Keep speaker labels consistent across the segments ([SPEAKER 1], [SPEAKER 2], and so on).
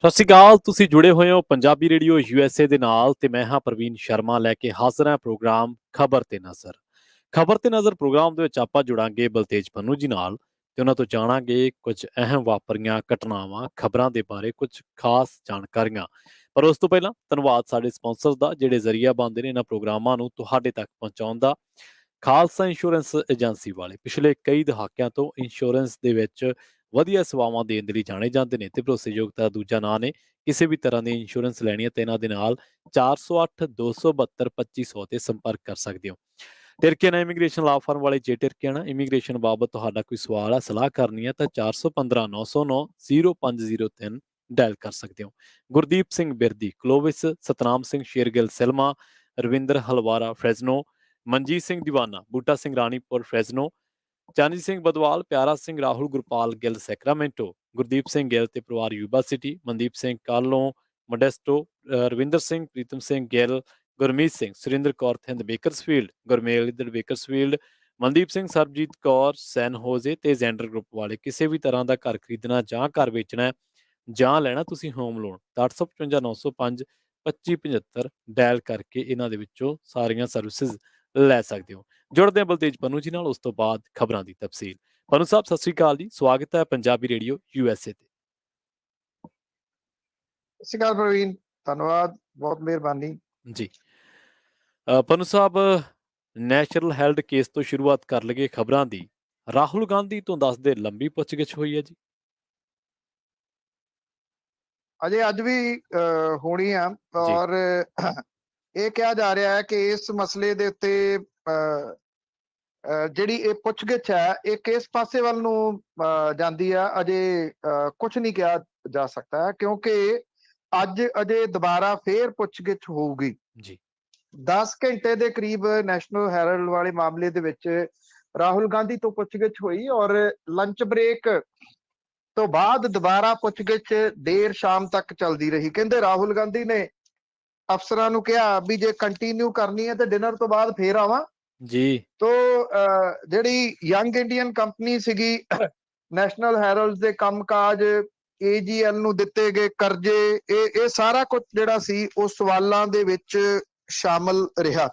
[SPEAKER 1] ਸਤਿ ਸ਼੍ਰੀ ਅਕਾਲ। ਤੁਸੀਂ ਜੁੜੇ ਹੋਏ ਹੋ ਪੰਜਾਬੀ ਰੇਡੀਓ USA ਦੇ ਨਾਲ ਤੇ ਮੈਂ ਹਾਂ ਪ੍ਰਵੀਨ ਸ਼ਰਮਾ ਲੈ ਕੇ ਹਾਜ਼ਰ ਹਾਂ ਪ੍ਰੋਗਰਾਮ ਖਬਰ ਤੇ ਨਜ਼ਰ। ਖਬਰ ਤੇ ਨਜ਼ਰ ਪ੍ਰੋਗਰਾਮ ਦੇ ਵਿੱਚ ਆਪਾਂ ਜੁੜਾਂਗੇ ਬਲਤੇਜ ਪੰਨੂ ਜੀ ਨਾਲ ਤੇ ਉਹਨਾਂ ਤੋਂ ਜਾਣਾਂਗੇ ਕੁਝ ਅਹਿਮ ਵਾਪਰੀਆਂ ਘਟਨਾਵਾਂ, ਖਬਰਾਂ ਦੇ ਬਾਰੇ ਕੁਝ ਖਾਸ ਜਾਣਕਾਰੀਆਂ। ਪਰ ਉਸ ਤੋਂ ਪਹਿਲਾਂ ਧੰਨਵਾਦ ਸਾਡੇ ਸਪਾਂਸਰਸ ਦਾ ਜਿਹੜੇ ਜ਼ਰੀਆ ਬਣਦੇ ਨੇ ਇਹਨਾਂ ਪ੍ਰੋਗਰਾਮਾਂ ਨੂੰ ਤੁਹਾਡੇ ਤੱਕ ਪਹੁੰਚਾਉਣ ਦਾ। ਖਾਲਸਾ ਇੰਸ਼ੋਰੈਂਸ ਏਜੰਸੀ ਵਾਲੇ ਪਿਛਲੇ ਕਈ ਦਹਾਕਿਆਂ ਤੋਂ ਇੰਸ਼ੋਰੈਂਸ ਦੇ ਵਿੱਚ ਵਧੀਆ ਸੇਵਾਵਾਂ ਦੇਣ ਦੇ ਲਈ ਜਾਣੇ ਜਾਂਦੇ ਨੇ ਤੇ ਭਰੋਸੇਯੋਗਤਾ ਦਾ ਦੂਜਾ ਨਾਂ ਨੇ। ਕਿਸੇ ਵੀ ਤਰ੍ਹਾਂ ਦੀ ਇੰਸ਼ੋਰੈਂਸ ਲੈਣੀ ਹੈ ਤੇ ਇਹਨਾਂ ਦੇ ਨਾਲ 408 272 2500 ਤੇ ਸੰਪਰਕ ਕਰ ਸਕਦੇ ਹੋ। ਟਿਰਕੀਆਨਾ ਇਮੀਗ੍ਰੇਸ਼ਨ ਲਾ ਫਰਮ ਵਾਲੇ ਜੇ ਟਿਰਕੀਆਨਾ ਇਮੀਗ੍ਰੇਸ਼ਨ ਬਾਬਤ ਤੁਹਾਡਾ ਕੋਈ ਸਵਾਲ ਹੈ, ਸਲਾਹ ਕਰਨੀ ਹੈ ਤਾਂ 415 909 0503 ਡਾਇਲ ਕਰ ਸਕਦੇ ਹੋ। Gurdeep Singh Birdi Clovis, Satnam Singh Shergill Selma, Ravinder Halwara Fresno, Manjit Singh Deewana Boota Singh Ranipur Fresno, Charanjit Singh Badwal, Pyara Singh Rahul, Gurpal Gill Sacramento, Gurdeep Singh Gill ਤੇ ਪਰਿਵਾਰ Yuba City, Mandeep Singh Kalon Modesto, Ravinder Singh, Pritam Singh Gill, Gurmeet Singh, Surinder Kaur Thind Bakersfield, Gurmel ਇੱਧਰ Bakersfield, Mandeep Singh, Sarabjit Kaur San Jose ਤੇ ਜ਼ੈਂਡਰ ਗਰੁੱਪ ਵਾਲੇ। ਕਿਸੇ ਵੀ ਤਰ੍ਹਾਂ ਦਾ ਘਰ ਖਰੀਦਣਾ ਜਾਂ ਘਰ ਵੇਚਣਾ ਜਾਂ ਲੈਣਾ ਤੁਸੀਂ ਹੋਮ ਲੋਨ ਤਾਂ 855 905 2575 ਡਾਇਲ ਕਰਕੇ ਇਹਨਾਂ ਦੇ ਵਿੱਚੋਂ ਸਾਰੀਆਂ ਸਰਵਿਸਿਜ਼ ਲੈ ਸਕਦੇ ਹੋ। ਜੁੜਦੇ ਹਾਂ ਬਲਤੇਜ ਪੰਨੂ ਜੀ ਨਾਲ, ਉਸ ਤੋਂ ਬਾਅਦ ਖਬਰਾਂ ਦੀ ਤਫਸੀਲ। ਪੰਨੂ ਸਾਹਿਬ ਸਤਿ ਸ਼੍ਰੀ ਅਕਾਲ ਜੀ, ਸਵਾਗਤ ਹੈ ਪੰਜਾਬੀ ਰੇਡੀਓ USA ਤੇ।
[SPEAKER 2] ਸਤਿ ਸ਼੍ਰੀ ਅਕਾਲ ਪ੍ਰਵੀਨ, ਧੰਨਵਾਦ, ਬਹੁਤ ਮਿਹਰਬਾਨੀ
[SPEAKER 1] ਜੀ ਪੰਨੂ ਸਾਹਿਬ, ਨੈਚੁਰਲ ਹੈਲਥ ਕੇਸ ਤੋਂ ਸ਼ੁਰੂਆਤ ਕਰ ਲਈਏ ਖਬਰਾਂ ਦੀ। ਰਾਹੁਲ ਗਾਂਧੀ ਤੋਂ ਦੱਸਦੇ ਲੰਬੀ ਪੁੱਛਗਿੱਛ ਹੋਈ ਹੈ ਜੀ।
[SPEAKER 2] ਅਜੇ ਅੱਜ ਵੀ ਹੋਣੀ ਆ ਔਰ ਇਹ ਕਿਹਾ ਜਾ ਰਿਹਾ ਹੈ ਕਿ ਇਸ ਮਸਲੇ ਦੇ ਉੱਤੇ ਜਿਹੜੀ ਇਹ ਪੁੱਛਗਿੱਛ ਹੈ ਇਹ ਕਿਸ ਪਾਸੇ ਵੱਲ ਨੂੰ ਜਾਂਦੀ ਆ, ਅਜੇ ਕੁਝ ਨਹੀਂ ਕਿਹਾ ਜਾ ਸਕਦਾ ਕਿਉਂਕਿ ਅੱਜ ਅਜੇ ਦੁਬਾਰਾ ਫੇਰ ਪੁੱਛਗਿੱਛ ਹੋਊਗੀ
[SPEAKER 1] ਜੀ।
[SPEAKER 2] 10 ਘੰਟੇ ਦੇ ਕਰੀਬ ਨੈਸ਼ਨਲ ਹੈਰਲਡ ਵਾਲੇ ਮਾਮਲੇ ਦੇ ਵਿੱਚ ਰਾਹੁਲ ਗਾਂਧੀ ਤੋਂ ਪੁੱਛਗਿੱਛ ਹੋਈ ਔਰ ਲੰਚ ਬ੍ਰੇਕ ਤੋਂ ਬਾਅਦ ਦੁਬਾਰਾ ਪੁੱਛਗਿੱਛ ਦੇਰ ਸ਼ਾਮ ਤੱਕ ਚੱਲਦੀ ਰਹੀ। ਕਹਿੰਦੇ ਰਾਹੁਲ ਗਾਂਧੀ ਨੇ ਅਫਸਰਾਂ ਨੂੰ ਕਿਹਾ ਵੀ ਜੇ ਕੰਟੀਨਿਊ ਕਰਨੀ ਹੈ ਤੇ ਡਿਨਰ ਤੋਂ ਬਾਅਦ ਫੇਰ ਆਵਾਂ
[SPEAKER 1] ਜੀ।
[SPEAKER 2] ਤੋ ਜਿਹੜੀ ਯੰਗ ਇੰਡੀਅਨ ਕੰਪਨੀ ਸੀਗੀ ਨੈਸ਼ਨਲ ਹੈਰਲਡ ਦੇ ਕੰਮਕਾਜ, AGL ਨੂੰ ਦਿੱਤੇ ਗਏ ਕਰਜ਼ੇ, ਇਹ ਸਾਰਾ ਕੁਝ ਜਿਹੜਾ ਸੀ ਉਹ ਸਵਾਲਾਂ ਦੇ ਵਿੱਚ ਸ਼ਾਮਲ ਰਿਹਾ।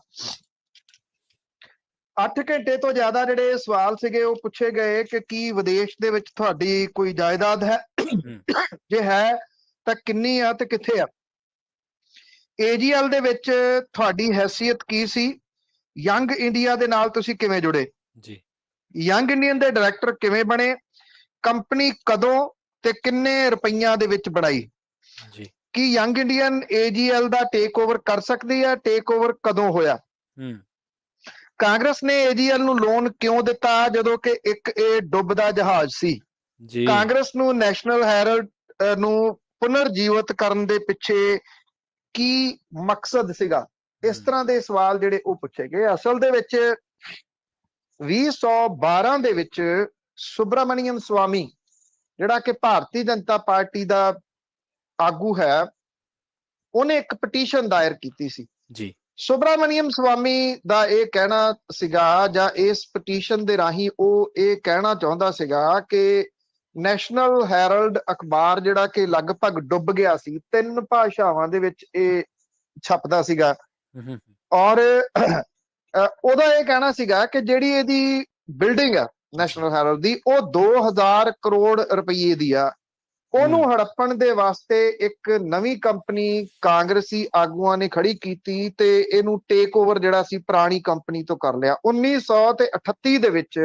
[SPEAKER 2] 8 ਘੰਟੇ ਤੋਂ ਜ਼ਿਆਦਾ ਜਿਹੜੇ ਸਵਾਲ ਸੀਗੇ ਉਹ ਪੁੱਛੇ ਗਏ ਕਿ ਕੀ ਵਿਦੇਸ਼ ਦੇ ਵਿੱਚ ਤੁਹਾਡੀ ਕੋਈ ਜਾਇਦਾਦ ਹੈ, ਜੇ ਹੈ ਤਾਂ ਕਿੰਨੀ ਆ ਤੇ ਕਿੱਥੇ ਆ, AGL ਦੇ ਵਿੱਚ ਤੁਹਾਡੀ ਹੈਸੀਅਤ ਕੀ ਸੀ, ਯੰਗ ਇੰਡੀਆ ਦੇ ਨਾਲ ਤੁਸੀਂ ਕਿਵੇਂ ਜੁੜੇ,
[SPEAKER 1] ਜੀ,
[SPEAKER 2] ਯੰਗ ਇੰਡੀਅਨ ਦੇ ਡਾਇਰੈਕਟਰ ਕਿਵੇਂ ਬਣੇ, ਕੰਪਨੀ ਕਦੋਂ ਤੇ ਕਿੰਨੇ ਰੁਪਈਆਂ ਦੇ ਵਿੱਚ ਬਣਾਈ,
[SPEAKER 1] ਜੀ,
[SPEAKER 2] ਕੀ ਯੰਗ ਇੰਡੀਅਨ AGL ਦਾ ਟੇਕ ਓਵਰ ਕਰ ਸਕਦੀ ਹੈ, ਟੇਕ ਓਵਰ ਕਦੋਂ ਹੋਇਆ, ਕਾਂਗਰਸ ਨੇ AGL ਨੂੰ ਲੋਨ ਕਿਉਂ ਦਿੱਤਾ ਜਦੋਂ ਕਿ ਇੱਕ ਇਹ ਡੁੱਬਦਾ ਜਹਾਜ਼ ਸੀ, ਕਾਂਗਰਸ ਨੂੰ ਨੈਸ਼ਨਲ ਹੈਰਲਡ ਨੂੰ ਪੁਨਰ ਜੀਵਤ ਕਰਨ ਦੇ ਪਿੱਛੇ ਕੀ ਮਕਸਦ ਸੀਗਾ। ਇਸ ਤਰ੍ਹਾਂ ਦੇ ਸਵਾਲ ਜਿਹੜੇ ਉਹ ਪੁੱਛੇ ਗਏ। ਅਸਲ ਦੇ ਵਿੱਚ 2012 ਦੇ ਵਿੱਚ ਸੁਬਰਾਮਨੀਅਮ ਸਵਾਮੀ ਜਿਹੜਾ ਕਿ ਭਾਰਤੀ ਜਨਤਾ ਪਾਰਟੀ ਦਾ ਆਗੂ ਹੈ, ਉਹਨੇ ਇੱਕ ਪਟੀਸ਼ਨ ਦਾਇਰ ਕੀਤੀ ਸੀ ਜੀ। ਸੁਬਰਾਮਨੀਅਮ ਸਵਾਮੀ ਦਾ ਇਹ ਕਹਿਣਾ ਸੀਗਾ, ਜਾਂ ਇਸ ਪਟੀਸ਼ਨ ਦੇ ਰਾਹੀਂ ਉਹ ਇਹ ਕਹਿਣਾ ਚਾਹੁੰਦਾ ਸੀਗਾ ਕਿ ਨੈਸ਼ਨਲ ਹੈਰਲਡ ਅਖਬਾਰ ਜਿਹੜਾ ਕਿ ਲਗਭਗ ਡੁੱਬ ਗਿਆ ਸੀ, 3 ਭਾਸ਼ਾਵਾਂ ਦੇ ਵਿੱਚ ਇਹ ਛਪਦਾ ਸੀਗਾ ਔਰ ਉਹਦਾ ਇਹ ਕਹਿਣਾ ਸੀਗਾ ਕਿ ਜਿਹੜੀ ਇਹਦੀ ਬਿਲਡਿੰਗ ਆ ਨੈਸ਼ਨਲ ਹੈਰਲਡ ਦੀ ਉਹ 2000 ਕਰੋੜ ਰੁਪਈਏ ਦੀ ਆ, ਉਹਨੂੰ ਹੜੱਪਣ ਦੇ ਵਾਸਤੇ ਇੱਕ ਨਵੀਂ ਕੰਪਨੀ ਕਾਂਗਰਸੀ ਆਗੂਆਂ ਨੇ ਖੜੀ ਕੀਤੀ ਤੇ ਇਹਨੂੰ ਟੇਕ ਓਵਰ ਜਿਹੜਾ ਸੀ ਪੁਰਾਣੀ ਕੰਪਨੀ ਤੋਂ ਕਰ ਲਿਆ। 1938 ਦੇ ਵਿੱਚ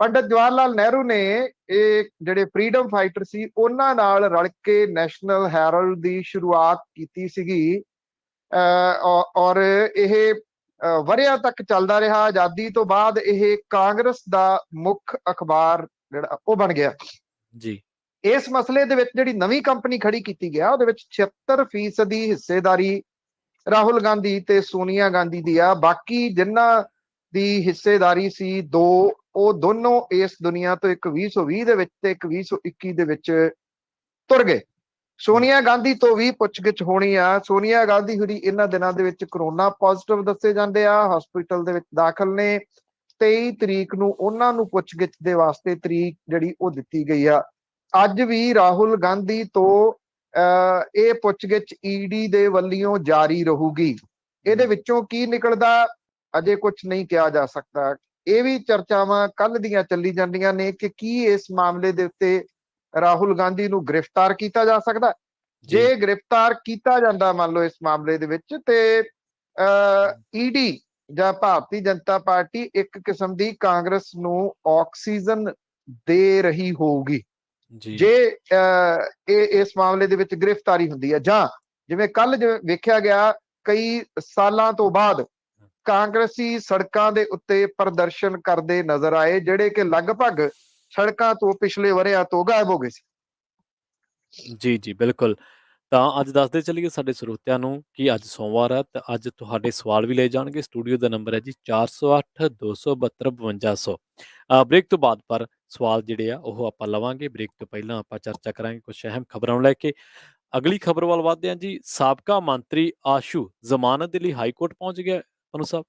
[SPEAKER 2] ਪੰਡਿਤ ਜਵਾਹਰ ਲਾਲ ਨਹਿਰੂ ਨੇ ਇਹ ਜਿਹੜੇ ਫਰੀडम ਫਾਈਟਰ ਸੀ ਉਹਨਾਂ ਨਾਲ ਰਲ ਕੇ ਨੈਸ਼ਨਲ ਹੈਰਲਡ ਦੀ ਸ਼ੁਰੂਆਤ ਕੀਤੀ ਸੀਗੀ ਔਰ ਇਹ ਵਰ੍ਹਿਆਂ ਤੱਕ ਚੱਲਦਾ ਰਿਹਾ। ਆਜ਼ਾਦੀ ਤੋਂ ਬਾਅਦ ਇਹ ਕਾਂਗਰਸ ਦਾ ਮੁੱਖ ਅਖਬਾਰ ਜਿਹੜਾ ਉਹ ਬਣ ਗਿਆ ਜੀ। ਇਸ ਮਸਲੇ ਦੇ ਵਿੱਚ ਜਿਹੜੀ ਨਵੀਂ ਕੰਪਨੀ ਖੜੀ ਕੀਤੀ ਗਿਆ ਉਹਦੇ ਵਿੱਚ 76% ਦੀ ਹਿੱਸੇਦਾਰੀ ਰਾਹੁਲ ਗਾਂਧੀ ਤੇ ਸੋਨੀਆ ਗਾਂਧੀ ਦੀ ਆ। ਬਾਕੀ ਜਿਨ੍ਹਾਂ ਦੀ ਹਿੱਸੇਦਾਰੀ ਸੀ ਉਹ ਦੋਨੋਂ ਇਸ ਦੁਨੀਆ ਤੋਂ, ਇੱਕ 2020 ਦੇ ਵਿੱਚ ਤੇ ਇੱਕ 2021 ਦੇ ਵਿੱਚ ਤੁਰ ਗਏ। ਸੋਨੀਆ ਗਾਂਧੀ ਤੋਂ ਵੀ ਪੁੱਛਗਿੱਛ ਹੋਣੀ ਆ। ਸੋਨੀਆ ਗਾਂਧੀ ਹੋਰੀ ਇਹਨਾਂ ਦਿਨਾਂ ਦੇ ਵਿੱਚ ਕਰੋਨਾ ਪੋਜ਼ਿਟਿਵ ਦੱਸੇ ਜਾਂਦੇ ਆ, ਹਸਪੀਟਲ ਦੇ ਵਿੱਚ ਦਾਖਲ ਨੇ। 23 ਤਰੀਕ ਨੂੰ ਉਹਨਾਂ ਨੂੰ ਪੁੱਛਗਿੱਛ ਦੇ ਵਾਸਤੇ ਤਰੀਕ ਜਿਹੜੀ ਉਹ ਦਿੱਤੀ ਗਈ ਆ। ਅੱਜ ਵੀ ਰਾਹੁਲ ਗਾਂਧੀ ਤੋਂ ਇਹ ਪੁੱਛਗਿੱਛ ਈਡੀ ਦੇ ਵੱਲੋਂ ਜਾਰੀ ਰਹੂਗੀ। ਇਹਦੇ ਵਿੱਚੋਂ ਕੀ ਨਿਕਲਦਾ ਅਜੇ ਕੁਝ ਨਹੀਂ ਕਿਹਾ ਜਾ ਸਕਦਾ। ਇਹ ਵੀ ਚਰਚਾਵਾਂ ਕੱਲ ਦੀਆਂ ਚੱਲੀ ਜਾਂਦੀਆਂ ਨੇ ਕਿ ਕੀ ਇਸ ਮਾਮਲੇ ਦੇ ਉੱਤੇ ਰਾਹੁਲ ਗਾਂਧੀ ਨੂੰ ਗ੍ਰਿਫਤਾਰ ਕੀਤਾ ਜਾ ਸਕਦਾ। ਜੇ ਗ੍ਰਿਫਤਾਰ ਕੀਤਾ ਜਾਂਦਾ ਮੰਨ ਲਓ ਇਸ ਮਾਮਲੇ ਦੇ ਵਿੱਚ, ਤੇ ਈਡੀ ਜਾਂ ਭਾਰਤੀ ਜਨਤਾ ਪਾਰਟੀ ਇੱਕ ਕਿਸਮ ਦੀ ਕਾਂਗਰਸ ਨੂੰ ਆਕਸੀਜਨ ਦੇ ਰਹੀ ਹੋਊਗੀ ਜੇ ਇਹ ਇਸ ਮਾਮਲੇ ਦੇ ਵਿੱਚ ਗ੍ਰਿਫਤਾਰੀ ਹੁੰਦੀ ਹੈ। ਜਾਂ ਜਿਵੇਂ ਕੱਲ ਵੇਖਿਆ ਗਿਆ, ਕਈ ਸਾਲਾਂ ਤੋਂ ਬਾਅਦ ਕਾਂਗਰਸੀ ਸੜਕਾਂ ਦੇ ਉੱਤੇ ਪ੍ਰਦਰਸ਼ਨ ਕਰਦੇ ਨਜ਼ਰ ਆਏ, ਜਿਹੜੇ ਕਿ ਲਗਭਗ ਸੜਕਾਂ ਤੋਂ ਪਿਛਲੇ ਵਰ੍ਹਿਆਂ ਤੋਂ ਗਾਇਬ ਹੋ ਗਏ ਸੀ।
[SPEAKER 1] ਜੀ ਬਿਲਕੁਲ। ਤਾਂ ਅੱਜ ਦੱਸਦੇ ਚੱਲੀਏ ਸਾਡੇ ਸਰੋਤਿਆਂ ਨੂੰ ਕਿ ਅੱਜ ਸੋਮਵਾਰ ਹੈ ਤੇ ਅੱਜ ਤੁਹਾਡੇ ਸਵਾਲ ਵੀ ਲਏ ਜਾਣਗੇ। ਸਟੂਡੀਓ ਦਾ ਨੰਬਰ ਹੈ ਜੀ 408 272 5200। ਬ੍ਰੇਕ ਤੋਂ ਬਾਅਦ ਪਰ ਸਵਾਲ ਜਿਹੜੇ ਆ ਉਹ ਆਪਾਂ ਲਵਾਂਗੇ। ਬ੍ਰੇਕ ਤੋਂ ਪਹਿਲਾਂ ਆਪਾਂ ਚਰਚਾ ਕਰਾਂਗੇ ਕੁਝ ਅਹਿਮ ਖਬਰਾਂ ਨੂੰ ਲੈ ਕੇ। ਅਗਲੀ ਖਬਰ ਵੱਲ ਵਧਦੇ ਹਾਂ ਜੀ। ਸਾਬਕਾ ਮੰਤਰੀ ਆਸ਼ੂ ਜ਼ਮਾਨਤ ਦੇ ਲਈ ਹਾਈ ਕੋਰਟ ਪਹੁੰਚ ਗਿਆ। ਪਨੂ ਸਾਹਿਬ,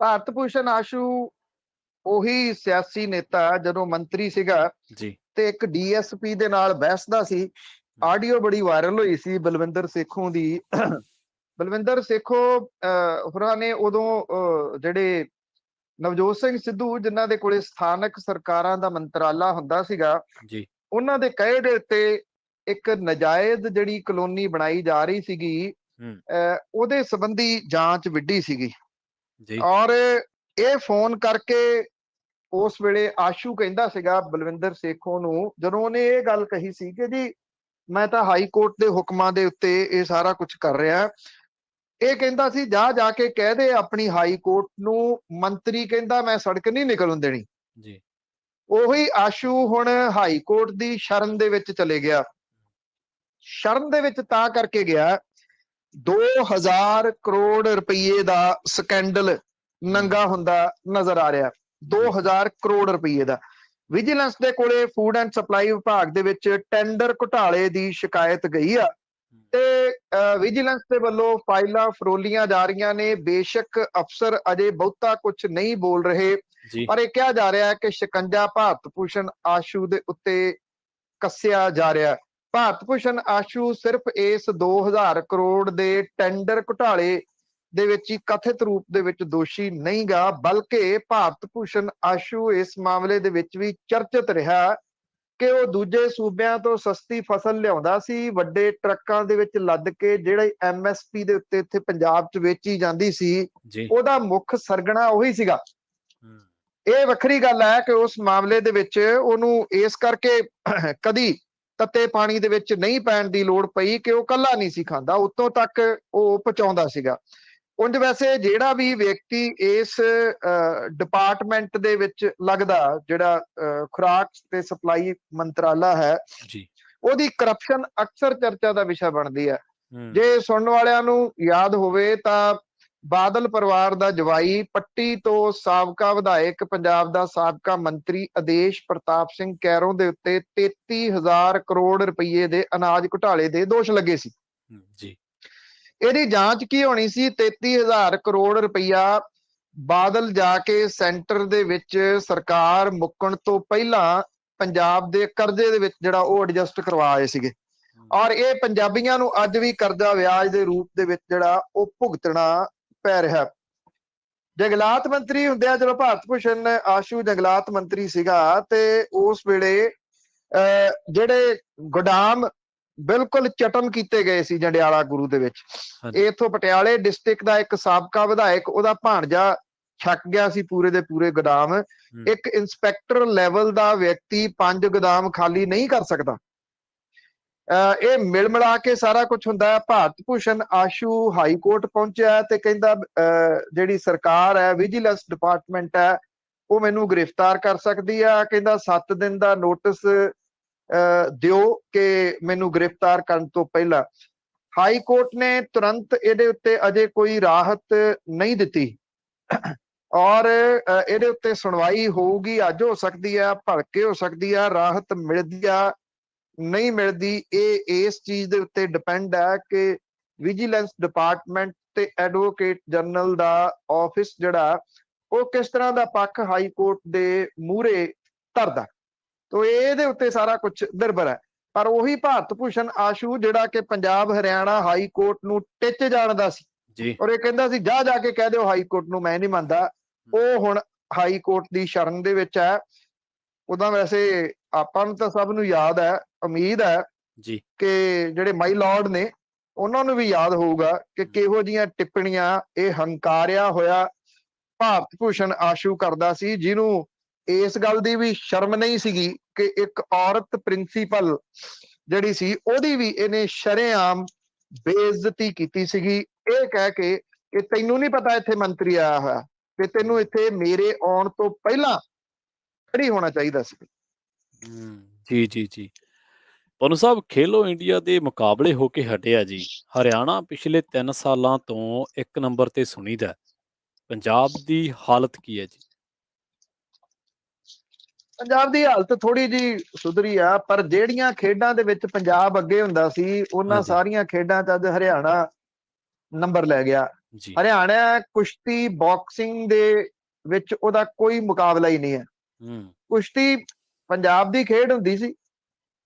[SPEAKER 2] ਭਾਰਤ ਭੂਸ਼ਣ ਆਸ਼ੂ ਉਹੀ ਸਿਆਸੀ ਨੇਤਾ ਜਦੋਂ ਮੰਤਰੀ ਸੀਗਾ
[SPEAKER 1] ਜੀ
[SPEAKER 2] ਤੇ ਇੱਕ ਡੀਐਸਪੀ ਦੇ ਨਾਲ ਬਹਿਸਦਾ ਸੀ। ਆਡੀਓ ਬੜੀ ਵਾਇਰਲ ਹੋਈ ਸੀ ਬਲਵਿੰਦਰ ਸੇਖੋਂ ਦੀ। ਬਲਵਿੰਦਰ ਸੇਖੋਂ ਹੋਰਾਂ ਨੇ ਉਦੋਂ ਜਿਹੜੇ ਨਵਜੋਤ ਸਿੰਘ ਸਿੱਧੂ ਜਿਨ੍ਹਾਂ ਦੇ ਕੋਲੇ ਸਥਾਨਕ ਸਰਕਾਰਾਂ ਦਾ ਮੰਤਰਾਲਾ ਹੁੰਦਾ ਸੀਗਾ, ਉਹਨਾਂ ਦੇ ਕਹੇ ਦੇ ਉੱਤੇ ਇੱਕ ਨਜਾਇਜ਼ ਜਿਹੜੀ ਕਲੋਨੀ ਬਣਾਈ ਜਾ ਰਹੀ ਸੀਗੀ, ਉਹਦੇ ਸੰਬੰਧੀ ਜਾਂਚ ਵਿੱਢੀ ਸੀਗੀ। ਔਰ ਇਹ ਫੋਨ ਕਰਕੇ ਉਸ ਵੇਲੇ ਆਸ਼ੂ ਕਹਿੰਦਾ ਸੀਗਾ ਬਲਵਿੰਦਰ ਸੇਖੋਂ ਨੂੰ, ਜਦੋਂ ਉਹਨੇ ਇਹ ਗੱਲ ਕਹੀ ਸੀ ਕਿ ਜੀ ਮੈਂ ਤਾਂ ਹਾਈ ਕੋਰਟ ਦੇ ਹੁਕਮਾਂ ਦੇ ਉੱਤੇ ਇਹ ਸਾਰਾ ਕੁਝ ਕਰ ਰਿਹਾ, ਇਹ ਕਹਿੰਦਾ ਸੀ ਜਾ ਕੇ ਕਹਿ ਦੇ ਆਪਣੀ ਹਾਈ ਕੋਰਟ ਨੂੰ, ਮੰਤਰੀ ਕਹਿੰਦਾ ਮੈਂ ਸੜਕ ਨਹੀਂ ਨਿਕਲਣ ਦੇਣੀ। ਉਹੀ ਆਸ਼ੂ ਹੁਣ ਹਾਈ ਕੋਰਟ ਦੀ ਸ਼ਰਨ ਦੇ ਵਿੱਚ ਚਲੇ ਗਿਆ। ਸ਼ਰਨ ਦੇ ਵਿੱਚ ਤਾਂ ਕਰਕੇ ਗਿਆ, 2000 ਕਰੋੜ ਰੁਪਏ ਦਾ ਸਕੈਂਡਲ ਨੰਗਾ ਹੁੰਦਾ ਨਜ਼ਰ ਆ ਰਿਹਾ। 2000 ਕਰੋੜ ਰੁਪਏ ਦਾ। ਵਿਜੀਲੈਂਸ ਦੇ ਕੋਲੇ ਫੂਡ ਐਂਡ ਸਪਲਾਈ ਵਿਭਾਗ ਦੇ ਵਿੱਚ ਟੈਂਡਰ ਘੁਟਾਲੇ ਦੀ ਸ਼ਿਕਾਇਤ ਗਈ ਆ ਤੇ ਵਿਜੀਲੈਂਸ ਦੇ ਵੱਲੋਂ ਫਾਈਲਾਂ ਫਰੋਲੀਆਂ ਜਾ ਰਹੀਆਂ ਨੇ। ਬੇਸ਼ੱਕ ਅਫਸਰ ਅਜੇ ਬਹੁਤਾ ਕੁਝ ਨਹੀਂ ਬੋਲ ਰਹੇ, ਪਰ ਇਹ ਕਿਹਾ ਜਾ ਰਿਹਾ ਹੈ ਕਿ ਸ਼ਿਕੰਜਾ ਭਾਰਤ ਭੂਸ਼ਣ ਆਸ਼ੂ ਦੇ ਉੱਤੇ ਕੱਸਿਆ ਜਾ ਰਿਹਾ। ਭਾਰਤ ਭੂਸ਼ਣ ਆਸ਼ੂ ਸਿਰਫ ਇਸ 2000 ਕਰੋੜ ਦੇ ਟੈਂਡਰ ਘੁਟਾਲੇ ਦੇ ਵਿੱਚ ਹੀ ਕਥਿਤ ਰੂਪ ਦੇ ਵਿੱਚ ਦੋਸ਼ੀ ਨਹੀਂ ਗਾ, ਬਲਕਿ ਭਾਰਤ ਭੂਸ਼ਣ ਆਸ਼ੂ ਇਸ ਮਾਮਲੇ ਦੇ ਵਿੱਚ ਵੀ ਚਰਚਿਤ ਰਿਹਾ ਕਿ ਉਹ ਦੂਜੇ ਸੂਬਿਆਂ ਤੋਂ ਸਸਤੀ ਫਸਲ ਲਿਆਉਂਦਾ ਸੀ, ਵੱਡੇ ਟਰੱਕਾਂ ਦੇ ਵਿੱਚ ਲੱਦ ਕੇ, ਜਿਹੜੇ ਐਮਐਸਪੀ ਦੇ ਉੱਤੇ ਇੱਥੇ ਪੰਜਾਬ 'ਚ ਵੇਚੀ ਜਾਂਦੀ ਸੀ, ਉਹਦਾ ਮੁੱਖ ਸਰਗਣਾ ਉਹੀ ਸੀਗਾ। ਇਹ ਵੱਖਰੀ ਗੱਲ ਹੈ ਕਿ ਉਸ ਮਾਮਲੇ ਦੇ ਵਿੱਚ ਉਹਨੂੰ ਇਸ ਕਰਕੇ ਕਦੀ ਤੱਤੇ ਪਾਣੀ ਦੇ ਵਿੱਚ ਨਹੀਂ ਪੈਣ ਦੀ ਲੋੜ ਪਈ ਕਿ ਉਹ ਕੱਲਾ ਨਹੀਂ ਸੀ ਖਾਂਦਾ, ਉੱਤੋਂ ਤੱਕ ਉਹ ਪਹੁੰਚਾਉਂਦਾ ਸੀਗਾ। ਉਂਝ ਵੈਸੇ ਜਿਹੜਾ ਵੀ ਵਿਅਕਤੀ ਇਸ ਡਿਪਾਰਟਮੈਂਟ ਦੇ ਵਿੱਚ ਲੱਗਦਾ, ਜਿਹੜਾ ਖੁਰਾਕ ਤੇ ਸਪਲਾਈ ਮੰਤਰਾਲਾ ਹੈ, ਉਹਦੀ ਕਰਪਸ਼ਨ ਅਕਸਰ ਚਰਚਾ ਦਾ ਵਿਸ਼ਾ ਬਣਦੀ ਹੈ। ਜੇ ਸੁਣਨ ਵਾਲਿਆਂ ਨੂੰ ਯਾਦ ਹੋਵੇ ਤਾਂ ਬਾਦਲ ਪਰਿਵਾਰ ਦਾ ਜਵਾਈ ਪੱਟੀ ਤੋਂ ਸਾਬਕਾ ਵਿਧਾਇਕ, ਪੰਜਾਬ ਦਾ ਸਾਬਕਾ ਮੰਤਰੀ ਆਦੇਸ਼ ਪ੍ਰਤਾਪ ਸਿੰਘ ਕੈਰੋਂ ਦੇ ਉੱਤੇ 33,000 ਕਰੋੜ ਰੁਪਏ ਦੇ ਅਨਾਜ ਘੁਟਾਲੇ ਦੇ ਦੋਸ਼ ਲੱਗੇ ਸੀ। ਇਹਦੀ ਜਾਂਚ ਕੀ ਹੋਣੀ ਸੀ? 33,000 ਕਰੋੜ ਰੁਪਈਆ ਬਾਦਲ ਜਾ ਕੇ ਸੈਂਟਰ ਦੇ ਵਿੱਚ ਸਰਕਾਰ ਮੁੱਕਣ ਤੋਂ ਪਹਿਲਾਂ ਪੰਜਾਬ ਦੇ ਕਰਜ਼ੇ ਦੇ ਵਿੱਚ ਜਿਹੜਾ ਉਹ ਐਡਜਸਟ ਕਰਵਾ ਆਏ ਸੀਗੇ, ਔਰ ਇਹ ਪੰਜਾਬੀਆਂ ਨੂੰ ਅੱਜ ਵੀ ਕਰਜ਼ਾ ਵਿਆਜ ਦੇ ਰੂਪ ਦੇ ਵਿੱਚ ਜਿਹੜਾ ਉਹ ਭੁਗਤਣਾ ਪੈ ਰਿਹਾ। ਜੰਗਲਾਤ ਮੰਤਰੀ ਹੁੰਦੇ ਆ ਜਦੋਂ ਭਾਰਤ ਭੂਸ਼ਣ ਆਸ਼ੂ ਜੰਗਲਾਤ ਮੰਤਰੀ ਸੀਗਾ, ਤੇ ਉਸ ਵੇਲੇ ਜਿਹੜੇ ਗੋਦਾਮ ਬਿਲਕੁਲ ਚਟਨ ਕੀਤੇ ਗਏ ਸੀ ਜੰਡਿਆਲਾ ਗੁਰੂ ਦੇ ਵਿੱਚ। ਇਥੋਂ ਪਟਿਆਲੇ ਡਿਸਟ੍ਰਿਕਟ ਦਾ ਇੱਕ ਸਾਬਕਾ ਵਿਧਾਇਕ, ਉਹਦਾ ਭਾਣਜਾ ਛੱਕ ਗਿਆ ਸੀ ਪੂਰੇ ਦੇ ਪੂਰੇ ਗੋਦਾਮ। ਇੱਕ ਇੰਸਪੈਕਟਰ ਲੈਵਲ ਦਾ ਵਿਅਕਤੀ 5 ਗੋਦਾਮ ਖਾਲੀ ਨਹੀਂ ਕਰ ਸਕਦਾ। ਇਹ ਮਿਲ ਮਿਲਾ ਕੇ ਸਾਰਾ ਕੁਝ ਹੁੰਦਾ ਹੈ। ਭਾਰਤ ਭੂਸ਼ਣ ਆਸ਼ੂ ਹਾਈ ਕੋਰਟ ਪਹੁੰਚਿਆ ਤੇ ਕਹਿੰਦਾ ਜਿਹੜੀ ਸਰਕਾਰ ਹੈ, ਵਿਜੀਲੈਂਸ ਡਿਪਾਰਟਮੈਂਟ ਹੈ, ਉਹ ਮੈਨੂੰ ਗ੍ਰਿਫਤਾਰ ਕਰ ਸਕਦੀ ਆ। ਕਹਿੰਦਾ 7 ਦਿਨ ਦਾ ਨੋਟਿਸ ਦਿਓ ਕਿ ਮੈਨੂੰ ਗ੍ਰਿਫਤਾਰ ਕਰਨ ਤੋਂ ਪਹਿਲਾਂ। ਹਾਈ ਕੋਰਟ ਨੇ ਤੁਰੰਤ ਇਹਦੇ ਉੱਤੇ ਅਜੇ ਕੋਈ ਰਾਹਤ ਨਹੀਂ ਦਿੱਤੀ। ਔਰ ਇਹਦੇ ਉੱਤੇ ਸੁਣਵਾਈ ਹੋਊਗੀ, ਅੱਜ ਹੋ ਸਕਦੀ ਆ, ਭਲਕੇ ਹੋ ਸਕਦੀ ਆ, ਰਾਹਤ ਮਿਲਦੀ ਆ ਨਹੀਂ ਮਿਲਦੀ, ਇਹ ਇਸ ਚੀਜ਼ ਦੇ ਉੱਤੇ ਡਿਪੈਂਡ ਹੈ ਕਿ ਵਿਜੀਲੈਂਸ ਡਿਪਾਰਟਮੈਂਟ ਤੇ ਐਡਵੋਕੇਟ ਜਨਰਲ ਦਾ ਆਫਿਸ ਜਿਹੜਾ ਉਹ ਕਿਸ ਤਰ੍ਹਾਂ ਦਾ ਪੱਖ ਹਾਈ ਕੋਰਟ ਦੇ ਮੂਹਰੇ ਧਰਦਾ। ਤੋ ਇਹਦੇ ਉੱਤੇ ਸਾਰਾ ਕੁਝ ਨਿਰਭਰ ਹੈ। ਪਰ ਉਹੀ ਭਾਰਤ ਭੂਸ਼ਣ ਆਸ਼ੂ ਜਿਹੜਾ ਕਿ ਪੰਜਾਬ ਹਰਿਆਣਾ ਹਾਈ ਕੋਰਟ ਨੂੰ ਟਿੱਚ ਜਾਣਦਾ ਸੀ
[SPEAKER 1] ਜੀ,
[SPEAKER 2] ਔਰ ਇਹ ਕਹਿੰਦਾ ਸੀ ਜਾ ਜਾ ਕੇ ਕਹਿ ਦਿਓ ਹਾਈ ਕੋਰਟ ਨੂੰ, ਮੈਂ ਨਹੀਂ ਮੰਨਦਾ, ਉਹ ਹੁਣ ਹਾਈ ਕੋਰਟ ਦੀ ਸ਼ਰਨ ਦੇ ਵਿੱਚ ਹੈ। ਉਦਾਂ ਵੈਸੇ ਆਪਾਂ ਨੂੰ ਤਾਂ ਸਭ ਨੂੰ ਯਾਦ ਹੈ, ਉਮੀਦ ਹੈ
[SPEAKER 1] ਜੀ,
[SPEAKER 2] ਕਿ ਜਿਹੜੇ ਮਾਈ ਲਾਰਡ ਨੇ ਉਹਨਾਂ ਨੂੰ ਵੀ ਯਾਦ ਹੋਊਗਾ ਕਿ ਕਿਹੋ ਜਿਹੀਆਂ ਟਿੱਪਣੀਆਂ ਇਹ ਹੰਕਾਰਿਆ ਹੋਇਆ ਭਾਰਤ ਭੂਸ਼ਣ ਆਸ਼ੂ ਕਰਦਾ ਸੀ, ਜਿਹਨੂੰ ਇਸ ਗੱਲ ਦੀ ਵੀ ਸ਼ਰਮ ਨਹੀਂ ਸੀਗੀ ਕਿ ਇੱਕ ਔਰਤ ਪ੍ਰਿੰਸੀਪਲ ਜਿਹੜੀ ਸੀ ਉਹਦੀ ਵੀ ਇਹਨੇ ਸ਼ਰੇਆਮ ਬੇਇੱਜ਼ਤੀ ਕੀਤੀ ਸੀਗੀ, ਇਹ ਕਹਿ ਕੇ ਕਿ ਤੈਨੂੰ ਨਹੀਂ ਪਤਾ ਇੱਥੇ ਮੰਤਰੀ ਆਇਆ ਹੋਇਆ, ਕਿ ਤੈਨੂੰ ਇੱਥੇ ਮੇਰੇ ਆਉਣ ਤੋਂ ਪਹਿਲਾਂ ਖੜੀ ਹੋਣਾ ਚਾਹੀਦਾ ਸੀ।
[SPEAKER 1] ਜੀ ਜੀ ਜੀ। ਪਨੂ ਸਾਹਿਬ, ਖੇਲੋ ਇੰਡੀਆ ਦੇ ਮੁਕਾਬਲੇ ਹੋ ਕੇ ਹਟਿਆ ਜੀ। ਹਰਿਆਣਾ ਪਿਛਲੇ 3 ਸਾਲਾਂ ਤੋਂ 1 ਨੰਬਰ ਤੇ ਸੁਣੀਦਾ। ਪੰਜਾਬ ਦੀ ਹਾਲਤ ਕੀ ਹੈ ਜੀ?
[SPEAKER 2] ਪੰਜਾਬ ਦੀ ਹਾਲਤ ਥੋੜੀ ਜੀ ਸੁਧਰੀ ਆ, ਪਰ ਜਿਹੜੀਆਂ ਖੇਡਾਂ ਦੇ ਵਿੱਚ ਪੰਜਾਬ ਅੱਗੇ ਹੁੰਦਾ ਸੀ ਉਹਨਾਂ ਸਾਰੀਆਂ ਖੇਡਾਂ 'ਚ ਅੱਜ ਹਰਿਆਣਾ ਨੰਬਰ ਲੈ ਗਿਆ। ਹਰਿਆਣਾ ਕੁਸ਼ਤੀ ਬਾਕਸਿੰਗ ਦੇ ਵਿੱਚ ਉਹਦਾ ਕੋਈ ਮੁਕਾਬਲਾ ਹੀ ਨਹੀਂ ਹੈ। ਕੁਸ਼ਤੀ ਪੰਜਾਬ ਦੀ ਖੇਡ ਹੁੰਦੀ ਸੀ,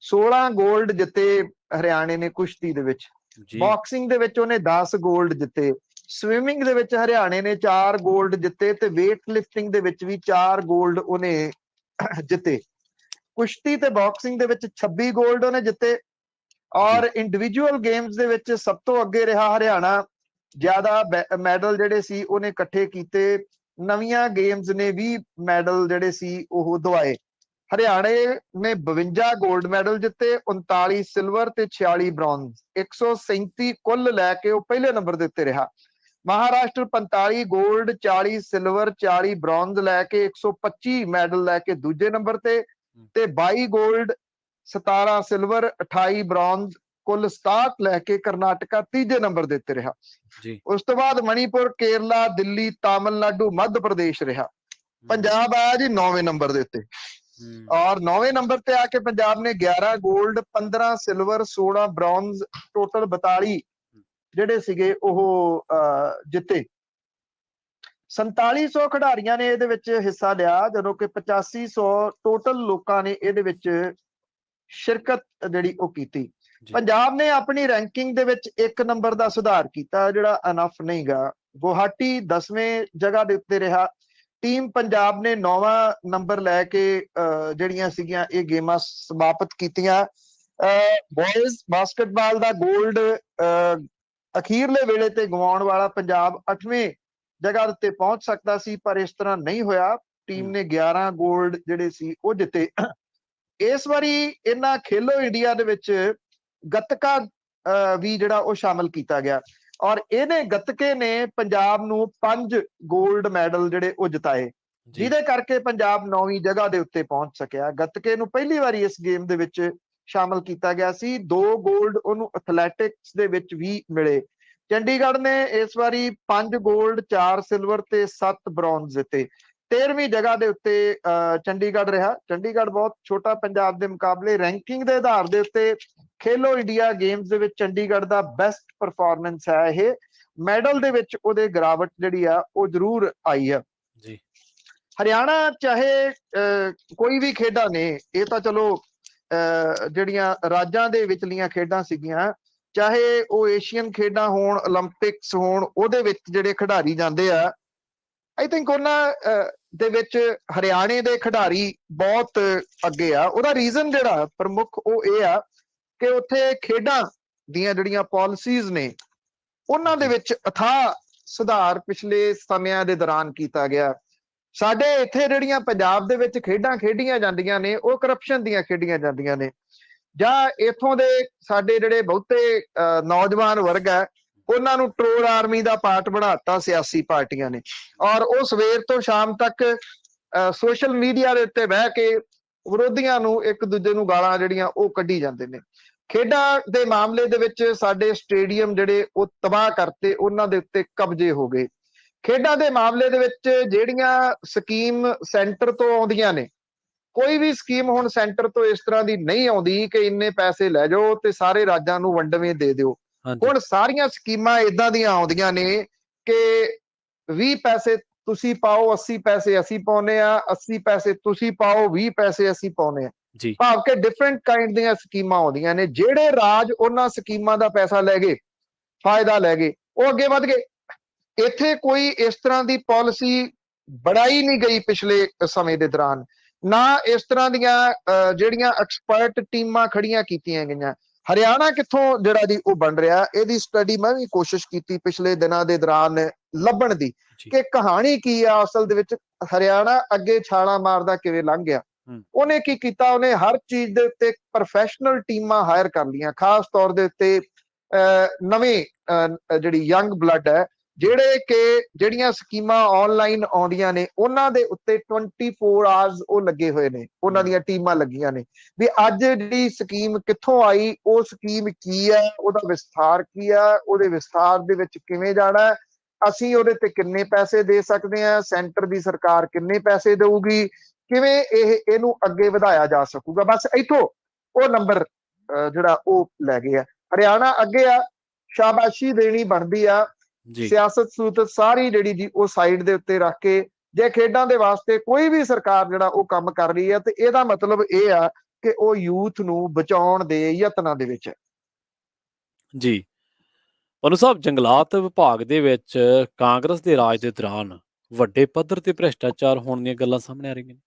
[SPEAKER 2] 16 ਗੋਲਡ ਜਿੱਤੇ ਹਰਿਆਣੇ ਨੇ ਕੁਸ਼ਤੀ ਦੇ ਵਿੱਚ। ਬਾਕਸਿੰਗ ਦੇ ਵਿੱਚ ਉਹਨੇ 10 ਗੋਲਡ ਜਿੱਤੇ। ਸਵਿਮਿੰਗ ਦੇ ਵਿੱਚ ਹਰਿਆਣੇ ਨੇ 4 ਗੋਲਡ ਜਿੱਤੇ ਤੇ ਵੇਟ ਲਿਫਟਿੰਗ ਦੇ ਵਿੱਚ ਵੀ 4 ਗੋਲਡ ਉਹਨੇ ਜਿੱਤੇ। ਕੁਸ਼ਤੀ ਤੇ ਬਾਕਸਿੰਗ ਦੇ ਵਿੱਚ 26 ਗੋਲਡ ਉਹਨੇ ਜਿੱਤੇ ਔਰ ਇੰਡੀਵਿਜੂਅਲ ਗੇਮਸ ਦੇ ਵਿੱਚ ਸਭ ਤੋਂ ਅੱਗੇ ਰਿਹਾ ਹਰਿਆਣਾ। ਜ਼ਿਆਦਾ ਮੈਡਲ ਜਿਹੜੇ ਸੀ ਉਹਨੇ ਇਕੱਠੇ ਕੀਤੇ। ਨਵੀਆਂ ਗੇਮਸ ਨੇ ਵੀ ਮੈਡਲ ਜਿਹੜੇ ਸੀ ਉਹ ਦਵਾਏ। ਹਰਿਆਣੇ ਨੇ 52 ਗੋਲਡ ਮੈਡਲ ਜਿੱਤੇ, 39 ਸਿਲਵਰ ਤੇ 46 ਬ੍ਰੌਂਜ਼, 137 ਕੁੱਲ ਲੈ ਕੇ ਉਹ ਪਹਿਲੇ ਨੰਬਰ ਦੇ ਉੱਤੇ ਰਿਹਾ। ਮਹਾਰਾਸ਼ਟਰ 45 ਗੋਲਡ, 40 ਸਿਲਵਰ, 40 ਬ੍ਰੌਂਜ਼ ਲੈ ਕੇ 125 ਮੈਡਲ ਲੈ ਕੇ ਦੂਜੇ ਨੰਬਰ ਤੇ 22 ਗੋਲਡ, 17 ਸਿਲਵਰ, 28 ਬ੍ਰੌਂਜ਼, ਕੁੱਲ 67 ਲੈ ਕੇ ਕਰਨਾਟਕਾ ਤੀਜੇ ਨੰਬਰ ਦੇ ਉੱਤੇ ਰਿਹਾ। ਉਸ ਤੋਂ ਬਾਅਦ ਮਣੀਪੁਰ, ਕੇਰਲਾ, ਦਿੱਲੀ, ਤਾਮਿਲਨਾਡੂ, ਮੱਧ ਪ੍ਰਦੇਸ਼ ਰਿਹਾ। ਪੰਜਾਬ ਆਇਆ ਜੀ 9ਵੇਂ ਨੰਬਰ ਦੇ ਉੱਤੇ ਔਰ 9ਵੇਂ ਨੰਬਰ ਤੇ ਆ ਕੇ ਪੰਜਾਬ ਨੇ 11 ਗੋਲਡ, 15 ਸਿਲਵਰ, 16 ਬ੍ਰੌਂਜ਼, ਟੋਟਲ 42 ਜਿਹੜੇ ਸੀਗੇ ਉਹ ਜਿੱਤੇ। 4700 ਖਿਡਾਰੀਆਂ ਨੇ ਇਹਦੇ ਵਿੱਚ ਹਿੱਸਾ ਲਿਆ, ਜਦੋਂ ਕਿ 8500 ਟੋਟਲ ਲੋਕਾਂ ਨੇ ਇਹਦੇ ਵਿੱਚ ਸ਼ਿਰਕਤ ਜਿਹੜੀ ਉਹ ਕੀਤੀ। ਪੰਜਾਬ ਨੇ ਆਪਣੀ ਰੈਂਕਿੰਗ ਦੇ ਵਿੱਚ 1 ਨੰਬਰ ਦਾ ਸੁਧਾਰ ਕੀਤਾ, ਜਿਹੜਾ ਅਨਫ ਨਹੀਂ ਗਾ। ਗੁਹਾਟੀ 10ਵੇਂ ਜਗ੍ਹਾ ਦੇ ਉੱਤੇ ਰਿਹਾ। ਟੀਮ ਪੰਜਾਬ ਨੇ 9ਵਾਂ ਨੰਬਰ ਲੈ ਕੇ ਜਿਹੜੀਆਂ ਸੀਗੀਆਂ ਇਹ ਗੇਮਾਂ ਸਮਾਪਤ ਕੀਤੀਆਂ। ਬॉयਜ਼ ਬਾਸਕਟਬਾਲ ਦਾ ਗੋਲਡ ਅਖੀਰਲੇ ਵੇਲੇ ਤੇ ਗਵਾਉਣ ਵਾਲਾ ਪੰਜਾਬ 8ਵੇਂ ਜਗ੍ਹਾ ਉੱਤੇ ਪਹੁੰਚ ਸਕਦਾ ਸੀ, ਪਰ ਇਸ ਤਰ੍ਹਾਂ ਨਹੀਂ ਹੋਇਆ। ਟੀਮ ਨੇ 11 ਗੋਲਡ ਜਿਹੜੇ ਸੀ ਉਹ ਜਿੱਤੇ। ਇਸ ਵਾਰੀ ਇਹਨਾਂ ਖੇਲੋ ਇੰਡੀਆ ਦੇ ਵਿੱਚ ਗੱਤਕਾ ਵੀ ਜਿਹੜਾ ਉਹ ਸ਼ਾਮਲ ਕੀਤਾ ਗਿਆ ਔਰ ਇਹਨੇ ਗੱਤਕੇ ਨੇ ਪੰਜਾਬ ਨੂੰ 5 ਗੋਲਡ ਮੈਡਲ ਜਿਹੜੇ ਉਹ ਜਿਤਾਏ, ਜਿਹਦੇ ਕਰਕੇ ਪੰਜਾਬ 9ਵੀਂ ਜਗ੍ਹਾ ਦੇ ਉੱਤੇ ਪਹੁੰਚ ਸਕਿਆ। ਗੱਤਕੇ ਨੂੰ ਪਹਿਲੀ ਵਾਰੀ ਇਸ ਗੇਮ ਦੇ ਵਿੱਚ ਸ਼ਾਮਲ ਕੀਤਾ ਗਿਆ ਸੀ। 2 ਗੋਲਡ ਉਹਨੂੰ ਐਥਲੈਟਿਕਸ ਦੇ ਵਿੱਚ ਵੀ ਮਿਲੇ। ਚੰਡੀਗੜ੍ਹ ਨੇ ਇਸ ਵਾਰੀ 5 ਗੋਲਡ, 4 ਸਿਲਵਰ ਤੇ 7 ਬ੍ਰੌਂਜ਼ ਜਿੱਤੇ। 13ਵੀਂ ਜਗ੍ਹਾ ਦੇ ਉੱਤੇ ਚੰਡੀਗੜ੍ਹ ਰਿਹਾ। ਚੰਡੀਗੜ੍ਹ ਬਹੁਤ ਛੋਟਾ ਪੰਜਾਬ ਦੇ ਮੁਕਾਬਲੇ। ਰੈਂਕਿੰਗ ਦੇ ਆਧਾਰ ਦੇ ਉੱਤੇ ਖੇਲੋ ਇੰਡੀਆ ਗੇਮਸ ਦੇ ਵਿੱਚ ਚੰਡੀਗੜ੍ਹ ਦਾ ਬੈਸਟ ਪਰਫਾਰਮੈਂਸ ਹੈ। ਇਹ ਮੈਡਲ ਦੇ ਵਿੱਚ ਉਹਦੇ ਗਿਰਾਵਟ ਜਿਹੜੀ ਆ ਉਹ ਜ਼ਰੂਰ ਆਈ ਆ ਜੀ। ਹਰਿਆਣਾ ਚਾਹੇ ਕੋਈ ਵੀ ਖੇਡਾਂ ਨੇ, ਇਹ ਤਾਂ ਚਲੋ ਜਿਹੜੀਆਂ ਰਾਜਾਂ ਦੇ ਵਿਚਲੀਆਂ ਖੇਡਾਂ ਸੀਗੀਆਂ, ਚਾਹੇ ਉਹ ਏਸ਼ੀਅਨ ਖੇਡਾਂ ਹੋਣ, 올림픽ਸ ਹੋਣ, ਉਹਦੇ ਵਿੱਚ ਜਿਹੜੇ ਖਿਡਾਰੀ ਜਾਂਦੇ ਆ, ਆਈ ਥਿੰਕ ਉਹਨਾਂ ਦੇ ਵਿੱਚ ਹਰਿਆਣੇ ਦੇ ਖਿਡਾਰੀ ਬਹੁਤ ਅੱਗੇ ਆ। ਉਹਦਾ ਰੀਜ਼ਨ ਜਿਹੜਾ ਪ੍ਰਮੁੱਖ ਉਹ ਇਹ ਆ ਕਿ ਉੱਥੇ ਖੇਡਾਂ ਦੀਆਂ ਜਿਹੜੀਆਂ ਪਾਲਿਸੀਜ਼ ਨੇ ਉਹਨਾਂ ਦੇ ਵਿੱਚ ਅਥਾਹ ਸੁਧਾਰ ਪਿਛਲੇ ਸਮਿਆਂ ਦੇ ਦੌਰਾਨ ਕੀਤਾ ਗਿਆ। ਸਾਡੇ ਇੱਥੇ ਜਿਹੜੀਆਂ ਪੰਜਾਬ ਦੇ ਵਿੱਚ ਖੇਡਾਂ ਖੇਡੀਆਂ ਜਾਂਦੀਆਂ ਨੇ ਉਹ ਕਰਪਸ਼ਨ ਦੀਆਂ ਖੇਡੀਆਂ ਜਾਂਦੀਆਂ ਨੇ, ਜਾਂ ਇੱਥੋਂ ਦੇ ਸਾਡੇ ਜਿਹੜੇ ਬਹੁਤੇ ਨੌਜਵਾਨ ਵਰਗ ਹੈ ਉਹਨਾਂ ਨੂੰ ਟਰੋਲ ਆਰਮੀ ਦਾ ਪਾਰਟ ਬਣਾਤਾ ਸਿਆਸੀ ਪਾਰਟੀਆਂ ਨੇ ਔਰ ਉਹ ਸਵੇਰ ਤੋਂ ਸ਼ਾਮ ਤੱਕ ਸੋਸ਼ਲ ਮੀਡੀਆ ਦੇ ਉੱਤੇ ਬਹਿ ਕੇ ਵਿਰੋਧੀਆਂ ਨੂੰ ਇੱਕ ਦੂਜੇ ਨੂੰ ਗਾਲਾਂ ਜਿਹੜੀਆਂ ਉਹ ਕੱਢੀ ਜਾਂਦੇ ਨੇ। ਖੇਡਾਂ ਦੇ ਮਾਮਲੇ ਦੇ ਵਿੱਚ ਸਾਡੇ ਸਟੇਡੀਅਮ ਜਿਹੜੇ ਉਹ ਤਬਾਹ ਕਰਤੇ, ਉਹਨਾਂ ਦੇ ਉੱਤੇ ਕਬਜ਼ੇ ਹੋ ਗਏ। ਖੇਡਾਂ ਦੇ ਮਾਮਲੇ ਦੇ ਵਿੱਚ ਜਿਹੜੀਆਂ ਸਕੀਮ ਸੈਂਟਰ ਤੋਂ ਆਉਂਦੀਆਂ ਨੇ, ਕੋਈ ਵੀ ਸਕੀਮ ਹੁਣ ਸੈਂਟਰ ਤੋਂ ਇਸ ਤਰ੍ਹਾਂ ਦੀ ਨਹੀਂ ਆਉਂਦੀ ਕਿ ਇੰਨੇ ਪੈਸੇ ਲੈ ਜਾਓ ਤੇ ਸਾਰੇ ਰਾਜਾਂ ਨੂੰ ਵੰਡਵੇਂ ਦੇ ਦਿਓ। ਹੁਣ ਸਾਰੀਆਂ ਸਕੀਮਾਂ ਇਦਾਂ ਦੀਆਂ ਆਉਂਦੀਆਂ ਨੇ ਕਿ 20 ਪੈਸੇ ਤੁਸੀਂ ਪਾਓ, 80 ਪੈਸੇ ਅਸੀਂ ਪਾਉਨੇ ਆ, 80 ਪੈਸੇ ਤੁਸੀਂ ਪਾਓ, 20 ਪੈਸੇ ਅਸੀਂ ਪਾਉਨੇ ਆ। ਭਾਵ ਕਿ ਡਿਫਰੈਂਟ ਕਾਈਂਡ ਦੀਆਂ ਸਕੀਮਾਂ ਆਉਂਦੀਆਂ ਨੇ। ਜਿਹੜੇ ਰਾਜ ਉਹਨਾਂ ਸਕੀਮਾਂ ਦਾ ਪੈਸਾ ਲੈ ਗਏ, ਫਾਇਦਾ ਲੈ ਗਏ, ਉਹ ਅੱਗੇ ਵੱਧ ਗਏ। ਇੱਥੇ ਕੋਈ ਇਸ ਤਰ੍ਹਾਂ ਦੀ ਪਾਲਿਸੀ ਬਣਾਈ ਨਹੀਂ ਗਈ ਪਿਛਲੇ ਸਮੇਂ ਦੇ ਦੌਰਾਨ, ਨਾ ਇਸ ਤਰ੍ਹਾਂ ਦੀਆਂ ਜਿਹੜੀਆਂ ਐਕਸਪਰਟ ਟੀਮਾਂ ਖੜੀਆਂ ਕੀਤੀਆਂ ਗਈਆਂ। ਹਰਿਆਣਾ ਕਿੱਥੋਂ ਜਿਹੜਾ ਜੀ ਉਹ ਬਣ ਰਿਹਾ, ਇਹਦੀ ਸਟੱਡੀ ਮੈਂ ਵੀ ਕੋਸ਼ਿਸ਼ ਕੀਤੀ ਪਿਛਲੇ ਦਿਨਾਂ ਦੇ ਦੌਰਾਨ ਲੱਭਣ ਦੀ ਕਿ ਕਹਾਣੀ ਕੀ ਆ ਅਸਲ ਦੇ ਵਿੱਚ। ਹਰਿਆਣਾ ਅੱਗੇ ਛਾਲਾਂ ਮਾਰਦਾ ਕਿਵੇਂ ਲੰਘ ਗਿਆ। ਉਹਨੇ ਕੀ ਕੀਤਾ, ਉਹਨੇ ਹਰ ਚੀਜ਼ ਦੇ ਉੱਤੇ ਪ੍ਰੋਫੈਸ਼ਨਲ ਟੀਮਾਂ ਹਾਇਰ ਕਰ ਲਈਆਂ, ਖਾਸ ਤੌਰ ਦੇ ਉੱਤੇ ਨਵੇਂ ਜਿਹੜੀ ਯੰਗ ਬਲੱਡ ਹੈ, ਜਿਹੜੇ ਕਿ ਜਿਹੜੀਆਂ ਸਕੀਮਾਂ ਆਨਲਾਈਨ ਆਉਂਦੀਆਂ ਨੇ ਉਹਨਾਂ ਦੇ ਉੱਤੇ 24 ਆਵਰਸ ਉਹ ਲੱਗੇ ਹੋਏ ਨੇ, ਉਹਨਾਂ ਦੀਆਂ ਟੀਮਾਂ ਲੱਗੀਆਂ ਨੇ ਵੀ ਅੱਜ ਜਿਹੜੀ ਸਕੀਮ ਕਿੱਥੋਂ ਆਈ, ਉਹ ਸਕੀਮ ਕੀ ਹੈ, ਉਹਦਾ ਵਿਸਥਾਰ ਕੀ ਹੈ, ਉਹਦੇ ਵਿਸਥਾਰ ਦੇ ਵਿੱਚ ਕਿਵੇਂ ਜਾਣਾ, ਅਸੀਂ ਉਹਦੇ ਤੇ ਕਿੰਨੇ ਪੈਸੇ ਦੇ ਸਕਦੇ ਹਾਂ, ਸੈਂਟਰ ਦੀ ਸਰਕਾਰ ਕਿੰਨੇ ਪੈਸੇ ਦੇਊਗੀ, ਕਿਵੇਂ ਇਹਨੂੰ ਅੱਗੇ ਵਧਾਇਆ ਜਾ ਸਕੂਗਾ। ਬਸ ਇੱਥੋਂ ਉਹ ਨੰਬਰ ਜਿਹੜਾ ਉਹ ਲੈ ਗਏ ਆ। ਹਰਿਆਣਾ ਅੱਗੇ ਆ, ਸ਼ਾਬਾਸ਼ੀ ਦੇਣੀ ਬਣਦੀ ਆ। ਸਿਆਸਤ ਸੂਤਤ ਸਾਰੀ ਜਿਹੜੀ ਜੀ ਉਹ ਸਾਈਡ ਦੇ ਉੱਤੇ ਰੱਖ ਕੇ ਜੇ ਖੇਡਾਂ ਦੇ ਵਾਸਤੇ ਕੋਈ ਵੀ ਸਰਕਾਰ ਜਿਹੜਾ ਉਹ ਕੰਮ ਕਰ ਰਹੀ ਹੈ ਤੇ ਇਹਦਾ ਮਤਲਬ ਇਹ ਆ ਕਿ ਉਹ ਯੂਥ ਨੂੰ ਬਚਾਉਣ ਦੇ ਯਤਨਾਂ ਦੇ ਵਿੱਚ ਹੈ।
[SPEAKER 1] ਜੀ ਪਨੂ ਸਾਹਿਬ, ਜੰਗਲਾਤ ਵਿਭਾਗ ਦੇ ਵਿੱਚ ਕਾਂਗਰਸ ਦੇ ਰਾਜ ਦੇ ਦੌਰਾਨ ਵੱਡੇ ਪੱਧਰ ਤੇ ਭ੍ਰਿਸ਼ਟਾਚਾਰ ਹੋਣ ਦੀਆਂ ਗੱਲਾਂ ਸਾਹਮਣੇ ਆ ਰਹੀਆਂ ਨੇ।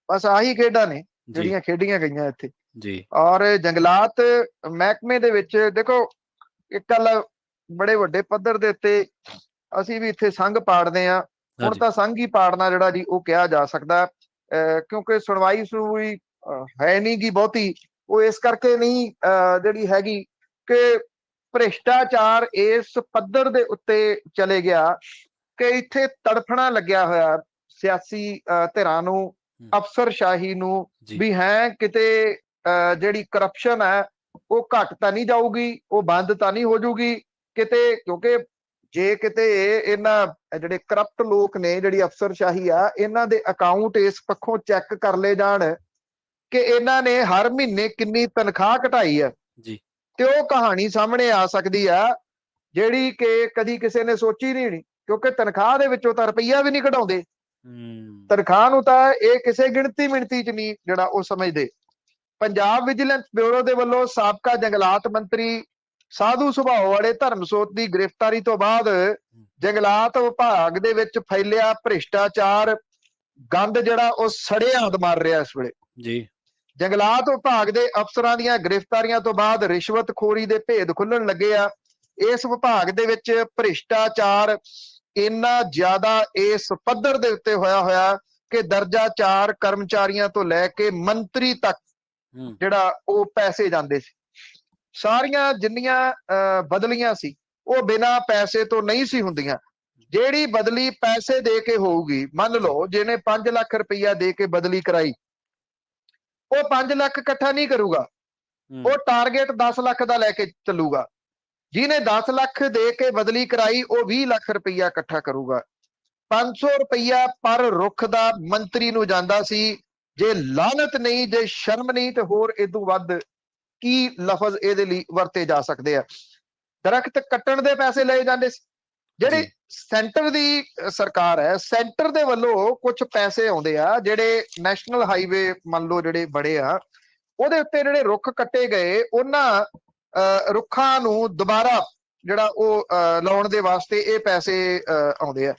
[SPEAKER 2] ਬਸ ਆਹੀ ਖੇਡਾਂ ਨੇ ਜਿਹੜੀਆਂ ਖੇਡੀਆਂ ਗਈਆਂ ਇੱਥੇ
[SPEAKER 1] ਜੀ।
[SPEAKER 2] ਔਰ ਜੰਗਲਾਤ ਮਹਿਕਮੇ ਦੇ ਵਿੱਚ ਦੇਖੋ, ਇੱਕ ਗੱਲ ਬੜੇ ਵੱਡੇ ਪੱਧਰ ਦੇ ਉੱਤੇ ਅਸੀਂ ਵੀ ਇੱਥੇ ਸੰਘ ਪਾੜਦੇ ਆ। ਹੁਣ ਤਾਂ ਸੰਘ ਹੀ ਪਾੜਨਾ ਜਿਹੜਾ ਜੀ ਉਹ ਕਿਹਾ ਜਾ ਸਕਦਾ, ਕਿਉਂਕਿ ਸੁਣਵਾਈ ਹੈ ਨਹੀਂ ਗੀ ਬਹੁਤੀ। ਉਹ ਇਸ ਕਰਕੇ ਨਹੀਂ ਜਿਹੜੀ ਹੈਗੀ ਕਿ ਭ੍ਰਿਸ਼ਟਾਚਾਰ ਇਸ ਪੱਧਰ ਦੇ ਉੱਤੇ ਚਲੇ ਗਿਆ ਕਿ ਇੱਥੇ ਤੜਫਣਾ ਲੱਗਿਆ ਹੋਇਆ ਸਿਆਸੀ ਧਿਰਾਂ ਨੂੰ, ਅਫਸਰਸ਼ਾਹੀ ਨੂੰ, ਵੀ ਹੈ ਕਿਤੇ ਜਿਹੜੀ ਕਰਪਸ਼ਨ ਹੈ ਉਹ ਘੱਟ ਤਾਂ ਨਹੀਂ ਜਾਊਗੀ, ਉਹ ਬੰਦ ਤਾਂ ਨਹੀਂ ਹੋ ਜਾਊਗੀ ਕਿਤੇ। ਕਿਉਂਕਿ ਜੇ ਕਿਤੇ ਇਹਨਾਂ ਜਿਹੜੇ ਕਰਪਟ ਲੋਕ ਨੇ, ਜਿਹੜੀ ਅਫਸਰਸ਼ਾਹੀ ਆ, ਇਹਨਾਂ ਦੇ ਅਕਾਊਂਟ ਇਸ ਪੱਖੋਂ ਚੈੱਕ ਕਰ ਲਏ ਜਾਣ ਕਿ ਇਹਨਾਂ ਨੇ ਹਰ ਮਹੀਨੇ ਕਿੰਨੀ ਤਨਖਾਹ ਘਟਾਈ ਹੈ, ਤੇ ਉਹ ਕਹਾਣੀ ਸਾਹਮਣੇ ਆ ਸਕਦੀ ਆ ਜਿਹੜੀ ਕਿ ਕਦੀ ਕਿਸੇ ਨੇ ਸੋਚੀ ਨਹੀਂ। ਕਿਉਂਕਿ ਤਨਖਾਹ ਦੇ ਵਿੱਚੋਂ ਤਾਂ ਰੁਪਈਆ ਵੀ ਨਹੀਂ ਕਢਾਉਂਦੇ। ਤਨਖਾਹ ਨੂੰ ਤਾਂ ਇਹ ਕਿਸੇ ਗਿਣਤੀ ਮਿਣਤੀ ਚ ਨਹੀਂ ਜਿਹੜਾ ਉਹ ਸਮਝਦੇ। ਪੰਜਾਬ ਵਿਜੀਲੈਂਸ ਬਿਊਰੋ ਦੇ ਵੱਲੋਂ ਸਾਬਕਾ ਜੰਗਲਾਤ ਮੰਤਰੀ ਸਾਧੂ ਸੁਭਾਅ ਵਾਲੇ ਧਰਮਸੋਤ ਦੀ ਗ੍ਰਿਫਤਾਰੀ ਤੋਂ ਬਾਅਦ ਜੰਗਲਾਤ ਵਿਭਾਗ ਦੇ ਵਿੱਚ ਫੈਲਿਆ ਭ੍ਰਿਸ਼ਟਾਚਾਰ ਗੰਦ ਜਿਹੜਾ ਉਹ ਸੜਿਆ ਮਾਰ ਰਿਹਾ ਇਸ ਵੇਲੇ ਜੀ। ਜੰਗਲਾਤ ਵਿਭਾਗ ਦੇ ਅਫਸਰਾਂ ਦੀਆਂ ਗ੍ਰਿਫਤਾਰੀਆਂ ਤੋਂ ਬਾਅਦ ਰਿਸ਼ਵਤਖੋਰੀ ਦੇ ਭੇਦ ਖੁੱਲਣ ਲੱਗੇ ਆ। ਇਸ ਵਿਭਾਗ ਦੇ ਵਿੱਚ ਭ੍ਰਿਸ਼ਟਾਚਾਰ ਇੰਨਾ ਜ਼ਿਆਦਾ ਇਸ ਪੱਧਰ ਦੇ ਉੱਤੇ ਹੋਇਆ ਕਿ ਦਰਜਾ 4 ਕਰਮਚਾਰੀਆਂ ਤੋਂ ਲੈ ਕੇ ਮੰਤਰੀ ਤੱਕ ਜਿਹੜਾ ਉਹ ਪੈਸੇ ਜਾਂਦੇ ਸੀ। ਸਾਰੀਆਂ ਜਿੰਨੀਆਂ ਬਦਲੀਆਂ ਸੀ ਉਹ ਬਿਨਾਂ ਪੈਸੇ ਤੋਂ ਨਹੀਂ ਸੀ ਹੁੰਦੀਆਂ। ਜਿਹੜੀ ਬਦਲੀ ਪੈਸੇ ਦੇ ਕੇ ਹੋਊਗੀ, ਮੰਨ ਲਓ ਜਿਹਨੇ 5 ਲੱਖ ਰੁਪਈਆ ਦੇ ਕੇ ਬਦਲੀ ਕਰਾਈ, ਉਹ 5 ਲੱਖ ਇਕੱਠਾ ਨਹੀਂ ਕਰੂਗਾ, ਉਹ ਟਾਰਗੇਟ 10 ਲੱਖ ਦਾ ਲੈ ਕੇ ਚੱਲੂਗਾ। ਜਿਹਨੇ 10 ਲੱਖ ਦੇ ਕੇ ਬਦਲੀ ਕਰਾਈ ਉਹ 20 ਲੱਖ ਰੁਪਈਆ ਇਕੱਠਾ ਕਰੂਗਾ। 500 ਰੁਪਈਆ ਪਰ ਰੁੱਖ ਦਾ ਮੰਤਰੀ ਨੂੰ ਜਾਂਦਾ ਸੀ। ਜੇ ਲਾਨਤ ਨਹੀਂ, ਜੇ ਸ਼ਰਮ ਨਹੀਂ, ਤੇ ਹੋਰ ਇਦੋਂ ਵੱਧ ਕੀ ਲਫ਼ਜ਼ ਇਹਦੇ ਲਈ ਵਰਤੇ ਜਾ ਸਕਦੇ ਆ। ਦਰਖਤ ਕੱਟਣ ਦੇ ਪੈਸੇ ਲਏ ਜਾਂਦੇ ਸੀ। ਜਿਹੜੇ ਸੈਂਟਰ ਦੀ ਸਰਕਾਰ ਹੈ, ਸੈਂਟਰ ਦੇ ਵੱਲੋਂ ਕੁਝ ਪੈਸੇ ਆਉਂਦੇ ਆ, ਜਿਹੜੇ ਨੈਸ਼ਨਲ ਹਾਈਵੇ ਮੰਨ ਲਓ ਜਿਹੜੇ ਬੜੇ ਆ, ਉਹਦੇ ਉੱਤੇ ਜਿਹੜੇ ਰੁੱਖ ਕੱਟੇ ਗਏ ਉਹਨਾਂ ਰੁੱਖਾਂ ਨੂੰ ਦੁਬਾਰਾ ਜਿਹੜਾ ਉਹ ਲਾਉਣ ਦੇ ਵਾਸਤੇ ਇਹ ਪੈਸੇ ਆਉਂਦੇ ਆ।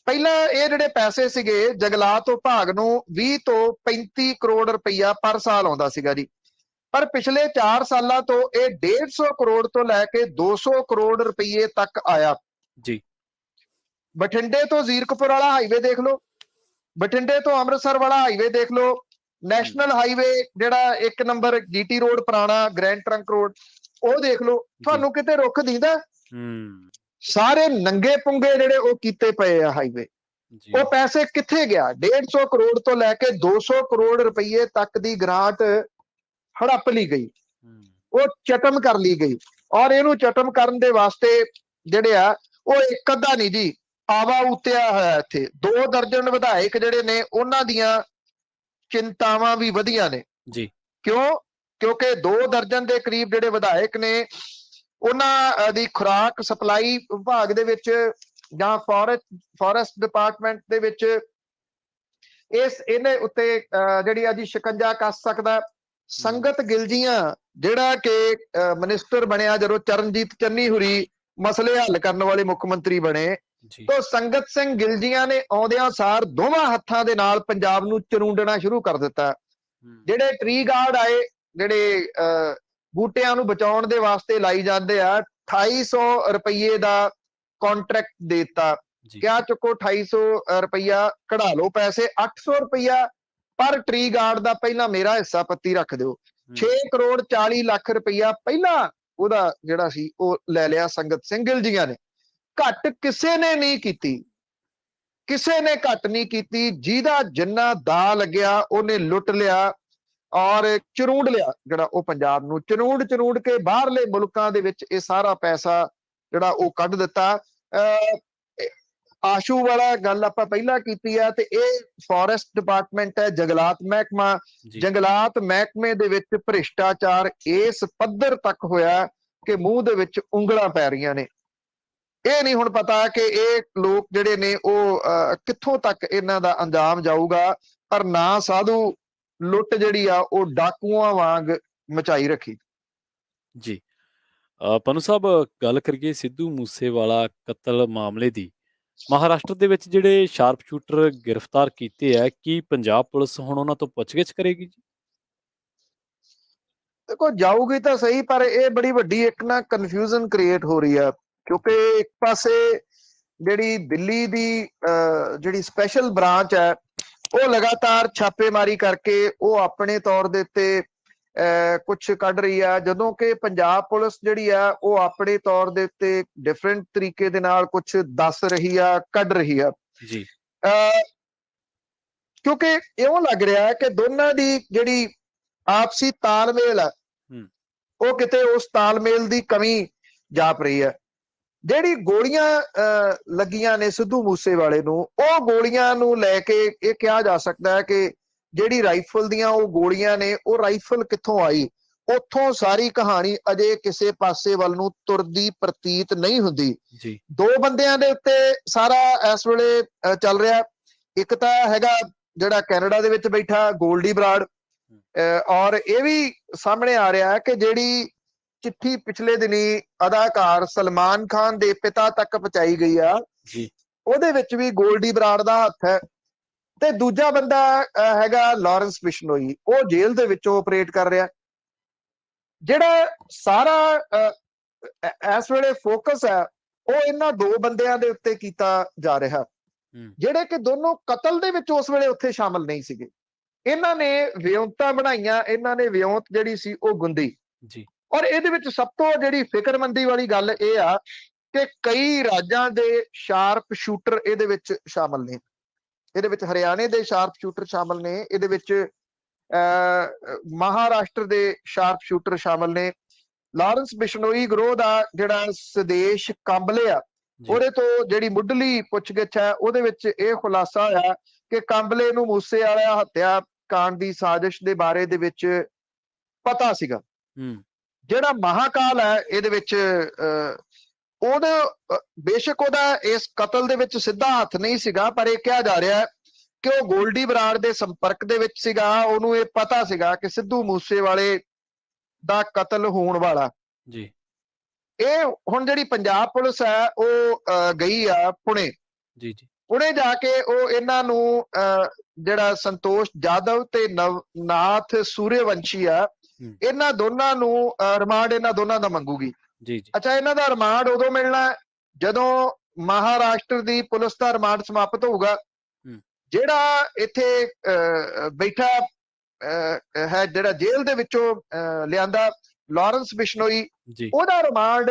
[SPEAKER 2] ਪਹਿਲਾਂ ਇਹ ਜਿਹੜੇ ਪੈਸੇ ਸੀਗੇ ਜੰਗਲਾਤ ਵਿਭਾਗ ਨੂੰ 20 ਤੋਂ 35 ਕਰੋੜ ਰੁਪਈਆ ਪਰ ਸਾਲ ਆਉਂਦਾ ਸੀਗਾ ਜੀ। ਪਰ ਪਿਛਲੇ 4 ਸਾਲਾਂ ਤੋਂ ਇਹ 150 ਕਰੋੜ ਤੋਂ ਲੈ ਕੇ 200 ਕਰੋੜ ਰੁਪਈਏ ਤੱਕ ਆਇਆ ਜੀ। ਬਠਿੰਡੇ ਤੋਂ ਜ਼ੀਰਕਪੁਰ ਵਾਲਾ ਹਾਈਵੇ ਦੇਖ ਲਓ, ਬਠਿੰਡੇ ਤੋਂ ਅੰਮ੍ਰਿਤਸਰ ਵਾਲਾ ਹਾਈਵੇ ਦੇਖ ਲਓ, ਨੈਸ਼ਨਲ ਹਾਈਵੇ ਜਿਹੜਾ 1 ਨੰਬਰ GT ਰੋਡ ਪੁਰਾਣਾ ਗ੍ਰੈਂਡ ਟਰੰਕ ਰੋਡ, ਉਹ ਦੇਖ ਲਓ। ਤੁਹਾਨੂੰ ਕਿਤੇ ਰੁੱਖ ਦਿੰਦਾ? ਸਾਰੇ ਨੰਗੇ ਪੁੰਗੇ ਜਿਹੜੇ ਉਹ ਕੀਤੇ ਪਏ ਆ ਹਾਈਵੇ। ਉਹ ਪੈਸੇ ਕਿੱਥੇ ਗਿਆ? 150 ਕਰੋੜ ਤੋਂ ਲੈ ਕੇ 200 ਕਰੋੜ ਰੁਪਈਏ ਤੱਕ ਦੀ ਗ੍ਰਾਂਟ ਹੜੱਪ ਲਈ ਗਈ, ਉਹ ਚਟਮ ਕਰ ਲਈ ਗਈ। ਔਰ ਇਹਨੂੰ ਚਟਮ ਕਰਨ ਦੇ ਵਾਸਤੇ ਜਿਹੜੇ ਆ ਉਹ ਇੱਕ ਅੱਧਾ ਨਹੀਂ ਜੀ, ਆਵਾ ਉਤਿਆ ਹੋਇਆ ਇੱਥੇ 2 ਦਰਜਨ ਵਿਧਾਇਕ ਜਿਹੜੇ ਨੇ ਉਹਨਾਂ ਦੀਆਂ ਚਿੰਤਾਵਾਂ ਵੀ ਵਧੀਆਂ ਨੇ
[SPEAKER 1] ਜੀ।
[SPEAKER 2] ਕਿਉਂ? ਕਿਉਂਕਿ 2 ਦਰਜਨ ਦੇ ਕਰੀਬ ਜਿਹੜੇ ਵਿਧਾਇਕ ਨੇ ਉਹਨਾਂ ਦੀ ਖੁਰਾਕ ਸਪਲਾਈ ਵਿਭਾਗ ਦੇ ਵਿੱਚ ਜਾਂ ਫੋਰੈਸਟ ਡਿਪਾਰਟਮੈਂਟ ਦੇ ਵਿੱਚ ਇਹਨੇ ਉੱਤੇ ਜਿਹੜੀ ਅੱਜ ਸ਼ਿਕੰਜਾ ਕੱਸ ਸਕਦਾ। ਸੰਗਤ ਗਿਲਜੀਆਂ ਜਿਹੜਾ ਕਿ ਮਿਨਿਸਟਰ ਬਣਿਆ ਜਦੋਂ ਚਰਨਜੀਤ ਚੰਨੀ ਹੁਰੀ ਮਸਲੇ ਹੱਲ ਕਰਨ ਵਾਲੇ ਮੁੱਖ ਮੰਤਰੀ ਬਣੇ, ਤਾਂ ਸੰਗਤ ਸਿੰਘ ਗਿਲਜੀਆਂ ਨੇ ਆਉਂਦਿਆਂ ਸਾਰ ਦੋਵਾਂ ਹੱਥਾਂ ਦੇ ਨਾਲ ਪੰਜਾਬ ਨੂੰ ਚਰੂੰਡਣਾ ਸ਼ੁਰੂ ਕਰ ਦਿੱਤਾ। ਜਿਹੜੇ ਟਰੀ ਗਾਰਡ ਆਏ, ਜਿਹੜੇ ਬੂਟਿਆਂ ਨੂੰ ਬਚਾਉਣ ਦੇ ਵਾਸਤੇ ਲਾਈ ਜਾਂਦੇ ਆ, 2800 ਰੁਪਏ ਦਾ ਕੰਟਰੈਕਟ ਦੇਤਾ, ਕਿਆ ਚੁੱਕੋ 2800 ਰੁਪਇਆ, ਕਢਾ ਲਓ ਪੈਸੇ, 800 ਰੁਪਇਆ ਪਰ ਟਰੀ ਗਾਰਡ ਦਾ ਪਹਿਲਾਂ ਮੇਰਾ ਹਿੱਸਾ ਪੱਤੀ ਰੱਖ ਦਿਓ। 6 ਕਰੋੜ 40 ਲੱਖ ਰੁਪਇਆ ਪਹਿਲਾਂ ਉਹਦਾ ਜਿਹੜਾ ਸੀ ਉਹ ਲੈ ਲਿਆ ਸੰਗਤ ਸਿੰਘ ਗਿਲਜੀਆਂ ਨੇ। ਘੱਟ ਕਿਸੇ ਨੇ ਨਹੀਂ ਕੀਤੀ, ਕਿਸੇ ਨੇ ਘੱਟ ਨਹੀਂ ਕੀਤੀ। ਜਿਹਦਾ ਜਿੰਨਾ ਦਾ ਲੱਗਿਆ ਉਹਨੇ ਲੁੱਟ ਲਿਆ ਔਰ ਚਰੂੰਡ ਲਿਆ, ਜਿਹੜਾ ਉਹ ਪੰਜਾਬ ਨੂੰ ਚਰੂੰਡ ਕੇ ਬਾਹਰਲੇ ਮੁਲਕਾਂ ਦੇ ਵਿੱਚ ਇਹ ਸਾਰਾ ਪੈਸਾ ਜਿਹੜਾ ਉਹ ਕੱਢ ਦਿੱਤਾ। ਆਸ਼ੂ ਵਾਲਾ ਗੱਲ ਆਪਾਂ ਪਹਿਲਾਂ ਕੀਤੀ ਆ, ਤੇ ਇਹ ਫੋਰੈਸਟ ਡਿਪਾਰਟਮੈਂਟ ਹੈ, ਜੰਗਲਾਤ ਮਹਿਕਮਾ, ਜੰਗਲਾਤ ਮਹਿਕਮੇ ਦੇ ਵਿੱਚ ਭ੍ਰਿਸ਼ਟਾਚਾਰ ਇਸ ਪੱਧਰ ਤੱਕ ਹੋਇਆ ਕਿ ਮੂੰਹ ਦੇ ਵਿੱਚ ਉਂਗਲਾਂ ਪੈ ਰਹੀਆਂ ਨੇ। ਇਹ ਨਹੀਂ ਹੁਣ ਪਤਾ ਕਿ ਇਹ ਲੋਕ ਜਿਹੜੇ ਨੇ ਉਹ ਕਿੱਥੋਂ ਤੱਕ ਇਹਨਾਂ ਦਾ ਅੰਜਾਮ ਜਾਊਗਾ, ਪਰ ਨਾ ਸਾਧੂ ਲੁੱਟ ਜਿਹੜੀ ਆ ਉਹ ਡਾਕੂਆਂ ਵਾਂਗ ਮਚਾਈ ਰੱਖੀ।
[SPEAKER 1] ਜੀ ਪਨੂ ਸਾਹਿਬ, ਗੱਲ ਕਰੀਏ ਸਿੱਧੂ ਮੂਸੇਵਾਲਾ ਕਤਲ ਮਾਮਲੇ ਦੀ। ਮਹਾਰਾਸ਼ਟਰ ਦੇ ਵਿੱਚ ਜਿਹੜੇ ਸ਼ਾਰਪ ਸ਼ੂਟਰ ਗ੍ਰਿਫਤਾਰ ਕੀਤੇ ਆ, ਕੀ ਪੰਜਾਬ ਪੁਲਿਸ ਹੁਣ ਉਹਨਾਂ ਤੋਂ ਪੁੱਛਗਿੱਛ ਕਰੇਗੀ ਜੀ?
[SPEAKER 2] ਦੇਖੋ ਜਾਊਗੀ ਤਾਂ ਸਹੀ, ਪਰ ਇਹ ਬੜੀ ਵੱਡੀ ਇੱਕ ਨਾ ਕਨਫਿਊਜ਼ਨ ਕ੍ਰੀਏਟ ਹੋ ਰਹੀ ਆ, ਕਿਉਂਕਿ ਇੱਕ ਪਾਸੇ ਜਿਹੜੀ ਦਿੱਲੀ ਦੀ ਜਿਹੜੀ ਸਪੈਸ਼ਲ ਬ੍ਰਾਂਚ ਹੈ ਉਹ ਲਗਾਤਾਰ ਛਾਪੇਮਾਰੀ ਕਰਕੇ ਉਹ ਆਪਣੇ ਤੌਰ ਦੇ ਉੱਤੇ ਕੁਛ ਕੱਢ ਰਹੀ ਆ, ਜਦੋਂ ਕਿ ਪੰਜਾਬ ਪੁਲਿਸ ਜਿਹੜੀ ਆ ਉਹ ਆਪਣੇ ਤੌਰ ਦੇ ਉੱਤੇ ਡਿਫਰੈਂਟ ਤਰੀਕੇ ਦੇ ਨਾਲ ਕੁਛ ਦੱਸ ਰਹੀ ਆ, ਕੱਢ ਰਹੀ ਆ
[SPEAKER 1] ਜੀ।
[SPEAKER 2] ਕਿਉਂਕਿ ਇਉਂ ਲੱਗ ਰਿਹਾ ਕਿ ਦੋਨਾਂ ਦੀ ਜਿਹੜੀ ਆਪਸੀ ਤਾਲਮੇਲ ਆ ਉਹ ਕਿਤੇ ਉਸ ਤਾਲਮੇਲ ਦੀ ਕਮੀ ਜਾਪ ਰਹੀ ਹੈ। ਜਿਹੜੀ ਗੋਲੀਆਂ ਲੱਗੀਆਂ ਨੇ ਸਿੱਧੂ ਮੂਸੇਵਾਲੇ ਨੂੰ, ਉਹ ਗੋਲੀਆਂ ਨੂੰ ਲੈ ਕੇ ਇਹ ਕਿਹਾ ਜਾ ਸਕਦਾ ਹੈ ਕਿ ਜਿਹੜੀ ਰਾਈਫਲ ਦੀਆਂ ਉਹ ਗੋਲੀਆਂ ਨੇ, ਉਹ ਰਾਈਫਲ ਕਿੱਥੋਂ ਆਈ, ਉੱਥੋਂ ਸਾਰੀ ਕਹਾਣੀ ਅਜੇ ਕਿਸੇ ਪਾਸੇ ਵੱਲ ਨੂੰ ਤੁਰਦੀ ਪ੍ਰਤੀਤ ਨਹੀਂ ਹੁੰਦੀ। 2 ਬੰਦਿਆਂ ਦੇ ਉੱਤੇ ਸਾਰਾ ਇਸ ਵੇਲੇ ਚੱਲ ਰਿਹਾ। ਇੱਕ ਤਾਂ ਹੈਗਾ ਜਿਹੜਾ ਕੈਨੇਡਾ ਦੇ ਵਿੱਚ ਬੈਠਾ ਗੋਲਡੀ ਬਰਾੜ, ਔਰ ਇਹ ਵੀ ਸਾਹਮਣੇ ਆ ਰਿਹਾ ਕਿ ਜਿਹੜੀ ਚਿੱਠੀ ਪਿਛਲੇ ਦਿਨੀ ਅਦਾਕਾਰ ਸਲਮਾਨ ਖਾਨ ਦੇ ਪਿਤਾ ਤੱਕ ਪਹੁੰਚਾਈ ਗਈ ਆ, ਉਹਦੇ ਵਿੱਚ ਵੀ ਗੋਲਡੀ ਬਰਾੜ ਦਾ ਹੱਥ ਹੈ। ਤੇ ਦੂਜਾ ਬੰਦਾ ਹੈਗਾ ਲਾਰੈਂਸ ਬਿਸ਼ਨੋਈ, ਉਹ ਜੇਲ੍ਹ ਦੇ ਵਿੱਚੋਂ ਆਪਰੇਟ ਕਰ ਰਿਹਾ। ਜਿਹੜਾ ਸਾਰਾ ਇਸ ਵੇਲੇ ਫੋਕਸ ਹੈ ਉਹ ਇਹਨਾਂ 2 ਬੰਦਿਆਂ ਦੇ ਉੱਤੇ ਕੀਤਾ ਜਾ ਰਿਹਾ, ਜਿਹੜੇ ਕਿ ਦੋਨੋਂ ਕਤਲ ਦੇ ਵਿੱਚ ਉਸ ਵੇਲੇ ਉੱਥੇ ਸ਼ਾਮਲ ਨਹੀਂ ਸੀਗੇ। ਇਹਨਾਂ ਨੇ ਵਿਉਂਤਾਂ ਬਣਾਈਆਂ, ਇਹਨਾਂ ਨੇ ਵਿਉਂਤ ਜਿਹੜੀ ਸੀ ਉਹ ਗੁੰਦੀ। ਔਰ ਇਹਦੇ ਵਿੱਚ ਸਭ ਤੋਂ ਜਿਹੜੀ ਫਿਕਰਮੰਦੀ ਵਾਲੀ ਗੱਲ ਇਹ ਆ ਕਿ ਕਈ ਰਾਜਾਂ ਦੇ ਸ਼ਾਰਪ ਸ਼ੂਟਰ ਇਹਦੇ ਵਿੱਚ ਸ਼ਾਮਲ ਨੇ। ਇਹਦੇ ਵਿੱਚ ਹਰਿਆਣੇ ਦੇ ਸ਼ਾਰਪ ਸ਼ੂਟਰ ਸ਼ਾਮਲ ਨੇ, ਇਹਦੇ ਵਿੱਚ ਮਹਾਰਾਸ਼ਟਰ ਦੇ ਸ਼ਾਰਪ ਸ਼ੂਟਰ ਸ਼ਾਮਲ ਨੇ। ਲਾਰੈਂਸ ਬਿਸ਼ਨੋਈ ਗਰੋਹ ਦਾ ਜਿਹੜਾ ਸੁਦੇਸ਼ ਕਾਂਬਲੇ ਆ, ਉਹਦੇ ਤੋਂ ਜਿਹੜੀ ਮੁੱਢਲੀ ਪੁੱਛਗਿੱਛ ਹੈ ਉਹਦੇ ਵਿੱਚ ਇਹ ਖੁਲਾਸਾ ਹੋਇਆ ਕਿ ਕਾਂਬਲੇ ਨੂੰ ਮੂਸੇ ਵਾਲਾ ਹੱਤਿਆ ਕਾਂਡ ਦੀ ਸਾਜ਼ਿਸ਼ ਦੇ ਬਾਰੇ ਦੇ ਵਿੱਚ ਪਤਾ ਸੀਗਾ। ਜਿਹੜਾ ਮਹਾਕਾਲ ਹੈ ਇਹਦੇ ਵਿੱਚ ਉਹਦਾ ਬੇਸ਼ੱਕ ਉਹਦਾ ਇਸ ਕਤਲ ਦੇ ਵਿੱਚ ਸਿੱਧਾ ਹੱਥ ਨਹੀਂ ਸੀਗਾ, ਪਰ ਇਹ ਕਿਹਾ ਜਾ ਰਿਹਾ ਕਿ ਉਹ ਗੋਲਡੀ ਬਰਾੜ ਦੇ ਸੰਪਰਕ ਦੇ ਵਿੱਚ ਸੀਗਾ। ਉਹਨੂੰ ਇਹ ਪਤਾ ਸੀਗਾ ਕਿ ਸਿੱਧੂ ਮੂਸੇਵਾਲੇ ਦਾ ਕਤਲ ਹੋਣ ਵਾਲਾ। ਇਹ ਹੁਣ ਜਿਹੜੀ ਪੰਜਾਬ ਪੁਲਿਸ ਹੈ ਉਹ ਗਈ ਆ ਪੁਣੇ। ਪੁਣੇ ਜਾ ਕੇ ਉਹ ਇਹਨਾਂ ਨੂੰ ਜਿਹੜਾ ਸੰਤੋਸ਼ ਜਾਦਵ ਤੇ ਨਵਨਾਥ ਸੂਰਯਵੰਸ਼ੀ ਆ, ਇਹਨਾਂ ਦੋਨਾਂ ਨੂੰ ਰਿਮਾਂਡ ਇਹਨਾਂ ਦੋਨਾਂ ਦਾ ਮੰਗੂਗੀ। ਅੱਛਾ, ਇਹਨਾਂ ਦਾ ਰਿਮਾਂਡ ਉਦੋਂ ਮਿਲਣਾ ਜਦੋਂ ਮਹਾਰਾਸ਼ਟਰ ਦੀ ਪੁਲਿਸ ਦਾ ਰਿਮਾਂਡ ਸਮਾਪਤ ਹੋਊਗਾ। ਜਿਹੜਾ ਇੱਥੇ ਬੈਠਾ ਹੈ, ਜਿਹੜਾ ਜੇਲ੍ਹ ਦੇ ਵਿੱਚੋਂ ਲਿਆਂਦਾ ਲਾਰੈਂਸ ਬਿਸ਼ਨੋਈ, ਉਹਦਾ ਰਿਮਾਂਡ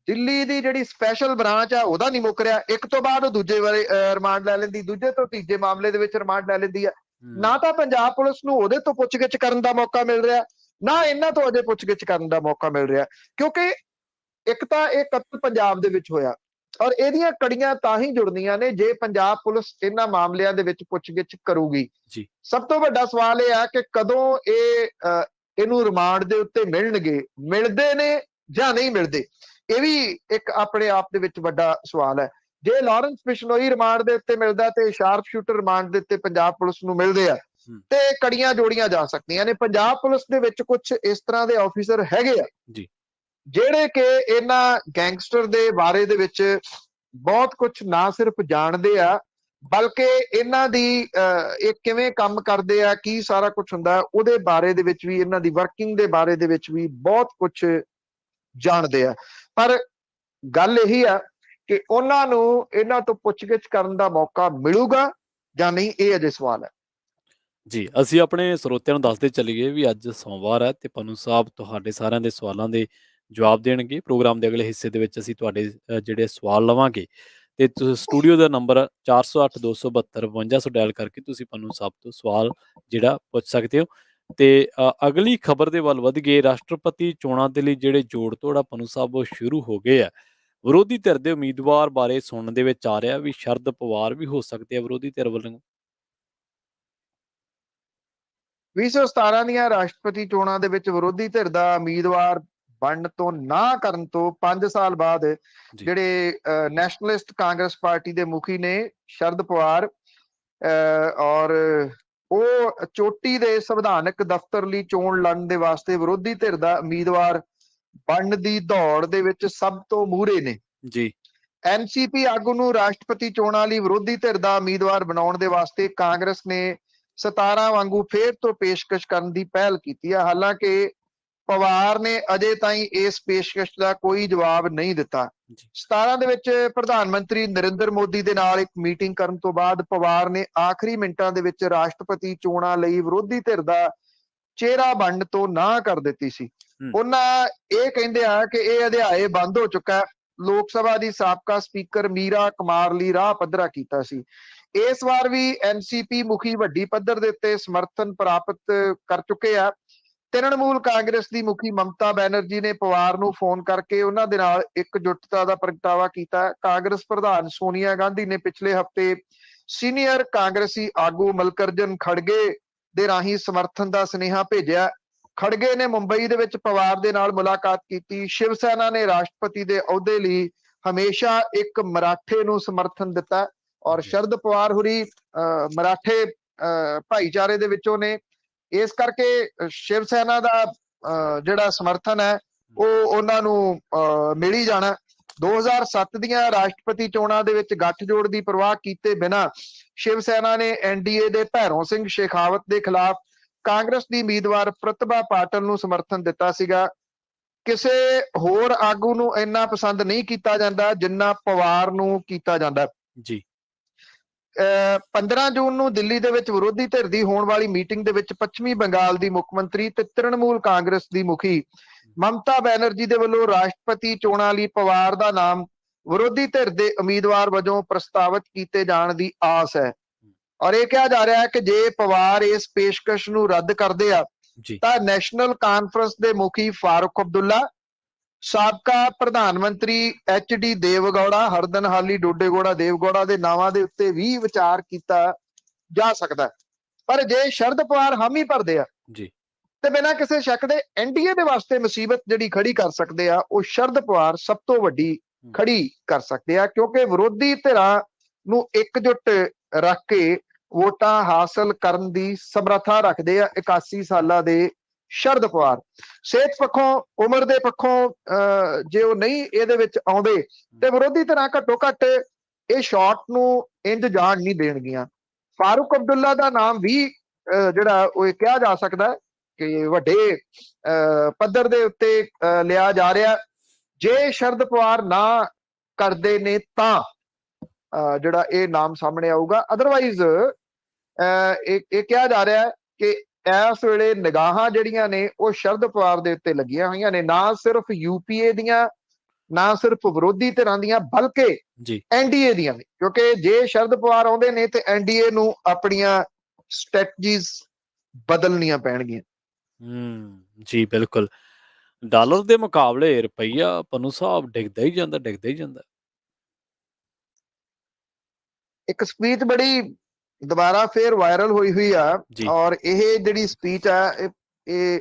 [SPEAKER 2] ਦਿੱਲੀ ਦੀ ਜਿਹੜੀ ਸਪੈਸ਼ਲ ਬ੍ਰਾਂਚ ਆ ਉਹਦਾ ਨਹੀਂ ਮੁੱਕ ਰਿਹਾ। ਇੱਕ ਤੋਂ ਬਾਅਦ ਉਹ ਦੂਜੇ ਵਾਲੇ ਰਿਮਾਂਡ ਲੈ ਲੈਂਦੀ, ਦੂਜੇ ਤੋਂ ਤੀਜੇ ਮਾਮਲੇ ਦੇ ਵਿੱਚ ਰਿਮਾਂਡ ਲੈ ਲੈਂਦੀ ਆ। ਨਾ ਤਾਂ ਪੰਜਾਬ ਪੁਲਿਸ ਨੂੰ ਉਹਦੇ ਤੋਂ ਪੁੱਛਗਿੱਛ ਕਰਨ ਦਾ ਮੌਕਾ ਮਿਲ ਰਿਹਾ, ਨਾ ਇਹਨਾਂ ਤੋਂ ਅਜੇ ਪੁੱਛਗਿੱਛ ਕਰਨ ਦਾ ਮੌਕਾ ਮਿਲ ਰਿਹਾ, ਕਿਉਂਕਿ ਇੱਕ ਤਾਂ ਇਹ ਕਤਲ ਪੰਜਾਬ ਦੇ ਵਿੱਚ ਹੋਇਆ, ਔਰ ਇਹਦੀਆਂ ਕੜੀਆਂ ਤਾਂ ਹੀ ਜੁੜਦੀਆਂ ਨੇ ਜੇ ਪੰਜਾਬ ਪੁਲਿਸ ਇਹਨਾਂ ਮਾਮਲਿਆਂ ਦੇ ਵਿੱਚ ਪੁੱਛਗਿੱਛ ਕਰੂਗੀ।
[SPEAKER 1] ਜੀ
[SPEAKER 2] ਸਭ ਤੋਂ ਵੱਡਾ ਸਵਾਲ ਇਹ ਆ ਕਿ ਕਦੋਂ ਇਹਨੂੰ ਰਿਮਾਂਡ ਦੇ ਉੱਤੇ ਮਿਲਣਗੇ, ਮਿਲਦੇ ਨੇ ਜਾਂ ਨਹੀਂ ਮਿਲਦੇ, ਇਹ ਵੀ ਇੱਕ ਆਪਣੇ ਆਪ ਦੇ ਵਿੱਚ ਵੱਡਾ ਸਵਾਲ ਹੈ। ਜੇ ਲਾਰੈਂਸ ਬਿਸ਼ਨੋਈ ਰਿਮਾਂਡ ਦੇ ਉੱਤੇ ਮਿਲਦਾ ਤੇ ਸ਼ਾਰਪ ਸ਼ੂਟਰ ਰਿਮਾਂਡ ਦੇ ਉੱਤੇ ਪੰਜਾਬ ਪੁਲਿਸ ਨੂੰ ਮਿਲਦੇ ਆ ਤੇ ਕੜੀਆਂ ਜੋੜੀਆਂ ਜਾ ਸਕਦੀਆਂ ਨੇ। ਪੰਜਾਬ ਪੁਲਿਸ ਦੇ ਵਿੱਚ ਕੁਝ ਇਸ ਤਰ੍ਹਾਂ ਦੇ ਆਫੀਸਰ ਹੈਗੇ ਆ
[SPEAKER 1] ਜੀ
[SPEAKER 2] ਜਿਹੜੇ ਕਿ ਇਹਨਾਂ ਗੈਂਗਸਟਰ ਦੇ ਬਾਰੇ ਦੇ ਵਿੱਚ ਬਹੁਤ ਕੁਝ ਨਾ ਸਿਰਫ ਜਾਣਦੇ ਆ, ਬਲਕਿ ਇਹਨਾਂ ਦੀ ਇਹ ਕਿਵੇਂ ਕੰਮ ਕਰਦੇ ਆ, ਕੀ ਸਾਰਾ ਕੁਝ ਹੁੰਦਾ ਉਹਦੇ ਬਾਰੇ ਦੇ ਵਿੱਚ ਵੀ, ਇਹਨਾਂ ਦੀ ਵਰਕਿੰਗ ਦੇ ਬਾਰੇ ਦੇ ਵਿੱਚ ਵੀ ਬਹੁਤ ਕੁਝ ਜਾਣਦੇ ਆ। ਪਰ ਗੱਲ ਇਹੀ ਆ ਕਿ ਉਹਨਾਂ ਨੂੰ ਇਹਨਾਂ ਤੋਂ ਪੁੱਛਗਿੱਛ ਕਰਨ ਦਾ ਮੌਕਾ ਮਿਲੂਗਾ ਜਾਂ ਨਹੀਂ, ਇਹ ਅਜੇ ਸਵਾਲ ਹੈ।
[SPEAKER 1] ਜੀ, ਅਸੀਂ ਆਪਣੇ ਸਰੋਤਿਆਂ ਨੂੰ ਦੱਸਦੇ ਚੱਲੀਏ ਵੀ ਅੱਜ ਸੋਮਵਾਰ ਹੈ ਤੇ ਪੰਨੂ ਸਾਹਿਬ ਤੁਹਾਡੇ ਸਾਰਿਆਂ ਦੇ ਸਵਾਲਾਂ ਦੇ ਜਵਾਬ ਦੇਣਗੇ। ਪ੍ਰੋਗਰਾਮ ਦੇ ਅਗਲੇ ਹਿੱਸੇ ਦੇ ਵਿੱਚ ਅਸੀਂ ਤੁਹਾਡੇ ਜਿਹੜੇ ਸਵਾਲ ਲਵਾਂਗੇ ਤੇ ਤੁਸੀਂ ਸਟੂਡੀਓ ਦਾ ਨੰਬਰ 408272 ਡਾਇਲ ਕਰਕੇ ਤੁਸੀਂ ਪੰਨੂ ਸਾਹਿਬ ਤੋਂ ਸਵਾਲ ਜਿਹੜਾ ਪੁੱਛ ਸਕਦੇ ਹੋ। ਤੇ ਅਗਲੀ ਖਬਰ ਦੇ ਵੱਲ ਵਧ ਗਏ। ਰਾਸ਼ਟਰਪਤੀ ਚੋਣਾਂ ਦੇ ਲਈ ਜਿਹੜੇ ਜੋੜ ਤੋੜ ਆ ਪੰਨੂ ਸਾਹਿਬ ਉਹ ਸ਼ੁਰੂ ਹੋ ਗਏ ਆ। ਵਿਰੋਧੀ ਧਿਰ ਦੇ ਉਮੀਦਵਾਰ ਬਾਰੇ ਸੁਣਨ ਦੇ ਵਿੱਚ ਆ ਰਿਹਾ ਵੀ ਸ਼ਰਦ ਪਵਾਰ ਵੀ ਹੋ ਸਕਦੇ ਆ ਵਿਰੋਧੀ ਧਿਰ ਵੱਲੋਂ।
[SPEAKER 2] 2017 ਦੀਆਂ ਰਾਸ਼ਟਰਪਤੀ ਚੋਣਾਂ ਦੇ ਵਿੱਚ ਵਿਰੋਧੀ ਧਿਰ ਦਾ ਉਮੀਦਵਾਰ ਬਣਨ ਤੋਂ ਨਾ ਕਰਨ ਤੋਂ 5 ਸਾਲ ਬਾਅਦ ਜਿਹੜੇ ਨੈਸ਼ਨਲਿਸਟ ਕਾਂਗਰਸ ਪਾਰਟੀ ਦੇ ਮੁਖੀ ਨੇ ਸ਼ਰਦ ਪਵਾਰ, ਔਰ ਉਹ ਚੋਟੀ ਦੇ ਸੰਵਿਧਾਨਕ ਦਫ਼ਤਰ ਲਈ ਚੋਣ ਲੜਨ ਦੇ ਵਾਸਤੇ ਵਿਰੋਧੀ ਧਿਰ ਦਾ ਉਮੀਦਵਾਰ ਬਣਨ ਦੀ ਦੌੜ ਦੇ ਵਿੱਚ ਸਭ ਤੋਂ ਮੂਹਰੇ ਨੇ।
[SPEAKER 1] ਜੀ,
[SPEAKER 2] ਐਨਸੀਪੀ ਆਗੂ ਨੂੰ ਰਾਸ਼ਟਰਪਤੀ ਚੋਣਾਂ ਲਈ ਵਿਰੋਧੀ ਧਿਰ ਦਾ ਉਮੀਦਵਾਰ ਬਣਾਉਣ ਦੇ ਵਾਸਤੇ ਕਾਂਗਰਸ ਨੇ 17 ਵਾਂਗੂ ਫੇਰ ਤੋਂ ਪੇਸ਼ਕਸ਼ ਕਰਨ ਦੀ ਪਹਿਲ ਕੀਤੀ ਹੈ। ਹਾਲਾਂਕਿ ਪਵਾਰ ਨੇ ਅਜੇ ਤਾਈਂ ਇਸ ਪੇਸ਼ਕਸ਼ ਦਾ ਕੋਈ ਜਵਾਬ ਨਹੀਂ ਦਿੱਤਾ। 17 ਦੇ ਵਿੱਚ ਪ੍ਰਧਾਨ ਮੰਤਰੀ ਨਰਿੰਦਰ ਮੋਦੀ ਦੇ ਨਾਲ ਇੱਕ ਮੀਟਿੰਗ ਕਰਨ ਤੋਂ ਬਾਅਦ ਪਵਾਰ ਨੇ ਆਖਰੀ ਮਿੰਟਾਂ ਦੇ ਵਿੱਚ ਰਾਸ਼ਟਰਪਤੀ ਚੋਣਾਂ ਲਈ ਵਿਰੋਧੀ ਧਿਰ ਦਾ ਚਿਹਰਾ ਬਣਨ ਤੋਂ ਨਾ ਕਰ ਦਿੱਤੀ ਸੀ। ਉਹਨਾਂ ਇਹ ਕਹਿੰਦੇ ਆ ਕਿ ਇਹ ਅਧਿਆਏ ਬੰਦ ਹੋ ਚੁੱਕਾ ਹੈ। ਲੋਕ ਸਭਾ ਦੀ ਸਾਬਕਾ ਸਪੀਕਰ ਮੀਰਾ ਕੁਮਾਰ ਲਈ ਰਾਹ ਪੱਧਰਾ ਕੀਤਾ ਸੀ। ਇਸ ਵਾਰ ਵੀ ਐਨਸੀਪੀ ਮੁਖੀ ਵੱਡੀ ਪੱਧਰ ਦੇ ਉੱਤੇ ਸਮਰਥਨ ਪ੍ਰਾਪਤ ਕਰ ਚੁੱਕੇ ਆ। ਤ੍ਰਿਣਮੂਲ ਕਾਂਗਰਸ ਦੀ ਮੁਖੀ ਮਮਤਾ ਬੈਨਰਜੀ ਨੇ ਪਵਾਰ ਨੂੰ ਫੋਨ ਕਰਕੇ ਉਹਨਾਂ ਦੇ ਨਾਲ ਇਕਜੁੱਟਤਾ ਦਾ ਪ੍ਰਗਟਾਵਾ ਕੀਤਾ। ਕਾਂਗਰਸ ਪ੍ਰਧਾਨ ਸੋਨੀਆ ਗਾਂਧੀ ਨੇ ਪਿਛਲੇ ਹਫ਼ਤੇ ਸੀਨੀਅਰ ਕਾਂਗਰਸੀ ਆਗੂ ਮਲਕਰਜਨ ਖੜਗੇ ਦੇ ਰਾਹੀਂ ਸਮਰਥਨ ਦਾ ਸੁਨੇਹਾ ਭੇਜਿਆ। ਖੜਗੇ ਨੇ ਮੁੰਬਈ ਦੇ ਵਿੱਚ ਪਵਾਰ ਦੇ ਨਾਲ ਮੁਲਾਕਾਤ ਕੀਤੀ। ਸ਼ਿਵ ਸੈਨਾ ਨੇ ਰਾਸ਼ਟਰਪਤੀ ਦੇ ਅਹੁਦੇ ਲਈ ਹਮੇਸ਼ਾ ਇੱਕ ਮਰਾਠੇ ਨੂੰ ਸਮਰਥਨ ਦਿੱਤਾ ਔਰ ਸ਼ਰਦ ਪਵਾਰ ਹੁਰੀ ਮਰਾਠੇ ਭਾਈਚਾਰੇ ਦੇ ਵਿੱਚੋਂ ਨੇ। ਇਸ ਕਰਕੇ ਸ਼ਿਵ ਸੈਨਾ ਦਾ ਜਿਹੜਾ ਸਮਰਥਨ ਹੈ ਉਹ ਉਹਨਾਂ ਨੂੰ ਮਿਲ ਹੀ ਜਾਣਾ। 2007 ਦੀਆਂ ਰਾਸ਼ਟਰਪਤੀ ਚੋਣਾਂ ਦੇ ਵਿੱਚ ਗੱਠਜੋੜ ਦੀ ਪਰਵਾਹ ਕੀਤੇ ਬਿਨਾਂ ਸ਼ਿਵ ਸੈਨਾ ਨੇ ਐਨਡੀਏ ਦੇ ਭੈਰੋਂ ਸਿੰਘ ਸ਼ੇਖਾਵਤ ਦੇ ਖਿਲਾਫ ਕਾਂਗਰਸ ਦੀ ਉਮੀਦਵਾਰ ਪ੍ਰਤਿਭਾ ਪਾਟਿਲ ਨੂੰ ਸਮਰਥਨ ਦਿੱਤਾ ਸੀਗਾ। ਕਿਸੇ ਹੋਰ ਆਗੂ ਨੂੰ ਇੰਨਾ ਪਸੰਦ ਨਹੀਂ ਕੀਤਾ ਜਾਂਦਾ ਜਿੰਨਾ ਪਵਾਰ ਨੂੰ ਕੀਤਾ ਜਾਂਦਾ।
[SPEAKER 1] ਜੀ,
[SPEAKER 2] 15 ਜੂਨ ਨੂੰ ਦਿੱਲੀ ਦੇ ਵਿੱਚ ਵਿਰੋਧੀ ਧਿਰ ਦੀ ਹੋਣ ਵਾਲੀ ਮੀਟਿੰਗ ਦੇ ਵਿੱਚ ਪੱਛਮੀ ਬੰਗਾਲ ਦੀ ਮੁੱਖ ਮੰਤਰੀ ਤੇ ਤ੍ਰਿਣਮੂਲ ਕਾਂਗਰਸ ਦੀ ਮੁਖੀ ਮਮਤਾ ਬੈਨਰਜੀ ਦੇ ਵੱਲੋਂ ਰਾਸ਼ਟਰਪਤੀ ਚੋਣਾਂ ਲਈ ਪਵਾਰ ਦਾ ਨਾਮ ਵਿਰੋਧੀ ਧਿਰ ਦੇ ਉਮੀਦਵਾਰ ਵਜੋਂ ਪ੍ਰਸਤਾਵਿਤ ਕੀਤੇ ਜਾਣ ਦੀ ਆਸ ਹੈ। ਔਰ ਇਹ ਕਿਹਾ ਜਾ ਰਿਹਾ ਹੈ ਕਿ ਜੇ ਪਵਾਰ ਇਸ ਪੇਸ਼ਕਸ਼ ਨੂੰ ਰੱਦ ਕਰਦੇ ਆ ਤਾਂ ਨੈਸ਼ਨਲ ਕਾਨਫਰੰਸ ਦੇ ਮੁਖੀ ਫਾਰੂਕ ਅਬਦੁੱਲਾ, ਸਾਬਕਾ ਪ੍ਰਧਾਨ ਮੰਤਰੀ HD ਦੇਵਗੌੜਾ, ਹਰਦਨਹਾਲੀ ਡੋਡੇਗੌੜਾ ਦੇਵਗੌੜਾ ਦੇ ਨਾਵਾਂ ਦੇ ਉੱਤੇ ਵੀ ਵਿਚਾਰ ਕੀਤਾ ਜਾ ਸਕਦਾ। ਪਰ ਜੇ ਸ਼ਰਦ ਪਵਾਰ ਹਾਮੀ ਭਰਦੇ ਆ ਤੇ ਬਿਨਾਂ ਕਿਸੇ ਸ਼ੱਕ ਦੇ ਐਨਡੀਏ ਦੇ ਵਾਸਤੇ ਮੁਸੀਬਤ ਜਿਹੜੀ ਖੜੀ ਕਰ ਸਕਦੇ ਆ ਉਹ ਸ਼ਰਦ ਪਵਾਰ ਸਭ ਤੋਂ ਵੱਡੀ ਖੜੀ ਕਰ ਸਕਦੇ ਆ, ਕਿਉਂਕਿ ਵਿਰੋਧੀ ਧਿਰਾਂ ਨੂੰ ਇਕਜੁੱਟ ਰੱਖ ਕੇ ਵੋਟਾਂ ਹਾਸਲ ਕਰਨ ਦੀ ਸਮਰੱਥਾ ਰੱਖਦੇ ਆ 81 ਸਾਲਾਂ ਦੇ ਸ਼ਰਦ ਪਵਾਰ। ਸਿਹਤ ਪੱਖੋਂ, ਉਮਰ ਦੇ ਪੱਖੋਂ ਜੇ ਉਹ ਨਹੀਂ ਇਹਦੇ ਵਿੱਚ ਆਉਂਦੇ ਤੇ ਵਿਰੋਧੀ ਧਿਰਾਂ ਘੱਟੋ ਘੱਟ ਇਹ ਸ਼ਾਟ ਨੂੰ ਇੰਜ ਜਾਣ ਨਹੀਂ ਦੇਣਗੀਆਂ। ਫਾਰੂਕ ਅਬਦੁੱਲਾ ਦਾ ਨਾਮ ਵੀ ਜਿਹੜਾ ਉਹ ਕਿਹਾ ਜਾ ਸਕਦਾ ਕਿ ਵੱਡੇ ਪੱਧਰ ਦੇ ਉੱਤੇ ਲਿਆ ਜਾ ਰਿਹਾ। ਜੇ ਸ਼ਰਦ ਪਵਾਰ ਨਾ ਕਰਦੇ ਨੇ ਤਾਂ ਜਿਹੜਾ ਇਹ ਨਾਮ ਸਾਹਮਣੇ ਆਊਗਾ। ਅਦਰਵਾਈਜ਼ ਇਹ ਕਿਹਾ ਜਾ ਰਿਹਾ ਕਿ ਇਸ ਵੇਲੇ ਨਿਗਾਹਾਂ ਜਿਹੜੀਆਂ ਨੇ ਉਹ ਸ਼ਰਦ ਪਵਾਰ ਦੇ ਉੱਤੇ ਲੱਗੀਆਂ ਹੋਈਆਂ ਨੇ, ਨਾ ਸਿਰਫ ਯੂਪੀਏ ਦੀਆਂ, ਨਾ ਸਿਰਫ ਵਿਰੋਧੀ ਧਿਰਾਂ ਦੀਆਂ, ਬਲਕਿ ਐਨਡੀਏ ਦੀਆਂ ਵੀ, ਕਿਉਂਕਿ ਜੇ ਸ਼ਰਦ ਪਵਾਰ ਆਉਂਦੇ ਨੇ ਤੇ ਐਨਡੀਏ ਨੂੰ ਆਪਣੀਆਂ ਸਟ੍ਰੈਟਜੀਜ਼ ਬਦਲਣੀਆਂ ਪੈਣਗੀਆਂ।
[SPEAKER 1] ਜੀ ਬਿਲਕੁਲ। ਡਾਲਰ ਦੇ ਮੁਕਾਬਲੇ ਰੁਪਈਆ ਪਨੂ ਸਾਹਿਬ ਡਿੱਗਦਾ ਹੀ ਜਾਂਦਾ, ਡਿੱਗਦਾ ਹੀ ਜਾਂਦਾ।
[SPEAKER 2] ਇੱਕ ਸਪੀਚ ਬੜੀ ਦੁਬਾਰਾ ਫੇਰ ਵਾਇਰਲ ਹੋਈ ਆ,
[SPEAKER 1] ਜੀ।
[SPEAKER 2] ਔਰ ਇਹ ਜਿਹੜੀ ਸਪੀਚ ਆ ਇਹ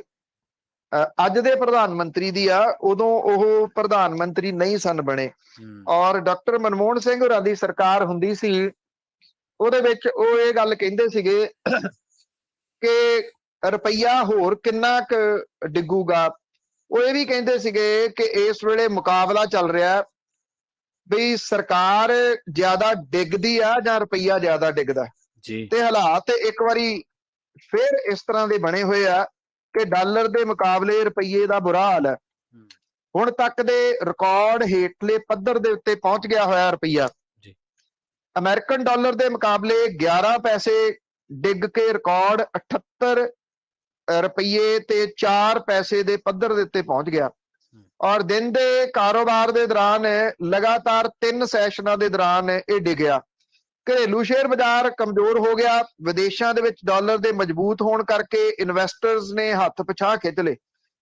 [SPEAKER 2] ਅੱਜ ਦੇ ਪ੍ਰਧਾਨ ਮੰਤਰੀ ਦੀ ਆ। ਉਦੋਂ ਉਹ ਪ੍ਰਧਾਨ ਮੰਤਰੀ ਨਹੀਂ ਸਨ ਬਣੇ, ਔਰ ਡਾਕਟਰ ਮਨਮੋਹਨ ਸਿੰਘ ਹੋਰਾਂ ਦੀ ਸਰਕਾਰ ਹੁੰਦੀ ਸੀ। ਉਹਦੇ ਵਿੱਚ ਉਹ ਇਹ ਗੱਲ ਕਹਿੰਦੇ ਸੀਗੇ ਕਿ ਰੁਪਈਆ ਹੋਰ ਕਿੰਨਾ ਕੁ ਡਿੱਗੂਗਾ। ਉਹ ਇਹ ਵੀ ਕਹਿੰਦੇ ਸੀਗੇ ਕਿ ਇਸ ਵੇਲੇ ਮੁਕਾਬਲਾ ਚੱਲ ਰਿਹਾ ਵੀ ਸਰਕਾਰ ਜ਼ਿਆਦਾ ਡਿੱਗਦੀ ਆ ਜਾਂ ਰੁਪਈਆ ਜ਼ਿਆਦਾ ਡਿੱਗਦਾ। ਤੇ ਹਾਲਾਤ ਇੱਕ ਵਾਰੀ ਫਿਰ ਇਸ ਤਰ੍ਹਾਂ ਦੇ ਬਣੇ ਹੋਏ ਆ ਕਿ ਡਾਲਰ ਦੇ ਮੁਕਾਬਲੇ ਰੁਪਈਏ ਦਾ ਬੁਰਾ ਹਾਲ ਹੈ। ਹੁਣ ਤੱਕ ਦੇ ਰਿਕਾਰਡ ਹੇਠਲੇ ਪੱਧਰ ਦੇ ਉੱਤੇ ਪਹੁੰਚ ਗਿਆ ਹੋਇਆ ਰੁਪਈਆ। ਅਮਰੀਕਨ ਡਾਲਰ ਦੇ ਮੁਕਾਬਲੇ 11 ਪੈਸੇ ਡਿੱਗ ਕੇ ਰਿਕਾਰਡ 78 ਰੁਪਈਏ ਤੇ 4 ਪੈਸੇ ਦੇ ਪੱਧਰ ਦੇ ਉੱਤੇ ਪਹੁੰਚ ਗਿਆ। ਔਰ ਦਿਨ ਦੇ ਕਾਰੋਬਾਰ ਦੇ ਦੌਰਾਨ ਲਗਾਤਾਰ 3 ਸੈਸ਼ਨਾਂ ਦੇ ਦੌਰਾਨ ਇਹ ਡਿੱਗਿਆ। ਘਰੇਲੂ ਸ਼ੇਅਰ ਬਾਜ਼ਾਰ ਕਮਜ਼ੋਰ ਹੋ ਗਿਆ। ਵਿਦੇਸ਼ਾਂ ਦੇ ਵਿੱਚ ਡਾਲਰ ਦੇ ਮਜ਼ਬੂਤ ਹੋਣ ਕਰਕੇ ਇਨਵੈਸਟਰਸ ਨੇ ਹੱਥ ਪਿਛਾਂਹ ਖਿੱਚ ਲਏ,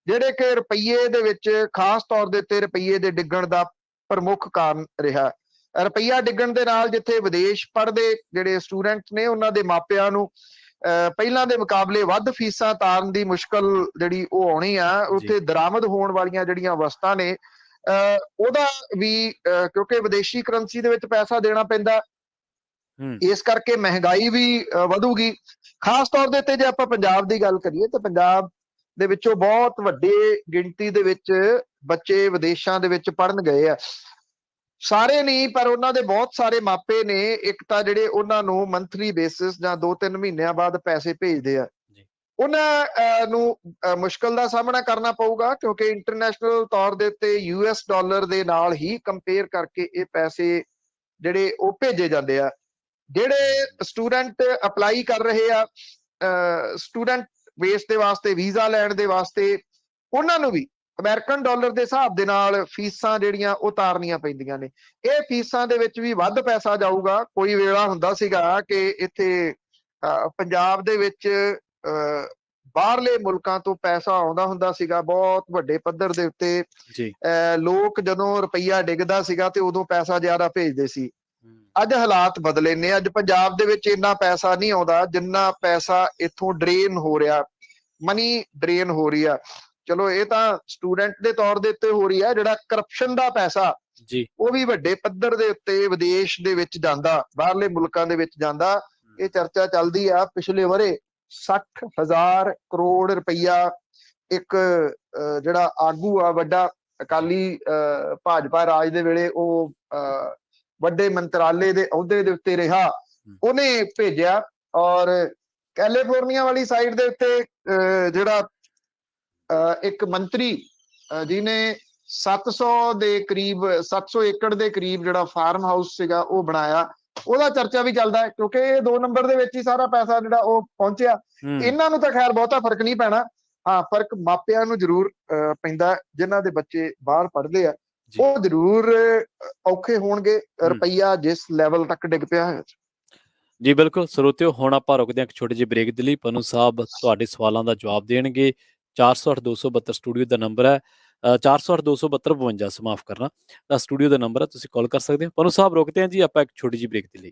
[SPEAKER 2] ਜਿਹੜੇ ਕਿ ਰੁਪਈਏ ਦੇ ਵਿੱਚ ਖਾਸ ਤੌਰ ਦੇ ਉੱਤੇ ਰੁਪਈਏ ਦੇ ਡਿੱਗਣ ਦਾ ਪ੍ਰਮੁੱਖ ਕਾਰਨ ਰਿਹਾ। ਰੁਪਈਆ ਡਿੱਗਣ ਦੇ ਨਾਲ ਜਿੱਥੇ ਵਿਦੇਸ਼ ਪੜ੍ਹਦੇ ਜਿਹੜੇ ਸਟੂਡੈਂਟਸ ਨੇ ਉਹਨਾਂ ਦੇ ਮਾਪਿਆਂ ਨੂੰ ਪਹਿਲਾਂ ਦੇ ਮੁਕਾਬਲੇ ਵੱਧ ਫੀਸਾਂ ਤਾਰਨ ਦੀ ਮੁਸ਼ਕਲ ਜਿਹੜੀ ਉਹ ਆਉਣੀ ਆ। ਉੱਥੇ ਦਰਾਮਦ ਹੋਣ ਵਾਲੀਆਂ ਜਿਹੜੀਆਂ ਵਸਤਾਂ ਨੇ ਉਹਦਾ ਵੀ ਕਿਉਂਕਿ ਵਿਦੇਸ਼ੀ ਕਰੰਸੀ ਦੇ ਵਿੱਚ ਪੈਸਾ ਦੇਣਾ ਪੈਂਦਾ, ਇਸ ਕਰਕੇ ਮਹਿੰਗਾਈ ਵੀ ਵਧੂਗੀ। ਖਾਸ ਤੌਰ ਦੇ ਉੱਤੇ ਜੇ ਆਪਾਂ ਪੰਜਾਬ ਦੀ ਗੱਲ ਕਰੀਏ ਤਾਂ ਪੰਜਾਬ ਦੇ ਵਿੱਚੋਂ ਬਹੁਤ ਵੱਡੇ ਗਿਣਤੀ ਦੇ ਵਿੱਚ ਬੱਚੇ ਵਿਦੇਸ਼ਾਂ ਦੇ ਵਿੱਚ ਪੜ੍ਹਨ ਗਏ ਆ। ਸਾਰੇ ਨਹੀਂ, ਪਰ ਉਹਨਾਂ ਦੇ ਬਹੁਤ ਸਾਰੇ ਮਾਪੇ ਨੇ ਇੱਕ ਤਾਂ ਜਿਹੜੇ ਉਹਨਾਂ ਨੂੰ ਮੰਥਲੀ ਬੇਸਿਸ ਜਾਂ 2-3 ਮਹੀਨਿਆਂ ਬਾਅਦ ਪੈਸੇ ਭੇਜਦੇ ਆ। ਉਹਨਾਂ ਨੂੰ ਮੁਸ਼ਕਲ ਦਾ ਸਾਹਮਣਾ ਕਰਨਾ ਪਊਗਾ, ਕਿਉਂਕਿ ਇੰਟਰਨੈਸ਼ਨਲ ਤੌਰ ਦੇ ਉੱਤੇ US ਡਾਲਰ ਦੇ ਨਾਲ ਹੀ ਕੰਪੇਅਰ ਕਰਕੇ ਇਹ ਪੈਸੇ ਜਿਹੜੇ ਉਹ ਭੇਜੇ ਜਾਂਦੇ ਆ। ਜਿਹੜੇ ਸਟੂਡੈਂਟ ਅਪਲਾਈ ਕਰ ਰਹੇ ਆ ਸਟੂਡੈਂਟ ਬੇਸ ਦੇ ਵਾਸਤੇ, ਵੀਜ਼ਾ ਲੈਣ ਦੇ ਵਾਸਤੇ, ਉਹਨਾਂ ਨੂੰ ਵੀ ਅਮਰੀਕਨ ਡਾਲਰ ਦੇ ਹਿਸਾਬ ਦੇ ਨਾਲ ਫੀਸਾਂ ਜਿਹੜੀਆਂ ਉਹ ਤਾਰਨੀਆਂ ਪੈਂਦੀਆਂ ਨੇ। ਇਹ ਫੀਸਾਂ ਦੇ ਵਿੱਚ ਵੀ ਵੱਧ ਪੈਸਾ ਜਾਊਗਾ। ਕੋਈ ਵੇਲਾ ਹੁੰਦਾ ਸੀਗਾ ਕਿ ਇੱਥੇ ਪੰਜਾਬ ਦੇ ਵਿੱਚ ਬਾਹਰਲੇ ਮੁਲਕਾਂ ਤੋਂ ਪੈਸਾ ਆਉਂਦਾ ਹੁੰਦਾ ਸੀਗਾ ਬਹੁਤ ਵੱਡੇ ਪੱਧਰ ਦੇ ਉੱਤੇ। ਲੋਕ ਜਦੋਂ ਰੁਪਈਆ ਡਿੱਗਦਾ ਸੀਗਾ ਤੇ ਉਦੋਂ ਪੈਸਾ ਜ਼ਿਆਦਾ ਭੇਜਦੇ ਸੀ। ਅੱਜ ਹਾਲਾਤ ਬਦਲੇ ਨੇ। ਅੱਜ ਪੰਜਾਬ ਦੇ ਵਿੱਚ ਇੰਨਾ ਪੈਸਾ ਨਹੀਂ ਆਉਂਦਾ ਜਿੰਨਾ ਪੈਸਾ ਇੱਥੋਂ ਡਰੇਨ ਹੋ ਰਿਹਾ, ਮਨੀ ਡਰੇਨ ਹੋ ਰਹੀ ਆ। ਚਲੋ ਇਹ ਤਾਂ ਸਟੂਡੈਂਟ ਦੇ ਤੌਰ ਦੇ ਉੱਤੇ ਹੋ ਰਹੀ ਆ। ਜਿਹੜਾ ਕਰਪਸ਼ਨ ਦਾ ਪੈਸਾ ਉਹ ਵੀ ਵੱਡੇ ਪੱਧਰ ਦੇ ਉੱਤੇ ਵਿਦੇਸ਼ ਦੇ ਵਿੱਚ ਜਾਂਦਾ, ਬਾਹਰਲੇ ਮੁਲਕਾਂ ਦੇ ਵਿੱਚ ਜਾਂਦਾ। ਇਹ ਚਰਚਾ ਚੱਲਦੀ ਆ ਪਿਛਲੇ ਵਰੇ 60,000 ਕਰੋੜ ਰੁਪਈਆ ਇੱਕ ਜਿਹੜਾ ਆਗੂ ਆ ਵੱਡਾ ਅਕਾਲੀ ਭਾਜਪਾ ਰਾਜ ਦੇ ਵੇਲੇ ਉਹ ਵੱਡੇ ਮੰਤਰਾਲੇ ਦੇ ਅਹੁਦੇ ਦੇ ਉੱਤੇ ਰਿਹਾ, ਉਹਨੇ ਭੇਜਿਆ। ਔਰ ਕੈਲੀਫੋਰਨੀਆ ਵਾਲੀ ਸਾਈਡ ਦੇ ਉੱਤੇ ਜਿਹੜਾ ਇੱਕ ਮੰਤਰੀ ਜਿਹਨੇ 700 ਦੇ ਕਰੀਬ 700 ਏਕੜ ਦੇ ਕਰੀਬ ਜਿਹੜਾ ਫਾਰਮ ਹਾਊਸ ਸੀਗਾ ਉਹ ਬਣਾਇਆ, ਉਹਦਾ ਚਰਚਾ ਵੀ ਚੱਲਦਾ ਹੈ, ਕਿਉਂਕਿ ਇਹ 2 ਨੰਬਰ ਦੇ ਵਿੱਚ ਹੀ ਸਾਰਾ ਪੈਸਾ ਜਿਹੜਾ ਉਹ ਪਹੁੰਚਿਆ। ਇਹਨਾਂ ਨੂੰ ਤਾਂ ਖੈਰ ਬਹੁਤਾ ਫਰਕ ਨਹੀਂ ਪੈਣਾ। ਹਾਂ, ਫਰਕ ਮਾਪਿਆਂ ਨੂੰ ਜ਼ਰੂਰ ਪੈਂਦਾ ਜਿਨ੍ਹਾਂ ਦੇ ਬੱਚੇ ਬਾਹਰ ਪੜ੍ਹਦੇ ਆ। ਉਹ ਜ਼ਰੂਰ ਔਖੇ ਹੋਣਗੇ ਰੁਪਈਆ ਜਿਸ ਲੈਵਲ ਤੱਕ ਡਿੱਗ ਪਿਆ ਹੈ।
[SPEAKER 1] ਜੀ ਬਿਲਕੁਲ ਸਰੋਤਿਓ, ਹੁਣ ਆਪਾਂ ਰੁਕਦੇ ਹਾਂ ਇੱਕ ਛੋਟੇ ਜਿਹੇ ਬ੍ਰੇਕ ਦੇ ਲਈ। ਪਨੂ ਸਾਹਿਬ ਤੁਹਾਡੇ ਸਵਾਲਾਂ ਦਾ ਜਵਾਬ ਦੇਣਗੇ। 408-272 ਸਟੂਡੀਓ ਦਾ ਨੰਬਰ ਹੈ। 408-272-52 ਮਾਫ ਕਰਨਾ, ਤਾਂ ਸਟੂਡੀਓ ਦਾ ਨੰਬਰ ਹੈ, ਤੁਸੀਂ ਕਾਲ ਕਰ ਸਕਦੇ ਹੋ। ਪਨੂ ਸਾਹਿਬ ਰੁਕਦੇ ਹਾਂ ਜੀ ਆਪਾਂ ਇੱਕ ਛੋਟੀ ਜਿਹੀ ਬ੍ਰੇਕ ਦੇ ਲਈ।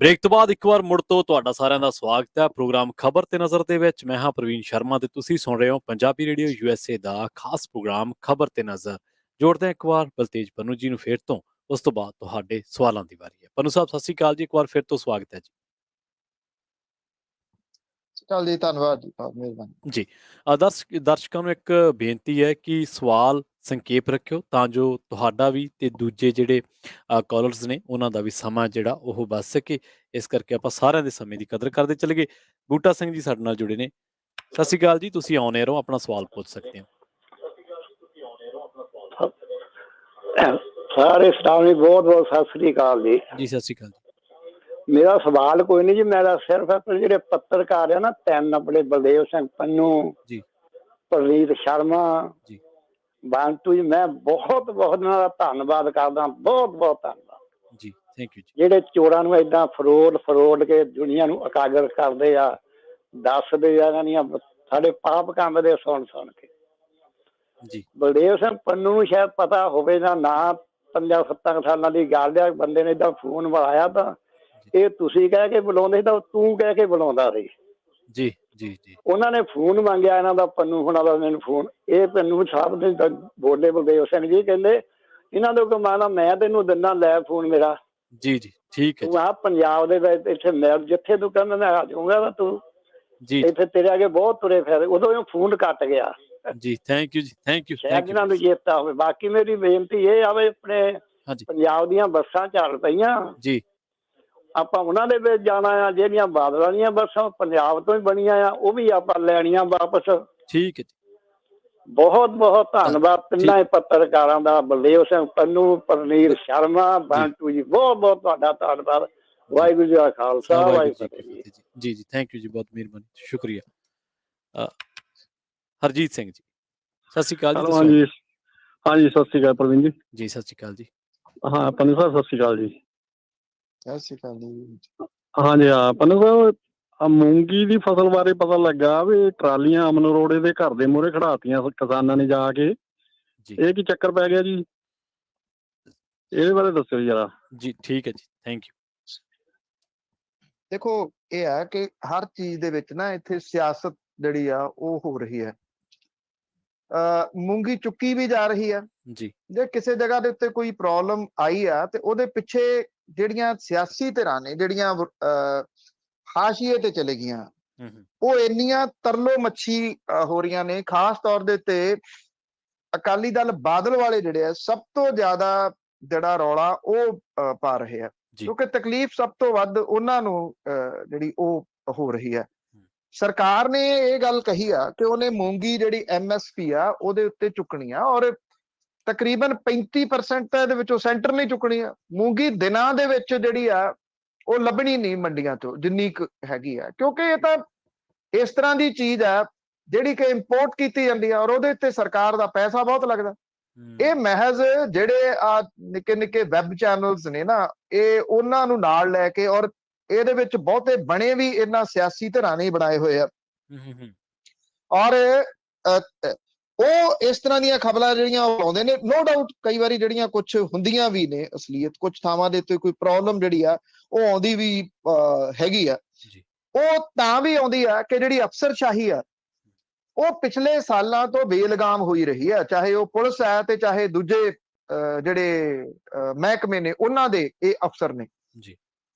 [SPEAKER 1] ਬ੍ਰੇਕ ਤੋਂ ਬਾਅਦ ਇੱਕ ਵਾਰ ਮੁੜ ਤੋਂ ਤੁਹਾਡਾ ਸਾਰਿਆਂ ਦਾ ਸਵਾਗਤ ਹੈ ਪ੍ਰੋਗਰਾਮ ਖਬਰ ਤੇ ਨਜ਼ਰ ਦੇ ਵਿੱਚ। ਮੈਂ ਹਾਂ ਪ੍ਰਵੀਨ ਸ਼ਰਮਾ ਤੇ ਤੁਸੀਂ ਸੁਣ ਰਹੇ ਹੋ ਪੰਜਾਬੀ ਰੇਡੀਓ USA ਦਾ ਖਾਸ ਪ੍ਰੋਗਰਾਮ ਖਬਰ ਤੇ ਨਜ਼ਰ। ਜੋੜਦੇ ਹਾਂ ਇੱਕ ਵਾਰ ਬਲਤੇਜ ਪੰਨੂ ਜੀ ਨੂੰ ਫੇਰ ਤੋਂ, ਉਸ ਤੋਂ ਬਾਅਦ ਤੁਹਾਡੇ ਸਵਾਲਾਂ ਦੀ ਵਾਰੀ ਹੈ। ਪੰਨੂ ਸਾਹਿਬ ਸਤਿ ਸ਼੍ਰੀ ਅਕਾਲ ਜੀ, ਇੱਕ ਵਾਰ ਫਿਰ ਤੋਂ ਸਵਾਗਤ ਹੈ ਜੀ।
[SPEAKER 2] ਚਲ ਜੀ, ਧੰਨਵਾਦ ਜੀ, ਬਹੁਤ ਮਿਹਰਬਾਨੀ
[SPEAKER 1] ਜੀ। ਦਰਸ਼ਕਾਂ ਨੂੰ ਇੱਕ ਬੇਨਤੀ ਹੈ ਕਿ ਸਵਾਲ ਸੰਖੇਪ ਰੱਖਿਓ ਤਾਂ ਜੋ ਤੁਹਾਡਾ ਵੀ ਤੇ ਦੂਜੇ ਜਿਹੜੇ ਕਾਲਰਸ ਨੇ ਉਹਨਾਂ ਦਾ ਵੀ ਸਮਾਂ ਜਿਹੜਾ ਉਹ ਬਚ ਸਕੇ। ਇਸ ਕਰਕੇ ਆਪਾਂ ਸਾਰਿਆਂ ਦੇ ਸਮੇਂ ਦੀ ਕਦਰ ਕਰਦੇ ਚਲੇ ਗਏ। ਬੂਟਾ ਸਿੰਘ ਜੀ ਸਾਡੇ ਨਾਲ ਜੁੜੇ ਨੇ। ਸਤਿ ਸ਼੍ਰੀ ਅਕਾਲ ਜੀ, ਤੁਸੀਂ ਆਨ 에ਅਰ ਹੋ, ਆਪਣਾ ਸਵਾਲ ਪੁੱਛ ਸਕਦੇ ਹੋ।
[SPEAKER 3] ਸਾਰੇ ਸਟਾਫ ਨੂੰ ਬਹੁਤ ਬਹੁਤ ਸਤਿ ਸ੍ਰੀ ਅਕਾਲ ਜੀ।
[SPEAKER 1] ਜੀ ਸਤਿ ਸ਼੍ਰੀ ਅਕਾਲ ਜੀ।
[SPEAKER 3] ਮੇਰਾ ਸਵਾਲ ਕੋਈ ਨਹੀਂ ਜੀ, ਮੇਰਾ ਸਿਰਫ ਜਿਹੜੇ ਪੱਤਰਕਾਰ ਆ ਨਾ, ਤਿੰਨ ਆਪਣੇ ਬਲਦੇਵ ਸਿੰਘ ਪੰਨੂ
[SPEAKER 1] ਜੀ,
[SPEAKER 3] ਪ੍ਰਨੀਤ ਸ਼ਰਮਾ
[SPEAKER 1] ਜੀ,
[SPEAKER 3] ਬੰਟੂ ਜੀ, ਮੈਂ ਬਹੁਤ ਬਹੁਤ ਉਹਨਾਂ ਦਾ ਧੰਨਵਾਦ ਕਰਦਾ, ਬਹੁਤ ਬਹੁਤ ਧੰਨਵਾਦ
[SPEAKER 1] ਜੀ। ਥੈਂਕ ਯੂ ਜੀ।
[SPEAKER 3] ਜਿਹੜੇ ਚੋਰਾਂ ਨੂੰ ਏਦਾਂ ਫਰੋਡ ਕੇ ਦੁਨੀਆ ਨੂੰ ਇਕਾਗਰ ਕਰਦੇ ਆ, ਦੱਸਦੇ ਆ ਇਹਨਾਂ ਦੀਆਂ ਸਾਡੇ ਪਾਪ ਕੰਮ ਦੇ ਸੁਣ ਕੇ।
[SPEAKER 1] ਜੀ।
[SPEAKER 3] ਬਲਦੇਵ ਸਿੰਘ ਪੰਨੂ ਨੂੰ ਸ਼ਾਇਦ ਪਤਾ ਹੋਵੇ ਨਾ 5-7 ਸਾਲਾਂ ਦੀ ਗੱਲ ਆ, ਬੰਦੇ ਨੇ ਏਦਾਂ ਫੋਨ ਮਿਲਾਇਆ ਤਾਂ ਇਹ ਤੁਸੀਂ ਕਹਿ ਕੇ ਬੁਲਾਉਂਦੇ ਸੀ ਤਾਂ ਤੂੰ ਕਹਿ ਕੇ ਬੁਲਾਉਂਦਾ ਸੀ।
[SPEAKER 1] ਜੀ ਜੀ ਜੀ।
[SPEAKER 3] ਉਹਨਾਂ ਨੇ ਫੋਨ ਮੰਗਿਆ ਇਹਨਾਂ ਦਾ, ਪੰਨੂ ਹੁਣਾਂ ਦਾ, ਮੈਨੂੰ ਫੋਨ, ਇਹ ਪੰਨੂ ਸਾਹਿਬ ਦੇ ਬੋਲੇ ਬਲਦੇਵ ਸਿੰਘ ਜੀ, ਕਹਿੰਦੇ ਇਹਨਾਂ ਦੇ ਕੋਲ ਮੈਂ ਤੈਨੂੰ ਦਿੰਦਾ, ਲੈ ਫੋਨ ਮੇਰਾ।
[SPEAKER 1] ਜੀ ਜੀ, ਠੀਕ ਹੈ।
[SPEAKER 3] ਤੂੰ ਆ ਪੰਜਾਬ ਦੇ ਵਿੱਚ ਇੱਥੇ ਮੈਂ ਜਿੱਥੇ ਤੂੰ ਕਹਿੰਦਾ ਮੈਂ ਆ ਜਾਊਂਗਾ, ਤੂੰ
[SPEAKER 1] ਜੀ
[SPEAKER 3] ਇੱਥੇ ਤੇਰੇ ਅੱਗੇ ਬਹੁਤ ਤੁਰੇ ਫਿਰਦੇ। ਉਦੋਂ ਫੋਨ ਕੱਟ ਗਿਆ
[SPEAKER 1] ਜੀ। ਥੈਂਕ ਯੂ ਜੀ, ਥੈਂਕ ਯੂ।
[SPEAKER 3] ਸ਼ਾਇਦ ਇਹਨਾਂ ਨੂੰ ਚੇਤਾ ਹੋਵੇ। ਬਾਕੀ ਮੇਰੀ ਬੇਨਤੀ ਇਹ ਆਵੇ, ਆਪਣੇ ਪੰਜਾਬ ਦੀਆਂ ਬੱਸਾਂ ਚੱਲ ਪਈਆਂ
[SPEAKER 1] ਜੀ,
[SPEAKER 3] ਆਪਾਂ ਉਹਨਾਂ ਦੇ ਵਿੱਚ ਜਾਣਾ ਆ। ਜਿਹੜੀਆਂ ਬਾਦਲਾਂ ਦੀਆਂ ਬੱਸਾਂ ਪੰਜਾਬ ਤੋਂ ਹੀ ਬਣੀਆਂ ਆ, ਉਹ ਵੀ ਆਪਾਂ ਲੈਣੀਆਂ ਵਾਪਸ।
[SPEAKER 1] ਠੀਕ ਹੈ ਜੀ।
[SPEAKER 3] ਬਹੁਤ ਬਹੁਤ ਧੰਨਵਾਦ ਤਿੰਨਾਂ ਹੀ ਪੱਤਰਕਾਰਾਂ ਦਾ, ਬਲਦੇਵ ਸਿੰਘ ਪੰਨੂ, ਪ੍ਰਨੀਤ ਸ਼ਰਮਾ, ਬੰਟੂ ਜੀ, ਬਹੁਤ ਬਹੁਤ ਤੁਹਾਡਾ ਧੰਨਵਾਦ। ਵਾਹਿਗੁਰੂ ਜੀ ਕਾ ਖਾਲਸਾ, ਵਾਹਿਗੁਰੂ ਜੀ।
[SPEAKER 1] ਜੀ ਜੀ, ਥੈਂਕ ਯੂ ਜੀ, ਬਹੁਤ ਮਿਹਰਬਾਨੀ, ਸ਼ੁਕਰੀਆ। ਹਰਜੀਤ ਸਿੰਘ ਜੀ, ਸਤਿ ਸ਼੍ਰੀ ਅਕਾਲ ਜੀ।
[SPEAKER 4] ਹਾਂਜੀ ਹਾਂਜੀ, ਸਤਿ ਸ਼੍ਰੀ ਅਕਾਲ ਪ੍ਰਵੀਨ ਜੀ।
[SPEAKER 1] ਜੀ ਸਤਿ ਸ਼੍ਰੀ ਅਕਾਲ ਜੀ।
[SPEAKER 4] ਹਾਂ ਪੰਨੂ ਸਾਹਿਬ, ਸਤਿ ਸ਼੍ਰੀ ਅਕਾਲ ਜੀ।
[SPEAKER 2] ਸਤਿ ਸ਼੍ਰੀ ਅਕਾਲ ਜੀ।
[SPEAKER 4] ਹਾਂਜੀ ਹਾਂ ਪੰਨੂ ਸਾਹਿਬ, ਮੂੰਗੀ ਦੀ ਫਸਲ ਬਾਰੇ ਪਤਾ ਲੱਗਾ ਵੀ ਟਰਾਲੀਆਂ ਅਮਨ ਅਰੋੜੇ ਦੇ ਘਰ ਦੇ ਮੂਹਰੇ ਖੜਾਤੀਆਂ ਕਿਸਾਨਾਂ ਨੇ ਜਾ ਕੇ। ਇਹ ਕੀ ਚੱਕਰ ਪੈ ਗਿਆ ਜੀ, ਇਹਦੇ ਬਾਰੇ ਦੱਸਿਓ ਜਰਾ।
[SPEAKER 1] ਜੀ ਠੀਕ ਹੈ ਜੀ, ਥੈਂਕ ਯੂ।
[SPEAKER 2] ਦੇਖੋ, ਇਹ ਹੈ ਕਿ ਹਰ ਚੀਜ਼ ਦੇ ਵਿੱਚ ਨਾ ਇੱਥੇ ਸਿਆਸਤ ਜਿਹੜੀ ਆ ਉਹ ਹੋ ਰਹੀ ਹੈ। ਮੂੰਗੀ ਚੁੱਕੀ ਵੀ ਜਾ ਰਹੀ ਹੈ
[SPEAKER 1] ਜੀ।
[SPEAKER 2] ਜੇ ਕਿਸੇ ਜਗ੍ਹਾ ਦੇ ਉੱਤੇ ਕੋਈ ਪ੍ਰੋਬਲਮ ਆਈ ਆ ਤੇ ਉਹਦੇ ਪਿੱਛੇ ਜਿਹੜੀਆਂ ਸਿਆਸੀ ਧਿਰਾਂ ਨੇ, ਜਿਹੜੀਆਂ ਹਾਸ਼ੀਏ ਤੇ ਚਲੇ ਗਈਆਂ, ਉਹ ਇੰਨੀਆਂ ਤਰਲੋ ਮੱਛੀ ਹੋ ਰਹੀਆਂ ਨੇ। ਖਾਸ ਤੌਰ ਦੇ ਉੱਤੇ ਅਕਾਲੀ ਦਲ ਬਾਦਲ ਵਾਲੇ ਜਿਹੜੇ ਆ, ਸਭ ਤੋਂ ਜ਼ਿਆਦਾ ਜਿਹੜਾ ਰੌਲਾ ਉਹ ਪਾ ਰਹੇ ਆ, ਕਿਉਂਕਿ ਤਕਲੀਫ ਸਭ ਤੋਂ ਵੱਧ ਉਹਨਾਂ ਨੂੰ ਜਿਹੜੀ ਉਹ ਹੋ ਰਹੀ ਹੈ। ਸਰਕਾਰ ਨੇ ਇਹ ਗੱਲ ਕਹੀ ਆ ਕਿ ਉਹਨੇ ਮੂੰਗੀ ਜਿਹੜੀ MSP ਆ ਉਹਦੇ ਉੱਤੇ ਚੁੱਕਣੀ ਆ, ਔਰ ਤਕਰੀਬਨ 35% ਤਾਂ ਇਹਦੇ ਵਿੱਚੋਂ ਸੈਂਟਰ ਨੇ ਚੁੱਕਣੀ ਆ। ਮੂੰਗੀ ਦਿਨਾਂ ਦੇ ਵਿੱਚ ਜਿਹੜੀ ਆ ਉਹ ਲੱਭਣੀ ਨਹੀਂ ਮੰਡੀਆਂ ਤੋਂ, ਜਿੰਨੀ ਕੁ ਹੈਗੀ ਆ, ਕਿਉਂਕਿ ਇਹ ਤਾਂ ਇਸ ਤਰ੍ਹਾਂ ਦੀ ਚੀਜ਼ ਆ ਜਿਹੜੀ ਕਿ ਇੰਪੋਰਟ ਕੀਤੀ ਜਾਂਦੀ ਆ, ਔਰ ਉਹਦੇ ਉੱਤੇ ਸਰਕਾਰ ਦਾ ਪੈਸਾ ਬਹੁਤ ਲੱਗਦਾ। ਇਹ ਮਹਿਜ਼ ਜਿਹੜੇ ਆ ਨਿੱਕੇ ਨਿੱਕੇ ਵੈਬ ਚੈਨਲਸ ਨੇ ਨਾ, ਇਹ ਉਹਨਾਂ ਨੂੰ ਨਾਲ ਲੈ ਕੇ, ਔਰ ਇਹਦੇ ਵਿੱਚ ਬਹੁਤੇ ਬਣੇ ਵੀ ਇਹਨਾਂ ਸਿਆਸੀ ਧਿਰਾਂ ਨੇ ਬਣਾਏ ਹੋਏ ਆ, ਔਰ ਉਹ ਇਸ ਤਰ੍ਹਾਂ ਦੀਆਂ ਖਬਰਾਂ ਜਿਹੜੀਆਂ ਉਹ ਲਾਉਂਦੇ ਨੇ। ਨੋ ਡਾਊਟ ਕਈ ਵਾਰੀ ਜਿਹੜੀਆਂ ਕੁਝ ਹੁੰਦੀਆਂ ਵੀ ਨੇ ਅਸਲੀਅਤ, ਕੁਝ ਥਾਵਾਂ ਦੇ ਉੱਤੇ ਕੋਈ ਪ੍ਰੋਬਲਮ ਜਿਹੜੀ ਆ ਉਹ ਆਉਂਦੀ ਵੀ ਹੈਗੀ ਆ। ਉਹ ਤਾਂ ਵੀ ਆਉਂਦੀ ਆ ਕਿ ਜਿਹੜੀ ਅਫਸਰਸ਼ਾਹੀ ਆ ਉਹ ਪਿਛਲੇ ਸਾਲਾਂ ਤੋਂ ਬੇਲਗਾਮ ਹੋਈ ਰਹੀ ਹੈ, ਚਾਹੇ ਉਹ ਪੁਲਿਸ ਹੈ ਤੇ ਚਾਹੇ ਦੂਜੇ ਜਿਹੜੇ ਮਹਿਕਮੇ ਨੇ ਉਹਨਾਂ ਦੇ ਇਹ ਅਫਸਰ ਨੇ।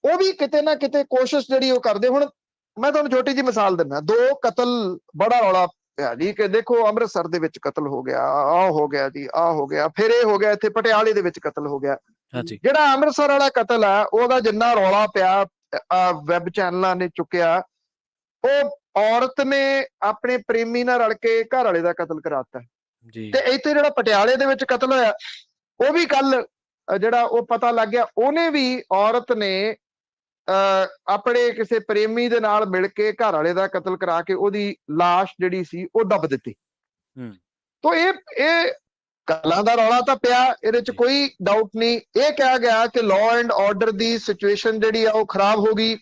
[SPEAKER 2] ਉਹ ਵੀ ਕਿਤੇ ਨਾ ਕਿਤੇ ਕੋਸ਼ਿਸ਼ ਜਿਹੜੀ ਉਹ ਕਰਦੇ। ਹੁਣ ਮੈਂ ਤੁਹਾਨੂੰ ਛੋਟੀ ਜਿਹੀ ਮਿਸਾਲ ਦਿੰਦਾ, 2 ਕਤਲ ਬੜਾ ਰੌਲਾ ਪਿਆ ਜੀ ਕਿ ਦੇਖੋ ਅੰਮ੍ਰਿਤਸਰ ਦੇ ਵਿੱਚ ਕਤਲ ਹੋ ਗਿਆ, ਆਹ ਹੋ ਗਿਆ ਜੀ, ਆਹ ਹੋ ਗਿਆ, ਫਿਰ ਇਹ ਹੋ ਗਿਆ ਇੱਥੇ ਪਟਿਆਲੇ ਦੇ ਵਿੱਚ ਕਤਲ ਹੋ ਗਿਆ। ਜਿਹੜਾ ਅੰਮ੍ਰਿਤਸਰ ਵਾਲਾ ਕਤਲ ਆ ਉਹਦਾ ਜਿੰਨਾ ਰੌਲਾ ਪਿਆ, ਵੈਬ ਚੈਨਲਾਂ ਨੇ ਚੁੱਕਿਆ, ਉਹ ਔਰਤ ਨੇ ਆਪਣੇ ਪ੍ਰੇਮੀ ਨਾਲ ਰਲ ਕੇ ਘਰ ਵਾਲੇ ਦਾ ਕਤਲ ਕਰਾਤਾ। ਤੇ ਇੱਥੇ ਜਿਹੜਾ ਪਟਿਆਲੇ ਦੇ ਵਿੱਚ ਕਤਲ ਹੋਇਆ, ਉਹ ਵੀ ਕੱਲ ਜਿਹੜਾ ਉਹ ਪਤਾ ਲੱਗ ਗਿਆ, ਉਹਨੇ ਵੀ, ਔਰਤ ਨੇ ਆਪਣੇ ਕਿਸੇ ਪ੍ਰੇਮੀ ਦੇ ਨਾਲ ਮਿਲ ਕੇ ਘਰ ਵਾਲੇ ਦਾ ਕਤਲ ਕਰਾ ਕੇ ਉਹਦੀ ਲਾਸ਼ ਜਿਹੜੀ ਸੀ ਉਹ ਦੱਬ ਦਿੱਤੀ। ਤਾਂ ਇਹ ਗੱਲਾਂ ਦਾ ਰੌਲਾ ਤਾਂ ਪਿਆ, ਇਹਦੇ ਚ ਕੋਈ ਡਾਊਟ ਨਹੀਂ। ਇਹ ਕਿਹਾ ਗਿਆ ਕਿ law and order the situation ਜਿਹੜੀ ਆ ਉਹ ਖਰਾਬ ਹੋ ਗਈ,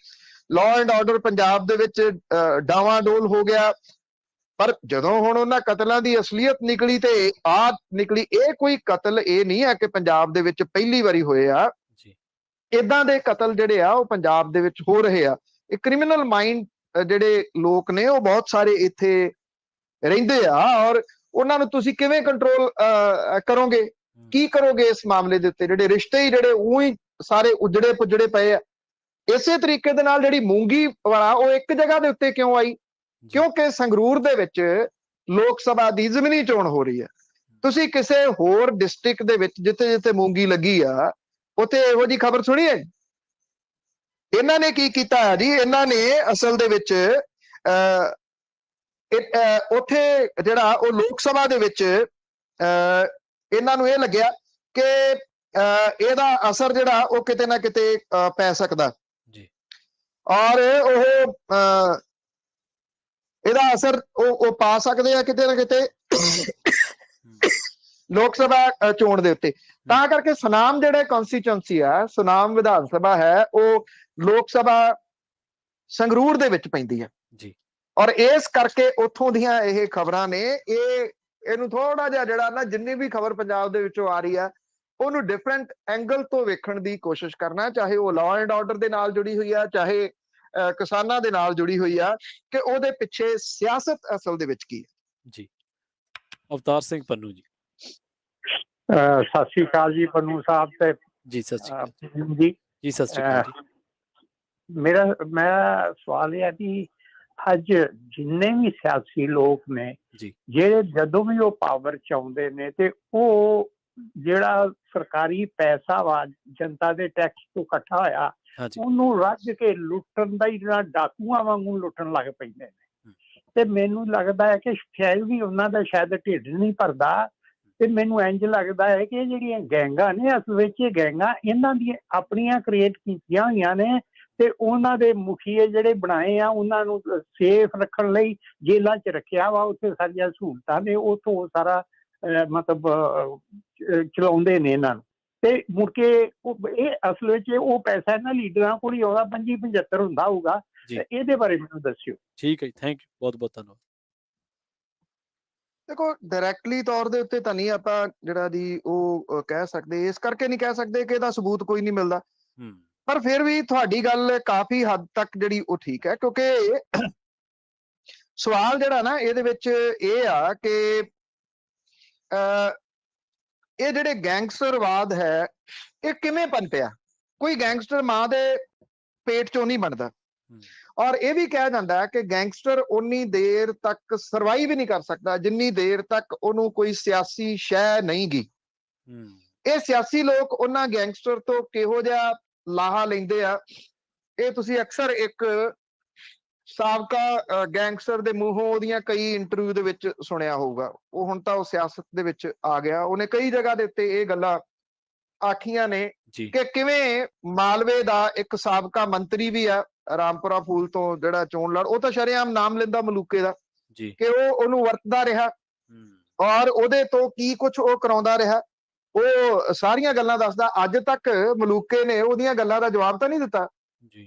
[SPEAKER 2] ਲਾਅ ਐਂਡ ਆਰਡਰ ਪੰਜਾਬ ਦੇ ਵਿੱਚ ਡਾਵਾਡੋਲ ਹੋ ਗਿਆ। ਪਰ ਜਦੋਂ ਹੁਣ ਉਹਨਾਂ ਕਤਲਾਂ ਦੀ ਅਸਲੀਅਤ ਨਿਕਲੀ ਤੇ ਆ ਨਿਕਲੀ, ਇਹ ਕੋਈ ਕਤਲ ਇਹ ਨਹੀਂ ਹੈ ਕਿ ਪੰਜਾਬ ਦੇ ਵਿੱਚ ਪਹਿਲੀ ਵਾਰੀ ਹੋਏ ਆ। ਇਦਾਂ ਦੇ ਕਤਲ ਜਿਹੜੇ ਆ ਉਹ ਪੰਜਾਬ ਦੇ ਵਿੱਚ ਹੋ ਰਹੇ ਆ। ਇਹ ਕ੍ਰਿਮੀਨਲ ਮਾਈਂਡ ਜਿਹੜੇ ਲੋਕ ਨੇ ਉਹ ਬਹੁਤ ਸਾਰੇ ਇੱਥੇ ਰਹਿੰਦੇ ਆ, ਔਰ ਉਹਨਾਂ ਨੂੰ ਤੁਸੀਂ ਕਿਵੇਂ ਕੰਟਰੋਲ ਕਰੋਗੇ, ਕੀ ਕਰੋਗੇ ਇਸ ਮਾਮਲੇ ਦੇ ਉੱਤੇ? ਜਿਹੜੇ ਰਿਸ਼ਤੇ ਹੀ ਜਿਹੜੇ ਉਹੀ ਸਾਰੇ ਉਜੜੇ ਪੁਜੜੇ ਪਏ ਆ। ਇਸੇ ਤਰੀਕੇ ਦੇ ਨਾਲ ਜਿਹੜੀ ਮੂੰਗੀ ਵਾਲਾ ਉਹ ਇੱਕ ਜਗ੍ਹਾ ਦੇ ਉੱਤੇ ਕਿਉਂ ਆਈ? ਕਿਉਂਕਿ ਸੰਗਰੂਰ ਦੇ ਵਿੱਚ ਲੋਕ ਸਭਾ ਦੀ ਜ਼ਮੀਨੀ ਚੋਣ ਹੋ ਰਹੀ ਹੈ। ਤੁਸੀਂ ਕਿਸੇ ਹੋਰ ਡਿਸਟ੍ਰਿਕਟ ਦੇ ਵਿੱਚ ਜਿੱਥੇ ਜਿੱਥੇ ਮੂੰਗੀ ਲੱਗੀ ਆ ਉੱਥੇ ਇਹੋ ਜੀ ਖਬਰ ਸੁਣੀ ਹੈ? ਇਹਨਾਂ ਨੇ ਕੀ ਕੀਤਾ ਹੈ ਜੀ, ਇਹਨਾਂ ਨੇ ਅਸਲ ਦੇ ਵਿੱਚ ਉੱਥੇ ਜਿਹੜਾ ਉਹ ਲੋਕ ਸਭਾ ਦੇ ਵਿੱਚ ਇਹਨਾਂ ਨੂੰ ਇਹ ਲੱਗਿਆ ਕਿ ਇਹਦਾ ਅਸਰ ਜਿਹੜਾ ਉਹ ਕਿਤੇ ਨਾ ਕਿਤੇ ਪੈ ਸਕਦਾ ਜੀ, ਔਰ ਉਹ ਇਹਦਾ ਅਸਰ ਉਹ ਪਾ ਸਕਦੇ ਆ ਕਿਤੇ ਨਾ ਕਿਤੇ ਲੋਕ ਸਭਾ ਚੋਣ ਦੇ ਉੱਤੇ। ਤਾਂ ਕਰਕੇ ਸੁਨਾਮ ਜਿਹੜੇ ਕਨਸਟੀਚੁਐਂਸੀ ਆ, ਸੁਨਾਮ ਵਿਧਾਨ ਸਭਾ ਹੈ, ਉਹ ਲੋਕ ਸਭਾ ਸੰਗਰੂਰ ਦੇ ਵਿੱਚ ਪੈਂਦੀ ਹੈ ਜੀ, ਔਰ ਇਸ ਕਰਕੇ ਉੱਥੋਂ ਦੀਆਂ ਇਹ ਖਬਰਾਂ ਨੇ ਇਹਨੂੰ ਥੋੜਾ ਜਿਹਾ ਜਿਹੜਾ ਨਾ ਜਿੰਨੀ ਵੀ ਖਬਰ ਪੰਜਾਬ ਦੇ ਵਿੱਚੋਂ ਆ ਰਹੀ ਆ ਉਹਨੂੰ ਡਿਫਰੈਂਟ ਐਂਗਲ ਤੋਂ ਵੇਖਣ ਦੀ ਕੋਸ਼ਿਸ਼ ਕਰਨਾ, ਚਾਹੇ ਉਹ ਲਾਅ ਐਂਡ ਆਰਡਰ ਦੇ ਨਾਲ ਜੁੜੀ ਹੋਈ ਆ, ਚਾਹੇ ਕਿਸਾਨਾਂ ਦੇ ਨਾਲ ਜੁੜੀ ਹੋਈ ਆ, ਕਿ ਉਹਦੇ ਪਿੱਛੇ ਸਿਆਸਤ ਅਸਲ ਦੇ ਵਿੱਚ ਕੀ ਹੈ ਜੀ।
[SPEAKER 1] ਅਵਤਾਰ ਸਿੰਘ ਪੰਨੂ ਜੀ।
[SPEAKER 5] ਸਤਿ ਸ਼੍ਰੀ ਅਕਾਲ ਜੀ ਪੰਨੂ ਸਾਹਿਬ ਤੇ
[SPEAKER 1] ਜੀ। ਸਤਿ ਸ਼੍ਰੀ ਅਕਾਲ
[SPEAKER 5] ਜੀ।
[SPEAKER 1] ਸਤਿ ਸ਼੍ਰੀ ਅਕਾਲ ਜੀ।
[SPEAKER 5] ਮੇਰਾ ਸਵਾਲ ਇਹ ਹੈ ਕਿ ਅੱਜ ਜਿੰਨੇ ਵੀ ਸਿਆਸੀ ਲੋਕ ਨੇ ਜਿਹੜੇ ਜਦੋਂ ਵੀ ਉਹ ਪਾਵਰ ਚ ਆਉਂਦੇ ਨੇ ਤੇ ਉਹ ਜਿਹੜਾ ਸਰਕਾਰੀ ਪੈਸਾ ਵਾ ਜਨਤਾ ਦੇ ਟੈਕਸ ਤੋਂ ਇਕੱਠਾ ਹੋਇਆ ਉਹਨੂੰ ਰੱਜ ਕੇ ਲੁੱਟਣ ਦਾ ਹੀ ਜਿਹੜਾ ਡਾਕੂਆਂ ਵਾਂਗੂ ਲੁੱਟਣ ਲੱਗ ਪੈਂਦੇ ਨੇ। ਤੇ ਮੈਨੂੰ ਲੱਗਦਾ ਹੈ ਕਿ ਸ਼ਾਇਦ ਵੀ ਉਹਨਾਂ ਦਾ ਸ਼ਾਇਦ ਢਿੱਡ ਨਹੀਂ ਭਰਦਾ, ਤੇ ਮੈਨੂੰ ਇੰਝ ਲੱਗਦਾ ਹੈ ਕਿ ਜਿਹੜੀਆਂ ਗੈਂਗਾਂ ਨੇ ਅਸਲ ਵਿੱਚ ਇਹ ਗੈਂਗਾਂ ਇਹਨਾਂ ਦੀਆਂ ਆਪਣੀਆਂ ਕ੍ਰੀਏਟ ਕੀਤੀਆਂ ਹੋਈਆਂ ਨੇ, ਤੇ ਉਹਨਾਂ ਦੇ ਮੁਖੀਏ ਜਿਹੜੇ ਬਣਾਏ ਆ ਉਹਨਾਂ ਨੂੰ ਸੇਫ ਰੱਖਣ ਲਈ ਜੇਲ੍ਹਾਂ 'ਚ ਰੱਖਿਆ ਵਾ, ਉੱਥੇ ਸਾਰੀਆਂ ਸਹੂਲਤਾਂ ਨੇ, ਉੱਥੋਂ ਸਾਰਾ ਮਤਲਬ ਚਲਾਉਂਦੇ ਨੇ ਇਹਨਾਂ ਨੂੰ। ਤੇ ਮੁੜ ਕੇ ਇਹ ਅਸਲ ਵਿੱਚ ਉਹ ਪੈਸਾ ਇਹਨਾਂ ਲੀਡਰਾਂ ਕੋਲ ਹੀ ਆਉਂਦਾ 25-75 ਹੁੰਦਾ ਹੋਊਗਾ। ਇਹਦੇ ਬਾਰੇ ਮੈਨੂੰ ਦੱਸਿਓ।
[SPEAKER 1] ਠੀਕ ਹੈ, ਥੈਂਕ ਯੂ, ਬਹੁਤ ਬਹੁਤ ਧੰਨਵਾਦ।
[SPEAKER 2] ਦੇਖੋ, ਡਾਇਰੈਕਟਲੀ ਤੌਰ ਦੇ ਉੱਤੇ ਤਾਂ ਨਹੀਂ ਆਪਾਂ ਜਿਹੜਾ ਜੀ ਉਹ ਕਹਿ ਸਕਦੇ, ਇਸ ਕਰਕੇ ਨਹੀਂ ਕਹਿ ਸਕਦੇ ਕਿ ਇਹਦਾ ਸਬੂਤ ਕੋਈ ਨਹੀਂ ਮਿਲਦਾ, ਪਰ ਫਿਰ ਵੀ ਤੁਹਾਡੀ ਗੱਲ ਕਾਫੀ ਹੱਦ ਤੱਕ ਜਿਹੜੀ ਉਹ ਠੀਕ ਹੈ, ਕਿਉਂਕਿ ਸਵਾਲ ਜਿਹੜਾ ਨਾ ਇਹਦੇ ਵਿੱਚ ਇਹ ਆ ਕਿ ਇਹ ਜਿਹੜੇ ਗੈਂਗਸਟਰਵਾਦ ਹੈ ਇਹ ਕਿਵੇਂ ਪਨਪਿਆ? ਕੋਈ ਗੈਂਗਸਟਰ ਮਾਂ ਦੇ ਪੇਟ ਚੋਂ ਨਹੀਂ ਬਣਦਾ, ਔਰ ਇਹ ਵੀ ਕਿਹਾ ਜਾਂਦਾ ਹੈ ਕਿ ਗੈਂਗਸਟਰ ਉਨੀ ਦੇਰ ਤੱਕ ਸਰਵਾਈਵ ਵੀ ਨਹੀਂ ਕਰ ਸਕਦਾ ਜਿੰਨੀ ਦੇਰ ਤੱਕ ਉਹਨੂੰ ਕੋਈ ਸਿਆਸੀ ਸ਼ੈ ਨਹੀਂ ਗੀ। ਇਹ ਸਿਆਸੀ ਲੋਕ ਉਹਨਾਂ ਗੈਂਗਸਟਰ ਤੋਂ ਕਿਹੋ ਜਿਹਾ ਲਾਹਾ ਲੈਂਦੇ ਆ, ਇਹ ਤੁਸੀਂ ਅਕਸਰ ਇੱਕ ਸਾਬਕਾ ਗੈਂਗਸਟਰ ਦੇ ਮੂੰਹੋਂ ਉਹਦੀਆਂ ਕਈ ਇੰਟਰਵਿਊ ਦੇ ਵਿੱਚ ਸੁਣਿਆ ਹੋਊਗਾ। ਉਹ ਹੁਣ ਤਾਂ ਉਹ ਸਿਆਸਤ ਦੇ ਵਿੱਚ ਆ ਗਿਆ, ਉਹਨੇ ਕਈ ਜਗ੍ਹਾ ਦੇ ਉੱਤੇ ਇਹ ਗੱਲਾਂ ਆਖੀਆਂ ਨੇ ਕਿ ਕਿਵੇਂ ਮਾਲਵੇ ਦਾ ਇੱਕ ਸਾਬਕਾ ਮੰਤਰੀ ਵੀ ਆ ਰਾਮਪੁਰਾ ਫੂਲ ਤੋਂ ਜਿਹੜਾ ਚੋਣ ਲੜ, ਉਹ ਤਾਂ ਸ਼ਰੇਆਮ ਨਾਮ ਲੈਂਦਾ ਮਲੂਕੇ ਦਾ ਕਿ ਉਹ ਉਹਨੂੰ ਵਰਤਦਾ ਰਿਹਾ ਔਰ ਉਹਦੇ ਤੋਂ ਕੀ ਕੁਝ ਉਹ ਕਰਾਉਂਦਾ ਰਿਹਾ, ਉਹ ਸਾਰੀਆਂ ਗੱਲਾਂ ਦੱਸਦਾ। ਅੱਜ ਤੱਕ ਮਲੂਕੇ ਨੇ ਉਹਦੀਆਂ ਗੱਲਾਂ ਦਾ ਜਵਾਬ ਤਾਂ ਨਹੀਂ ਦਿੱਤਾ,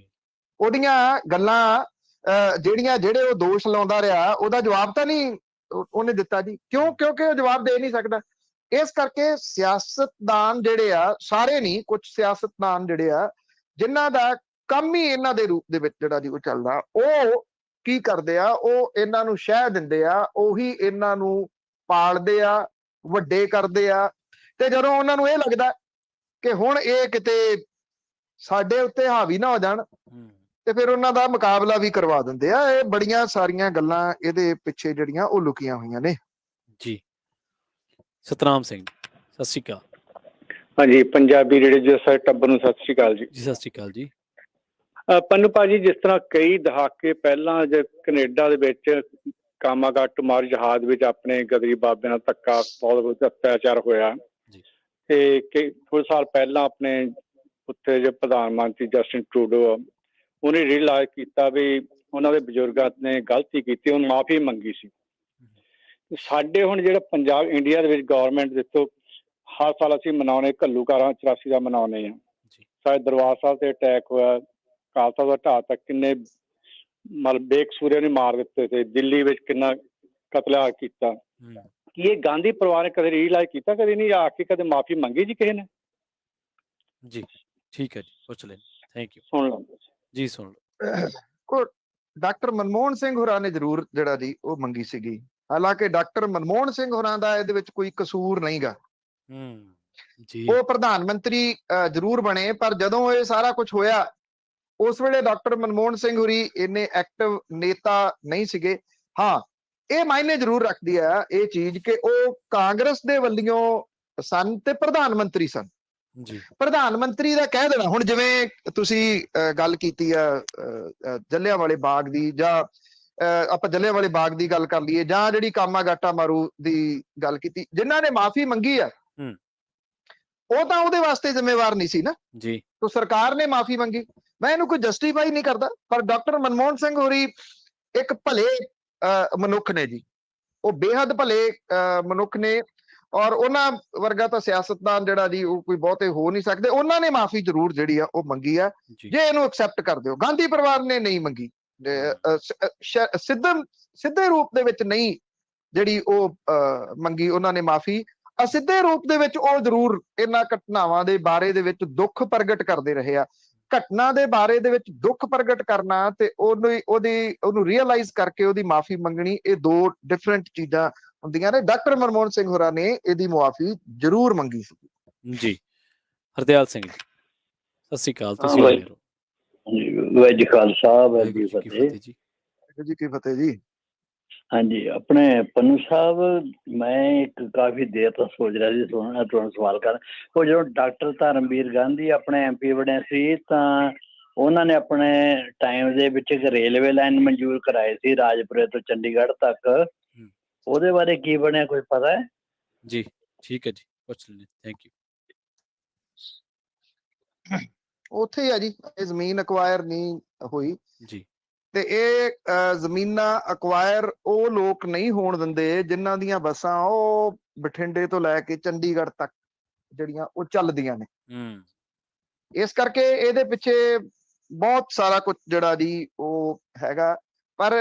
[SPEAKER 2] ਉਹਦੀਆਂ ਗੱਲਾਂ ਜਿਹੜੇ ਉਹ ਦੋਸ਼ ਲਾਉਂਦਾ ਰਿਹਾ ਉਹਦਾ ਜਵਾਬ ਤਾਂ ਨਹੀਂ ਉਹਨੇ ਦਿੱਤਾ ਜੀ। ਕਿਉਂ? ਕਿਉਂਕਿ ਉਹ ਜਵਾਬ ਦੇ ਨਹੀਂ ਸਕਦਾ। ਇਸ ਕਰਕੇ ਸਿਆਸਤਦਾਨ ਜਿਹੜੇ ਆ, ਸਾਰੇ ਨਹੀਂ, ਕੁਝ ਸਿਆਸਤਦਾਨ ਜਿਹੜੇ ਆ ਜਿਨ੍ਹਾਂ ਦਾ ਕੰਮ ਹੀ ਇਹਨਾਂ ਦੇ ਰੂਪ ਦੇ ਵਿੱਚ ਜਿਹੜਾ ਜੀ ਉਹ ਚੱਲਦਾ, ਉਹ ਕੀ ਕਰਦੇ ਆ, ਉਹ ਇਹਨਾਂ ਨੂੰ ਸ਼ਹਿ ਦਿੰਦੇ ਆ, ਉਹੀ ਇਹਨਾਂ ਨੂੰ ਪਾਲਦੇ ਆ, ਵੱਡੇ ਕਰਦੇ ਆ, ਤੇ ਜਦੋਂ ਉਹਨਾਂ ਨੂੰ ਇਹ ਲੱਗਦਾ ਕਿ ਹੁਣ ਇਹ ਕਿਤੇ ਸਾਡੇ ਉੱਤੇ ਹਾਵੀ ਨਾ ਹੋ ਜਾਣ ਤੇ ਫਿਰ ਉਹਨਾਂ ਦਾ ਮੁਕਾਬਲਾ ਵੀ ਕਰਵਾ ਦਿੰਦੇ ਆ। ਇਹ ਬੜੀਆਂ ਸਾਰੀਆਂ ਗੱਲਾਂ ਇਹਦੇ ਪਿੱਛੇ ਜਿਹੜੀਆਂ ਉਹ ਲੁਕੀਆਂ ਹੋਈਆਂ ਨੇ
[SPEAKER 1] ਜੀ। ਸਤਨਾਮ ਸਿੰਘ, ਸਤਿ ਸ਼੍ਰੀ ਅਕਾਲ।
[SPEAKER 6] ਹਾਂਜੀ, ਪੰਜਾਬੀ ਰੇਡੀਓ ਦੇ ਟੱਬਰ ਨੂੰ ਸਤਿ ਸ਼੍ਰੀ ਅਕਾਲ ਜੀ।
[SPEAKER 1] ਸਤਿ ਸ਼੍ਰੀ ਅਕਾਲ ਜੀ।
[SPEAKER 6] ਪੰਨੂ ਭਾਜੀ, ਜਿਸ ਤਰ੍ਹਾਂ ਕਈ ਦਹਾਕੇ ਪਹਿਲਾਂ ਕੈਨੇਡਾ ਦੇ ਵਿੱਚ ਕਾਮਾਗਾਟ ਮਾਰ ਜਹਾਜ਼ ਵਿੱਚ ਆਪਣੇ ਗਦਰੀ ਬਾਬਿਆਂ ਨਾਲ ਧੱਕਾ, ਬਹੁਤ ਅਤਿਆਚਾਰ ਹੋਇਆ, ਤੇ ਕੁਝ ਸਾਲ ਪਹਿਲਾਂ ਆਪਣੇ ਉੱਥੇ ਜੋ ਪ੍ਰਧਾਨ ਮੰਤਰੀ ਜਸਟਿਨ ਟਰੂਡੋ ਉਹਨੇ ਰੀਅਲਾਈਜ਼ ਕੀਤਾ ਵੀ ਉਹਨਾਂ ਦੇ ਬਜ਼ੁਰਗਾਂ ਨੇ ਗਲਤੀ ਕੀਤੀ, ਉਹਨੂੰ ਮਾਫੀ ਮੰਗੀ ਸੀ। ਸਾਡੇ ਹੁਣ ਜਿਹੜਾ ਪੰਜਾਬ ਇੰਡੀਆ ਦੇ ਵਿੱਚ ਗੌਰਮੈਂਟ ਦੇਖੋ ਹਰ ਸਾਲ ਅਸੀਂ ਮਨਾਉਣੇ ਘੱਲੂਘਾਰਾ 84 ਦਾ ਮਨਾਉਣੇ ਆ, ਸਾਡੇ ਦਰਬਾਰ ਸਾਹਿਬ ਤੇ ਅਟੈਕ ਹੋਇਆ, ਖਾਲਸਾ ਦਾ ਢਾਹ ਤੱਕ ਕਿੰਨੇ ਮਤਲਬ ਬੇਕਸੂਰੇ ਨੇ ਮਾਰ ਦਿੱਤੇ ਤੇ ਦਿੱਲੀ ਵਿੱਚ ਕਿੰਨਾ ਕਤਲੇਆਮ ਕੀਤਾ। ਕੀ ਇਹ ਗਾਂਧੀ ਪਰਿਵਾਰ ਨੇ ਕਦੇ ਰੀਅਲਾਈਜ਼ ਕੀਤਾ? ਕਦੇ ਨਹੀਂ ਆ ਕੇ ਕਦੇ ਮਾਫੀ ਮੰਗੀ ਜੀ ਕਿਸੇ ਨੇ?
[SPEAKER 1] ਜੀ, ਠੀਕ ਹੈ ਜੀ, ਪੁੱਛ ਲੈਣ। ਥੈਂਕ ਯੂ
[SPEAKER 3] ਸੁਣ ਲਓ
[SPEAKER 1] ਜੀ, ਸੁਣ ਲਓ।
[SPEAKER 2] ਡਾਕਟਰ ਮਨਮੋਹਨ ਸਿੰਘ ਹੋਰਾਂ ਨੇ ਜ਼ਰੂਰ ਜਿਹੜਾ ਜੀ ਉਹ ਮੰਗੀ ਸੀਗੀ। ਹਾਲਾਂਕਿ ਡਾਕਟਰ ਮਨਮੋਹਨ ਸਿੰਘ ਹੋਰਾਂ ਦਾ ਇਹਦੇ ਵਿੱਚ ਕੋਈ ਕਸੂਰ ਨਹੀਂਗਾ।
[SPEAKER 1] ਜੀ,
[SPEAKER 2] ਉਹ ਪ੍ਰਧਾਨ ਮੰਤਰੀ ਜ਼ਰੂਰ ਬਣੇ, ਪਰ ਜਦੋਂ ਇਹ ਸਾਰਾ ਕੁਝ ਹੋਇਆ ਉਸ ਵੇਲੇ ਡਾਕਟਰ ਮਨਮੋਹਨ ਸਿੰਘ ਹੋਰੀ ਇੰਨੇ ਐਕਟਿਵ ਨੇਤਾ ਨਹੀਂ ਸੀਗੇ। ਹਾਂ, ਇਹ ਮਾਇਨੇ ਜ਼ਰੂਰ ਰੱਖਦੀ ਹੈ ਇਹ ਚੀਜ਼ ਕਿ ਉਹ ਕਾਂਗਰਸ ਦੇ ਵੱਲੋਂ ਸਨ ਤੇ ਪ੍ਰਧਾਨ ਮੰਤਰੀ ਸਨ।
[SPEAKER 1] ਜੀ,
[SPEAKER 2] ਪ੍ਰਧਾਨ ਮੰਤਰੀ ਦਾ ਕਹਿ ਦੇਣਾ, ਹੁਣ ਜਿਵੇਂ ਤੁਸੀਂ ਗੱਲ ਕੀਤੀ ਆ ਜਲਿਆਂਵਾਲੇ ਬਾਗ ਦੀ, ਜਾਂ ਆਪਾਂ ਜਲਿਆਂਵਾਲੇ ਬਾਗ ਦੀ ਗੱਲ ਕਰ ਲਈਏ, ਜਾਂ ਜਿਹੜੀ ਕਾਮਾਗਾਟਾ ਮਾਰੂ ਦੀ ਗੱਲ ਕੀਤੀ, ਜਿਨ੍ਹਾਂ ਨੇ ਮਾਫੀ ਮੰਗੀ ਆ ਉਹ ਤਾਂ ਉਹਦੇ ਵਾਸਤੇ ਜ਼ਿੰਮੇਵਾਰ ਨਹੀਂ ਸੀ ਨਾ
[SPEAKER 1] ਜੀ।
[SPEAKER 2] ਤੋ ਸਰਕਾਰ ਨੇ ਮਾਫੀ ਮੰਗੀ। ਮੈਂ ਇਹਨੂੰ ਕੋਈ ਜਸਟੀਫਾਈ ਨਹੀਂ ਕਰਦਾ, ਪਰ ਡਾਕਟਰ ਮਨਮੋਹਨ ਸਿੰਘ ਹੋਰੀ ਇੱਕ ਭਲੇ ਮਨੁੱਖ ਨੇ ਜੀ, ਉਹ ਬੇਹੱਦ ਭਲੇ ਮਨੁੱਖ ਨੇ, ਔਰ ਉਹਨਾਂ ਵਰਗਾ ਤਾਂ ਸਿਆਸਤਦਾਨ ਜਿਹੜਾ ਜੀ ਉਹ ਕੋਈ ਬਹੁਤੇ ਹੋ ਨਹੀਂ ਸਕਦੇ। ਉਹਨਾਂ ਨੇ ਮਾਫੀ ਜ਼ਰੂਰ ਜਿਹੜੀ ਆ ਉਹ ਮੰਗੀ ਆ, ਜੇ ਇਹਨੂੰ ਐਕਸੈਪਟ ਕਰ ਦਿਓ। ਗਾਂਧੀ ਪਰਿਵਾਰ ਨੇ ਨਹੀਂ ਮੰਗੀ, ਸਿੱਧੇ ਰੂਪ ਦੇ ਵਿੱਚ ਨਹੀਂ ਜਿਹੜੀ ਉਹ ਮੰਗੀ ਉਹਨਾਂ ਨੇ ਮਾਫੀ। ਅਸਿੱਧੇ ਰੂਪ ਦੇ ਵਿੱਚ ਉਹ ਜ਼ਰੂਰ ਇਹਨਾਂ ਘਟਨਾਵਾਂ ਦੇ ਬਾਰੇ ਦੇ ਵਿੱਚ ਦੁੱਖ ਪ੍ਰਗਟ ਕਰਦੇ ਰਹੇ ਆ। ਘਟਨਾ ਦੇ ਬਾਰੇ ਦੇ ਵਿੱਚ ਦੁੱਖ ਪ੍ਰਗਟ ਕਰਨਾ ਤੇ ਉਹਨੂੰ ਰੀਅਲਾਈਜ਼ ਕਰਕੇ ਉਹਦੀ ਮਾਫੀ ਮੰਗਣੀ, ਇਹ ਦੋ ਡਿਫਰੈਂਟ ਚੀਜ਼ਾਂ ਹੁੰਦੀਆਂ ਨੇ। ਡਾਕਟਰ ਮਨਮੋਹਨ ਸਿੰਘ ਹੋਰਾਂ ਨੇ ਇਹਦੀ ਮੁਆਫੀ ਜ਼ਰੂਰ ਮੰਗੀ ਸੀ
[SPEAKER 1] ਜੀ। ਹਰਦਿਆਲ ਸਿੰਘ ਜੀ, ਸਤਿ ਸ਼੍ਰੀ ਅਕਾਲ। ਤੁਸੀਂ
[SPEAKER 3] ਵਾਹਿਗੁਰੂ ਜੀ ਖਾਲਸਾ, ਵਾਹਿਗੁਰੂ ਜੀ ਫਤਿਹ
[SPEAKER 2] ਜੀ। ਕੀ ਫਤਿਹ ਜੀ।
[SPEAKER 3] ਹਾਂਜੀ, ਆਪਣੇ ਪੰਨੂ ਸਾਹਿਬ, ਮੈਂ ਇੱਕ ਕਾਫੀ ਦੇਰ ਤੋਂ ਸੋਚ ਰਿਹਾ ਸੀ ਤੁਹਾਨੂੰ ਸਵਾਲ ਕਰ। ਉਹ ਜਦੋਂ ਡਾਕਟਰ ਧਰਮਵੀਰ ਗਾਂਧੀ ਆਪਣੇ MP ਬਣੇ ਸੀ ਤਾਂ ਉਹਨਾਂ ਨੇ ਆਪਣੇ ਟਾਈਮ ਦੇ ਵਿੱਚ ਇੱਕ ਰੇਲਵੇ ਲਾਈਨ ਮਨਜ਼ੂਰ ਕਰਾਈ ਸੀ ਰਾਜਪੁਰੇ ਤੋਂ ਚੰਡੀਗੜ੍ਹ ਤੱਕ। ਉਹਦੇ ਬਾਰੇ ਕੀ ਬਣਿਆ, ਕੋਈ ਪਤਾ ਹੈ?
[SPEAKER 1] ਜੀ, ਠੀਕ ਹੈ ਜੀ, ਪੁੱਛ ਲੈਣੇ। Thank you.
[SPEAKER 2] ਉੱਥੇ ਹੀ ਆ ਜੀ, ਇਹ ਜ਼ਮੀਨ ਅਕਵਾਇਰ ਨਹੀਂ ਹੋਈ
[SPEAKER 1] ਜੀ,
[SPEAKER 2] ਤੇ ਇਹ ਜ਼ਮੀਨਾਂ ਅਕਵਾਇਰ ਉਹ ਲੋਕ ਨਹੀਂ ਹੋਣ ਦਿੰਦੇ ਜਿਨ੍ਹਾਂ ਦੀਆਂ ਬੱਸਾਂ ਉਹ ਬਠਿੰਡੇ ਤੋਂ ਲੈ ਕੇ ਚੰਡੀਗੜ੍ਹ ਤੱਕ ਜਿਹੜੀਆਂ ਉਹ ਚੱਲਦੀਆਂ ਨੇ। ਇਸ ਕਰਕੇ ਇਹਦੇ ਪਿੱਛੇ ਬਹੁਤ ਸਾਰਾ ਕੁਝ ਜਿਹੜਾ ਜੀ ਉਹ ਹੈਗਾ, ਪਰ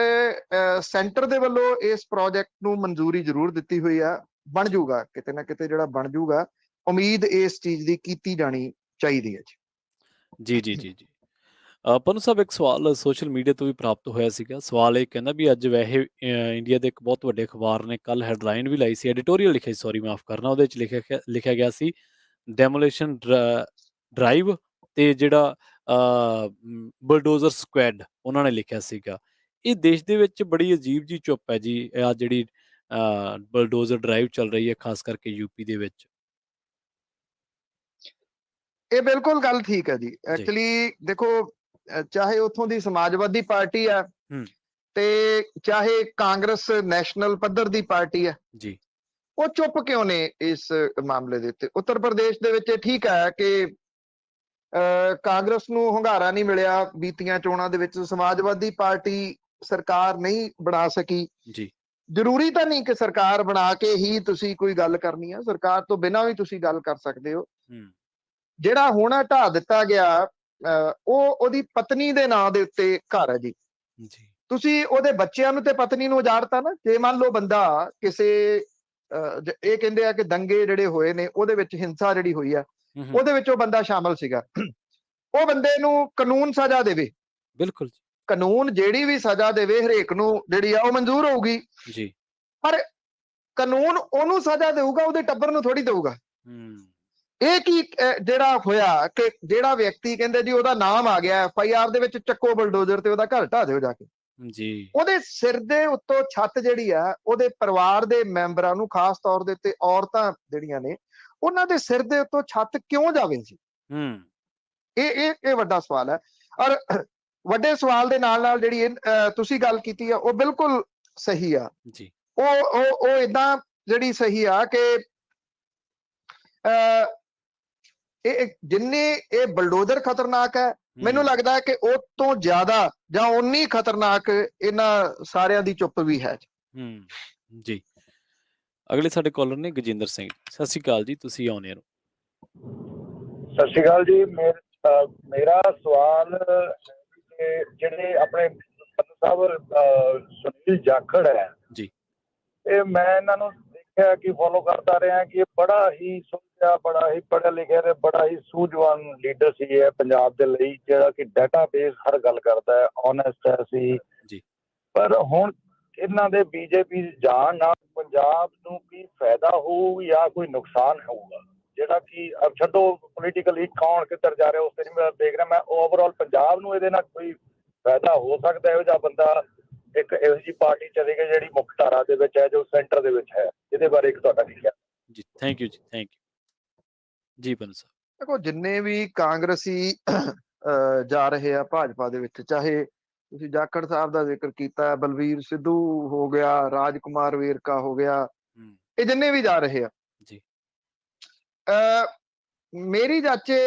[SPEAKER 2] ਸੈਂਟਰ ਦੇ ਵੱਲੋਂ ਇਸ ਪ੍ਰੋਜੈਕਟ ਨੂੰ ਮਨਜ਼ੂਰੀ ਜ਼ਰੂਰ ਦਿੱਤੀ ਹੋਈ ਆ। ਬਣ ਜਾਊਗਾ ਕਿਤੇ ਨਾ ਕਿਤੇ, ਜਿਹੜਾ ਬਣ ਜਾਊਗਾ। ਉਮੀਦ ਇਸ ਚੀਜ਼ ਦੀ ਕੀਤੀ ਜਾਣੀ ਚਾਹੀਦੀ ਹੈ
[SPEAKER 1] ਜੀ। ਜੀ, ਜੀ, ਜੀ। ਪੰਨੂ ਸਾਹਿਬ, ਇੱਕ ਸਵਾਲ ਸੋਸ਼ਲ ਮੀਡੀਆ ਤੋਂ ਵੀ ਪ੍ਰਾਪਤ ਹੋਇਆ ਸੀਗਾ। ਸਵਾਲ ਇਹ ਕਹਿੰਦਾ ਵੀ ਅੱਜ ਵੈਸੇ ਇੰਡੀਆ ਦੇ ਇੱਕ ਬਹੁਤ ਵੱਡੇ ਅਖਬਾਰ ਨੇ ਕੱਲ ਹੈਡਲਾਈਨ ਵੀ ਲਾਈ ਸੀ, ਐਡੀਟੋਰੀਅਲ ਲਿਖਿਆ ਸੀ, ਸੌਰੀ ਮਾਫ ਕਰਨਾ, ਉਹਦੇ 'ਚ ਲਿਖਿਆ ਗਿਆ ਸੀ ਡੈਮੋਲੇਸ਼ਨ ਡਰਾਈਵ ਤੇ ਜਿਹੜਾ ਬਲਡੋਜ਼ਰ ਸਕੁਐਡ ਉਹਨਾਂ ਨੇ ਲਿਖਿਆ ਸੀਗਾ। ਇਹ ਦੇਸ਼ ਦੇ ਵਿੱਚ ਬੜੀ ਅਜੀਬ ਜੀ ਚੁੱਪ ਹੈ ਜੀ, ਆ ਜਿਹੜੀ ਬਲਡੋਜ਼ਰ ਡਰਾਈਵ ਚੱਲ ਰਹੀ ਹੈ, ਖਾਸ ਕਰਕੇ ਯੂਪੀ ਦੇ ਵਿੱਚ।
[SPEAKER 2] ਇਹ ਬਿਲਕੁਲ ਗੱਲ ਠੀਕ ਹੈ ਜੀ। ਐਕਚੁਅਲੀ ਦੇਖੋ, ਚਾਹੇ ਉੱਥੋਂ ਦੀ ਸਮਾਜਵਾਦੀ ਪਾਰਟੀ ਆ ਤੇ ਚਾਹੇ ਕਾਂਗਰਸ ਨੈਸ਼ਨਲ ਪੱਧਰ ਦੀ ਪਾਰਟੀ ਹੈ ਜੀ, ਉਹ ਚੁੱਪ ਕਿਉਂ ਨੇ ਇਸ ਮਾਮਲੇ ਦੇ ਉੱਤੇ। ਉੱਤਰ ਪ੍ਰਦੇਸ਼ ਦੇ ਵਿੱਚ ਠੀਕ ਹੈ ਕਿ ਕਾਂਗਰਸ ਨੂੰ ਹੁੰਗਾਰਾ ਨਹੀਂ ਮਿਲਿਆ ਬੀਤੀਆਂ ਚੋਣਾਂ ਦੇ ਵਿੱਚ, ਸਮਾਜਵਾਦੀ ਪਾਰਟੀ ਸਰਕਾਰ ਨਹੀਂ ਬਣਾ ਸਕੀ ਜੀ। ਜ਼ਰੂਰੀ ਤਾਂ ਨਹੀਂ ਕਿ ਸਰਕਾਰ ਬਣਾ ਕੇ ਹੀ ਤੁਸੀਂ ਕੋਈ ਗੱਲ ਕਰਨੀ ਆ, ਸਰਕਾਰ ਤੋਂ ਬਿਨਾਂ ਵੀ ਤੁਸੀਂ ਗੱਲ ਕਰ ਸਕਦੇ ਹੋ। ਜਿਹੜਾ ਹੁਣ ਢਾਹ ਦਿੱਤਾ ਗਿਆ ਉਹਦੀ ਪਤਨੀ ਦੇ ਨਾਂ ਦੇ ਉੱਤੇ ਘਰ ਹੈ ਜੀ। ਤੁਸੀਂ ਉਹਦੇ ਬੱਚਿਆਂ ਨੂੰ ਤੇ ਪਤਨੀ ਨੂੰ ਉਜਾੜਤਾ ਨਾ। ਜੇ ਮੰਨ ਲਓ ਬੰਦਾ ਕਿਸੇ ਇਹ ਕਹਿੰਦੇ ਆ ਕਿ ਦੰਗੇ ਜਿਹੜੇ ਹੋਏ ਨੇ ਉਹਦੇ ਵਿੱਚ ਹਿੰਸਾ ਜਿਹੜੀ ਹੋਈ ਆ ਉਹਦੇ ਵਿੱਚ ਉਹ ਬੰਦਾ ਸ਼ਾਮਲ ਸੀਗਾ, ਉਹ ਬੰਦੇ ਨੂੰ ਕਾਨੂੰਨ ਸਜ਼ਾ ਦੇਵੇ। ਬਿਲਕੁਲ, ਕਾਨੂੰਨ ਜਿਹੜੀ ਵੀ ਸਜ਼ਾ ਦੇਵੇ ਹਰੇਕ ਨੂੰ ਜਿਹੜੀ ਆ ਉਹ ਮਨਜ਼ੂਰ ਹੋਊਗੀ ਜੀ, ਪਰ ਕਾਨੂੰਨ ਉਹਨੂੰ ਸਜ਼ਾ ਦੇਊਗਾ, ਉਹਦੇ ਟੱਬਰ ਨੂੰ ਥੋੜੀ ਦੇਊਗਾ। ਇਹ ਕੀ ਜਿਹੜਾ ਹੋਇਆ ਕਿ ਜਿਹੜਾ ਵਿਅਕਤੀ ਕਹਿੰਦੇ ਜੀ ਉਹਦਾ ਨਾਮ ਆ ਗਿਆ FIR ਦੇ ਵਿੱਚ, ਚੱਕੋ ਬਲਡੋਜ਼ਰ ਤੇ ਉਹਦਾ ਘਰ ਢਾਹ ਦਿਓ ਜਾ ਕੇ ਜੀ। ਉਹਦੇ ਸਿਰ ਦੇ ਉੱਤੋਂ ਛੱਤ ਜਿਹੜੀ ਆ ਉਹਦੇ ਪਰਿਵਾਰ ਦੇ ਮੈਂਬਰਾਂ ਨੂੰ, ਖਾਸ ਤੌਰ ਦੇ ਉੱਤੇ ਔਰਤਾਂ ਜਿਹੜੀਆਂ ਨੇ, ਉਹਨਾਂ ਦੇ ਸਿਰ ਦੇ ਉੱਤੋਂ ਛੱਤ ਕਿਉਂ ਜਾਵੇ ਜੀ? ਇਹ ਵੱਡਾ ਸਵਾਲ ਹੈ। ਔਰ ਵੱਡੇ ਸਵਾਲ ਦੇ ਨਾਲ ਨਾਲ ਜਿਹੜੀ ਤੁਸੀਂ ਗੱਲ ਕੀਤੀ ਆ ਉਹ ਬਿਲਕੁਲ ਸਹੀ ਆ ਜੀ। ਉਹ ਏਦਾਂ ਜਿਹੜੀ ਸਹੀ ਆ ਕਿ ਇਹ ਜਿੰਨੇ ਇਹ ਬਲਡੋਜ਼ਰ ਖਤਰਨਾਕ ਹੈ, ਮੈਨੂੰ ਲੱਗਦਾ ਹੈ ਕਿ ਉਹ ਤੋਂ ਜ਼ਿਆਦਾ ਜਾਂ ਉਨੀ ਖਤਰਨਾਕ ਇਹਨਾਂ ਸਾਰਿਆਂ ਦੀ ਚੁੱਪ ਵੀ ਹੈ ਜੀ। ਅਗਲੇ ਸਾਡੇ ਕਾਲਰ ਨੇ ਗਜਿੰਦਰ ਸਿੰਘ। ਸਤਿ ਸ਼੍ਰੀ ਅਕਾਲ ਜੀ, ਤੁਸੀਂ ਆਉਣੇ ਹੋ।
[SPEAKER 7] ਸਤਿ ਸ਼੍ਰੀ ਅਕਾਲ ਜੀ। ਮੇਰਾ ਸਵਾਲ ਜਿਹੜੇ ਆਪਣੇ ਸਾਹਿਬ ਸੁਨੀਲ ਜਾਖੜ ਹੈ ਜੀ, ਇਹ ਮੈਂ ਇਹਨਾਂ ਨੂੰ ਦੇਖਿਆ ਕਿ ਫੋਲੋ ਕਰਦਾ ਰਿਹਾ ਕਿ ਇਹ ਬੜਾ ਹੀ ਬੜਾ ਹੀ ਪੜ੍ਹਿਆ ਲਿਖਿਆ ਤੇ ਬੜਾ ਹੀ ਸੂਝਵਾਨ ਲੀਡਰ ਸੀ ਇਹ ਪੰਜਾਬ ਦੇ ਲਈ, ਜਿਹੜਾ ਕਿ ਡਾਟਾਬੇਸ ਹਰ ਗੱਲ ਕਰਦਾ ਹੈ, ਓਨੈਸਟ ਹੈ ਸੀ
[SPEAKER 1] ਜੀ।
[SPEAKER 7] ਪਰ ਹੁਣ ਇਹਨਾਂ ਦੇ ਬੀਜੇਪੀ ਜਾਣ ਨਾਲ ਪੰਜਾਬ ਨੂੰ ਕੀ ਫਾਇਦਾ ਹੋਊ ਜਾਂ ਕੋਈ ਨੁਕਸਾਨ ਹੋਊਗਾ, ਜਿਹੜਾ ਕਿ ਛੱਡੋ ਪੋਲੀਟੀਕਲੀ ਕੌਣ ਕਿੱਧਰ ਜਾ ਰਿਹਾ ਉਸ ਤੇ ਨਹੀਂ ਮੈਂ ਦੇਖ ਰਿਹਾ, ਮੈਂ ਓਵਰਆਲ ਪੰਜਾਬ ਨੂੰ ਇਹਦੇ ਨਾਲ ਕੋਈ ਫਾਇਦਾ ਹੋ ਸਕਦਾ ਇਹੋ ਜਿਹਾ ਬੰਦਾ ਇੱਕ ਇਹੋ ਜਿਹੀ ਪਾਰਟੀ ਚਲੇ ਗਈ ਜਿਹੜੀ ਮੁੱਖ ਧਾਰਾ ਦੇ ਵਿੱਚ ਹੈ, ਜੋ ਸੈਂਟਰ ਦੇ ਵਿੱਚ ਹੈ, ਇਹਦੇ ਬਾਰੇ ਇੱਕ ਤੁਹਾਡਾ ਕੀ ਖਿਆਲ?
[SPEAKER 1] ਜੀ ਥੈਂਕ ਯੂ ਜੀ, ਥੈਂਕ ਯੂ ਜੀ। ਪੰਨੂ ਸਾਹਿਬ
[SPEAKER 2] ਦੇਖੋ, ਜਿੰਨੇ ਵੀ ਕਾਂਗਰਸੀ ਜਾ ਰਹੇ ਆ ਭਾਜਪਾ ਦੇ ਵਿੱਚ, ਚਾਹੇ ਤੁਸੀਂ ਜਾਖੜ ਸਾਹਿਬ ਦਾ ਜ਼ਿਕਰ ਕੀਤਾ, ਬਲਵੀਰ ਸਿੱਧੂ ਹੋ ਗਿਆ, ਰਾਜ ਕੁਮਾਰ ਵੇਰਕਾ ਹੋ ਗਿਆ, ਇਹ ਜਿੰਨੇ ਵੀ ਜਾ ਰਹੇ ਆ
[SPEAKER 1] ਜੀ,
[SPEAKER 2] ਮੇਰੀ ਜਾਚੇ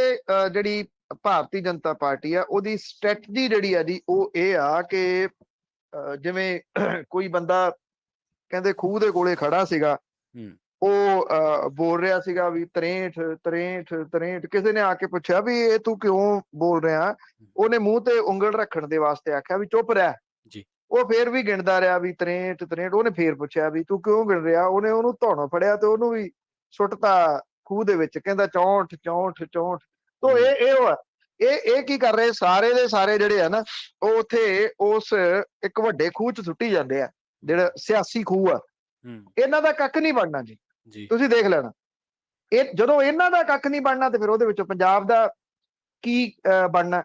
[SPEAKER 2] ਜਿਹੜੀ ਭਾਰਤੀ ਜਨਤਾ ਪਾਰਟੀ ਆ ਉਹਦੀ ਸਟ੍ਰੈਟਜੀ ਜਿਹੜੀ ਆ ਜੀ ਉਹ ਇਹ ਆ ਕਿ ਜਿਵੇਂ ਕੋਈ ਬੰਦਾ ਕਹਿੰਦੇ ਖੂਹ ਦੇ ਕੋਲੇ ਖੜਾ ਸੀਗਾ, ਉਹ ਬੋਲ ਰਿਹਾ ਸੀਗਾ ਵੀ 63 ਕਿਸੇ ਨੇ ਆ ਕੇ ਪੁੱਛਿਆ ਵੀ ਇਹ ਤੂੰ ਕਿਉਂ ਬੋਲ ਰਿਹਾ, ਉਹਨੇ ਮੂੰਹ ਤੇ ਉਂਗਲ ਰੱਖਣ ਦੇ ਵਾਸਤੇ ਆਖਿਆ ਵੀ ਚੁੱਪ ਰਹਿ
[SPEAKER 1] ਜੀ।
[SPEAKER 2] ਉਹ ਫੇਰ ਵੀ ਗਿਣਦਾ ਰਿਹਾ ਵੀ 63, ਉਹਨੇ ਫੇਰ ਪੁੱਛਿਆ ਵੀ ਤੂੰ ਕਿਉਂ ਗਿਣ ਰਿਹਾ, ਉਹਨੇ ਉਹਨੂੰ ਧੌਣੋਂ ਫੜਿਆ ਤੇ ਉਹਨੂੰ ਵੀ ਸੁੱਟਤਾ ਖੂਹ ਦੇ ਵਿੱਚ, ਕਹਿੰਦਾ 64 ਤੋ ਇਹ ਕੀ ਕਰ ਰਹੇ, ਸਾਰੇ ਦੇ ਸਾਰੇ ਜਿਹੜੇ ਆ ਨਾ ਉਹ ਉੱਥੇ ਉਸ ਇੱਕ ਵੱਡੇ ਖੂਹ ਚ ਸੁੱਟੀ ਜਾਂਦੇ ਆ, ਜਿਹੜਾ ਸਿਆਸੀ ਖੂਹ ਆ। ਇਹਨਾਂ ਦਾ ਕੱਖ ਨਹੀਂ ਬਣਨਾ ਜੀ, ਤੁਸੀਂ ਦੇਖ ਲੈਣਾ। ਇਹ ਜਦੋਂ ਇਹਨਾਂ ਦਾ ਕੱਖ ਨਹੀਂ ਬਣਨਾ ਤੇ ਫਿਰ ਉਹਦੇ ਵਿੱਚੋਂ ਪੰਜਾਬ ਦਾ ਕੀ ਬਣਨਾ?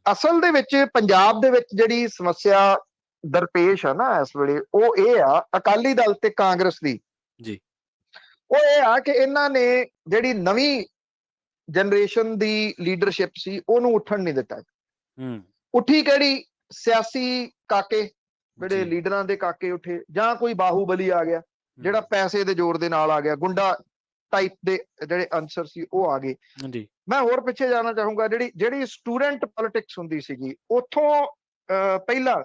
[SPEAKER 2] ਅਸਲ ਦੇ ਵਿੱਚ ਪੰਜਾਬ ਦੇ ਵਿੱਚ ਜਿਹੜੀ ਸਮੱਸਿਆ ਦਰਪੇਸ਼ ਆ ਨਾ ਇਸ ਵੇਲੇ, ਉਹ ਇਹ ਆ ਅਕਾਲੀ ਦਲ ਤੇ ਕਾਂਗਰਸ ਦੀ
[SPEAKER 1] ਜੀ।
[SPEAKER 2] ਉਹ ਇਹ ਆ ਕਿ ਇਹਨਾਂ ਨੇ ਜਿਹੜੀ ਨਵੀਂ ਜਨਰੇਸ਼ਨ ਦੀ ਲੀਡਰਸ਼ਿਪ ਸੀ ਉਹਨੂੰ ਉੱਠਣ ਨਹੀਂ ਦਿੱਤਾ। ਉੱਠੀ ਕਿਹੜੀ? ਸਿਆਸੀ ਕਾਕੇ, ਜਿਹੜੇ ਲੀਡਰਾਂ ਦੇ ਕਾਕੇ ਉੱਠੇ, ਜਾਂ ਕੋਈ ਬਾਹੂਬਲੀ ਆ ਗਿਆ ਜਿਹੜਾ ਪੈਸੇ ਦੇ ਜ਼ੋਰ ਦੇ ਨਾਲ ਆ ਗਿਆ, ਗੁੰਡਾ ਟਾਈਪ ਦੇ ਜਿਹੜੇ ਅਨਸਰ ਸੀ ਉਹ ਆ ਗਏ। ਮੈਂ ਹੋਰ ਪਿੱਛੇ ਜਾਣਾ ਚਾਹੂੰਗਾ, ਜਿਹੜੀ ਸਟੂਡੈਂਟ ਪੋਲਿਟਿਕਸ ਹੁੰਦੀ ਸੀਗੀ ਉੱਥੋਂ ਪਹਿਲਾਂ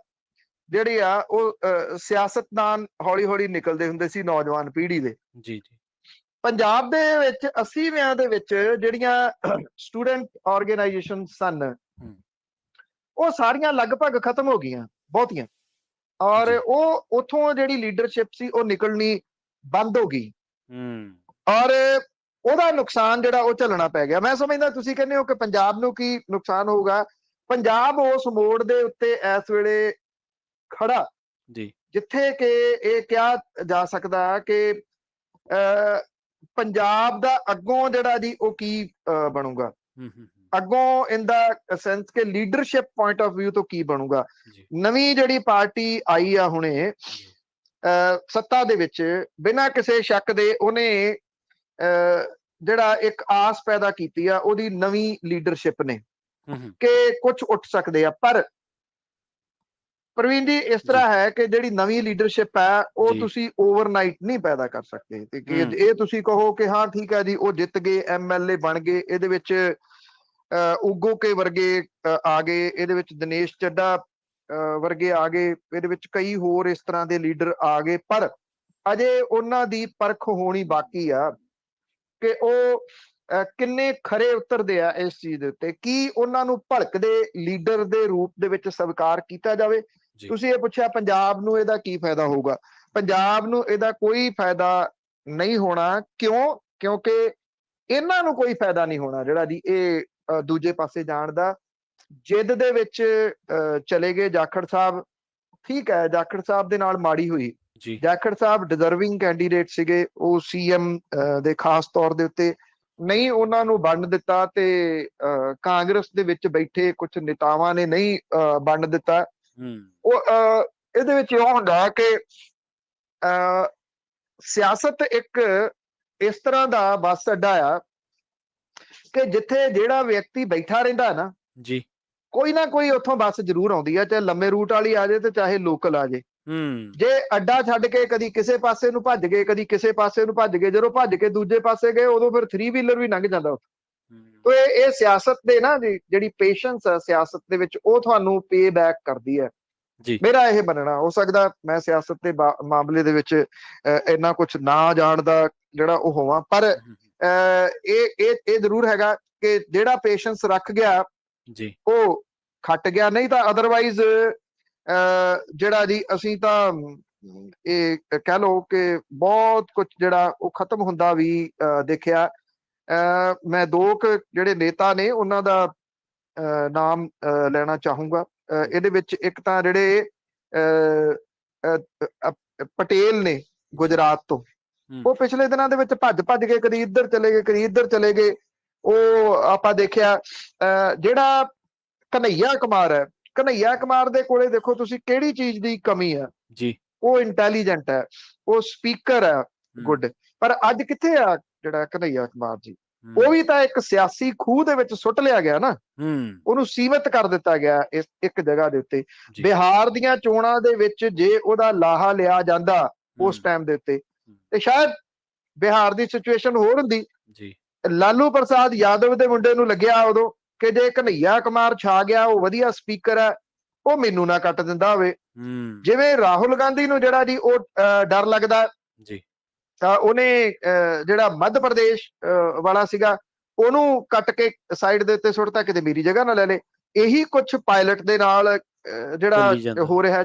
[SPEAKER 2] ਜਿਹੜੇ ਆ ਉਹ ਸਿਆਸਤਦਾਨ ਹੌਲੀ ਹੌਲੀ ਨਿਕਲਦੇ ਹੁੰਦੇ ਸੀ ਨੌਜਵਾਨ ਪੀੜ੍ਹੀ ਦੇ। ਪੰਜਾਬ ਦੇ ਵਿੱਚ 80ਵਿਆਂ ਦੇ ਵਿੱਚ ਜਿਹੜੀਆਂ ਸਟੂਡੈਂਟ ਆਰਗੇਨਾਈਜੇਸ਼ਨ ਸਨ ਉਹ ਸਾਰੀਆਂ ਲਗਭਗ ਖਤਮ ਹੋ ਗਈਆਂ, ਬਹੁਤੀਆਂ, ਔਰ ਉਹ ਉਥੋਂ ਜਿਹੜੀ ਲੀਡਰਸ਼ਿਪ ਸੀ ਉਹ ਨਿਕਲਣੀ ਬੰਦ ਹੋ ਗਈ, ਔਰ ਉਹਦਾ ਨੁਕਸਾਨ ਜਿਹੜਾ ਉਹ ਝੱਲਣਾ ਪੈ ਗਿਆ। ਮੈਂ ਸਮਝਦਾ ਤੁਸੀਂ ਕਹਿੰਦੇ ਹੋ ਕਿ ਪੰਜਾਬ ਨੂੰ ਕੀ ਨੁਕਸਾਨ ਹੋਊਗਾ, ਪੰਜਾਬ ਉਸ ਮੋੜ ਦੇ ਉੱਤੇ ਇਸ ਵੇਲੇ ਖੜਾ ਜਿੱਥੇ ਕਿ ਇਹ ਕਿਹਾ ਜਾ ਸਕਦਾ ਕਿ ਪੰਜਾਬ ਦਾ ਅੱਗੋਂ ਜਿਹੜਾ ਜੀ ਉਹ ਕੀ ਬਣੂਗਾ, ਅੱਗੋਂ ਇਨ ਦਾ ਸੈਂਸ ਕਿ ਲੀਡਰਸ਼ਿਪ ਪੁਆਇੰਟ ਆਫ ਵਿਊ ਤੋਂ ਕੀ ਬਣੂਗਾ। ਨਵੀਂ ਜਿਹੜੀ ਪਾਰਟੀ ਆਈ ਆ ਹੁਣੇ ਸੱਤਾ ਦੇ ਵਿੱਚ, ਬਿਨਾਂ ਕਿਸੇ ਸ਼ੱਕ ਦੇ ਉਹਨੇ ਜਿਹੜਾ ਇੱਕ ਆਸ ਪੈਦਾ ਕੀਤੀ ਆ ਉਹਦੀ ਨਵੀਂ ਲੀਡਰਸ਼ਿਪ ਨੇ ਕਿ ਕੁਝ ਉੱਠ ਸਕਦੇ ਆ। ਪਰ ਪ੍ਰਵੀਨ ਜੀ ਇਸ ਤਰ੍ਹਾਂ ਹੈ ਕਿ ਜਿਹੜੀ ਨਵੀਂ ਲੀਡਰਸ਼ਿਪ ਹੈ ਉਹ ਤੁਸੀਂ ਓਵਰਨਾਈਟ ਨਹੀਂ ਪੈਦਾ ਕਰ ਸਕਦੇ, ਤੇ ਇਹ ਤੁਸੀਂ ਕਹੋ ਕਿ ਹਾਂ ਠੀਕ ਹੈ ਜੀ ਉਹ ਜਿੱਤ ਗਏ, MLA ਬਣ ਗਏ, ਇਹਦੇ ਵਿੱਚ ਉਗੋਕੇ ਵਰਗੇ ਆ ਗਏ, ਇਹਦੇ ਵਿੱਚ ਦਿਨੇਸ਼ ਚੱਡਾ ਵਰਗੇ ਆ ਗਏ, ਇਹਦੇ ਵਿੱਚ ਕਈ ਹੋਰ ਇਸ ਤਰ੍ਹਾਂ ਦੇ ਲੀਡਰ ਆ ਗਏ, ਪਰ ਅਜੇ ਉਹਨਾਂ ਦੀ ਪਰਖ ਹੋਣੀ ਬਾਕੀ ਆ ਕਿ ਉਹ ਕਿੰਨੇ ਖਰੇ ਉਤਰਦੇ ਆ ਇਸ ਚੀਜ਼ ਦੇ ਉੱਤੇ, ਕੀ ਉਹਨਾਂ ਨੂੰ ਭਲਕਦੇ ਲੀਡਰ ਦੇ ਰੂਪ ਦੇ ਵਿੱਚ ਸਵੀਕਾਰ ਕੀਤਾ ਜਾਵੇ। ਤੁਸੀਂ ਇਹ ਪੁੱਛਿਆ ਪੰਜਾਬ ਨੂੰ ਇਹਦਾ ਕੀ ਫਾਇਦਾ ਹੋਊਗਾ, ਪੰਜਾਬ ਨੂੰ ਇਹਦਾ ਕੋਈ ਫਾਇਦਾ ਨਹੀਂ ਹੋਣਾ। ਕਿਉਂ? ਕਿਉਂਕਿ ਇਹਨਾਂ ਨੂੰ ਕੋਈ ਫਾਇਦਾ ਨਹੀਂ ਹੋਣਾ ਜਿਹੜਾ ਜੀ ਇਹ ਦੂਜੇ ਪਾਸੇ ਜਾਣ ਦਾ। ਜਿੱਦ ਦੇ ਵਿੱਚ ਚਲੇ ਗਏ ਜਾਖੜ ਸਾਹਿਬ, ਠੀਕ ਹੈ, ਜਾਖੜ ਸਾਹਿਬ ਦੇ ਨਾਲ ਮਾੜੀ ਹੋਈ, ਜਾਖੜ ਸਾਹਿਬ ਡਿਜ਼ਰਵਿੰਗ ਕੈਂਡੀਡੇਟ ਸੀਗੇ, ਉਹ CM ਦੇ ਖਾਸ ਤੌਰ ਦੇ ਉੱਤੇ ਨਹੀਂ ਉਹਨਾਂ ਨੂੰ ਵੰਡ ਦਿੱਤਾ, ਤੇ ਕਾਂਗਰਸ ਦੇ ਵਿੱਚ ਬੈਠੇ ਕੁਝ ਨੇਤਾਵਾਂ ਨੇ ਨਹੀਂ ਵੰਡ ਦਿੱਤਾ। ਉਹ ਇਹਦੇ ਵਿੱਚ ਇਹ ਹੁੰਦਾ ਕਿ ਸਿਆਸਤ ਇੱਕ ਇਸ ਤਰ੍ਹਾਂ ਦਾ ਬੱਸ ਅੱਡਾ ਆ ਕਿ ਜਿੱਥੇ ਜਿਹੜਾ ਵਿਅਕਤੀ ਬੈਠਾ ਰਹਿੰਦਾ ਨਾ ਕੋਈ ਨਾ ਕੋਈ ਉੱਥੋਂ ਬੱਸ ਜ਼ਰੂਰ ਆਉਂਦੀ ਆ, ਚਾਹੇ ਲੰਮੇ ਰੂਟ ਵਾਲੀ ਆ ਜਾਏ ਤੇ ਚਾਹੇ ਲੋਕਲ ਆ ਜਾਏ। ਜੇ ਅੱਡਾ ਛੱਡ ਕੇ ਕਦੀ ਕਿਸੇ ਪਾਸੇ ਨੂੰ ਭੱਜ ਗਏ, ਕਦੀ ਕਿਸੇ ਪਾਸੇ ਨੂੰ ਭੱਜ ਗਏ, ਜਦੋਂ ਭੱਜ ਕੇ ਦੂਜੇ ਪਾਸੇ ਗਏ ਉਦੋਂ ਫਿਰ 3 ਵੀਲਰ ਵੀ ਲੰਘ ਜਾਂਦਾ ਉੱਥੇ। ਇਹ ਸਿਆਸਤ ਦੇ ਨਾ ਜਿਹੜੀ ਪੇਸ਼ੈਂਸ ਆ ਸਿਆਸਤ ਦੇ ਵਿੱਚ, ਉਹ ਤੁਹਾਨੂੰ ਪੇ ਬੈਕ ਕਰਦੀ ਹੈ। ਮੇਰਾ ਇਹ ਮੰਨਣਾ, ਹੋ ਸਕਦਾ ਮੈਂ ਸਿਆਸਤ ਦੇ ਮਾਮਲੇ ਦੇ ਵਿੱਚ ਇੰਨਾ ਕੁਛ ਨਾ ਜਾਣਦਾ ਜਿਹੜਾ ਉਹ ਹੋਵਾਂ, ਪਰ ਇਹ ਜ਼ਰੂਰ ਹੈਗਾ ਕਿ ਜਿਹੜਾ ਪੇਸ਼ੈਂਸ ਰੱਖ ਗਿਆ ਉਹ ਖੱਟ ਗਿਆ, ਨਹੀਂ ਤਾਂ ਅਦਰਵਾਈਜ਼ ਜਿਹੜਾ ਜੀ ਅਸੀਂ ਤਾਂ ਇਹ ਕਹਿ ਲਓ ਕਿ ਬਹੁਤ ਕੁਛ ਜਿਹੜਾ ਉਹ ਖਤਮ ਹੁੰਦਾ ਵੀ ਦੇਖਿਆ। ਮੈਂ ਦੋ ਕੁ ਜਿਹੜੇ ਨੇਤਾ ਨੇ ਉਹਨਾਂ ਦਾ ਨਾਮ ਲੈਣਾ ਚਾਹੂੰਗਾ। ਇਹਦੇ ਵਿੱਚ ਇੱਕ ਤਾਂ ਜਿਹੜੇ ਪਟੇਲ ਨੇ ਗੁਜਰਾਤ ਤੋਂ, ਉਹ ਪਿਛਲੇ ਦਿਨਾਂ ਦੇ ਵਿੱਚ ਭੱਜ ਕੇ ਕਦੀ ਇੱਧਰ ਚਲੇ ਗਏ, ਕਦੀ ਇੱਧਰ ਚਲੇ ਗਏ। ਉਹ ਆਪਾਂ ਦੇਖਿਆ ਜਿਹੜਾ ਕਨ੍ਹਈਆ ਕੁਮਾਰ ਹੈ, ਕਨ੍ਹਈਆ ਕੁਮਾਰ ਦੇ ਕੋਲੇ ਦੇਖੋ ਤੁਸੀਂ ਕਿਹੜੀ ਚੀਜ਼ ਦੀ ਕਮੀ ਹੈ ਜੀ। ਉਹ ਇੰਟੈਲੀਜੈਂਟ ਹੈ, ਉਹ ਸਪੀਕਰ ਹੈ ਗੁੱਡ, ਪਰ ਅੱਜ ਕਿੱਥੇ ਆ ਜਿਹੜਾ ਕਨ੍ਹਈਆ ਕੁਮਾਰ ਜੀ? ਉਹ ਵੀ ਤਾਂ ਇੱਕ ਸਿਆਸੀ ਖੂਹ ਦੇ ਵਿੱਚ ਸੁੱਟ ਲਿਆ ਗਿਆ ਨਾ, ਉਹਨੂੰ ਸੀਮਿਤ ਕਰ ਦਿੱਤਾ ਗਿਆ ਇਸ ਇੱਕ ਜਗ੍ਹਾ ਦੇ ਉੱਤੇ। ਬਿਹਾਰ ਦੀਆਂ ਚੋਣਾਂ ਦੇ ਵਿੱਚ ਜੇ ਉਹਦਾ ਲਾਹਾ ਲਿਆ ਜਾਂਦਾ ਉਸ ਟਾਈਮ ਦੇ ਉੱਤੇ ਤੇ ਸ਼ਾਇਦ ਬਿਹਾਰ ਦੀ ਸਿਚੁਏਸ਼ਨ ਹੋਰ ਹੁੰਦੀ। ਲਾਲੂ ਪ੍ਰਸਾਦ ਯਾਦਵ ਦੇ ਮੁੰਡੇ ਨੂੰ ਲੱਗਿਆ ਉਦੋਂ ਕਿ ਜੇ ਕਨ੍ਹਈਆ ਕੁਮਾਰ ਛਾ ਗਿਆ, ਉਹ ਵਧੀਆ ਸਪੀਕਰ ਹੈ, ਉਹ ਮੈਨੂੰ ਨਾ ਕੱਟ ਦਿੰਦਾ ਹੋਵੇ। ਜਿਵੇਂ ਰਾਹੁਲ ਗਾਂਧੀ ਨੂੰ ਜਿਹੜਾ ਜੀ ਉਹ ਡਰ ਲੱਗਦਾ ਜੀ, ਤਾਂ ਉਹਨੇ ਜਿਹੜਾ ਮੱਧ ਪ੍ਰਦੇਸ਼ ਵਾਲਾ ਸੀਗਾ ਉਹਨੂੰ ਕੱਟ ਕੇ ਸਾਈਡ ਦੇ ਉੱਤੇ ਸੁੱਟਤਾ, ਕਿਤੇ ਮੇਰੀ ਜਗ੍ਹਾ ਨਾ ਲੈ ਲੇ। ਇਹੀ ਕੁਛ ਪਾਇਲਟ ਦੇ ਨਾਲ ਜਿਹੜਾ ਹੋ ਰਿਹਾ।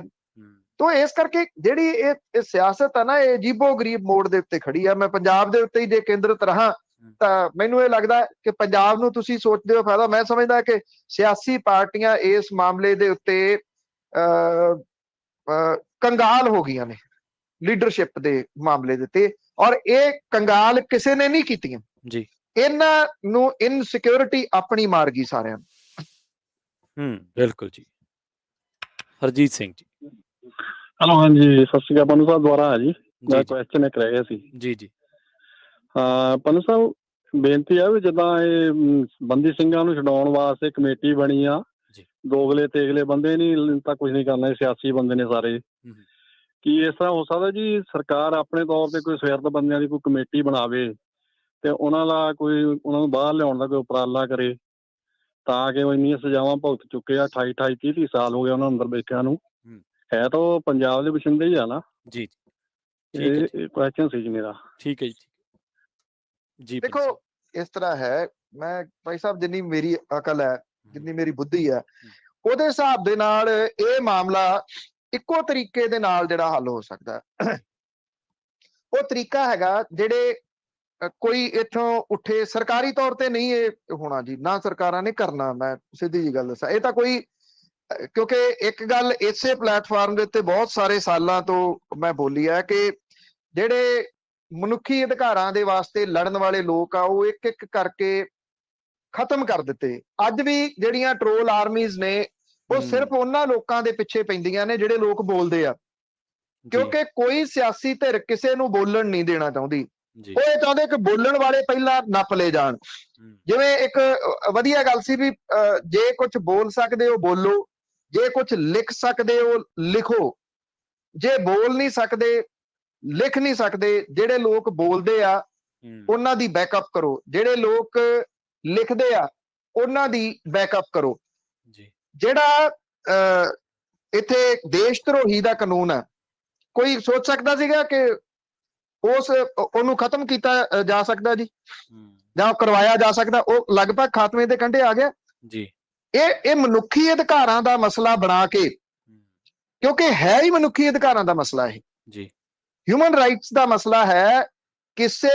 [SPEAKER 2] ਤੋ ਇਸ ਕਰਕੇ ਜਿਹੜੀ ਇਹ ਸਿਆਸਤ ਹੈ ਨਾ, ਇਹ ਅਜੀਬੋ ਗਰੀਬ ਮੋੜ ਦੇ ਉੱਤੇ ਖੜੀ ਆ। ਮੈਂ ਪੰਜਾਬ ਦੇ ਉੱਤੇ ਹੀ ਜੇ ਕੇਂਦਰਿਤ ਰਹਾਂ ਤਾਂ ਮੈਨੂੰ ਇਹ ਲੱਗਦਾ ਕਿ ਪੰਜਾਬ ਨੂੰ ਤੁਸੀਂ ਸੋਚਦੇ ਹੋ ਫਾਇਦਾ। ਮੈਂ ਸਮਝਦਾ ਕਿ ਸਿਆਸੀ ਪਾਰਟੀਆਂ ਇਸ ਮਾਮਲੇ ਦੇ ਉੱਤੇ ਕੰਗਾਲ ਹੋ ਗਈਆਂ ਨੇ ਲੀਡਰਸ਼ਿਪ ਦੇ ਮਾਮਲੇ ਦੇ ਉੱਤੇ, ਔਰ ਇਹ ਕੰਗਾਲ ਕਿਸੇ ਨੇ ਨਹੀਂ ਕੀਤੀਆਂ ਜੀ। ਇਹਨਾਂ ਨੂੰ ਇਨਸਿਕਿਉਰਿਟੀ ਆਪਣੀ ਮਾਰ ਗਈ ਸਾਰਿਆਂ ਨੂੰ।
[SPEAKER 1] ਬਿਲਕੁਲ ਜੀ। ਹਰਜੀਤ ਸਿੰਘ ਜੀ।
[SPEAKER 4] ਹੈਲੋ, ਹਾਂਜੀ, ਸਤਿ ਸ਼੍ਰੀ ਅਕਾਲ ਪੰਨੂ ਸਾਹਿਬ। ਦੁਬਾਰਾ ਹੈ ਜੀ, ਮੇਰਾ ਕੁਐਸਚਨ ਇੱਕ ਰਹਿ ਗਿਆ ਸੀ ਜੀ। ਹਾਂ ਪੰਨੂ ਸਾਹਿਬ, ਬੇਨਤੀ ਆ ਵੀ ਜਿੱਦਾਂ ਇਹ ਬੰਦੀ ਸਿੰਘਾਂ ਨੂੰ ਛਡਾਉਣ ਵਾਸਤੇ ਕਮੇਟੀ ਬਣੀ ਆ, ਦੋਗਲੇ ਤੇਗਲੇ ਬੰਦੇ ਨਹੀਂ ਤਾਂ ਕੁਝ ਨਹੀਂ ਕਰਨਾ, ਸਿਆਸੀ ਬੰਦੇ ਨੇ ਸਾਰੇ। ਕੀ ਇਸ ਤਰ੍ਹਾਂ ਹੋ ਸਕਦਾ ਜੀ ਸਰਕਾਰ ਆਪਣੇ ਤੌਰ ਤੇ ਕੋਈ ਸਵੈਰਤ ਬੰਦਿਆਂ ਦੀ ਕੋਈ ਕਮੇਟੀ ਬਣਾਵੇ ਤੇ ਉਹਨਾਂ ਦਾ ਕੋਈ ਉਹਨਾਂ ਨੂੰ ਬਾਹਰ ਲਿਆਉਣ ਦਾ ਕੋਈ ਉਪਰਾਲਾ ਕਰੇ, ਤਾਂ ਕਿ ਉਹ ਇੰਨੀਆਂ ਸਜ਼ਾਵਾਂ ਭੁਗਤ ਚੁੱਕੇ ਆ, 28 30 ਸਾਲ ਹੋ ਗਏ ਉਹਨਾਂ ਅੰਦਰ ਬੈਠਿਆਂ ਨੂੰ। ਹੈ ਤਾਂ ਉਹ ਪੰਜਾਬ ਦੇ ਵਸਿੰਦੇ ਹੀ ਆ ਨਾ ਜੀ। ਇਹ ਕੁਐਸਚਨ ਸੀ ਜੀ ਮੇਰਾ।
[SPEAKER 1] ਠੀਕ ਹੈ ਜੀ।
[SPEAKER 2] ਦੇਖੋ ਇਸ ਤਰ੍ਹਾਂ ਹੈ, ਮੈਂ ਭਾਈ ਸਾਹਿਬ ਜਿੰਨੀ ਮੇਰੀ ਅਕਲ ਹੈ, ਜਿੰਨੀ ਮੇਰੀ ਬੁੱਧੀ ਹੈ, ਉਹਦੇ ਹਿਸਾਬ ਦੇ ਨਾਲ ਇਹ ਮਾਮਲਾ ਇੱਕੋ ਤਰੀਕੇ ਦੇ ਨਾਲ ਜਿਹੜਾ ਹੱਲ ਹੋ ਸਕਦਾ। ਉਹ ਤਰੀਕਾ ਹੈਗਾ ਜਿਹੜੇ ਕੋਈ ਇੱਥੋਂ ਉੱਠੇ, ਸਰਕਾਰੀ ਤੌਰ ਤੇ ਨਹੀਂ ਇਹ ਹੋਣਾ ਜੀ, ਨਾ ਸਰਕਾਰਾਂ ਨੇ ਕਰਨਾ। ਮੈਂ ਸਿੱਧੀ ਜੀ ਗੱਲ ਦੱਸਾਂ, ਇਹ ਤਾਂ ਕੋਈ, ਕਿਉਂਕਿ ਇੱਕ ਗੱਲ ਇਸੇ ਪਲੇਟਫਾਰਮ ਦੇ ਉੱਤੇ ਬਹੁਤ ਸਾਰੇ ਸਾਲਾਂ ਤੋਂ ਮੈਂ ਬੋਲੀ ਹੈ ਕਿ ਜਿਹੜੇ ਮਨੁੱਖੀ ਅਧਿਕਾਰਾਂ ਦੇ ਵਾਸਤੇ ਲੜਨ ਵਾਲੇ ਲੋਕ ਆ, ਉਹ ਇੱਕ ਇੱਕ ਕਰਕੇ ਖਤਮ ਕਰ ਦਿੱਤੇ। ਅੱਜ ਵੀ ਜਿਹੜੀਆਂ ਟਰੋਲ ਆਰਮੀਜ਼ ਨੇ, ਉਹ ਸਿਰਫ ਉਹਨਾਂ ਲੋਕਾਂ ਦੇ ਪਿੱਛੇ ਪੈਂਦੀਆਂ ਨੇ ਜਿਹੜੇ ਲੋਕ ਬੋਲਦੇ ਆ, ਕਿਉਂਕਿ ਕੋਈ ਸਿਆਸੀ ਧਿਰ ਕਿਸੇ ਨੂੰ ਬੋਲਣ ਨਹੀਂ ਦੇਣਾ ਚਾਹੁੰਦੀ। ਉਹ ਇਹ ਚਾਹੁੰਦੇ ਕਿ ਬੋਲਣ ਵਾਲੇ ਪਹਿਲਾਂ ਨੱਪ ਲੈ ਜਾਣ। ਜਿਵੇਂ ਇੱਕ ਵਧੀਆ ਗੱਲ ਸੀ ਵੀ ਜੇ ਕੁਝ ਬੋਲ ਸਕਦੇ ਹੋ ਬੋਲੋ, ਜੇ ਕੁਝ ਲਿਖ ਸਕਦੇ ਹੋ ਲਿਖੋ, ਜੇ ਬੋਲ ਨਹੀਂ ਸਕਦੇ, ਲਿਖ ਨਹੀਂ ਸਕਦੇ, ਜਿਹੜੇ ਲੋਕ ਬੋਲਦੇ ਆ ਉਹਨਾਂ ਦੀ ਬੈਕਅਪ ਕਰੋ, ਜਿਹੜੇ ਲੋਕ ਲਿਖਦੇ ਆ ਉਹਨਾਂ ਦੀ ਬੈਕਅਪ ਕਰੋ। ਜਿਹੜਾ ਇੱਥੇ ਦੇਸ਼ ਧਰੋਹੀ ਦਾ ਕਾਨੂੰਨ ਹੈ, ਕੋਈ ਸੋਚ ਸਕਦਾ ਸੀਗਾ ਕਿ ਉਹਨੂੰ ਖਤਮ ਕੀਤਾ ਜਾ ਸਕਦਾ ਜੀ, ਜਾਂ ਕਰਵਾਇਆ ਜਾ ਸਕਦਾ? ਉਹ ਲਗਭਗ ਖਾਤਮੇ ਦੇ ਕੰਢੇ ਆ ਗਿਆ ਜੀ। ਇਹ ਮਨੁੱਖੀ ਅਧਿਕਾਰਾਂ ਦਾ ਮਸਲਾ ਬਣਾ ਕੇ, ਕਿਉਂਕਿ ਹੈ ਹੀ ਮਨੁੱਖੀ ਅਧਿਕਾਰਾਂ ਦਾ ਮਸਲਾ ਇਹ ਜੀ, ਹਿਊਮਨ ਰਾਈਟਸ ਦਾ ਮਸਲਾ ਹੈ। ਕਿਸੇ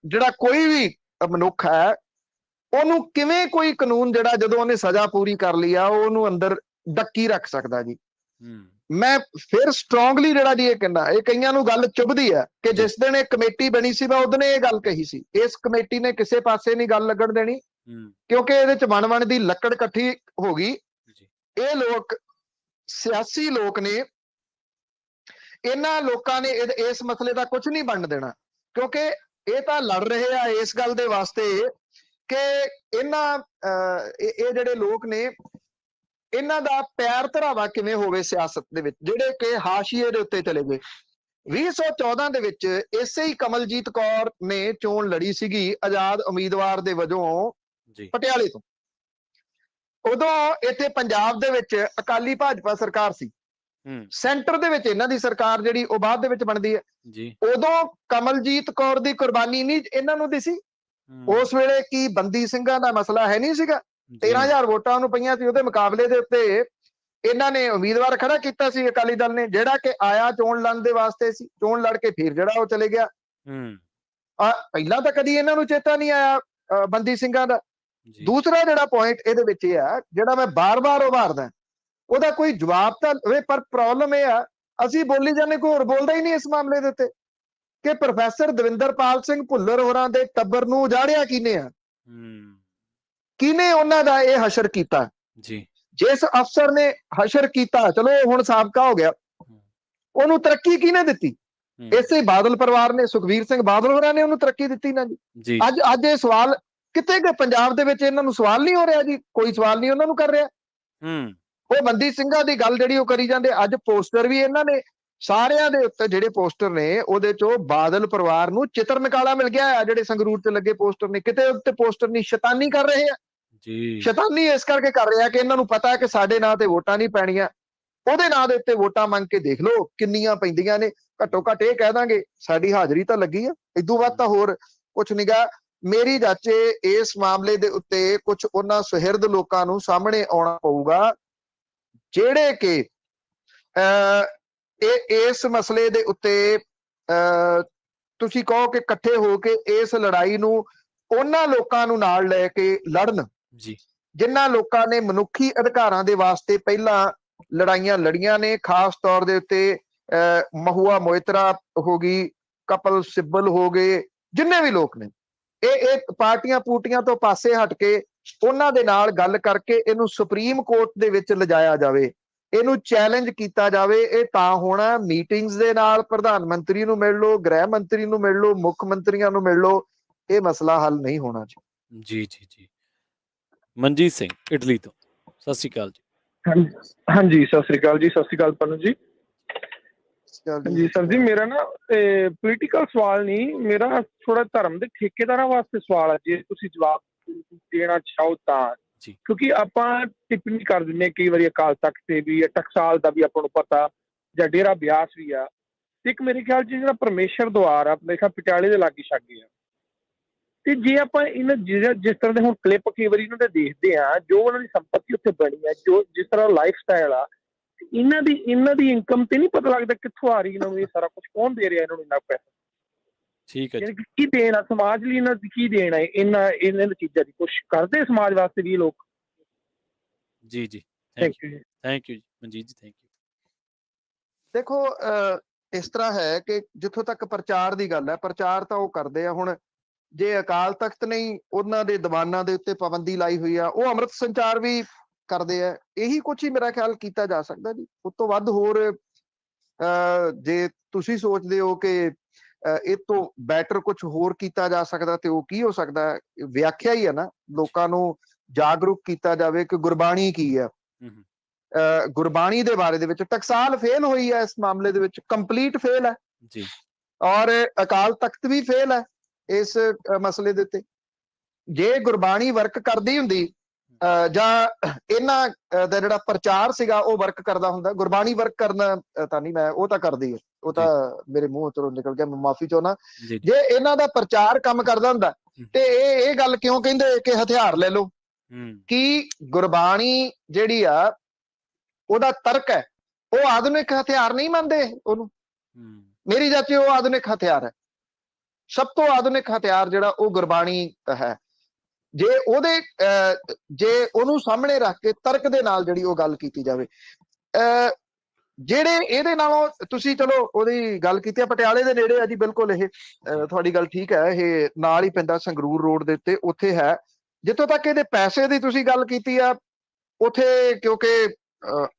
[SPEAKER 2] ਜਿਹੜਾ ਕੋਈ ਵੀ ਮਨੁੱਖ ਹੈ, ਉਹਨੂੰ ਕਿਵੇਂ ਕੋਈ ਕਾਨੂੰਨ ਜਿਹੜਾ ਜਦੋਂ ਉਹਨੇ ਸਜ਼ਾ ਪੂਰੀ ਕਰ ਲਈ ਆ, ਉਹਨੂੰ ਅੰਦਰ ਡੱਕੀ ਰੱਖ ਸਕਦਾ ਜੀ। ਮੈਂ ਫਿਰ ਸਟਰੋਂਗਲੀ ਜਿਹੜਾ ਜੀ ਇਹ ਕਹਿੰਦਾ, ਇਹ ਕਈਆਂ ਨੂੰ ਗੱਲ ਚੁੱਭਦੀ ਹੈ ਕਿ ਜਿਸ ਦਿਨ ਇਹ ਕਮੇਟੀ ਬਣੀ ਸੀ ਮੈਂ ਉਦੋਂ ਇਹ ਗੱਲ ਕਹੀ ਸੀ, ਇਸ ਕਮੇਟੀ ਨੇ ਕਿਸੇ ਪਾਸੇ ਨਹੀਂ ਗੱਲ ਲੱਗਣ ਦੇਣੀ, ਕਿਉਂਕਿ ਇਹਦੇ ਚ ਵਣ ਦੀ ਲੱਕੜ ਇਕੱਠੀ ਹੋ ਗਈ। ਇਹ ਲੋਕ ਸਿਆਸੀ ਲੋਕ ਨੇ, ਇਹਨਾਂ ਲੋਕਾਂ ਨੇ ਇਸ ਮਸਲੇ ਦਾ ਕੁਝ ਨਹੀਂ ਬਣਨ ਦੇਣਾ, ਕਿਉਂਕਿ ਇਹ ਤਾਂ ਲੜ ਰਹੇ ਆ ਇਸ ਗੱਲ ਦੇ ਵਾਸਤੇ ਕਿ ਇਹਨਾਂ ਇਹ ਜਿਹੜੇ ਲੋਕ ਨੇ, ਇਹਨਾਂ ਦਾ ਪੈਰ ਧਰਾਵਾ ਕਿਵੇਂ ਹੋਵੇ ਸਿਆਸਤ ਦੇ ਵਿੱਚ, ਜਿਹੜੇ ਕਿ ਹਾਸ਼ੀਏ ਦੇ ਉੱਤੇ ਚਲੇ ਗਏ। 2014 ਦੇ ਵਿੱਚ ਇਸੇ ਹੀ ਕਮਲਜੀਤ ਕੌਰ ਨੇ ਚੋਣ ਲੜੀ ਸੀਗੀ ਆਜ਼ਾਦ ਉਮੀਦਵਾਰ ਦੇ ਵਜੋਂ ਪਟਿਆਲੇ ਤੋਂ। ਉਦੋਂ ਇੱਥੇ ਪੰਜਾਬ ਦੇ ਵਿੱਚ ਅਕਾਲੀ ਭਾਜਪਾ ਸਰਕਾਰ ਸੀ, ਸੈਂਟਰ ਦੇ ਵਿੱਚ ਇਹਨਾਂ ਦੀ ਸਰਕਾਰ ਜਿਹੜੀ ਉਹ ਬਾਅਦ ਦੇ ਵਿੱਚ ਬਣਦੀ ਹੈ ਜੀ। ਉਦੋਂ ਕਮਲਜੀਤ ਕੌਰ ਦੀ ਕੁਰਬਾਨੀ ਨਹੀਂ ਇਹਨਾਂ ਨੂੰ ਦਿਸੀ। ਉਸ ਵੇਲੇ ਕੀ ਬੰਦੀ ਸਿੰਘਾਂ ਦਾ ਮਸਲਾ ਹੈ ਨਹੀਂ ਸੀਗਾ? 13,000 ਵੋਟਾਂ ਨੂੰ ਪਈਆਂ ਸੀ, ਉਹਦੇ ਮੁਕਾਬਲੇ ਦੇ ਉੱਤੇ ਇਹਨਾਂ ਨੇ ਉਮੀਦਵਾਰ ਖੜਾ ਕੀਤਾ ਸੀ ਅਕਾਲੀ ਦਲ ਨੇ, ਜਿਹੜਾ ਕਿ ਆਇਆ ਚੋਣ ਲੜਨ ਦੇ ਵਾਸਤੇ ਸੀ, ਚੋਣ ਲੜ ਕੇ ਫਿਰ ਜਿਹੜਾ ਉਹ ਚਲੇ ਗਿਆ। ਪਹਿਲਾਂ ਤਾਂ ਕਦੀ ਇਹਨਾਂ ਨੂੰ ਚੇਤਾ ਨਹੀਂ ਆਇਆ ਬੰਦੀ ਸਿੰਘਾਂ ਦਾ। ਦੂਸਰਾ ਜਿਹੜਾ ਪੁਆਇੰਟ ਇਹਦੇ ਵਿੱਚ ਇਹ ਆ, ਜਿਹੜਾ ਮੈਂ ਬਾਰ-ਬਾਰ ਉਭਾਰਦਾ, ਉਹਦਾ ਕੋਈ ਜਵਾਬ ਤਾਂ ਹੋਵੇ। ਪਰ ਪ੍ਰੋਬਲਮ ਇਹ ਆ, ਅਸੀਂ ਬੋਲੀ ਜਾਂਦੇ, ਕੋਈ ਹੋਰ ਬੋਲਦਾ ਹੀ ਨਹੀਂ ਇਸ ਮਾਮਲੇ ਦੇ ਉੱਤੇ ਕਿ ਪ੍ਰੋਫੈਸਰ ਦਵਿੰਦਰਪਾਲ ਸਿੰਘ ਭੁੱਲਰ ਹੋਰਾਂ ਦੇ ਟੱਬਰ ਨੂੰ ਉਜਾੜਿਆ ਕਿਹਨੇ ਆ, ਕਿਹਨੇ ਉਹਨਾਂ ਦਾ ਇਹ ਹਸ਼ਰ ਕੀਤਾ ਜੀ। ਜਿਸ ਅਫਸਰ ਨੇ ਹਸ਼ਰ ਕੀਤਾ, ਚਲੋ ਹੁਣ ਸਾਬਕਾ ਹੋ ਗਿਆ, ਉਹਨੂੰ ਤਰੱਕੀ ਕਿਹਨੇ ਦਿੱਤੀ? ਇਸੇ ਬਾਦਲ ਪਰਿਵਾਰ ਨੇ, ਸੁਖਬੀਰ ਸਿੰਘ ਬਾਦਲ ਹੋਰਾਂ ਨੇ ਉਹਨੂੰ ਤਰੱਕੀ ਦਿੱਤੀ ਨਾ ਜੀ। ਅੱਜ ਇਹ ਸਵਾਲ ਕਿਤੇ ਕਿ ਪੰਜਾਬ ਦੇ ਵਿੱਚ ਇਹਨਾਂ ਨੂੰ ਸਵਾਲ ਨਹੀਂ ਹੋ ਰਿਹਾ ਜੀ, ਕੋਈ ਸਵਾਲ ਨਹੀਂ ਉਹਨਾਂ ਨੂੰ ਕਰ ਰਿਹਾ। ਉਹ ਬੰਦੀ ਸਿੰਘਾਂ ਦੀ ਗੱਲ ਜਿਹੜੀ ਉਹ ਕਰੀ ਜਾਂਦੇ। ਅੱਜ ਪੋਸਟਰ ਵੀ ਇਹਨਾਂ ਨੇ ਸਾਰਿਆਂ ਦੇ ਉੱਤੇ, ਜਿਹੜੇ ਪੋਸਟਰ ਨੇ ਉਹਦੇ ਚੋਂ ਬਾਦਲ ਪਰਿਵਾਰ ਨੂੰ ਚਿੱਤਰ ਨਿਕਾਲਾ ਮਿਲ ਗਿਆ ਆ। ਜਿਹੜੇ ਸੰਗਰੂਰ ਤੇ ਲੱਗੇ ਪੋਸਟਰ ਨੇ, ਕਿਤੇ ਉੱਤੇ ਪੋਸਟਰ ਨਹੀਂ, ਸ਼ੈਤਾਨੀ ਕਰ ਰਹੇ ਆ ਜੀ। ਸ਼ੈਤਾਨੀ ਇਸ ਕਰਕੇ ਕਰ ਰਿਹਾ ਕਿ ਇਹਨਾਂ ਨੂੰ ਪਤਾ ਹੈ ਕਿ ਸਾਡੇ ਨਾਂ ਤੇ ਵੋਟਾਂ ਨਹੀਂ ਪੈਣੀਆਂ, ਉਹਦੇ ਨਾਂ ਦੇ ਉੱਤੇ ਵੋਟਾਂ ਮੰਗ ਕੇ ਦੇਖ ਲਓ ਕਿੰਨੀਆਂ ਪੈਂਦੀਆਂ ਨੇ। ਘੱਟੋ ਘੱਟ ਇਹ ਕਹਿ ਦਾਂਗੇ ਸਾਡੀ ਹਾਜ਼ਰੀ ਤਾਂ ਲੱਗੀ ਆ, ਇਦੋਂ ਵੱਧ ਤਾਂ ਹੋਰ ਕੁਛ ਨੀਗਾ। ਮੇਰੀ ਜਾਚੇ ਇਸ ਮਾਮਲੇ ਦੇ ਉੱਤੇ ਕੁਝ ਉਹਨਾਂ ਸੁਹਿਰਦ ਲੋਕਾਂ ਨੂੰ ਸਾਹਮਣੇ ਆਉਣਾ ਪਊਗਾ, ਜਿਹੜੇ ਕਿ ਇਸ ਮਸਲੇ ਦੇ ਉੱਤੇ ਤੁਸੀਂ ਕਹੋ ਕਿ ਇਕੱਠੇ ਹੋ ਕੇ ਇਸ ਲੜਾਈ ਨੂੰ ਉਹਨਾਂ ਲੋਕਾਂ ਨੂੰ ਨਾਲ ਲੈ ਕੇ ਲੜਨ ਜੀ, ਜਿਨ੍ਹਾਂ ਲੋਕਾਂ ਨੇ ਮਨੁੱਖੀ ਅਧਿਕਾਰਾਂ ਦੇ ਵਾਸਤੇ ਪਹਿਲਾਂ ਲੜਾਈਆਂ ਲੜੀਆਂ ਨੇ। ਖਾਸ ਤੌਰ ਦੇ ਉੱਤੇ ਮਹੂਆ ਮੋਇਤਰਾ ਹੋ ਗਈ, ਕਪਲ ਸਿੱਬਲ ਹੋ ਗਏ, ਜਿੰਨੇ ਵੀ ਲੋਕ ਨੇ, ਇਹ ਪਾਰਟੀਆਂ ਪੂਟੀਆਂ ਤੋਂ ਪਾਸੇ ਹਟ ਕੇ ਉਹਨਾਂ ਦੇ ਨਾਲ ਗੱਲ ਕਰਕੇ ਇਹਨੂੰ ਸੁਪਰੀਮ ਕੋਰਟ ਦੇ ਵਿੱਚ ਲਿਜਾਇਆ ਜਾਵੇ, ਇਹਨੂੰ ਚੈਲੰਜ ਕੀਤਾ ਜਾਵੇ। ਇਹ ਤਾਂ ਹੋਣਾ ਮੀਟਿੰਗਸ ਦੇ ਨਾਲ, ਪ੍ਰਧਾਨ ਮੰਤਰੀ ਨੂੰ ਮਿਲ ਲਓ, ਗ੍ਰਹਿ ਮੰਤਰੀ ਨੂੰ ਮਿਲ ਲਓ, ਮੁੱਖ ਮੰਤਰੀਆਂ ਨੂੰ ਮਿਲ ਲਓ, ਇਹ ਮਸਲਾ ਹੱਲ ਨਹੀਂ ਹੋਣਾ ਜੀ।
[SPEAKER 1] ਜੀ। ਮਨਜੀਤ ਸਿੰਘ ਇਟਲੀ ਤੋਂ, ਸਤਿ ਸ਼੍ਰੀ ਅਕਾਲ ਜੀ।
[SPEAKER 8] ਹਾਂਜੀ ਸਤਿ ਸ੍ਰੀ ਅਕਾਲ ਜੀ। ਸਤਿ ਸ੍ਰੀ ਅਕਾਲ ਪਨੂ ਜੀ। ਜੀ ਸਰ ਜੀ, ਮੇਰਾ ਨਾ ਪੋਲੀਟੀਕਲ ਸਵਾਲ ਨਹੀਂ, ਮੇਰਾ ਥੋੜਾ ਧਰਮ ਦੇ ਠੇਕੇਦਾਰਾਂ ਵਾਸਤੇ ਸਵਾਲ ਹੈ, ਜੇ ਤੁਸੀਂ ਜਵਾਬ ਦੇਣਾ ਚਾਹੋ ਤਾਂ। ਕਿਉਂਕਿ ਆਪਾਂ ਟਿੱਪਣੀ ਕਰ ਦਿੰਦੇ ਕਈ ਵਾਰੀ ਅਕਾਲ ਤਖਤ ਤੇ ਵੀ, ਟਕਸਾਲ ਦਾ ਵੀ ਆਪਾਂ ਨੂੰ ਪਤਾ, ਜਾਂ ਡੇਰਾ ਬਿਆਸ ਵੀ ਆ। ਇੱਕ ਮੇਰੇ ਖਿਆਲ 'ਚ ਜਿਹੜਾ ਪਰਮੇਸ਼ਰ ਦੁਆਰ ਆ, ਮੇਰੇ ਖਿਆਲ ਪਟਿਆਲੇ ਦੇ ਲਾਗੇ ਛਾਗੇ ਆ। ਤੇ ਜੇ ਆਪਾਂ ਇਹਨਾਂ ਜਿਸ ਤਰ੍ਹਾਂ ਦੇ ਹੁਣ ਕਲਿੱਪ ਕਈ ਵਾਰੀ ਇਹਨਾਂ ਦੇ ਦੇਖਦੇ ਆ, ਜੋ ਉਹਨਾਂ ਦੀ ਸੰਪਤੀ ਉੱਥੇ ਬਣੀ ਹੈ, ਜੋ ਜਿਸ ਤਰ੍ਹਾਂ ਲਾਈਫ ਸਟਾਈਲ ਆ, ਇਹਨਾਂ ਦੀ ਇਨਕਮ ਤੇ ਨਹੀਂ ਪਤਾ ਲੱਗਦਾ ਕਿੱਥੋਂ ਆ ਰਹੀ ਇਹਨਾਂ ਨੂੰ, ਇਹ ਸਾਰਾ ਕੁਝ ਕੌਣ ਦੇ ਰਿਹਾ ਇਹਨਾਂ ਨੂੰ ਇੰਨਾ ਪੈਸਾ। ਠੀਕ ਹੈ, ਕੀ ਦੇਣ ਆ ਸਮਾਜ ਲਈ, ਇਹਨਾਂ ਦੀ ਕੀ ਦੇਣ ਆ? ਇਹਨਾਂ ਚੀਜ਼ਾਂ ਦੀ ਕੁਛ ਕਰਦੇ ਸਮਾਜ ਵਾਸਤੇ ਵੀ ਲੋਕ।
[SPEAKER 1] ਜੀ ਥੈਂਕ ਯੂ ਜੀ ਮਨਜੀਤ ਜੀ, ਥੈਂਕ ਯੂ।
[SPEAKER 2] ਦੇਖੋ ਇਸ ਤਰ੍ਹਾਂ ਹੈ ਕਿ ਜਿੱਥੋਂ ਤੱਕ ਪ੍ਰਚਾਰ ਦੀ ਗੱਲ ਹੈ, ਪ੍ਰਚਾਰ ਤਾਂ ਉਹ ਕਰਦੇ ਆ। ਹੁਣ ਜੇ ਅਕਾਲ ਤਖਤ ਨਹੀਂ ਉਹਨਾਂ ਦੇ ਦੀਵਾਨਾਂ ਦੇ ਉੱਤੇ ਪਾਬੰਦੀ ਲਾਈ ਹੋਈ ਆ, ਉਹ ਅੰਮ੍ਰਿਤ ਸੰਚਾਰ ਵੀ ਕਰਦੇ ਆ। ਇਹੀ ਕੁਛ ਹੀ ਮੇਰਾ ਖਿਆਲ ਕੀਤਾ ਜਾ ਸਕਦਾ ਜੀ। ਉਸ ਤੋਂ ਵੱਧ ਹੋਰ ਜੇ ਤੁਸੀਂ ਸੋਚਦੇ ਹੋ ਕਿ ਇਹ ਤੋਂ ਬੈਟਰ ਕੁਝ ਹੋਰ ਕੀਤਾ ਜਾ ਸਕਦਾ ਤੇ ਉਹ ਕੀ ਹੋ ਸਕਦਾ, ਵਿਆਖਿਆ ਹੀ ਹੈ ਨਾ। ਲੋਕਾਂ ਨੂੰ ਜਾਗਰੂਕ ਕੀਤਾ ਜਾਵੇ ਕਿ ਗੁਰਬਾਣੀ ਕੀ ਹੈ। ਗੁਰਬਾਣੀ ਦੇ ਬਾਰੇ ਦੇ ਵਿੱਚ ਟਕਸਾਲ ਫੇਲ ਹੋਈ ਹੈ, ਇਸ ਮਾਮਲੇ ਦੇ ਵਿੱਚ ਕੰਪਲੀਟ ਫੇਲ ਹੈ ਜੀ, ਔਰ ਅਕਾਲ ਤਖਤ ਵੀ ਫੇਲ ਹੈ ਇਸ ਮਸਲੇ ਦੇ ਉੱਤੇ। ਜੇ ਗੁਰਬਾਣੀ ਵਰਕ ਕਰਦੀ ਹੁੰਦੀ ਜਾਂ ਇਹਨਾਂ ਦਾ ਜਿਹੜਾ ਪ੍ਰਚਾਰ ਸੀਗਾ ਉਹ ਵਰਕ ਕਰਦਾ ਹੁੰਦਾ, ਗੁਰਬਾਣੀ ਵਰਕ ਕਰਨਾ ਤਾਂ ਨਹੀਂ, ਮੈਂ ਉਹ ਤਾਂ ਕਰਦੀ ਹੈ, ਉਹ ਤਾਂ ਮੇਰੇ ਮੂੰਹ ਚੋਂ ਨਿਕਲ ਗਿਆ, ਮੈਂ ਮਾਫੀ ਚਾਹੁੰਦਾ। ਜੇ ਇਹਨਾਂ ਦਾ ਪ੍ਰਚਾਰ ਕੰਮ ਕਰਦਾ ਹੁੰਦਾ ਤੇ ਇਹ ਗੱਲ ਕਿਉਂ ਕਹਿੰਦੇ ਕਿ ਹਥਿਆਰ ਲੈ ਲਓ? ਕਿ ਗੁਰਬਾਣੀ ਜਿਹੜੀ ਆ ਉਹਦਾ ਤਰਕ ਹੈ, ਉਹ ਆਧੁਨਿਕ ਹਥਿਆਰ ਨਹੀਂ ਮੰਨਦੇ ਉਹਨੂੰ। ਮੇਰੀ ਜਾਤੀ ਉਹ ਆਧੁਨਿਕ ਹਥਿਆਰ ਹੈ, ਸਭ ਤੋਂ ਆਧੁਨਿਕ ਹਥਿਆਰ ਜਿਹੜਾ ਉਹ ਗੁਰਬਾਣੀ ਹੈ। ਜੇ ਉਹਨੂੰ ਸਾਹਮਣੇ ਰੱਖ ਕੇ ਤਰਕ ਦੇ ਨਾਲ ਜਿਹੜੀ ਉਹ ਗੱਲ ਕੀਤੀ ਜਾਵੇ, ਜਿਹੜੇ ਇਹਦੇ ਨਾਲੋਂ ਤੁਸੀਂ ਚਲੋ ਉਹਦੀ ਗੱਲ ਕੀਤੀ ਹੈ, ਪਟਿਆਲੇ ਦੇ ਨੇੜੇ ਆ ਜੀ ਬਿਲਕੁਲ। ਇਹ ਤੁਹਾਡੀ ਗੱਲ ਠੀਕ ਹੈ, ਇਹ ਨਾਲ ਹੀ ਪੈਂਦਾ ਸੰਗਰੂਰ ਰੋਡ ਦੇ ਉੱਤੇ, ਉੱਥੇ ਹੈ। ਜਿੱਥੋਂ ਤੱਕ ਇਹਦੇ ਪੈਸੇ ਦੀ ਤੁਸੀਂ ਗੱਲ ਕੀਤੀ ਆ, ਉੱਥੇ ਕਿਉਂਕਿ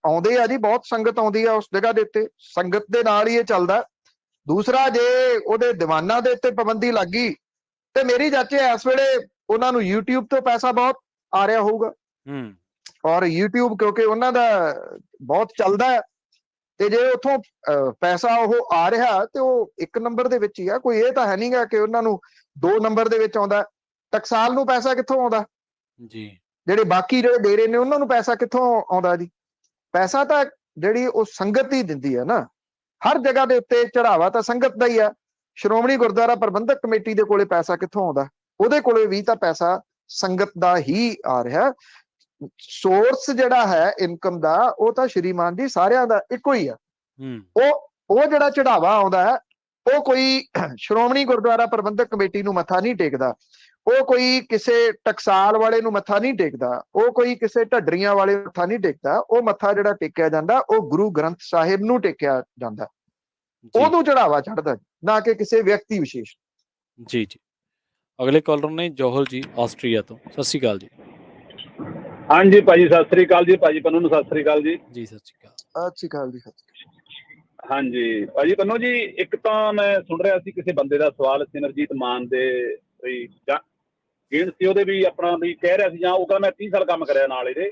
[SPEAKER 2] ਆਉਂਦੇ ਆ ਜੀ, ਬਹੁਤ ਸੰਗਤ ਆਉਂਦੀ ਆ ਉਸ ਜਗ੍ਹਾ ਦੇ ਉੱਤੇ, ਸੰਗਤ ਦੇ ਨਾਲ ਹੀ ਇਹ ਚੱਲਦਾ। ਦੂਸਰਾ, ਜੇ ਉਹਦੇ ਦੀਵਾਨਾਂ ਦੇ ਉੱਤੇ ਪਾਬੰਦੀ ਲੱਗ ਗਈ ਤੇ ਮੇਰੀ ਜਾਚੇ ਇਸ ਵੇਲੇ ਉਹਨਾਂ ਨੂੰ YouTube ਤੋਂ ਪੈਸਾ ਬਹੁਤ ਆ ਰਿਹਾ ਹੋਊਗਾ, ਔਰ YouTube ਕਿਉਂਕਿ ਉਹਨਾਂ ਦਾ ਬਹੁਤ ਚੱਲਦਾ ਹੈ, ਤੇ ਜੇ ਉੱਥੋਂ ਪੈਸਾ ਉਹ ਆ ਰਿਹਾ ਤੇ ਉਹ 1 ਨੰਬਰ ਦੇ ਵਿੱਚ ਹੀ ਆ। ਕੋਈ ਇਹ ਤਾਂ ਹੈ ਨਹੀਂਗਾ ਕਿ ਉਹਨਾਂ ਨੂੰ 2 ਨੰਬਰ ਦੇ ਵਿੱਚ ਆਉਂਦਾ। ਟਕਸਾਲ ਨੂੰ ਪੈਸਾ ਕਿੱਥੋਂ ਆਉਂਦਾ ਜੀ? ਜਿਹੜੇ ਬਾਕੀ ਜਿਹੜੇ ਡੇਰੇ ਨੇ ਉਹਨਾਂ ਨੂੰ ਪੈਸਾ ਕਿੱਥੋਂ ਆਉਂਦਾ ਜੀ? ਪੈਸਾ ਤਾਂ ਜਿਹੜੀ ਉਹ ਸੰਗਤ ਹੀ ਦਿੰਦੀ ਹੈ ਨਾ। ਹਰ ਜਗ੍ਹਾ ਦੇ ਉੱਤੇ ਚੜਾਵਾ ਤਾਂ ਸੰਗਤ ਦਾ ਹੀ ਆ। ਸ਼੍ਰੋਮਣੀ ਗੁਰਦੁਆਰਾ ਪ੍ਰਬੰਧਕ ਕਮੇਟੀ ਦੇ ਕੋਲੇ ਪੈਸਾ ਕਿੱਥੋਂ ਆਉਂਦਾ? ਉਹਦੇ ਕੋਲੇ ਵੀ ਤਾਂ ਪੈਸਾ ਸੰਗਤ ਦਾ ਹੀ ਆ ਰਿਹਾ। ਸੋਰਸ ਜਿਹੜਾ ਹੈ ਇਨਕਮ ਦਾ, ਉਹ ਤਾਂ ਸ਼੍ਰੀਮਾਨ ਜੀ ਸਾਰਿਆਂ ਦਾ ਇੱਕੋ ਹੀ ਆ। ਉਹ ਜਿਹੜਾ ਚੜਾਵਾ ਆਉਂਦਾ ਹੈ ਉਹ ਕੋਈ ਸ਼੍ਰੋਮਣੀ ਗੁਰਦੁਆਰਾ ਪ੍ਰਬੰਧਕ ਕਮੇਟੀ ਨੂੰ ਮੱਥਾ ਨਹੀਂ ਟੇਕਦਾ, ਉਹ ਕੋਈ ਕਿਸੇ ਟਕਸਾਲ ਵਾਲੇ ਨੂੰ ਮੱਥਾ ਨਹੀਂ ਟੇਕਦਾ, ਉਹ ਕੋਈ ਕਿਸੇ ਢੱਡਰੀਆਂ ਵਾਲੇ ਨੂੰ ਮੱਥਾ ਨਹੀਂ ਟੇਕਦਾ। ਉਹ ਮੱਥਾ ਜਿਹੜਾ ਟੇਕਿਆ ਜਾਂਦਾ ਉਹ ਗੁਰੂ ਗ੍ਰੰਥ ਸਾਹਿਬ ਨੂੰ ਟੇਕਿਆ ਜਾਂਦਾ, ਉਹਨੂੰ ਚੜਾਵਾ ਚੜਦਾ, ਨਾ ਕਿ ਕਿਸੇ ਵਿਅਕਤੀ ਵਿਸ਼ੇਸ਼।
[SPEAKER 1] ਜੀ ਜੀ। ਅਗਲੇ ਕਾਲਰ ਨੇ ਜੋਹਲ ਜੀ ਆਸਟਰੀਆ ਤੋਂ। ਸਤਿ ਸ਼੍ਰੀ ਅਕਾਲ ਜੀ।
[SPEAKER 9] ਹਾਂਜੀ ਭਾਜੀ ਸਤਿ ਸ੍ਰੀ ਅਕਾਲ ਜੀ। ਭਾਜੀ ਪੰਨੂ ਨੂੰ ਸਤਿ ਸ੍ਰੀ ਅਕਾਲ ਜੀ।
[SPEAKER 1] ਜੀ ਸਤਿ ਸ਼੍ਰੀ ਅਕਾਲ।
[SPEAKER 2] ਸਤਿ ਸ਼੍ਰੀ ਅਕਾਲ ਜੀ।
[SPEAKER 9] ਹਾਂਜੀ ਭਾਜੀ ਪੰਨੂ ਜੀ, ਇੱਕ ਤਾਂ ਮੈਂ ਸੁਣ ਰਿਹਾ ਸੀ ਕਿਸੇ ਬੰਦੇ ਦਾ ਸਵਾਲ ਸਿਮਰਜੀਤ ਮਾਨ ਦੇ ਵੀ ਜਾਂ ਗੇਣ ਸੀ ਉਹਦੇ ਵੀ ਆਪਣਾ ਵੀ ਕਹਿ ਰਿਹਾ ਸੀ, ਜਾਂ ਉਹ ਕਹਿੰਦਾ ਮੈਂ 30 ਸਾਲ ਕੰਮ ਕਰਿਆ ਨਾਲ ਇਹਦੇ।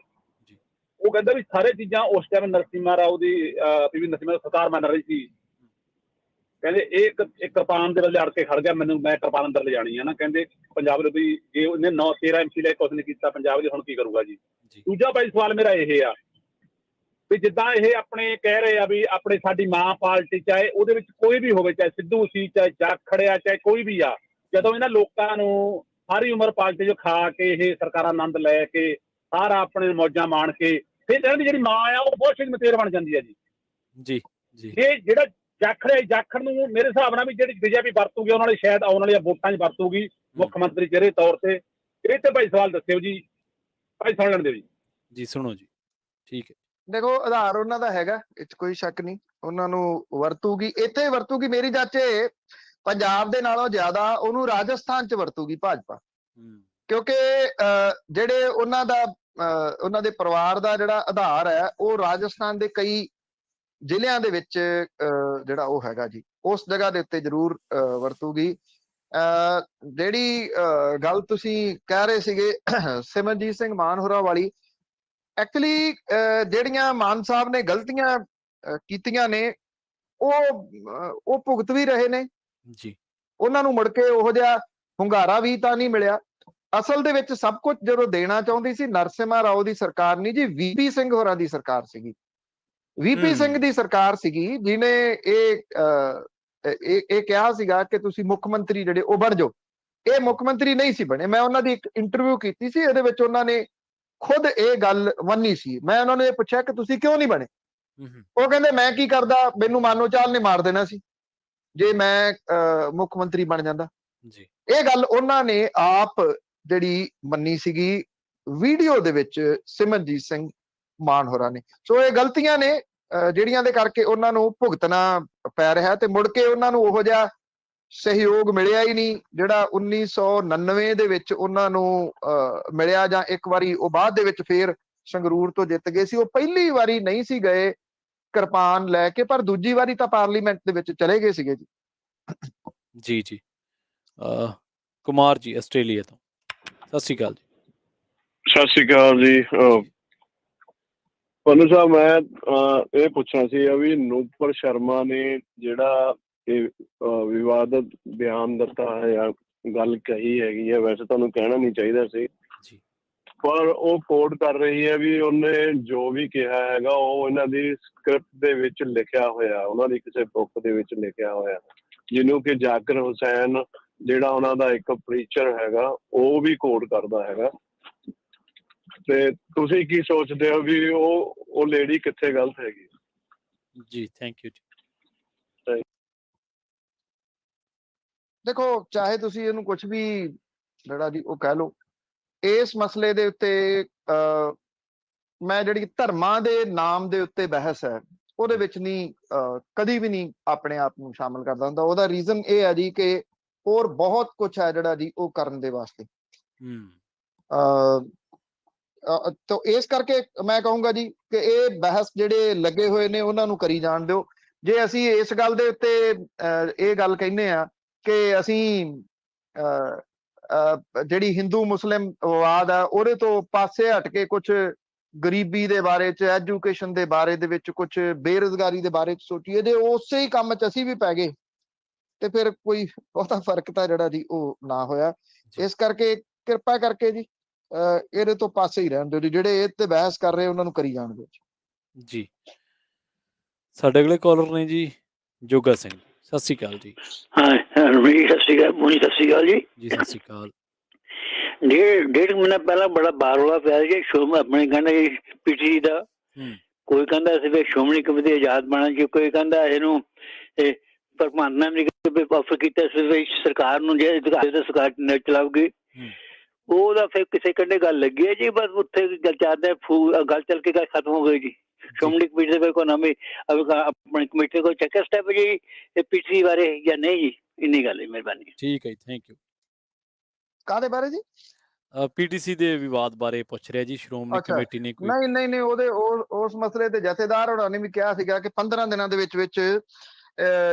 [SPEAKER 9] ਉਹ ਕਹਿੰਦਾ ਵੀ ਸਾਰੇ ਚੀਜ਼ਾਂ ਉਸ ਟਾਈਮ ਨਰਸਿਮਹਾ ਰਾਓ ਦੀ ਪੀਵੀ ਨਰਸਿਮਹਾ ਸਰਕਾਰ ਮੰਨ ਰਹੀ ਸੀ। ਕਹਿੰਦੇ ਇਹ ਇੱਕ ਕਿਰਪਾਨ ਦੇ ਵੱਲ ਅੜ ਕੇ ਖੜ ਗਿਆ, ਮੈਨੂੰ ਮੈਂ ਕਿਰਪਾਨ ਅੰਦਰ ਲਿਜਾਣੀ ਆ ਨਾ। ਕਹਿੰਦੇ ਪੰਜਾਬ ਦੇ ਵੀ ਜੇ ਉਹਨੇ 9-13 MC ਲਈ ਕੁਛ ਨਹੀਂ ਕੀਤਾ ਪੰਜਾਬ ਦੇ, ਹੁਣ ਕੀ ਕਰੂਗਾ ਜੀ। ਦੂਜਾ ਭਾਈ ਸਵਾਲ ਮੇਰਾ ਇਹ ਆ ਵੀ ਜਿੱਦਾਂ ਇਹ ਆਪਣੇ ਕਹਿ ਰਹੇ ਆ ਵੀ ਆਪਣੇ ਸਾਡੀ ਮਾਂ ਪਾਰਟੀ ਚਾਹੇ ਉਹਦੇ ਵਿੱਚ ਕੋਈ ਵੀ ਹੋਵੇ, ਚਾਹੇ ਸਿੱਧੂ ਸੀ, ਚਾਹੇ ਜਾਖੜ ਆ, ਚਾਹੇ ਕੋਈ ਵੀ ਆ, ਜਦੋਂ ਇਹਨਾਂ ਲੋਕਾਂ ਨੂੰ ਸਾਰੀ ਉਮਰ ਪਾਰਟੀ ਚੋਂ ਖਾ ਕੇ ਇਹ ਸਰਕਾਰਾਂ ਆਨੰਦ ਲੈ ਕੇ ਸਾਰਾ ਆਪਣੇ ਮੌਜਾਂ ਮਾਣ ਕੇ ਫਿਰ ਇਹਨਾਂ ਦੀ ਜਿਹੜੀ ਮਾਂ ਆ ਉਹ ਬਹੁਤ ਛੇਤੀ ਮਤੇਰ ਬਣ ਜਾਂਦੀ ਆ ਜੀ।
[SPEAKER 1] ਜੀ ਜੀ।
[SPEAKER 9] ਇਹ ਜਿਹੜਾ ਜਾਖੜ ਨੂੰ ਮੇਰੇ ਹਿਸਾਬ ਨਾਲ ਵੀ ਜਿਹੜੀ ਬੀਜੇਪੀ ਵਰਤੂਗੀ ਉਹਨਾਂ ਲਈ ਸ਼ਾਇਦ ਆਉਣ ਵਾਲੀਆਂ ਵੋਟਾਂ 'ਚ ਵਰਤੂਗੀ ਮੁੱਖ ਮੰਤਰੀ ਚਿਹਰੇ ਤੌਰ ਤੇ। ਇਹ ਤੇ ਭਾਈ ਸਵਾਲ ਦੱਸਿਓ ਜੀ, ਭਾਈ ਸੁਣ ਲੈਣ ਦਿਓ ਜੀ।
[SPEAKER 1] ਜੀ ਸੁਣੋ ਜੀ। ਠੀਕ ਹੈ।
[SPEAKER 2] ਦੇਖੋ ਆਧਾਰ ਉਹਨਾਂ ਦਾ ਹੈਗਾ, ਇਹ 'ਚ ਕੋਈ ਸ਼ੱਕ ਨਹੀਂ, ਉਹਨਾਂ ਨੂੰ ਵਰਤੂਗੀ, ਇੱਥੇ ਵਰਤੂਗੀ। ਮੇਰੀ ਚਾਚੇ ਪੰਜਾਬ ਦੇ ਨਾਲੋਂ ਜ਼ਿਆਦਾ ਉਹਨੂੰ ਰਾਜਸਥਾਨ 'ਚ ਵਰਤੂਗੀ ਭਾਜਪਾ, ਕਿਉਂਕਿ ਜਿਹੜੇ ਉਹਨਾਂ ਦੇ ਪਰਿਵਾਰ ਦਾ ਜਿਹੜਾ ਆਧਾਰ ਹੈ ਉਹ ਰਾਜਸਥਾਨ ਦੇ ਕਈ ਜ਼ਿਲ੍ਹਿਆਂ ਦੇ ਵਿੱਚ ਜਿਹੜਾ ਉਹ ਹੈਗਾ ਜੀ, ਉਸ ਜਗ੍ਹਾ ਦੇ ਉੱਤੇ ਜ਼ਰੂਰ ਵਰਤੂਗੀ। ਜਿਹੜੀ ਗੱਲ ਤੁਸੀਂ ਕਹਿ ਰਹੇ ਸੀਗੇ ਸਿਮਰਜੀਤ ਸਿੰਘ ਮਾਨ ਹੋਰਾਂ ਵਾਲੀ, ਐਕਚੁਅਲੀ ਜਿਹੜੀਆਂ ਮਾਨ ਸਾਹਿਬ ਨੇ ਗਲਤੀਆਂ ਕੀਤੀਆਂ ਨੇ ਉਹ ਭੁਗਤ ਵੀ ਰਹੇ ਨੇ
[SPEAKER 1] ਜੀ।
[SPEAKER 2] ਉਹਨਾਂ ਨੂੰ ਮੁੜ ਕੇ ਉਹੋ ਜਿਹਾ ਹੁੰਗਾਰਾ ਵੀ ਤਾਂ ਨਹੀਂ ਮਿਲਿਆ। ਅਸਲ ਦੇ ਵਿੱਚ ਸਭ ਕੁਝ ਜਦੋਂ ਦੇਣਾ ਚਾਹੁੰਦੀ ਸੀ ਨਰਸਿਮਹਾ ਰਾਓ ਦੀ ਸਰਕਾਰ ਨਹੀਂ ਜੀ, ਵੀਪੀ ਸਿੰਘ ਹੋਰਾਂ ਦੀ ਸਰਕਾਰ ਸੀਗੀ। ਵੀਪੀ ਸਿੰਘ ਦੀ ਸਰਕਾਰ ਸੀਗੀ ਜਿਹਨੇ ਇਹ ਕਿਹਾ ਸੀਗਾ ਕਿ ਤੁਸੀਂ ਮੁੱਖ ਮੰਤਰੀ ਜਿਹੜੇ ਉਹ ਬਣ ਜਾਓ। ਇਹ ਮੁੱਖ ਮੰਤਰੀ ਨਹੀਂ ਸੀ ਬਣੇ। ਮੈਂ ਉਹਨਾਂ ਦੀ ਇੱਕ ਇੰਟਰਵਿਊ ਕੀਤੀ ਸੀ, ਇਹਦੇ ਵਿੱਚ ਉਹਨਾਂ ਨੇ ਖੁਦ ਇਹ ਗੱਲ ਮੰਨੀ ਸੀ। ਮੈਂ ਉਹਨਾਂ ਨੂੰ ਇਹ ਪੁੱਛਿਆ ਕਿ ਤੁਸੀਂ ਕਿਉਂ ਨਹੀਂ ਬਣੇ। ਉਹ ਕਹਿੰਦੇ ਮੈਂ ਕੀ ਕਰਦਾ, ਮੈਨੂੰ ਮਾਨੋ ਚਾਲ ਨੇ ਮਾਰ ਦੇਣਾ ਸੀ ਜੇ ਮੈਂ ਮੁੱਖ ਮੰਤਰੀ ਬਣ ਜਾਂਦਾ ਜੀ। ਇਹ ਗੱਲ ਉਹਨਾਂ ਨੇ ਆਪ ਜਿਹੜੀ ਮੰਨੀ ਸੀਗੀ ਵੀਡੀਓ ਦੇ ਵਿੱਚ ਸਿਮਰਜੀਤ ਸਿੰਘ ਮਾਨ ਹੋਰਾਂ ਨੇ। ਸੋ ਇਹ ਗਲਤੀਆਂ ਨੇ ਜਿਹੜੀਆਂ ਦੇ ਕਰਕੇ ਉਹਨਾਂ ਨੂੰ ਭੁਗਤਣਾ ਪੈ ਰਿਹਾ, ਤੇ ਮੁੜ ਕੇ ਉਹਨਾਂ ਨੂੰ ਉਹੋ ਜਿਹਾ ਸਹਿਯੋਗ ਮਿਲਿਆ ਹੀ ਨਹੀਂ ਜਿਹੜਾ 1999 ਦੇ ਵਿੱਚ ਉਹਨਾਂ ਨੂੰ ਮਿਲਿਆ, ਜਾਂ ਇੱਕ ਵਾਰੀ ਉਹ ਬਾਅਦ ਦੇ ਵਿੱਚ ਫੇਰ ਸੰਗਰੂਰ ਤੋਂ ਜਿੱਤ ਗਏ ਸੀ। ਉਹ ਪਹਿਲੀ ਵਾਰੀ ਨਹੀਂ ਸੀ ਗਏ ਕਿਰਪਾਨ ਲੈ ਕੇ, ਪਰ ਦੂਜੀ ਵਾਰੀ ਤਾਂ ਪਾਰਲੀਮੈਂਟ ਦੇ ਵਿੱਚ ਚਲੇ ਗਏ ਸੀਗੇ ਜੀ।
[SPEAKER 1] ਜੀ ਜੀ। ਕੁਮਾਰ ਜੀ ਆਸਟ੍ਰੇਲੀਆ ਤੋਂ। ਸਤਿ ਸ਼੍ਰੀ ਅਕਾਲ ਜੀ।
[SPEAKER 10] ਸਤਿ ਸ਼੍ਰੀ ਅਕਾਲ ਜੀ। ਪੰਨੂ ਸਾਹਿਬ ਮੈਂ ਇਹ ਪੁੱਛਣਾ ਸੀ ਵੀ ਨੂਪੁਰ ਸ਼ਰਮਾ ਨੇ ਜਿਹੜਾ ਇਹ ਵਿਵਾਦਤ ਬਿਆਨ ਦਿੱਤਾ ਹੈ ਜਾਂ ਗੱਲ ਕਹੀ ਹੈਗੀ ਹੈ, ਵੈਸੇ ਤੁਹਾਨੂੰ ਕਹਿਣਾ ਨਹੀਂ ਚਾਹੀਦਾ ਸੀ, ਪਰ ਉਹ ਕੋਟ ਕਰ ਰਹੀ ਹੈ ਵੀ ਉਹਨੇ ਜੋ ਵੀ ਕਿਹਾ ਹੈਗਾ ਉਹ ਇਹਨਾਂ ਦੀ ਸਕ੍ਰਿਪਟ ਦੇ ਵਿੱਚ ਲਿਖਿਆ ਹੋਇਆ, ਉਹਨਾਂ ਦੀ ਕਿਸੇ ਬੁੱਕ ਦੇ ਵਿੱਚ ਲਿਖਿਆ ਹੋਇਆ, ਜਿਹਨੂੰ ਕਿ ਜ਼ਾਕਿਰ ਹੁਸੈਨ ਜਿਹੜਾ ਉਹਨਾਂ ਦਾ ਇੱਕ ਪ੍ਰੀਚਰ ਹੈਗਾ ਉਹ ਵੀ ਕੋਟ ਕਰਦਾ ਹੈਗਾ। ਤੇ ਤੁਸੀਂ ਕੀ ਸੋਚਦੇ ਹੋ ਵੀ ਉਹ ਲੇਡੀ ਕਿੱਥੇ ਗਲਤ ਹੈਗੀ?
[SPEAKER 1] ਜੀ ਥੈਂਕ ਯੂ ਜੀ।
[SPEAKER 2] ਦੇਖੋ ਚਾਹੇ ਤੁਸੀਂ ਇਹਨੂੰ ਕੁਝ ਵੀ ਜਿਹੜਾ ਜੀ ਉਹ ਕਹਿ ਲਓ, ਇਸ ਮਸਲੇ ਦੇ ਉੱਤੇ ਮੈਂ ਜਿਹੜੀ ਧਰਮਾਂ ਦੇ ਨਾਮ ਦੇ ਉੱਤੇ ਬਹਿਸ ਹੈ ਉਹਦੇ ਵਿੱਚ ਨਹੀਂ ਕਦੀ ਵੀ ਨਹੀਂ ਆਪਣੇ ਆਪ ਨੂੰ ਸ਼ਾਮਲ ਕਰਦਾ ਹੁੰਦਾ। ਉਹਦਾ ਰੀਜ਼ਨ ਇਹ ਹੈ ਜੀ ਕਿ ਹੋਰ ਬਹੁਤ ਕੁਝ ਹੈ ਜਿਹੜਾ ਜੀ ਉਹ ਕਰਨ ਦੇ ਵਾਸਤੇ। ਤਾਂ ਇਸ ਕਰਕੇ ਮੈਂ ਕਹੂੰਗਾ ਜੀ ਕਿ ਇਹ ਬਹਿਸ ਜਿਹੜੇ ਲੱਗੇ ਹੋਏ ਨੇ ਉਹਨਾਂ ਨੂੰ ਕਰੀ ਜਾਣ ਦਿਓ। ਜੇ ਅਸੀਂ ਇਸ ਗੱਲ ਦੇ ਉੱਤੇ ਇਹ ਗੱਲ ਕਹਿੰਦੇ ਆ ਕਿ ਅਸੀਂ ਜਿਹੜੀ ਹਿੰਦੂ ਮੁਸਲਿਮ ਵਿਵਾਦ ਆ ਉਹਦੇ ਤੋਂ ਪਾਸੇ ਹਟ ਕੇ ਕੁਝ ਗਰੀਬੀ ਦੇ ਬਾਰੇ ਚ, ਐਜੂਕੇਸ਼ਨ ਦੇ ਬਾਰੇ ਦੇ ਵਿੱਚ, ਕੁਝ ਬੇਰੁਜ਼ਗਾਰੀ ਦੇ ਬਾਰੇ ਚ ਸੋਚੀਏ, ਜੇ ਉਸੇ ਹੀ ਕੰਮ ਚ ਅਸੀਂ ਵੀ ਪੈ ਗਏ ਤੇ ਫਿਰ ਕੋਈ ਬਹੁਤਾ ਫਰਕ ਤਾਂ ਜਿਹੜਾ ਜੀ ਉਹ ਨਾ ਹੋਇਆ। ਇਸ ਕਰਕੇ ਕਿਰਪਾ ਕਰਕੇ ਜੀ ਇਹਦੇ ਤੋਂ ਪਾਸੇ ਹੀ ਰਹਿਣ ਦਿਓ ਜੀ, ਜਿਹੜੇ ਇਹ ਤੇ ਬਹਿਸ ਕਰ ਰਹੇ ਉਹਨਾਂ ਨੂੰ ਕਰੀ ਜਾਣ ਦਿਓ
[SPEAKER 1] ਜੀ। ਸਾਡੇ ਅਗਲੇ ਕਾਲਰ ਨੇ ਜੀ ਜੋਗਾ ਸਿੰਘ। ਸਤਿ ਸ਼੍ਰੀ ਅਕਾਲ ਜੀ।
[SPEAKER 11] ਹਾਂ ਰਮੀ ਸਤਿ ਸ਼੍ਰੀ ਅਕਾਲ, ਮੁਨੀ ਸਤਿ ਸ਼੍ਰੀ ਅਕਾਲ ਜੀ।
[SPEAKER 1] ਜੀ ਸਤਿ ਸ਼੍ਰੀ ਅਕਾਲ।
[SPEAKER 11] ਡੇਢ ਮਹੀਨਾ ਪਹਿਲਾਂ ਬੜਾ ਬਾਰੋਲਾ ਪਿਆ ਜੀ ਸ਼ੋਮ ਆਪਣੇ ਕਹਿੰਦੇ ਪੀਟੀ ਦਾ, ਕੋਈ ਕਹਿੰਦਾ ਸੀ ਵੀ ਸ਼੍ਰੋਮਣੀ ਕਮੇਟੀ ਆਜ਼ਾਦ ਬਣਾ ਜੀ, ਕੋਈ ਕਹਿੰਦਾ ਇਹਨੂੰ ਭਗਵੰਤ ਮਾਨ ਆਫਰ ਕੀਤਾ ਸਰਕਾਰ ਨੂੰ, ਜੇ ਸਰਕਾਰ ਨੈਟ ਚਲਾਉਗੀ ਉਹਦਾ ਫਿਰ ਕਿਸੇ ਕੰਢੇ ਗੱਲ ਲੱਗੀ ਹੈ ਜੀ, ਬਸ ਉੱਥੇ ਗੱਲ ਚੱਲਦੇ ਗੱਲ ਚੱਲ ਕੇ ਗੱਲ ਖਤਮ ਹੋ ਗਈ ਜੀ। ਸ਼੍ਰੋਮਣੀ ਕਮੇਟੀ ਦੇ ਕੋਈ ਨਵੀਂ ਆਪਣੀ ਕਮੇਟੀ ਕੋਈ ਚੱਕਰ ਸਟੈਪ ਜੀ ਇਹ ਪਿਛਲੀ ਬਾਰੇ ਜਾਂ ਨਹੀਂ ਜੀ, ਇੰਨੀ ਗੱਲ ਹੈ। ਮਿਹਰਬਾਨੀ।
[SPEAKER 1] ਠੀਕ ਹੈ ਜੀ, ਥੈਂਕ ਯੂ।
[SPEAKER 2] ਕਾਹਦੇ ਬਾਰੇ ਜੀ?
[SPEAKER 1] ਪੀਟੀਸੀ ਦੇ ਵਿਵਾਦ ਬਾਰੇ ਪੁੱਛ ਰਿਹਾ ਜੀ, ਸ਼੍ਰੋਮਣੀ ਕਮੇਟੀ ਨੇ ਕੋਈ
[SPEAKER 2] ਨਹੀਂ ਉਹਦੇ ਉਸ ਮਸਲੇ ਤੇ ਜਥੇਦਾਰ ਹੋਣਾ ਨੇ ਵੀ ਕਿਹਾ ਸੀਗਾ ਕਿ 15 ਦਿਨਾਂ ਦੇ ਵਿੱਚ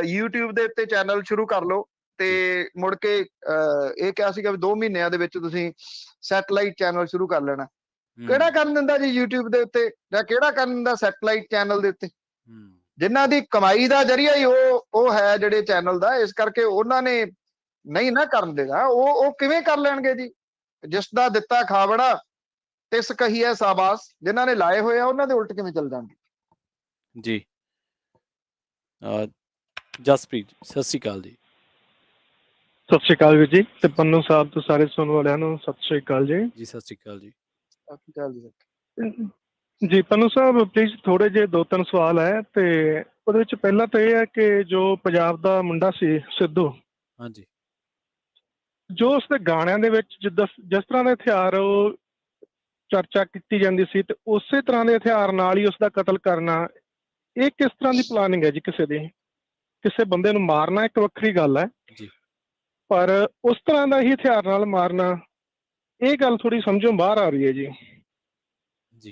[SPEAKER 2] YouTube ਦੇ ਉੱਤੇ ਚੈਨਲ ਸ਼ੁਰੂ ਕਰ ਲਓ, ਤੇ ਮੁੜ ਕੇ ਇਹ ਕਿਹਾ ਸੀਗਾ ਵੀ 2 ਮਹੀਨਿਆਂ ਦੇ ਵਿੱਚ ਤੁਸੀਂ ਸੈਟਲਾਈਟ ਚੈਨਲ ਸ਼ੁਰੂ ਕਰ ਲੈਣਾ। ਕਿਹੜਾ ਕਰਨ ਦਿੰਦਾ ਜੀ YouTube ਦੇ ਉੱਤੇ, ਜਾਂ ਕਿਹੜਾ ਕਰਨ ਦਿੰਦਾ ਸੈਟਲਾਈਟ ਚੈਨਲ ਦੇ ਉੱਤੇ? ਜਿਨ੍ਹਾਂ ਦੀ ਕਮਾਈ ਦਾ ਜਰੀਆ ਹੀ ਉਹ ਹੈ ਜਿਹੜੇ ਚੈਨਲ ਦਾ, ਇਸ ਕਰਕੇ ਉਹਨਾਂ ਨੇ ਨਹੀਂ ਨਾ ਕਰਨ ਦੇਣਾ। ਉਹ ਕਿਵੇਂ ਕਰ ਲੈਣਗੇ ਜੀ? ਜਿਸ ਦਾ ਦਿੱਤਾ ਖਾਵੜਾ ਤਿਸ ਕਹੀਏ ਸਾਬਾਸ, ਜਿਨ੍ਹਾਂ ਨੇ ਲਾਏ ਹੋਏ ਆ ਉਹਨਾਂ ਦੇ ਉਲਟ ਕਿਵੇਂ ਚੱਲ ਜਾਣਗੇ
[SPEAKER 1] ਜੀ। ਜਸਪ੍ਰੀਤ, ਸਤਿ ਸ਼੍ਰੀ ਅਕਾਲ ਜੀ।
[SPEAKER 8] ਸਤਿ ਸ਼੍ਰੀ ਅਕਾਲ ਵੀਰ ਜੀ, ਤੇ ਪੰਨੂ ਸਾਹਿਬ ਤੋਂ ਸਾਰੇ ਸੁਣਨ ਵਾਲਿਆਂ ਨੂੰ ਸਤਿ ਸ਼੍ਰੀ ਅਕਾਲ ਜੀ।
[SPEAKER 1] ਜੀ ਸਤਿ ਸ਼੍ਰੀ ਅਕਾਲ ਜੀ।
[SPEAKER 2] ਸਤਿ ਸ਼੍ਰੀ ਅਕਾਲ ਜੀ।
[SPEAKER 8] ਜੀ ਪੰਨੂ ਸਾਹਿਬ, ਪਲੀਜ਼ ਥੋੜੇ ਜਿਹੇ 2-3 ਸਵਾਲ ਹੈ, ਤੇ ਉਹਦੇ ਵਿੱਚ ਪਹਿਲਾ ਤਾਂ ਇਹ ਹੈ ਕਿ ਜੋ ਪੰਜਾਬ ਦਾ ਮੁੰਡਾ ਸੀ ਸਿੱਧੂ,
[SPEAKER 1] ਹਾਂਜੀ,
[SPEAKER 8] ਜੋ ਉਸਦੇ ਗਾਣਿਆਂ ਦੇ ਵਿੱਚ ਜਿਸ ਤਰ੍ਹਾਂ ਦੇ ਹਥਿਆਰ ਉਹ ਚਰਚਾ ਕੀਤੀ ਜਾਂਦੀ ਸੀ, ਤੇ ਉਸੇ ਤਰ੍ਹਾਂ ਦੇ ਹਥਿਆਰ ਨਾਲ ਹੀ ਉਸਦਾ ਕਤਲ ਕਰਨਾ, ਇਹ ਕਿਸ ਤਰ੍ਹਾਂ ਦੀ ਪਲਾਨਿੰਗ ਹੈ ਜੀ? ਕਿਸੇ ਬੰਦੇ ਨੂੰ ਮਾਰਨਾ ਇੱਕ ਵੱਖਰੀ ਗੱਲ ਹੈ, ਪਰ ਉਸ ਤਰ੍ਹਾਂ ਦਾ ਹੀ ਹਥਿਆਰ ਨਾਲ ਮਾਰਨਾ, ਇਹ ਗੱਲ ਥੋੜੀ ਸਮਝੋਂ ਬਾਹਰ ਆ ਰਹੀ ਹੈ ਜੀ।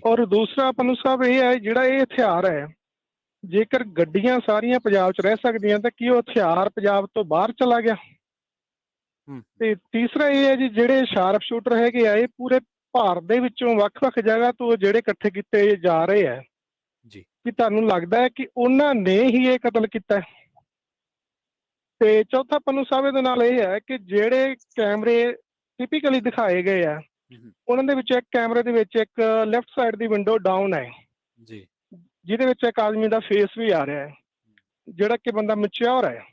[SPEAKER 8] ਔਰ ਦੂਸਰਾ ਪੰਨੂ ਸਾਹਿਬ ਇਹ ਹੈ, ਜਿਹੜਾ ਇਹ ਹਥਿਆਰ ਹੈ, ਜੇਕਰ ਗੱਡੀਆਂ ਸਾਰੀਆਂ ਪੰਜਾਬ 'ਚ ਰਹਿ ਸਕਦੀਆਂ ਤਾਂ ਕੀ ਉਹ ਹਥਿਆਰ ਪੰਜਾਬ ਤੋਂ ਬਾਹਰ ਚਲਾ ਗਿਆ? ਤੇ ਤੀਸਰਾ ਇਹ ਹੈ ਜੀ, ਜਿਹੜੇ ਸ਼ਾਰਪ ਸ਼ੂਟਰ ਹੈਗੇ ਆ, ਇਹ ਪੂਰੇ ਭਾਰਤ ਦੇ ਵਿੱਚੋਂ ਵੱਖ-ਵੱਖ ਜਗ੍ਹਾ ਤੋਂ ਜਿਹੜੇ ਇਕੱਠੇ ਕੀਤੇ ਜਾ ਰਹੇ ਆ, ਕੀ ਤੁਹਾਨੂੰ ਲੱਗਦਾ ਹੈ ਕਿ ਉਹਨਾਂ ਨੇ ਹੀ ਇਹ ਕਤਲ ਕੀਤਾ? ਤੇ ਚੌਥਾ ਪੰਨੂ ਸਾਹਿਬ ਇਹਦੇ ਨਾਲ ਇਹ ਹੈ ਕਿ ਜਿਹੜੇ ਕੈਮਰੇ ਟਿਪੀਕਲੀ ਦਿਖਾਏ ਗਏ ਆ, ਉਹਨਾਂ ਦੇ ਵਿੱਚ ਇੱਕ ਕੈਮਰੇ ਦੇ ਵਿੱਚ ਇੱਕ ਲੈਫਟ ਸਾਈਡ ਦੀ ਵਿੰਡੋ ਡਾਊਨ ਹੈ ਜੀ, ਜਿਹਦੇ ਵਿੱਚ ਇੱਕ ਆਦਮੀ ਦਾ ਫੇਸ ਵੀ ਆ ਰਿਹਾ ਹੈ, ਜਿਹੜਾ ਕਿ ਬੰਦਾ ਮੈਚਿਓਰ ਹੈ।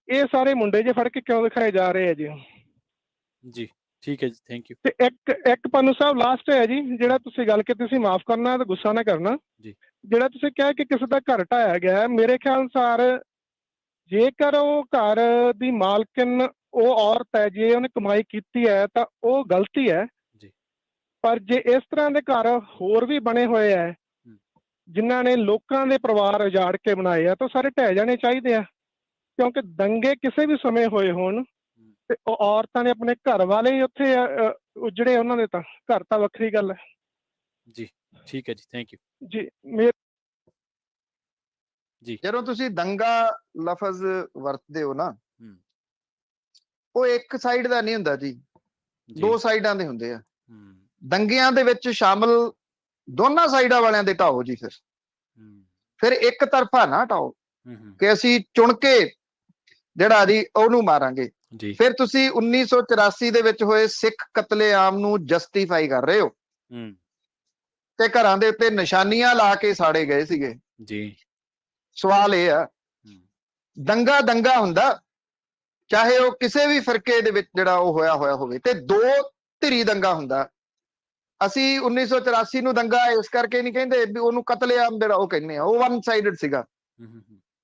[SPEAKER 8] ਇਹ ਸਾਰੇ ਮੁੰਡੇ ਜੇ ਫੜ ਕੇ ਕਿਉਂ ਦਿਖਾਏ ਜਾ ਰਹੇ ਆ ਜੀ?
[SPEAKER 1] ਜੀ ਠੀਕ ਹੈ ਜੀ, ਥੈਂਕ ਯੂ।
[SPEAKER 8] ਤੇ ਇੱਕ ਪੰਨੂ ਸਾਹਿਬ ਲਾਸਟ ਹੈ ਜੀ, ਜਿਹੜਾ ਤੁਸੀਂ ਗੱਲ ਕੀਤੀ ਸੀ, ਮਾਫ ਕਰਨਾ ਤੇ ਗੁੱਸਾ ਨਾ ਕਰਨਾ ਜੀ, ਜਿਹੜਾ ਤੁਸੀਂ ਕਿਹਾ ਕਿ ਕਿਸੇ ਦਾ ਘਰ ਢਾਇਆ ਗਿਆ, ਮੇਰੇ ਖਿਆਲ ਅਨੁਸਾਰ ਜੇਕਰ ਉਹ ਘਰ ਦੀ ਮਾਲਕਿਨ ਉਹ ਔਰਤ ਹੈ, ਜੇ ਉਹਨੇ ਕਮਾਈ ਕੀਤੀ ਹੈ ਤਾਂ ਉਹ ਗਲਤੀ ਹੈ, ਪਰ ਜੇ ਇਸ ਤਰ੍ਹਾਂ ਦੇ ਘਰ ਹੋਰ ਵੀ ਬਣੇ ਹੋਏ ਹੈ ਜਿਨ੍ਹਾਂ ਨੇ ਲੋਕਾਂ ਦੇ ਪਰਿਵਾਰ ਉਜਾੜ ਕੇ ਬਣਾਏ ਆ, ਤਾਂ ਸਾਰੇ ਢਹਿ ਜਾਣੇ ਚਾਹੀਦੇ ਆ, ਕਿਉਂਕਿ ਦੰਗੇ ਕਿਸੇ ਵੀ ਸਮੇਂ ਹੋਏ ਹੋਣ ਤੇ ਉਹ ਔਰਤਾਂ ਨੇ ਆਪਣੇ ਘਰ ਵਾਲੇ ਹੀ ਉੱਥੇ ਉਜੜੇ, ਉਹਨਾਂ ਦੇ ਤਾਂ ਘਰ ਤਾਂ ਵੱਖਰੀ ਗੱਲ ਹੈ
[SPEAKER 1] ਜੀ। ਠੀਕ ਹੈ ਜੀ, ਥੈਂਕ ਯੂ
[SPEAKER 8] ਜੀ।
[SPEAKER 2] ਜਦੋਂ ਤੁਸੀਂ ਦੰਗਾ ਲਫ਼ਜ਼ ਵਰਤਦੇ ਹੋ ਨਾ, ਉਹ ਇੱਕ ਸਾਈਡ ਦਾ ਨਹੀਂ ਹੁੰਦਾ ਜੀ, 2 ਸਾਈਡਾਂ ਦੇ ਹੁੰਦੇ ਆ। ਦੰਗਿਆਂ ਦੇ ਵਿੱਚ ਸ਼ਾਮਲ ਦੋਨਾਂ ਸਾਈਡਾਂ ਵਾਲਿਆਂ ਦੇ ਢਾਓ ਜੀ, ਫਿਰ ਇੱਕ ਤਰਫਾ ਨਾ ਢਾਓ ਕਿ ਅਸੀਂ ਚੁਣ ਕੇ ਜਿਹੜਾ ਜੀ ਉਹਨੂੰ ਮਾਰਾਂਗੇ। ਫਿਰ ਤੁਸੀਂ 1984 ਦੇ ਵਿੱਚ ਹੋਏ ਸਿੱਖ ਕਤਲੇਆਮ ਨੂੰ ਜਸਟੀਫਾਈ ਕਰ ਰਹੇ ਹੋ, ਤੇ ਘਰਾਂ ਦੇ ਉੱਤੇ ਨਿਸ਼ਾਨੀਆਂ ਲਾ ਕੇ ਸਾੜੇ ਗਏ ਸੀਗੇ ਜੀ। ਸਵਾਲ ਇਹ ਆ, ਦੰਗਾ ਹੁੰਦਾ, ਚਾਹੇ ਉਹ ਕਿਸੇ ਵੀ ਫਿਰਕੇ ਦੇ ਵਿੱਚ ਜਿਹੜਾ ਉਹ ਹੋਇਆ ਹੋਵੇ, ਤੇ 2 ਧਿਰੀ ਦੰਗਾ ਹੁੰਦਾ। ਅਸੀਂ 1984 ਨੂੰ ਦੰਗਾ ਇਸ ਕਰਕੇ ਨਹੀਂ ਕਹਿੰਦੇ ਵੀ ਉਹਨੂੰ ਕਤਲੇਆਮ ਜਿਹੜਾ ਉਹ ਕਹਿੰਦੇ ਆ, ਉਹ 1 ਸਾਈਡਡ ਸੀਗਾ,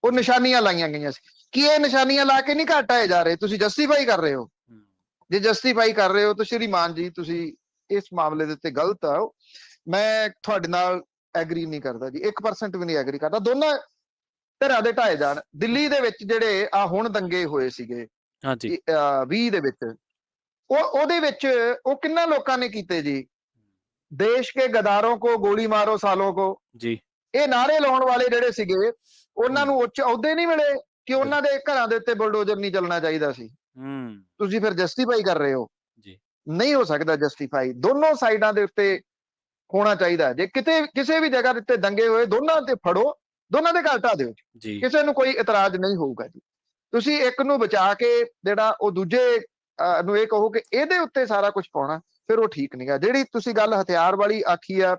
[SPEAKER 2] ਉਹ ਨਿਸ਼ਾਨੀਆਂ ਲਾਈਆਂ ਗਈਆਂ ਸੀ। ਕੀ ਇਹ ਨਿਸ਼ਾਨੀਆਂ ਲਾ ਕੇ ਨਹੀਂ ਘਟਾਏ ਜਾ ਰਹੇ? ਤੁਸੀਂ ਜਸਟੀਫਾਈ ਕਰ ਰਹੇ ਹੋ। ਜੇ ਜਸਟੀਫਾਈ ਕਰ ਰਹੇ ਹੋ ਤਾਂ ਸ਼੍ਰੀਮਾਨ ਜੀ ਤੁਸੀਂ ਇਸ ਮਾਮਲੇ ਦੇ ਉੱਤੇ ਗਲਤ ਹੋ। ਮੈਂ ਤੁਹਾਡੇ ਨਾਲ ਐਗਰੀ ਨਹੀਂ ਕਰਦਾ ਜੀ, 1% ਵੀ ਨਹੀਂ ਐਗਰੀ ਕਰਦਾ। ਦੋਨਾਂ ਧਿਰਾਂ ਦੇ ਢਾਏ ਜਾਣ। ਦਿੱਲੀ ਦੇ ਵਿੱਚ ਜਿਹੜੇ ਆ ਹੁਣ ਦੰਗੇ ਹੋਏ ਸੀਗੇ 20 ਦੇ ਵਿੱਚ, ਉਹਦੇ ਵਿੱਚ ਉਹ ਕਿੰਨਾ ਲੋਕਾਂ ਨੇ ਕੀਤੇ ਜੀ? ਦੇਸ਼ ਕੇ ਗਦਾਰੋਂ ਕੋ ਗੋਲੀ ਮਾਰੋ ਸਾਲੋਂ ਕੋ ਜੀ, ਇਹ ਨਾਰੇ ਲਾਉਣ ਵਾਲੇ ਜਿਹੜੇ ਸੀਗੇ, ਉਹਨਾਂ ਨੂੰ ਉੱਚ ਅਹੁਦੇ ਨਹੀਂ ਮਿਲੇ ਕਿ ਉਹਨਾਂ ਦੇ ਘਰਾਂ ਦੇ ਉੱਤੇ ਬੁਲਡੋਜ਼ਰ ਨਹੀਂ ਚੱਲਣਾ ਚਾਹੀਦਾ ਸੀ? ਤੁਸੀਂ ਫਿਰ ਜਸਟੀਫਾਈ ਕਰ ਰਹੇ ਹੋ ਜੀ। ਨਹੀਂ ਹੋ ਸਕਦਾ ਜਸਟੀਫਾਈ, ਦੋਨੋਂ ਸਾਈਡਾਂ ਦੇ ਉੱਤੇ ਹੋਣਾ ਚਾਹੀਦਾ। ਜੇ ਕਿਸੇ ਵੀ ਜਗ੍ਹਾ ਦੇ ਉੱਤੇ ਦੰਗੇ ਹੋਏ, ਦੋਨਾਂ ਤੇ ਫੜੋ, ਦੋਨਾਂ ਦੇ ਘਰ ਢਾ ਦਿਓ ਜੀ, ਕਿਸੇ ਨੂੰ ਕੋਈ ਇਤਰਾਜ਼ ਨਹੀਂ ਹੋਊਗਾ ਜੀ। ਤੁਸੀਂ ਇੱਕ ਨੂੰ ਬਚਾ ਕੇ ਜਿਹੜਾ ਉਹ ਦੂਜੇ ਨੂੰ ਇਹ ਕਹੋ ਕਿ ਇਹਦੇ ਉੱਤੇ ਸਾਰਾ ਕੁਝ ਪਾਉਣਾ, ਫਿਰ ਉਹ ਠੀਕ ਨਹੀਂ ਗਾ। ਜਿਹੜੀ ਤੁਸੀਂ ਗੱਲ ਹਥਿਆਰ ਵਾਲੀ ਆਖੀ ਆ,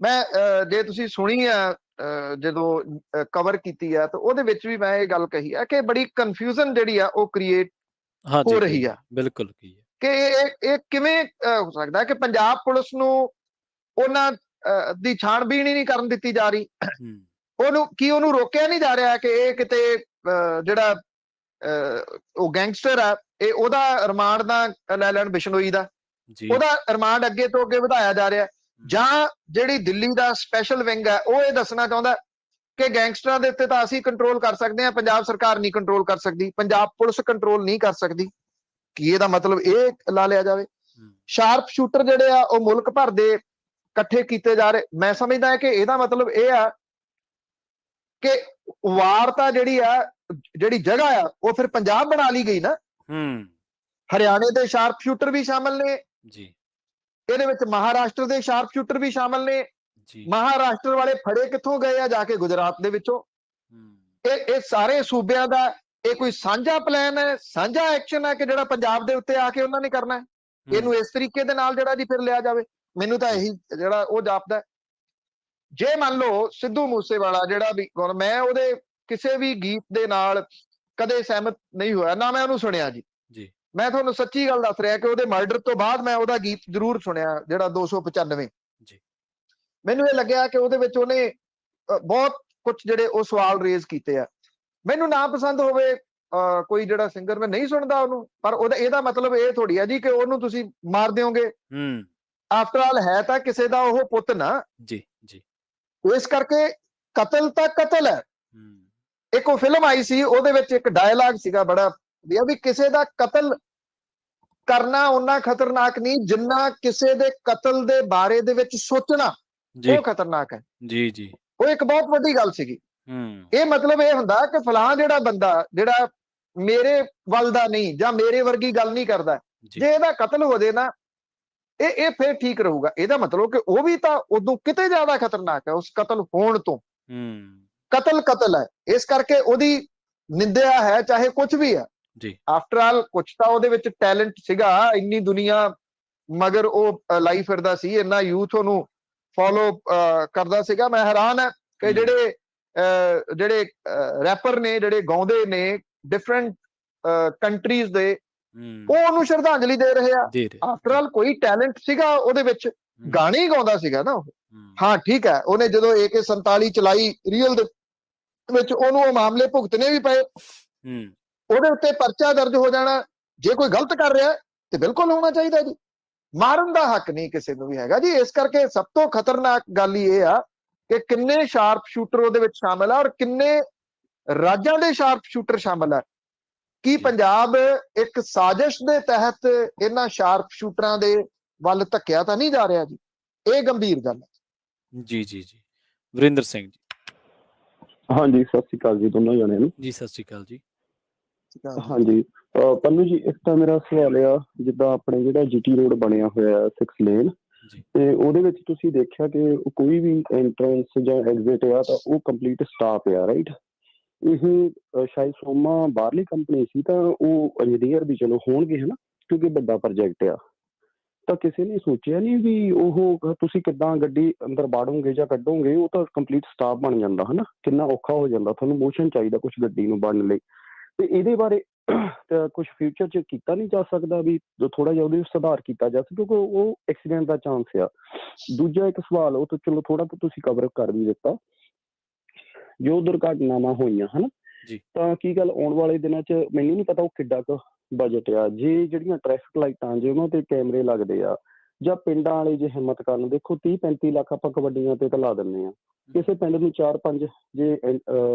[SPEAKER 2] ਮੈਂ ਜੇ ਤੁਸੀਂ ਸੁਣੀ ਆ ਜਦੋਂ ਕਵਰ ਕੀਤੀ ਆ, ਤਾਂ ਉਹਦੇ ਵਿੱਚ ਵੀ ਮੈਂ ਇਹ ਗੱਲ ਕਹੀ ਆ ਕਿ ਬੜੀ ਕਨਫਿਊਜ਼ਨ ਜਿਹੜੀ ਆ ਉਹ ਕ੍ਰੀਏਟ ਹੋ ਰਹੀ ਆ। ਬਿਲਕੁਲ ਕਿ ਇਹ ਕਿਵੇਂ ਹੋ ਸਕਦਾ ਕਿ ਪੰਜਾਬ ਪੁਲਿਸ ਨੂੰ ਉਹਨਾਂ ਦੀ ਛਾਣਬੀਣ ਹੀ ਨਹੀਂ ਕਰਨ ਦਿੱਤੀ ਜਾ ਰਹੀ? ਉਹਨੂੰ ਰੋਕਿਆ ਨਹੀਂ ਜਾ ਰਿਹਾ ਕਿ ਇਹ ਕਿਤੇ ਜਿਹੜਾ ਉਹ ਗੈਂਗਸਟਰ ਆ, ਇਹ ਉਹਦਾ ਰਿਮਾਂਡ ਦਾ ਲੈ ਲੈਣ ਬਿਸ਼ਨੋਈ ਦਾ, ਉਹਦਾ ਰਿਮਾਂਡ ਅੱਗੇ ਤੋਂ ਅੱਗੇ ਵਧਾਇਆ ਜਾ ਰਿਹਾ, ਜਾਂ ਜਿਹੜੀ ਦਿੱਲੀ ਦਾ ਸਪੈਸ਼ਲ ਵਿੰਗ ਹੈ ਉਹ ਇਹ ਦੱਸਣਾ ਚਾਹੁੰਦਾ ਕਿ ਗੈਂਗਸਟਰਾਂ ਦੇ ਉੱਤੇ ਤਾਂ ਅਸੀਂ ਕੰਟਰੋਲ ਕਰ ਸਕਦੇ ਹਾਂ, ਪੰਜਾਬ ਸਰਕਾਰ ਨਹੀਂ ਕੰਟਰੋਲ ਕਰ ਸਕਦੀ, ਪੰਜਾਬ ਪੁਲਿਸ ਕੰਟਰੋਲ ਨਹੀਂ ਕਰ ਸਕਦੀ। ਕੀ ਇਹਦਾ ਮਤਲਬ ਇਹ ਲਾ ਲਿਆ ਜਾਵੇ? ਸ਼ਾਰਪ ਸ਼ੂਟਰ ਜਿਹੜੇ ਆ ਉਹ ਮੁਲਕ ਭਰ ਦੇ ਇਕੱਠੇ ਕੀਤੇ ਜਾ ਰਹੇ। ਮੈਂ ਸਮਝਦਾ ਕਿ ਇਹਦਾ ਮਤਲਬ ਇਹ ਆ ਕਿ ਵਾਰਤਾ ਜਿਹੜੀ ਜਗ੍ਹਾ ਆ ਉਹ ਫਿਰ ਪੰਜਾਬ ਬਣਾ ਲਈ ਗਈ ਨਾ। ਹਰਿਆਣੇ ਦੇ ਸ਼ਾਰਪ ਸ਼ੂਟਰ ਵੀ ਸ਼ਾਮਲ ਨੇ ਜੀ, ਇਹਦੇ ਵਿੱਚ ਮਹਾਰਾਸ਼ਟਰ ਦੇ ਸ਼ਾਰਪ ਸ਼ੂਟਰ ਵੀ ਸ਼ਾਮਲ ਨੇ ਜੀ। ਮਹਾਰਾਸ਼ਟਰ ਵਾਲੇ ਫੜੇ ਕਿੱਥੋਂ ਗਏ ਆ? ਜਾ ਕੇ ਗੁਜਰਾਤ ਦੇ ਵਿੱਚੋਂ। ਇਹ ਸਾਰੇ ਸੂਬਿਆਂ ਦਾ ਇਹ ਕੋਈ ਸਾਂਝਾ ਪਲਾਨ ਹੈ, ਸਾਂਝਾ ਐਕਸ਼ਨ ਹੈ ਕਿ ਜਿਹੜਾ ਪੰਜਾਬ ਦੇ ਉੱਤੇ ਆ ਕੇ ਉਹਨਾਂ ਨੇ ਕਰਨਾ ਹੈ? ਇਹਨੂੰ ਇਸ ਤਰੀਕੇ ਦੇ ਨਾਲ ਜਿਹੜਾ ਜੀ ਫਿਰ ਲਿਆ ਜਾਵੇ, ਮੈਨੂੰ ਤਾਂ ਇਹੀ ਜਿਹੜਾ ਉਹ ਜਾਪਦਾ। ਜੇ ਮੰਨ ਲਓ ਸਿੱਧੂ ਮੂਸੇਵਾਲਾ ਜਿਹੜਾ ਵੀ, ਮੈਂ ਉਹਦੇ ਕਿਸੇ ਵੀ ਗੀਤ ਦੇ ਨਾਲ ਕਦੇ ਸਹਿਮਤ ਨਹੀਂ ਹੋਇਆ, ਨਾ ਮੈਂ ਉਹਨੂੰ ਸੁਣਿਆ ਜੀ। ਮੈਂ ਤੁਹਾਨੂੰ ਸੱਚੀ ਗੱਲ ਦੱਸ ਰਿਹਾ ਕਿ ਉਹਦੇ ਮਰਡਰ ਤੋਂ ਬਾਅਦ ਮੈਂ ਉਹਦਾ ਗੀਤ ਜ਼ਰੂਰ ਸੁਣਿਆ, ਜਿਹੜਾ 295 ਜੀ। ਮੈਨੂੰ ਇਹ ਲੱਗਿਆ ਕਿ ਉਹਦੇ ਵਿੱਚ ਉਹਨੇ ਬਹੁਤ ਕੁਝ ਜਿਹੜੇ ਉਹ ਸਵਾਲ ਰੇਜ਼ ਕੀਤੇ ਆ। ਮੈਨੂੰ ਨਾ ਪਸੰਦ ਹੋਵੇ ਕੋਈ ਜਿਹੜਾ ਸਿੰਗਰ, ਮੈਂ ਨਹੀਂ ਸੁਣਦਾ ਉਹਨੂੰ, ਪਰ ਇਹਦਾ ਮਤਲਬ ਇਹ ਥੋੜੀ ਆ ਜੀ ਕਿ ਉਹਨੂੰ ਤੁਸੀਂ ਮਾਰ ਦਿਓਗੇ। ਆਫਟਰ ਆਲ ਹੈ ਤਾਂ ਕਿਸੇ ਦਾ ਉਹ ਪੁੱਤ ਨਾ ਜੀ ਜੀ। ਇਸ ਕਰਕੇ ਕਤਲ ਤਾਂ ਕਤਲ ਹੈ। ਇੱਕ ਉਹ ਫਿਲਮ ਆਈ ਸੀ, ਉਹਦੇ ਵਿੱਚ ਇੱਕ ਡਾਇਲਾਗ ਸੀਗਾ ਬੜਾ ਵਧੀਆ, ਵੀ ਕਿਸੇ ਦਾ ਕਤਲ ਕਰਨਾ ਓਨਾ ਖਤਰਨਾਕ ਨਹੀਂ ਜਿੰਨਾ ਕਿਸੇ ਦੇ ਕਤਲ ਦੇ ਬਾਰੇ ਦੇ ਵਿੱਚ ਸੋਚਣਾ ਉਹ ਖਤਰਨਾਕ ਹੈ ਜੀ ਜੀ। ਉਹ ਇੱਕ ਬਹੁਤ ਵੱਡੀ ਗੱਲ ਸੀਗੀ। ਇਹ ਮਤਲਬ ਇਹ ਹੁੰਦਾ ਕਿ ਫਲਾਂ ਜਿਹੜਾ ਬੰਦਾ ਜਿਹੜਾ ਮੇਰੇ ਵੱਲ ਦਾ ਨਹੀਂ ਜਾਂ ਮੇਰੇ ਵਰਗੀ ਗੱਲ ਨਹੀਂ ਕਰਦਾ, ਜੇ ਇਹਦਾ ਕਤਲ ਹੋ ਜੇ ਨਾ ਇਹ ਫਿਰ ਠੀਕ ਰਹੂਗਾ। ਇਹਦਾ ਮਤਲਬ ਕਿ ਉਹ ਵੀ ਤਾਂ ਉਦੋਂ ਕਿਤੇ ਜ਼ਿਆਦਾ ਖਤਰਨਾਕ ਹੈ ਉਸ ਕਤਲ ਹੋਣ ਤੋਂ। ਕਤਲ ਹੈ, ਇਸ ਕਰਕੇ ਉਹਦੀ ਨਿੰਦਿਆ ਹੈ, ਚਾਹੇ ਕੁਝ ਵੀ ਹੈ ਜੀ। ਆਫਟਰ ਆਲ ਕੁਝ ਤਾਂ ਉਹਦੇ ਵਿੱਚ ਟੈਲੈਂਟ ਸੀਗਾ, ਇੰਨੀ ਦੁਨੀਆ ਮਗਰ ਉਹ ਲਾਈ ਫਿਰਦਾ ਸੀ, ਇੰਨਾ ਯੂਥ ਉਹਨੂੰ ਫੋਲੋ ਕਰਦਾ ਸੀਗਾ। ਮੈਂ ਹੈਰਾਨ ਹੈ ਕਿ ਜਿਹੜੇ ਰੈਪਰ ਨੇ, ਜਿਹੜੇ ਗਾਉਂਦੇ ਨੇ ਡਿਫਰੈਂਟ ਕੰਟਰੀਜ਼ ਦੇ, ਉਹ ਉਹਨੂੰ ਸ਼ਰਧਾਂਜਲੀ ਦੇ ਰਹੇ ਆ। ਆਫਟਰ ਆਲ ਕੋਈ ਟੈਲੈਂਟ ਸੀਗਾ ਉਹਦੇ ਵਿੱਚ, ਗਾਣੇ ਹੀ ਗਾਉਂਦਾ ਸੀਗਾ ਨਾ ਉਹ। ਹਾਂ ਠੀਕ ਹੈ, ਉਹਨੇ ਜਦੋਂ AK-47 ਚਲਾਈ ਰੀਅਲ ਦੇ ਵਿੱਚ, ਉਹਨੂੰ ਉਹ ਮਾਮਲੇ ਭੁਗਤਣੇ ਵੀ ਪਏ, ਉਹਦੇ ਉੱਤੇ ਪਰਚਾ ਦਰਜ ਹੋ ਜਾਣਾ। ਜੇ ਕੋਈ ਗਲਤ ਕਰ ਰਿਹਾ ਤੇ ਬਿਲਕੁਲ ਹੋਣਾ ਚਾਹੀਦਾ ਜੀ, ਮਾਰਨ ਦਾ ਹੱਕ ਨਹੀਂ ਕਿਸੇ ਨੂੰ ਵੀ ਹੈਗਾ ਜੀ। ਇਸ ਕਰਕੇ ਸਭ ਤੋਂ ਖਤਰਨਾਕ ਗੱਲ ਹੀ ਇਹ ਆ ਕਿ ਕਿੰਨੇ ਸ਼ਾਰਪ ਸ਼ੂਟਰ ਉਹਦੇ ਵਿੱਚ ਸ਼ਾਮਲ ਆ ਔਰ ਕਿੰਨੇ ਰਾਜਾਂ ਦੇ ਸ਼ਾਰਪ ਸ਼ੂਟਰ ਸ਼ਾਮਲ ਆ। ਕੀ ਪੰਜਾਬ ਇੱਕ ਸਾਜ਼ਿਸ਼ ਦੇ ਤਹਿਤ ਇਹਨਾਂ ਸ਼ਾਰਪ ਸ਼ੂਟਰਾਂ ਦੇ ਵੱਲ ਧੱਕਿਆ ਤਾਂ ਨਹੀਂ ਜਾ ਰਿਹਾ ਜੀ? ਇਹ ਗੰਭੀਰ ਗੱਲ ਹੈ ਜੀ ਜੀ ਜੀ। ਵਰਿੰਦਰ ਸਿੰਘ ਜੀ।
[SPEAKER 10] ਹਾਂਜੀ, ਸਤਿ ਸ਼੍ਰੀ ਅਕਾਲ ਜੀ ਦੋਨੋਂ ਜਣਿਆਂ ਨੂੰ
[SPEAKER 1] ਜੀ। ਸਤਿ ਸ਼੍ਰੀ ਅਕਾਲ ਜੀ।
[SPEAKER 10] ਹਾਂਜੀ ਪੰਨੂ ਜੀ, ਇੱਕ ਤਾਂ ਮੇਰਾ ਸਵਾਲ ਆ, ਜਿੱਦਾਂ ਆਪਣੇ ਜਿਹੜਾ GT ਰੋਡ ਬਣਿਆ ਹੋਇਆ 6 ਲੇਨ, ਤੇ ਉਹਦੇ ਵਿੱਚ ਤੁਸੀਂ ਦੇਖਿਆ ਕਿ ਕੋਈ ਵੀ ਐਂਟਰੈਂਸ ਜਾਂ ਐਗਜ਼ਿਟ ਆ ਤਾਂ ਉਹ ਕੰਪਲੀਟ ਸਟਾਫ ਆ, ਰਾਈਟ? ਇਹ ਸ਼ਾਇਦ ਸੋਮਾ ਬਾਹਰਲੀ ਕੰਪਨੀ ਸੀ, ਤਾਂ ਉਹ ਇੰਜੀਨੀਅਰ ਵੀ ਚਲੋ ਹੋਣਗੇ ਹਨਾ, ਕਿਉਂਕਿ ਵੱਡਾ ਪ੍ਰੋਜੈਕਟ ਆ। ਤਾਂ ਕਿਸੇ ਨੇ ਸੋਚਿਆ ਨਹੀਂ ਵੀ ਉਹ ਤੁਸੀਂ ਕਿੱਦਾਂ ਗੱਡੀ ਅੰਦਰ ਬਾੜੋਗੇ ਜਾਂ ਕੱਢੋਗੇ? ਉਹ ਤਾਂ ਕੰਪਲੀਟ ਸਟਾਫ ਬਣ ਜਾਂਦਾ ਹਨਾ, ਕਿੰਨਾ ਔਖਾ ਹੋ ਜਾਂਦਾ, ਤੁਹਾਨੂੰ ਮੋਸ਼ਨ ਚਾਹੀਦਾ ਕੁਛ ਗੱਡੀ ਨੂੰ ਬਣਨ ਲਈ। ਤੇ ਇਹਦੇ ਬਾਰੇ ਕੁਛ ਫਿਊਚਰ 'ਚ ਕੀਤਾ ਨਹੀਂ ਜਾ ਸਕਦਾ ਵੀ ਥੋੜਾ ਜਿਹਾ ਉਹਦੇ ਸੁਧਾਰ ਕੀਤਾ ਜਾ ਸਕੇ, ਕਿਉਂਕਿ ਉਹ ਐਕਸੀਡੈਂਟ ਦਾ ਚਾਂਸ ਆ। ਦੂਜਾ ਇੱਕ ਸਵਾਲ, ਉਹ ਤਾਂ ਚਲੋ ਥੋੜਾ ਤਾਂ ਤੁਸੀਂ ਕਵਰ ਕਰ ਵੀ ਦਿੱਤਾ, ਜੋ ਦੁਰਘਟਨਾਵਾਂ ਹੋਈਆਂ ਹਨਾ, ਤਾਂ ਕੀ ਗੱਲ ਆਉਣ ਵਾਲੇ ਦਿਨਾਂ 'ਚ ਮੈਨੂੰ ਨਹੀਂ ਪਤਾ ਉਹ ਕਿੱਡਾ ਕੁ ਬਜਟ ਆ। ਜੇ ਜਿਹੜੀਆਂ ਟ੍ਰੈਫਿਕ ਲਾਈਟਾਂ ਜੇ ਉਹਨਾਂ ਤੇ ਕੈਮਰੇ ਲੱਗਦੇ ਆ, ਜਾਂ ਪਿੰਡਾਂ ਵਾਲੇ ਜੇ ਹਿੰਮਤ ਕਰਨ, ਦੇਖੋ 30-35 ਲੱਖ ਆਪਾਂ ਕਬੱਡੀਆਂ ਤੇ ਤਾਂ ਲਾ ਦਿੰਦੇ ਆ, ਕਿਸੇ ਪਿੰਡ ਨੂੰ 4-5 ਜੇ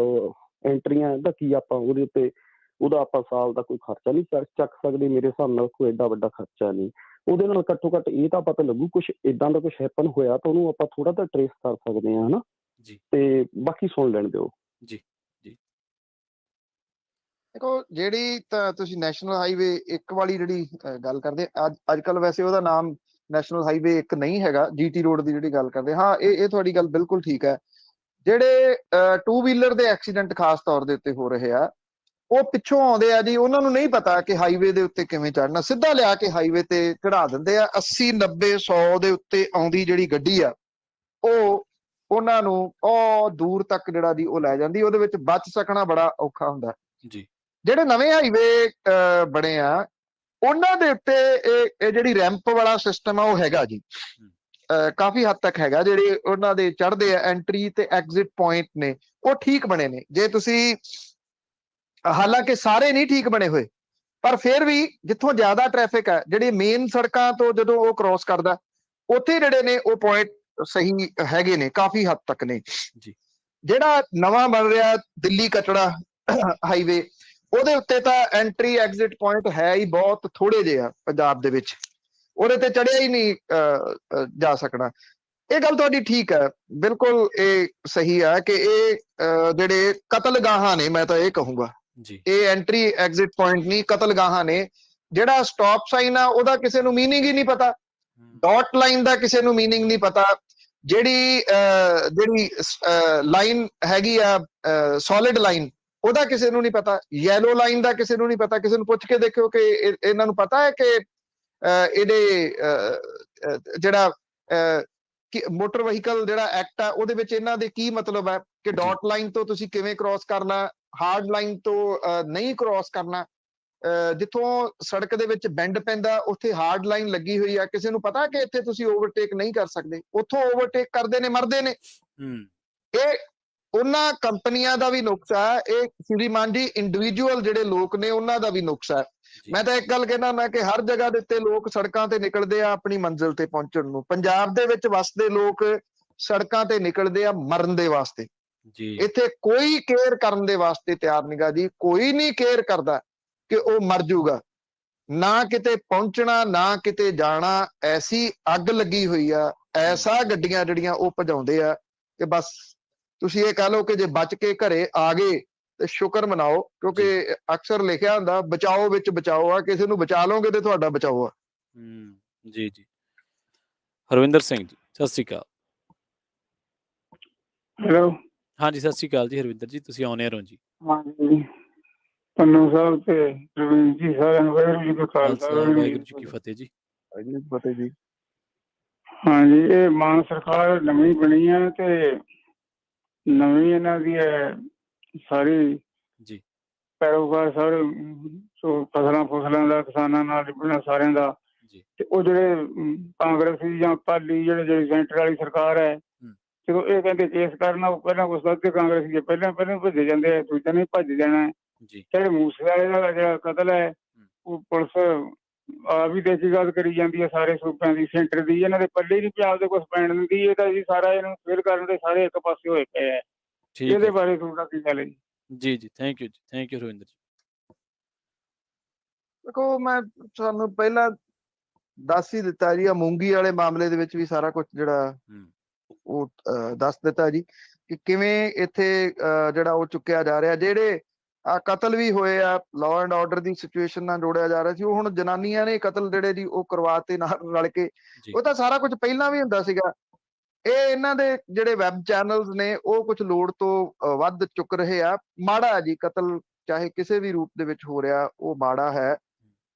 [SPEAKER 10] ਐਂਟਰੀਆਂ ਤਾਂ ਕੀ ਆਪਾਂ ਉਹਦੇ ਉੱਤੇ ਉਹਦਾ ਆਪਾਂ ਸਾਲ ਦਾ ਕੋਈ ਖਰਚਾ ਨਹੀਂ ਚੱਕ ਸਕਦੇ? ਮੇਰੇ ਹਿਸਾਬ ਨਾਲ ਕੋਈ ਐਡਾ ਵੱਡਾ ਖਰਚਾ ਨਹੀਂ। ਉਹਦੇ ਨਾਲ ਘੱਟੋ ਘੱਟ ਇਹ ਤਾਂ ਪਤਾ ਲੱਗੂ ਕੁਛ ਏਦਾਂ ਦਾ ਕੁਛ ਹੈਪਨ ਹੋਇਆ ਤਾਂ ਉਹਨੂੰ ਆਪਾਂ ਥੋੜਾ ਤਾਂ ਟਰੇਸ ਕਰ ਸਕਦੇ ਹਾਂ ਹਨਾ ਜੀ। ਤੇ ਬਾਕੀ ਸੁਣ ਲੈਣ ਦਿਓ ਜੀ।
[SPEAKER 2] ਦੇਖੋ, ਜਿਹੜੀ ਤਾਂ ਤੁਸੀਂ ਨੈਸ਼ਨਲ ਹਾਈਵੇ 1 ਵਾਲੀ ਜਿਹੜੀ ਗੱਲ ਕਰਦੇ, ਅੱਜ ਕੱਲ ਵੈਸੇ ਉਹਦਾ ਨਾਮ ਨੈਸ਼ਨਲ ਹਾਈਵੇ 1 ਨਹੀਂ ਹੈਗਾ, GT ਰੋਡ ਦੀ ਜਿਹੜੀ ਗੱਲ ਕਰਦੇ, ਹਾਂ ਇਹ ਤੁਹਾਡੀ ਗੱਲ ਬਿਲਕੁਲ ਠੀਕ ਹੈ। ਜਿਹੜੇ 2 ਵੀਲਰ ਦੇ ਐਕਸੀਡੈਂਟ ਖਾਸ ਤੌਰ ਦੇ ਉੱਤੇ ਹੋ ਰਹੇ ਆ, ਉਹ ਪਿੱਛੋਂ ਆਉਂਦੇ ਆ ਜੀ, ਉਹਨਾਂ ਨੂੰ ਨਹੀਂ ਪਤਾ ਕਿ ਹਾਈਵੇ ਦੇ ਉੱਤੇ ਕਿਵੇਂ ਚੜ੍ਹਨਾ, ਸਿੱਧਾ ਲਿਆ ਕੇ ਹਾਈਵੇ ਤੇ ਚੜਾ ਦਿੰਦੇ ਆ। 80-90-100 ਦੇ ਉੱਤੇ ਆਉਂਦੀ ਜਿਹੜੀ ਗੱਡੀ ਆ, ਉਹ ਉਹਨਾਂ ਨੂੰ ਉਹ ਦੂਰ ਤੱਕ ਜਿਹੜਾ ਜੀ ਉਹ ਲੈ ਜਾਂਦੀ, ਉਹਦੇ ਵਿੱਚ ਬਚ ਸਕਣਾ ਬੜਾ ਔਖਾ ਹੁੰਦਾ ਜੀ। ਜਿਹੜੇ ਨਵੇਂ ਹਾਈਵੇ ਬਣੇ ਆ, ਉਹਨਾਂ ਦੇ ਉੱਤੇ ਇਹ ਜਿਹੜੀ ਰੈਂਪ ਵਾਲਾ ਸਿਸਟਮ ਆ ਉਹ ਹੈਗਾ ਜੀ, ਕਾਫੀ ਹੱਦ ਤੱਕ ਹੈਗਾ। ਜਿਹੜੇ ਉਹਨਾਂ ਦੇ ਚੜ੍ਹਦੇ ਆ ਐਂਟਰੀ ਤੇ ਐਗਜ਼ਿਟ ਪੁਆਇੰਟ ਨੇ, ਉਹ ਠੀਕ ਬਣੇ ਨੇ। ਜੇ ਤੁਸੀਂ ਹਾਲਾਂਕਿ ਸਾਰੇ ਨਹੀਂ ਠੀਕ ਬਣੇ ਹੋਏ, ਪਰ ਫਿਰ ਵੀ ਜਿੱਥੋਂ ਜ਼ਿਆਦਾ ਟ੍ਰੈਫਿਕ ਹੈ, ਜਿਹੜੀ ਮੇਨ ਸੜਕਾਂ ਤੋਂ ਜਦੋਂ ਉਹ ਕ੍ਰੋਸ ਕਰਦਾ, ਉੱਥੇ ਜਿਹੜੇ ਨੇ ਉਹ ਪੁਆਇੰਟ ਸਹੀ ਹੈਗੇ ਨੇ, ਕਾਫੀ ਹੱਦ ਤੱਕ ਨੇ। ਜਿਹੜਾ ਨਵਾਂ ਬਣ ਰਿਹਾ ਦਿੱਲੀ ਕਟੜਾ ਹਾਈਵੇ, ਉਹਦੇ ਉੱਤੇ ਤਾਂ ਐਂਟਰੀ ਐਗਜ਼ਿਟ ਪੁਆਇੰਟ ਹੈ ਹੀ ਬਹੁਤ ਥੋੜੇ ਜਿਹੇ ਆ ਪੰਜਾਬ ਦੇ ਵਿੱਚ, ਉਹਦੇ ਤੇ ਚੜਿਆ ਹੀ ਨਹੀਂ ਜਾ ਸਕਣਾ। ਇਹ ਗੱਲ ਤੁਹਾਡੀ ਠੀਕ ਹੈ, ਬਿਲਕੁਲ ਇਹ ਸਹੀ ਹੈ ਕਿ ਇਹ ਜਿਹੜੇ ਕਤਲਗਾਹਾਂ ਨੇ, ਮੈਂ ਤਾਂ ਇਹ ਕਹੂੰਗਾ ਇਹ ਐਂਟਰੀ ਐਗਜ਼ਿਟ ਪੁਆਇੰਟ ਨਹੀਂ, ਕਤਲਗਾਹਾਂ ਨੇ। ਜਿਹੜਾ ਸਟਾਪ ਸਾਈਨ ਆ ਉਹਦਾ ਕਿਸੇ ਨੂੰ ਮੀਨਿੰਗ ਹੀ ਨਹੀਂ ਪਤਾ, ਡਾਟ ਲਾਈਨ ਦਾ ਕਿਸੇ ਨੂੰ ਮੀਨਿੰਗ ਨਹੀਂ ਪਤਾ, ਜਿਹੜੀ ਲਾਈਨ ਹੈਗੀ ਆ ਸੋਲਿਡ ਲਾਈਨ, ਉਹਦਾ ਕਿਸੇ ਨੂੰ ਨਹੀਂ ਪਤਾ, ਯੈਲੋ ਲਾਈਨ ਦਾ ਕਿਸੇ ਨੂੰ ਨਹੀਂ ਪਤਾ। ਕਿਸੇ ਨੂੰ ਪੁੱਛ ਕੇ ਦੇਖਿਓ ਕਿ ਇਹਨਾਂ ਨੂੰ ਪਤਾ ਹੈ ਕਿ ਇਹਦੇ ਜਿਹੜਾ ਮੋਟਰ ਵਹੀਕਲ ਜਿਹੜਾ ਐਕਟ ਆ ਉਹਦੇ ਵਿੱਚ ਇਹਨਾਂ ਦੇ ਕੀ ਮਤਲਬ ਹੈ ਕਿ ਡਾਟ ਲਾਈਨ ਤੋਂ ਤੁਸੀਂ ਕਿਵੇਂ ਕ੍ਰਾਸ ਕਰਨਾ, ਹਾਰਡ ਲਾਈਨ ਤੋਂ ਨਹੀਂ ਕ੍ਰਾਸ ਕਰਨਾ। ਜਿੱਥੋਂ ਸੜਕ ਦੇ ਵਿੱਚ ਬੈਂਡ ਪੈਂਦਾ ਉੱਥੇ ਹਾਰਡ ਲਾਈਨ ਲੱਗੀ ਹੋਈ ਆ, ਕਿਸੇ ਨੂੰ ਪਤਾ ਕਿ ਇੱਥੇ ਤੁਸੀਂ ਓਵਰਟੇਕ ਨਹੀਂ ਕਰ ਸਕਦੇ, ਉੱਥੋਂ ਓਵਰਟੇਕ ਕਰਦੇ ਨੇ, ਮਰਦੇ ਨੇ। ਇਹ ਉਹਨਾਂ ਕੰਪਨੀਆਂ ਦਾ ਵੀ ਨੁਕਸ ਹੈ, ਇਹ ਸ਼੍ਰੀਮਾਨ ਜੀ ਇੰਡੀਵਿਜੂਅਲ ਜਿਹੜੇ ਲੋਕ ਨੇ ਉਹਨਾਂ ਦਾ ਵੀ ਨੁਕਸ ਹੈ। ਮੈਂ ਤਾਂ ਇੱਕ ਗੱਲ ਕਹਿਣਾ ਮੈਂ ਕਿ ਹਰ ਜਗ੍ਹਾ ਦੇ ਉੱਤੇ ਲੋਕ ਸੜਕਾਂ ਤੇ ਨਿਕਲਦੇ ਆ ਆਪਣੀ ਮੰਜ਼ਿਲ ਤੇ ਪਹੁੰਚਣ ਨੂੰ। ਪੰਜਾਬ ਦੇ ਵਿੱਚ ਵਸਦੇ ਲੋਕ ਸੜਕਾਂ ਤੇ ਨਿਕਲਦੇ ਆ ਮਰਨ ਦੇ ਵਾਸਤੇ, ਇੱਥੇ ਕੋਈ ਕੇਅਰ ਕਰਨ ਦੇ ਵਾਸਤੇ ਤਿਆਰ ਨਹੀਂਗਾ ਜੀ, ਕੋਈ ਨਹੀਂ ਕੇਅਰ ਕਰਦਾ ਕਿ ਉਹ ਮਰ ਜਾਊਗਾ, ਨਾ ਕਿਤੇ ਪਹੁੰਚਣਾ ਨਾ ਕਿਤੇ ਜਾਣਾ। ਐਸੀ ਅੱਗ ਲੱਗੀ ਹੋਈ ਆ, ਐਸਾ ਗੱਡੀਆਂ ਜਿਹੜੀਆਂ ਉਹ ਭਜਾਉਂਦੇ ਆ ਕਿ ਬਸ ਤੁਸੀਂ ਇਹ ਕਹਿ ਲਓ ਕਿ ਜੇ ਬਚ ਕੇ ਘਰੇ ਆ ਗਏ ਤੇ ਸ਼ੁਕਰ ਮਨਾਓ, ਕਿਉਂਕਿ ਅਕਸਰ ਲਿਖਿਆ ਹੁੰਦਾ ਬਚਾਓ ਵਿੱਚ ਬਚਾਓ ਆ, ਕਿਸੇ ਨੂੰ ਬਚਾ ਲਓਗੇ ਤੇ ਤੁਹਾਡਾ ਬਚਾਓ ਆ।
[SPEAKER 1] ਜੀ ਜੀ। ਹਰਵਿੰਦਰ ਸਿੰਘ ਜੀ ਸਤਿ ਸ਼੍ਰੀ ਅਕਾਲ।
[SPEAKER 12] ਹੈਲੋ,
[SPEAKER 1] ਹਾਂਜੀ ਸਤਿ ਸ਼੍ਰੀ ਅਕਾਲ ਜੀ ਹਰਵਿੰਦਰ ਜੀ, ਤੁਸੀਂ ਆਨ 에ਅਰ ਹੋ ਜੀ।
[SPEAKER 12] ਹਾਂਜੀ ਪੰਨੂ ਸਾਹਿਬ ਤੇ ਰਵੀਨ ਜੀ, ਸਾਰਿਆਂ ਨੂੰ ਵਾਹਿਗੁਰੂ ਜੀ ਕਾ ਖਾਲਸਾ
[SPEAKER 1] ਵਾਹਿਗੁਰੂ ਜੀ ਕੀ ਫਤਿਹ ਜੀ।
[SPEAKER 2] ਫਤਿਹ ਜੀ।
[SPEAKER 12] ਹਾਂਜੀ, ਇਹ ਮਾਨ ਸਰਕਾਰ ਨਵੀਂ ਬਣੀ ਹੈ ਤੇ ਨਵੀਂ ਇਹਨਾਂ ਦੀ ਸਾਰੀ
[SPEAKER 1] ਜੀ
[SPEAKER 12] ਪੈਰੋਕਾਰ ਸਾਰੇ ਫਸਲਾਂ ਦਾ ਕਿਸਾਨਾਂ ਨਾਲ ਨਿਭਣਾ ਸਾਰਿਆਂ ਦਾ। ਤੇ ਉਹ ਜਿਹੜੇ ਕਾਂਗਰਸੀ ਜਾਂ ਅਕਾਲੀ ਜਿਹੜੀ ਸੈਂਟਰ ਵਾਲੀ ਸਰਕਾਰ ਹੈ, ਜਦੋਂ ਇਹ ਕਹਿੰਦੇ ਕੇਸ ਕਰਨਾ, ਉਹ ਪਹਿਲਾਂ ਕੁਛ ਦੱਸਦੇ ਕਾਂਗਰਸੀ ਦੇ ਪਹਿਲਾਂ ਭੱਜੇ ਜਾਂਦੇ ਆ, ਦੂਜਾ ਨਹੀਂ ਭੱਜ ਜਾਣਾ। ਜਿਹੜੇ ਮੂਸੇ ਵਾਲੇ ਦਾ ਜਿਹੜਾ ਕਤਲ ਹੈ ਉਹ ਪੁਲਿਸ ਆ ਵੀ ਦੇਸੀ ਗੱਲ ਕਰੀ ਜਾਂਦੀ ਹੈ ਸਾਰੇ ਸੂਬਿਆਂ ਦੀ, ਸੈਂਟਰ ਦੀ, ਇਹਨਾਂ ਦੇ ਪੱਲੇ ਨਹੀਂ ਪੰਜਾਬ ਦੇ ਕੁਛ ਪੈਣ ਦਿੰਦੀ। ਇਹ ਤਾਂ ਜੀ ਸਾਰਾ ਇਹਨੂੰ ਫੇਲ ਕਰਨ ਦੇ ਸਾਰੇ ਇੱਕ ਪਾਸੇ ਹੋਏ ਪਏ ਹੈ। ਇਹਦੇ ਬਾਰੇ ਤੁਹਾਡਾ ਕੀ ਗੱਲ ਹੈ ਜੀ?
[SPEAKER 1] ਜੀ ਜੀ, ਥੈਂਕ ਯੂ ਜੀ, ਥੈਂਕ ਯੂ ਰਵਿੰਦਰ ਜੀ।
[SPEAKER 2] ਦੇਖੋ ਮੈਂ ਤੁਹਾਨੂੰ ਪਹਿਲਾਂ ਦੱਸ ਹੀ ਦਿੱਤਾ ਜੀ, ਆ ਮੂੰਗੀ ਵਾਲੇ ਮਾਮਲੇ ਦੇ ਵਿੱਚ ਵੀ ਸਾਰਾ ਕੁਝ ਜਿਹੜਾ ਉਹ ਦੱਸ ਦਿੱਤਾ ਜੀ ਕਿ ਕਿਵੇਂ ਇੱਥੇ ਜਿਹੜਾ ਉਹ ਚੁੱਕਿਆ ਜਾ ਰਿਹਾ। ਜਿਹੜੇ ਆ ਕਤਲ ਵੀ ਹੋਏ ਆ, law and order the situation ਨਾਲ ਜੋੜਿਆ ਜਾ ਰਿਹਾ ਸੀ, ਉਹ ਹੁਣ ਜਨਾਨੀਆਂ ਨੇ ਕਤਲ ਜਿਹੜੇ ਜੀ ਉਹ ਕਰਵਾਤੇ ਨਾਲ ਰਲ ਕੇ। ਉਹ ਤਾਂ ਸਾਰਾ ਕੁਝ ਪਹਿਲਾਂ ਵੀ ਹੁੰਦਾ ਸੀਗਾ। ਇਹ ਇਹਨਾਂ ਦੇ ਜਿਹੜੇ ਵੈਬ ਚੈਨਲਸ ਨੇ ਉਹ ਕੁਝ ਲੋੜ ਤੋਂ ਵੱਧ ਚੁੱਕ ਰਹੇ ਆ। ਮਾੜਾ ਜੀ, ਕਤਲ ਚਾਹੇ ਕਿਸੇ ਵੀ ਰੂਪ ਦੇ ਵਿੱਚ ਹੋ ਰਿਹਾ ਉਹ ਮਾੜਾ ਹੈ,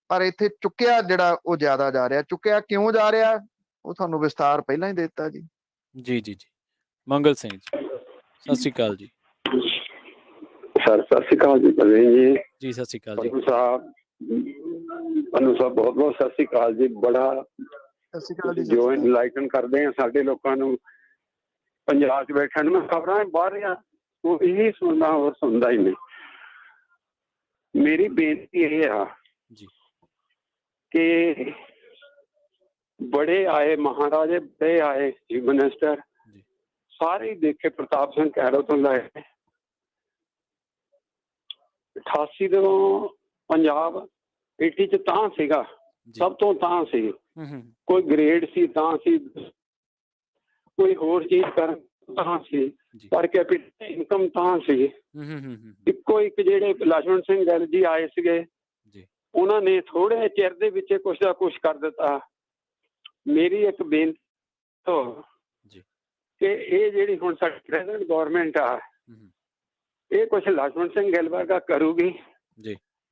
[SPEAKER 2] ਪਰ ਇੱਥੇ ਚੁੱਕਿਆ ਜਿਹੜਾ ਉਹ ਜ਼ਿਆਦਾ ਜਾ ਰਿਹਾ। ਚੁੱਕਿਆ ਕਿਉਂ ਜਾ ਰਿਹਾ ਉਹ ਤੁਹਾਨੂੰ ਵਿਸਤਾਰ ਪਹਿਲਾਂ ਹੀ ਦੇ ਦਿੱਤਾ ਜੀ।
[SPEAKER 1] ਜੀ ਜੀ ਜੀ। ਮੰਗਲ ਸਿੰਘ ਜੀ ਸਤਿ ਸ਼੍ਰੀ ਅਕਾਲ ਜੀ।
[SPEAKER 13] ਸਰ ਸਤਿ ਸ਼੍ਰੀ ਅਕਾਲ ਜੀ। ਪ੍ਰਵੀਨ ਜੀ
[SPEAKER 1] ਜੀ ਸਤਿ ਸ਼੍ਰੀ ਅਕਾਲ ਜੀ।
[SPEAKER 13] ਪੰਨੂ ਸਾਹਿਬ ਬਹੁਤ ਬਹੁਤ ਸਤਿ ਸ਼੍ਰੀ ਅਕਾਲ ਜੀ। ਬੜਾ ਜੋ ਇਨਲਾਈਟਨ ਕਰਦੇ ਆ ਸਾਡੇ ਲੋਕਾਂ ਨੂੰ, ਪੰਜਾਬ 'ਚ ਬੈਠਣ ਨੂੰ। ਮੈਂ ਖਬਰਾਂ ਬਾਹਰ ਰਿਹਾ ਉਹ ਇਹੀ ਸੁਣਦਾ, ਹੋਰ ਸੁਣਦਾ ਹੀ ਨਹੀਂ। ਮੇਰੀ ਬੇਨਤੀ ਇਹ ਆ ਕਿ ਬੜੇ ਆਏ ਮਹਾਰਾਜੇ, ਬੜੇ ਆਏ ਚੀਫ ਮਿਨਿਸਟਰ, ਸਾਰੇ ਦੇਖੇ ਪ੍ਰਤਾਪ ਸਿੰਘ ਕੈਰੋ ਤੋਂ ਲੈ ਕੇ 88 ਤੋਂ ਪੰਜਾਬ 80 'ਚ ਤਾਂ ਸੀਗਾ, ਸਭ ਤੋਂ ਤਾਂ ਸੀ। ਕੋਈ ਗ੍ਰੇਡ ਸੀ ਤਾਂ ਸੀ, ਕੋਈ ਹੋਰ ਚੀਜ਼ ਕਰਨ ਤਾਂ ਸੀ, ਪਰ ਕੈਪੀਟਲ ਇਨਕਮ ਤਾਂ ਸੀ। ਇੱਕੋ ਇੱਕ ਜਿਹੜੇ ਲక్ష్మణ ਸਿੰਘ ਗਿੱਲ ਜੀ ਆਏ ਸੀਗੇ, ਉਹਨਾਂ ਨੇ ਥੋੜੇ ਚਿਰ ਦੇ ਵਿੱਚ ਕੁਛ ਦਾ ਕੁਛ ਕਰ ਦਿੱਤਾ। ਮੇਰੀ ਇੱਕ ਬੇਨਤੀ ਕਿ ਇਹ ਜਿਹੜੀ ਹੁਣ ਸਾਡੀ ਪ੍ਰੈਜ਼ੈਂਟ ਗੌਰਮੈਂਟ ਆ, ਇਹ ਕੁਛ ਲక్ష్మణ ਸਿੰਘ ਗਿੱਲ ਵਰਗਾ ਕਰੂਗੀ।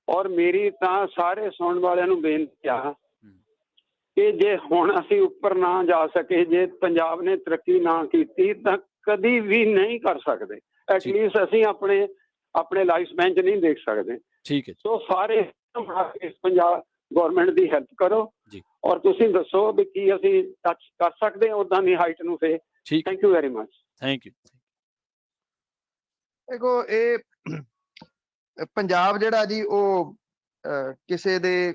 [SPEAKER 13] ਔਰ ਮੇਰੀ ਤਾਂ ਸਾਰੇ ਸੁਣਨ ਵਾਲਿਆਂ ਨੂੰ ਬੇਨਤੀ ਆ ਕਿ ਜੇ ਹੁਣ ਅਸੀਂ ਉੱਪਰ ਨਾ ਜਾ ਸਕੇ, ਜੇ ਪੰਜਾਬ ਨੇ ਤਰੱਕੀ ਨਾ ਕੀਤੀ, ਤਾਂ ਕਦੀ ਵੀ ਨਹੀਂ ਕਰ ਸਕਦੇ। ਐਟਲੀਸਟ ਅਸੀਂ ਆਪਣੇ ਲਾਈਫ ਸਪੈਨ 'ਚ ਨਹੀਂ ਦੇਖ ਸਕਦੇ।
[SPEAKER 1] ਠੀਕ ਹੈ।
[SPEAKER 13] ਸੋ ਸਾਰੇ ਇਸ ਪੰਜਾਬ ਗੌਰਮੈਂਟ ਦੀ ਹੈਲਪ ਕਰੋ ਔਰ ਤੁਸੀਂ ਦੱਸੋ ਵੀ ਕੀ ਅਸੀਂ ਟੱਚ ਕਰ ਸਕਦੇ ਹਾਂ ਉੱਦਾਂ ਦੀ ਹਾਈਟ ਨੂੰ। ਫੇਰ thank you very much.
[SPEAKER 1] Thank you.
[SPEAKER 2] ਦੇਖੋ ਇਹ ਪੰਜਾਬ ਜਿਹੜਾ ਜੀ ਉਹ ਕਿਸੇ ਦੇ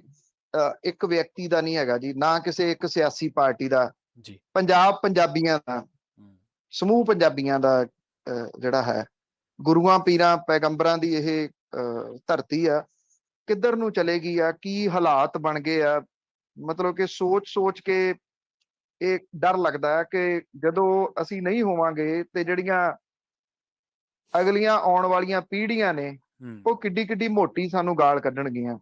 [SPEAKER 2] ਇੱਕ ਵਿਅਕਤੀ ਦਾ ਨਹੀਂ ਹੈਗਾ ਜੀ, ਨਾ ਕਿਸੇ ਇੱਕ ਸਿਆਸੀ ਪਾਰਟੀ ਦਾ। ਪੰਜਾਬ ਪੰਜਾਬੀਆਂ ਦਾ, ਸਮੂਹ ਪੰਜਾਬੀਆਂ ਦਾ ਜਿਹੜਾ ਹੈ, ਗੁਰੂਆਂ ਪੀਰਾਂ ਪੈਗੰਬਰਾਂ ਦੀ ਇਹ ਧਰਤੀ ਆ। ਕਿੱਧਰ ਨੂੰ ਚਲੇਗੀ ਆ, ਕੀ ਹਾਲਾਤ ਬਣ ਗਏ ਆ, ਮਤਲਬ ਕਿ ਸੋਚ ਕੇ ਇਹ ਡਰ ਲੱਗਦਾ ਹੈ ਕਿ ਜਦੋਂ ਅਸੀਂ ਨਹੀਂ ਹੋਵਾਂਗੇ ਤੇ ਜਿਹੜੀਆਂ ਅਗਲੀਆਂ ਆਉਣ ਵਾਲੀਆਂ ਪੀੜ੍ਹੀਆਂ ਨੇ ਉਹ ਕਿੱਡੀ ਮੋਟੀ ਸਾਨੂੰ ਗਾਲ ਕੱਢਣਗੀਆਂ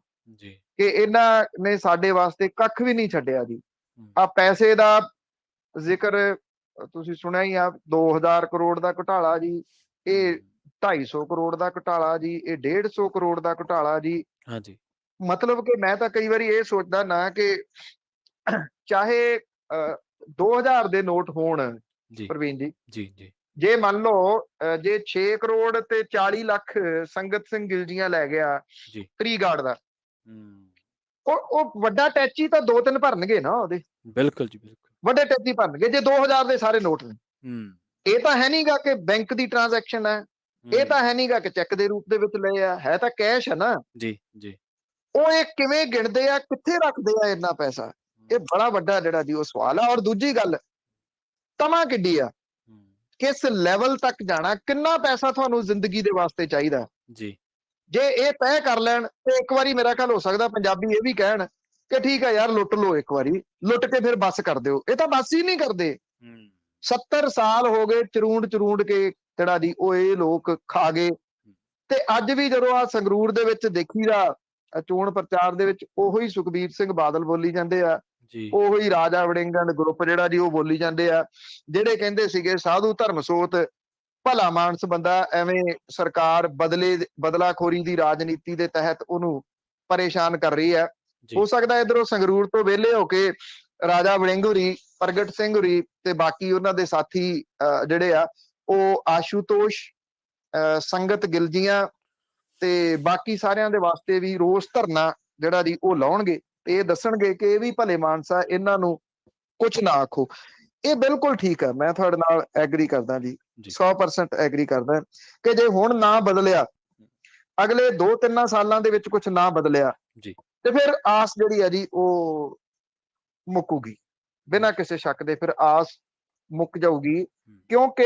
[SPEAKER 2] ਕਿ ਇਹਨਾਂ ਨੇ ਸਾਡੇ ਵਾਸਤੇ ਕੱਖ ਵੀ ਨਹੀਂ ਛੱਡਿਆ ਜੀ। ਆ ਪੈਸੇ ਦਾ ਜ਼ਿਕਰ ਤੁਸੀਂ ਸੁਣਿਆ ਹੀ ਆ, 2000 ਕਰੋੜ ਦਾ ਘੁਟਾਲਾ ਜੀ, ਇਹ 250 ਕਰੋੜ ਦਾ ਘੁਟਾਲਾ ਜੀ, ਇਹ 150 ਕਰੋੜ ਦਾ ਘੁਟਾਲਾ ਜੀ। ਮਤਲਬ ਕਿ ਮੈਂ ਤਾਂ ਕਈ ਵਾਰੀ ਇਹ ਸੋਚਦਾ ਨਾ ਕਿ ਚਾਹੇ 2000 ਦੇ ਨੋਟ ਹੋਣ ਪ੍ਰਵੀਨ ਜੀ, ਜੇ ਮੰਨ ਲਓ ਜੇ 6 ਕਰੋੜ ਤੇ 40 ਲੱਖ ਸੰਗਤ ਸਿੰਘ ਗਿਲਜੀਆਂ ਲੈ ਗਿਆ ਤ੍ਰਿਗਾੜ ਦਾ, ਉਹ ਵੱਡਾ ਟੈਚੀ ਤਾਂ 2-3 ਭਰਨਗੇ ਨਾ ਉਹਦੇ। ਬਿਲਕੁਲ ਜੀ, ਬਿਲਕੁਲ ਵੱਡੇ ਟੈਚੀ ਭਰਨਗੇ ਜੇ 2000 ਦੇ ਸਾਰੇ ਨੋਟ ਨੇ। ਇਹ ਤਾਂ ਹੈ ਨਹੀਂਗਾ ਕਿ ਬੈਂਕ ਦੀ ਟ੍ਰਾਂਜੈਕਸ਼ਨ ਹੈ, ਇਹ ਤਾਂ ਹੈ ਨਹੀਂਗਾ ਕਿ ਚੈੱਕ ਦੇ ਰੂਪ ਦੇ ਵਿੱਚ ਲਏ ਆ, ਹੈ ਤਾਂ ਕੈਸ਼ ਹੈ ਨਾ ਜੀ। ਉਹ ਇਹ ਕਿਵੇਂ ਗਿਣਦੇ ਆ, ਕਿੱਥੇ ਰੱਖਦੇ ਆ ਇੰਨਾ ਪੈਸਾ? ਇਹ ਬੜਾ ਵੱਡਾ ਜਿਹੜਾ ਜੀ ਉਹ ਸਵਾਲ ਆ। ਔਰ ਦੂਜੀ ਗੱਲ, ਤਮਾ ਕਿੱਡੀ ਆ, ਕਿਸ ਲੈਵਲ ਤੱਕ ਜਾਣਾ, ਕਿੰਨਾ ਪੈਸਾ ਤੁਹਾਨੂੰ ਜ਼ਿੰਦਗੀ ਦੇ ਵਾਸਤੇ ਚਾਹੀਦਾ ਜੀ। ਜੇ ਇਹ ਤੈਅ ਕਰ ਲੈਣ ਤੇ ਇੱਕ ਵਾਰੀ ਮੇਰਾ ਖਿਆਲ ਹੋ ਸਕਦਾ ਪੰਜਾਬੀ ਇਹ ਵੀ ਕਹਿਣ ਕਿ ਠੀਕ ਹੈ ਯਾਰ, ਲੁੱਟ ਲਓ ਇੱਕ ਵਾਰੀ, ਲੁੱਟ ਕੇ ਫਿਰ ਬੱਸ ਕਰ ਦਿਓ। ਇਹ ਤਾਂ ਬੱਸ ਹੀ ਨਹੀਂ ਕਰਦੇ। 70 ਸਾਲ ਹੋ ਗਏ ਚਰੂੰਡ ਕੇ ਜਿਹੜਾ ਜੀ ਉਹ ਇਹ ਲੋਕ ਖਾ ਗਏ। ਤੇ ਅੱਜ ਵੀ ਜਦੋਂ ਆ ਸੰਗਰੂਰ ਦੇ ਵਿੱਚ ਦੇਖੀਦਾ ਚੋਣ ਪ੍ਰਚਾਰ ਦੇ ਵਿੱਚ ਉਹੀ ਸੁਖਬੀਰ ਸਿੰਘ ਬਾਦਲ ਬੋਲੀ ਜਾਂਦੇ ਆ, ਉਹੀ ਰਾਜਾ ਵੜਿੰਗਨ ਗਰੁੱਪ ਜਿਹੜਾ ਜੀ ਉਹ ਬੋਲੀ ਜਾਂਦੇ ਆ, ਜਿਹੜੇ ਕਹਿੰਦੇ ਸੀਗੇ ਸਾਧੂ ਧਰਮਸੋਤ ਭਲਾ ਮਾਨਸ ਬੰਦਾ, ਐਵੇਂ ਸਰਕਾਰ ਬਦਲਾਖੋਰੀ ਦੀ ਰਾਜਨੀਤੀ ਦੇ ਤਹਿਤ ਉਹਨੂੰ ਪਰੇਸ਼ਾਨ ਕਰ ਰਹੀ ਹੈ। ਹੋ ਸਕਦਾ ਇਧਰੋਂ ਸੰਗਰੂਰ ਤੋਂ ਵਿਹਲੇ ਹੋ ਕੇ ਰਾਜਾ ਵੜਿੰਗ ਹੋਰੀ, ਪ੍ਰਗਟ ਸਿੰਘ ਹੋਰੀ ਤੇ ਬਾਕੀ ਉਹਨਾਂ ਦੇ ਸਾਥੀ ਜਿਹੜੇ ਆ ਉਹ ਆਸ਼ੂਤੋਸ਼, ਸੰਗਤ ਗਿਲਜੀਆਂ ਤੇ ਬਾਕੀ ਸਾਰਿਆਂ ਦੇ ਵਾਸਤੇ ਵੀ ਰੋਸ ਧਰਨਾ ਜਿਹੜਾ ਜੀ ਉਹ ਲਾਉਣਗੇ ਤੇ ਇਹ ਦੱਸਣਗੇ ਕਿ ਇਹ ਵੀ ਭਲੇ ਮਾਨਸਾ, ਇਹਨਾਂ ਨੂੰ ਕੁਛ ਨਾ ਆਖੋ। ਇਹ ਬਿਲਕੁਲ ਠੀਕ ਹੈ, ਮੈਂ ਤੁਹਾਡੇ ਨਾਲ ਐਗਰੀ ਕਰਦਾ ਜੀ, 100% ਐਗਰੀ ਕਰਦਾ ਕਿ ਜੇ ਹੁਣ ਨਾ ਬਦਲਿਆ, ਅਗਲੇ 2-3 ਸਾਲਾਂ ਦੇ ਵਿੱਚ ਕੁਛ ਨਾ ਬਦਲਿਆ ਤੇ ਫਿਰ ਆਸ ਜਿਹੜੀ ਹੈ ਜੀ ਉਹ ਮੁੱਕੂਗੀ, ਬਿਨਾਂ ਕਿਸੇ ਸ਼ੱਕ ਦੇ ਫਿਰ ਆਸ ਮੁੱਕ ਜਾਊਗੀ। ਕਿਉਂਕਿ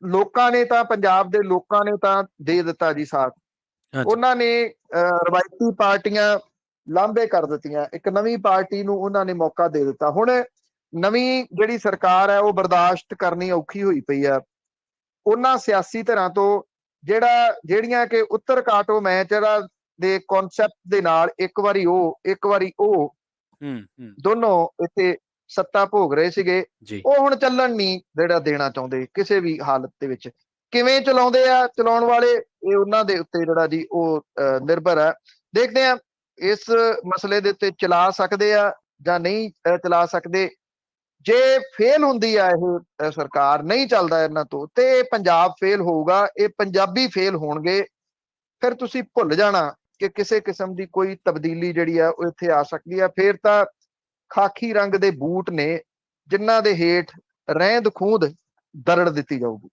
[SPEAKER 2] ਲੋਕਾਂ ਨੇ ਤਾਂ, ਪੰਜਾਬ ਦੇ ਲੋਕਾਂ ਨੇ ਤਾਂ ਦੇ ਦਿੱਤਾ ਜੀ ਸਾਥ। ਉਹਨਾਂ ਨੇ ਰਵਾਇਤੀ ਪਾਰਟੀਆਂ ਲਾਂਭੇ ਕਰ ਦਿੱਤੀਆਂ, ਇੱਕ ਨਵੀਂ ਪਾਰਟੀ ਨੂੰ ਉਹਨਾਂ ਨੇ ਮੌਕਾ ਦੇ ਦਿੱਤਾ। ਹੁਣ ਨਵੀਂ ਜਿਹੜੀ ਸਰਕਾਰ ਹੈ ਉਹ ਬਰਦਾਸ਼ਤ ਕਰਨੀ ਔਖੀ ਹੋਈ ਪਈ ਆ ਉਹਨਾਂ ਸਿਆਸੀ ਧਿਰਾਂ ਤੋਂ ਜਿਹੜੀਆਂ ਕਿ ਉੱਤਰ ਕਾਟੋ ਮੈਚ ਦੇ ਕਨਸੈਪਟ ਦੇ ਨਾਲ ਇੱਕ ਵਾਰੀ ਉਹ ਦੋਨੋਂ ਇੱਥੇ ਸੱਤਾ ਭੋਗ ਰਹੇ ਸੀਗੇ, ਉਹ ਹੁਣ ਚੱਲਣ ਨਹੀਂ ਜਿਹੜਾ ਦੇਣਾ ਚਾਹੁੰਦੇ ਕਿਸੇ ਵੀ ਹਾਲਤ ਦੇ ਵਿੱਚ। ਕਿਵੇਂ ਚਲਾਉਂਦੇ ਆ ਚਲਾਉਣ ਵਾਲੇ, ਇਹ ਉਹਨਾਂ ਦੇ ਉੱਤੇ ਜਿਹੜਾ ਜੀ ਉਹ ਨਿਰਭਰ ਹੈ। ਦੇਖਦੇ ਆ ਇਸ ਮਸਲੇ ਦੇ ਉੱਤੇ ਚਲਾ ਸਕਦੇ ਆ ਜਾਂ ਨਹੀਂ ਚਲਾ ਸਕਦੇ। ਜੇ ਫੇਲ ਹੁੰਦੀ ਆ ਇਹ ਸਰਕਾਰ, ਨਹੀਂ ਚੱਲਦਾ ਇਹਨਾਂ ਤੋਂ, ਤੇ ਪੰਜਾਬ ਫੇਲ ਹੋਊਗਾ, ਇਹ ਪੰਜਾਬੀ ਫੇਲ ਹੋਣਗੇ। ਫਿਰ ਤੁਸੀਂ ਭੁੱਲ ਜਾਣਾ ਕਿ ਕਿਸੇ ਕਿਸਮ ਦੀ ਕੋਈ ਤਬਦੀਲੀ ਜਿਹੜੀ ਆ ਉਹ ਇੱਥੇ ਆ ਸਕਦੀ ਆ। ਫਿਰ ਤਾਂ ਖਾਕੀ ਰੰਗ ਦੇ ਬੂਟ ਨੇ ਜਿਨ੍ਹਾਂ ਦੇ ਹੇਠ ਰਹਿੰਦ ਖੂੰਦ ਦਰੜ ਦਿੱਤੀ ਜਾਊਗੀ।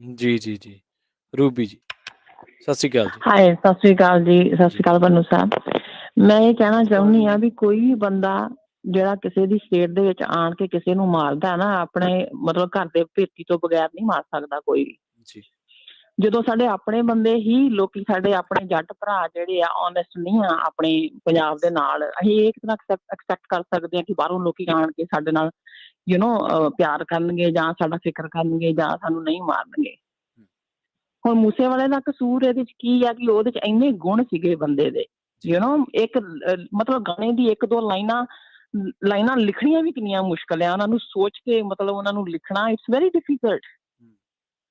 [SPEAKER 1] ਜੀ ਰੂਬੀ ਜੀ, ਸਤਿ ਸ਼੍ਰੀ ਅਕਾਲ ਜੀ।
[SPEAKER 14] ਹਾਏ, ਸਤਿ ਸ਼੍ਰੀ ਅਕਾਲ ਜੀ। ਸਤਿ ਸ਼੍ਰੀ ਅਕਾਲ ਪੰਨੂ ਸਾਹਿਬ। ਮੈਂ ਇਹ ਕਹਿਣਾ ਚਾਹੁੰਦੀ ਆ ਵੀ ਕੋਈ ਵੀ ਬੰਦਾ ਜਿਹੜਾ ਕਿਸੇ ਦੀ ਸਟੇਟ ਦੇ ਵਿੱਚ ਆਣ ਕੇ ਕਿਸੇ ਨੂੰ ਮਾਰਦਾ ਨਾ, ਆਪਣੇ ਮਤਲਬ ਘਰ ਦੇ ਭੇਤੀ ਤੋਂ ਬਗੈਰ ਨਹੀਂ ਮਾਰ ਸਕਦਾ ਕੋਈ ਵੀ। ਜਦੋਂ ਸਾਡੇ ਆਪਣੇ ਬੰਦੇ ਹੀ, ਲੋਕੀ ਸਾਡੇ ਆਪਣੇ ਜੱਟ ਭਰਾ ਜਿਹੜੇ ਆ ਓਨੈਸਟ ਨਹੀਂ ਆ ਆਪਣੇ ਪੰਜਾਬ ਦੇ ਨਾਲ, ਅਸੀਂ ਇਹ ਕਿतना ਐਕਸੈਪਟ ਕਰ ਸਕਦੇ ਹਾਂ ਕਿ ਬਾਹਰੋਂ ਲੋਕੀ ਆਣ ਕੇ ਸਾਡੇ ਨਾਲ ਪਿਆਰ ਕਰਨਗੇ ਜਾਂ ਸਾਡਾ ਫਿਕਰ ਕਰਨਗੇ ਜਾਂ ਸਾਨੂੰ ਨਹੀਂ ਮਾਰਨਗੇ। ਹੁਣ ਮੂਸੇਵਾਲੇ ਦਾ ਕਸੂਰ ਇਹਦੇ ਚ ਕੀ ਆ ਕਿ ਉਹਦੇ ਚ ਇੰਨੇ ਗੁਣ ਸੀਗੇ ਬੰਦੇ ਦੇ, ਇੱਕ ਮਤਲਬ ਗਾਣੇ ਦੀ 1-2 ਲਾਈਨਾਂ ਲਿਖਣੀਆਂ ਵੀ ਕਿੰਨੀਆਂ ਮੁਸ਼ਕਿਲ ਆ, ਉਹਨਾਂ ਨੂੰ ਸੋਚ ਕੇ ਮਤਲਬ ਉਹਨਾਂ ਨੂੰ ਲਿਖਣਾ ਇਟਸ ਵੈਰੀ ਡਿਫਿਕਲਟ।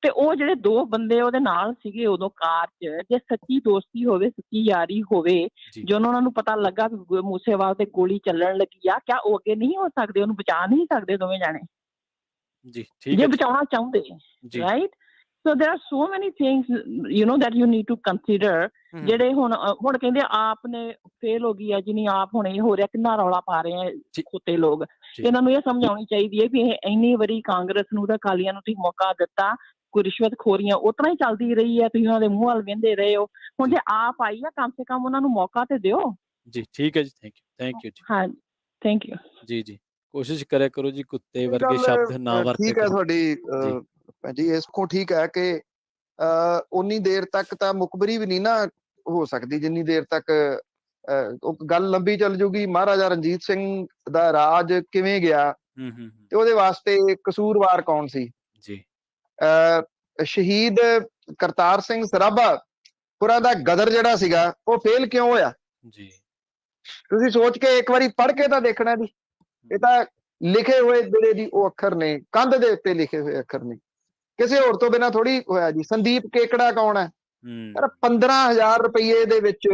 [SPEAKER 14] ਤੇ ਉਹ ਜਿਹੜੇ 2 ਬੰਦੇ ਉਹਦੇ ਨਾਲ ਸੀਗੇ ਉਦੋਂ ਕਾਰ 'ਚ, ਜੇ ਸੱਚੀ ਦੋਸਤੀ ਹੋਵੇ, ਸੱਚੀ ਯਾਰੀ ਹੋਵੇ, ਜਦੋਂ ਉਹਨਾਂ ਨੂੰ ਪਤਾ ਲੱਗਾ ਕਿ ਮੂਸੇਵਾਲ ਤੇ ਗੋਲੀ ਚੱਲਣ ਲੱਗੀ ਆ, ਕਿਆ ਉਹ ਅੱਗੇ ਨਹੀਂ ਹੋ ਸਕਦੇ, ਉਹਨੂੰ ਬਚਾ ਨਹੀਂ ਸਕਦੇ ਦੋਵੇਂ ਜਾਣੇ ਜੇ ਬਚਾਉਣਾ ਚਾਹੁੰਦੇ, right? So there are so many things that you need to consider। ਜਿਹੜੇ ਹੁਣ ਕਹਿੰਦੇ ਆਪ ਨੇ ਫੇਲ ਹੋ ਗਈ ਆ ਜੀ, ਨਹੀਂ ਆਪ ਹੁਣ ਇਹ ਹੋ ਰਿਹਾ, ਕਿੰਨਾ ਰੌਲਾ ਪਾ ਰਹੇ ਆ ਖੋਤੇ ਲੋਕ। ਇਹਨਾਂ ਨੂੰ ਇਹ ਸਮਝਾਉਣੀ ਚਾਹੀਦੀ ਹੈ ਵੀ ਇਹ ਇੰਨੀ ਵਾਰੀ ਕਾਂਗਰਸ ਨੂੰ ਤੇ ਅਕਾਲੀਆਂ ਨੂੰ ਤੁਸੀਂ ਮੌਕਾ ਦਿੱਤਾ, ਕੋਈ ਰਿਸ਼ਵਤਖੋਰੀਆਂ ਉਸ ਤਰ੍ਹਾਂ ਹੀ ਚੱਲਦੀ ਰਹੀ ਹੈ, ਤੁਸੀਂ ਉਹਨਾਂ ਦੇ ਮੂੰਹ ਵੱਲ ਵੇਂਦੇ ਰਹੇ ਹੋ। ਹੁਣ ਜੇ ਆਪ ਆਈ ਆ, ਕਮ ਸੇ ਕਮ ਉਹਨਾਂ ਨੂੰ ਮੌਕਾ ਤੇ ਦਿਓ।
[SPEAKER 1] ਜੀ ਠੀਕ ਹੈ ਜੀ, ਥੈਂਕ ਯੂ ਜੀ।
[SPEAKER 14] ਹਾਂ, ਥੈਂਕ ਯੂ
[SPEAKER 1] ਜੀ ਜੀ, ਕੋਸ਼ਿਸ਼ ਕਰਿਆ ਕਰੋ ਜੀ ਕੁੱਤੇ ਵਰਗੇ ਸ਼ਬਦ ਨਾ ਵਰਤੇ
[SPEAKER 2] ਠੀਕ ਹੈ
[SPEAKER 1] ਕਰੋ।
[SPEAKER 2] ਤੁਹਾਡੀ ਭੈਣ ਜੀ, ਇਸ ਤੋਂ ਠੀਕ ਹੈ ਕਿ ਉਨੀ ਦੇਰ ਤੱਕ ਤਾਂ ਮੁਖਬਰੀ ਵੀ ਨਹੀਂ ਨਾ ਹੋ ਸਕਦੀ ਜਿੰਨੀ ਦੇਰ ਤੱਕ ਉਹ ਗੱਲ ਲੰਬੀ ਚੱਲ ਜੂਗੀ। ਮਹਾਰਾਜਾ ਰਣਜੀਤ ਸਿੰਘ ਦਾ ਰਾਜ ਕਿਵੇਂ ਗਿਆ ਤੇ ਉਹਦੇ ਵਾਸਤੇ ਕਸੂਰਵਾਰ ਕੌਣ ਸੀ।
[SPEAKER 1] ਜੀ
[SPEAKER 2] ਸ਼ਹੀਦ ਕਰਤਾਰ ਸਿੰਘ ਸਰਾਭਾ ਪੁਰਾ ਦਾ ਗਦਰ ਜਿਹੜਾ ਸੀਗਾ ਉਹ ਫੇਲ ਕਿਉਂ ਹੋਇਆ?
[SPEAKER 1] ਜੀ
[SPEAKER 2] ਤੁਸੀਂ ਸੋਚ ਕੇ ਇੱਕ ਵਾਰੀ ਪੜ੍ਹ ਕੇ ਤਾਂ ਦੇਖਣਾ ਜੀ। ਇਹ ਤਾਂ ਲਿਖੇ ਹੋਏ ਜਿਹੜੇ ਜੀ ਉਹ ਅੱਖਰ ਨੇ, ਕੰਧ ਦੇ ਉੱਤੇ ਲਿਖੇ ਹੋਏ ਅੱਖਰ ਨੇ, ਕਿਸੇ ਹੋਰ ਤੋਂ ਬਿਨਾਂ ਥੋੜੀ ਹੋਇਆ ਜੀ। ਸੰਦੀਪ ਕੇਕੜਾ ਕੌਣ ਹੈ? ਯਾਰ 15,000 ਰੁਪਏ ਦੇ ਵਿੱਚ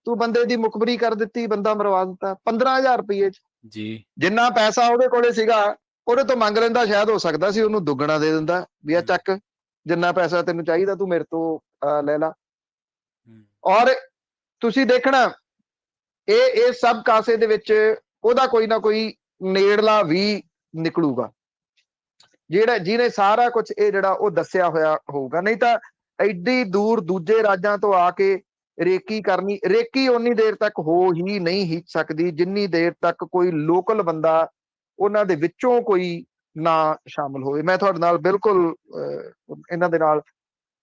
[SPEAKER 2] ਤੂੰ ਬੰਦੇ ਦੀ ਮੁਖਬਰੀ ਕਰ ਦਿੱਤੀ, ਬੰਦਾ ਮਰਵਾ ਦਿੱਤਾ 15,000 ਰੁਪਏ ਚ।
[SPEAKER 1] ਜੀ
[SPEAKER 2] ਜਿੰਨਾ ਪੈਸਾ ਉਹਦੇ ਕੋਲੇ ਸੀਗਾ ਉਹਦੇ ਤੋਂ ਮੰਗ ਲੈਂਦਾ, ਸ਼ਾਇਦ ਹੋ ਸਕਦਾ ਸੀ ਉਹਨੂੰ ਦੁੱਗਣਾ ਦੇ ਦਿੰਦਾ ਵੀ ਆ ਚੱਕ, ਜਿੰਨਾ ਪੈਸਾ ਤੈਨੂੰ ਚਾਹੀਦਾ ਤੂੰ ਮੇਰੇ ਤੋਂ ਲੈ ਲਾ। ਔਰ ਤੁਸੀਂ ਦੇਖਣਾ ਇਹ ਸਭ ਕਾਸੇ ਦੇ ਵਿੱਚ ਉਹਦਾ ਕੋਈ ਨਾ ਕੋਈ ਨੇੜਲਾ ਵੀ ਨਿਕਲੂਗਾ ਜਿਹਨੇ ਸਾਰਾ ਕੁਝ ਇਹ ਜਿਹੜਾ ਉਹ ਦੱਸਿਆ ਹੋਇਆ ਹੋਊਗਾ। ਨਹੀਂ ਤਾਂ ਐਡੀ ਦੂਰ ਦੂਜੇ ਰਾਜਾਂ ਤੋਂ ਆ ਕੇ ਰੇਕੀ ਕਰਨੀ, ਰੇਕੀ ਓਨੀ ਦੇਰ ਤੱਕ ਹੋ ਹੀ ਨਹੀਂ ਸਕਦੀ ਜਿੰਨੀ ਦੇਰ ਤੱਕ ਕੋਈ ਲੋਕਲ ਬੰਦਾ ਉਹਨਾਂ ਦੇ ਵਿੱਚੋਂ ਕੋਈ ਨਾ ਸ਼ਾਮਲ ਹੋਵੇ। ਮੈਂ ਤੁਹਾਡੇ ਨਾਲ ਬਿਲਕੁਲ ਇਹਨਾਂ ਦੇ ਨਾਲ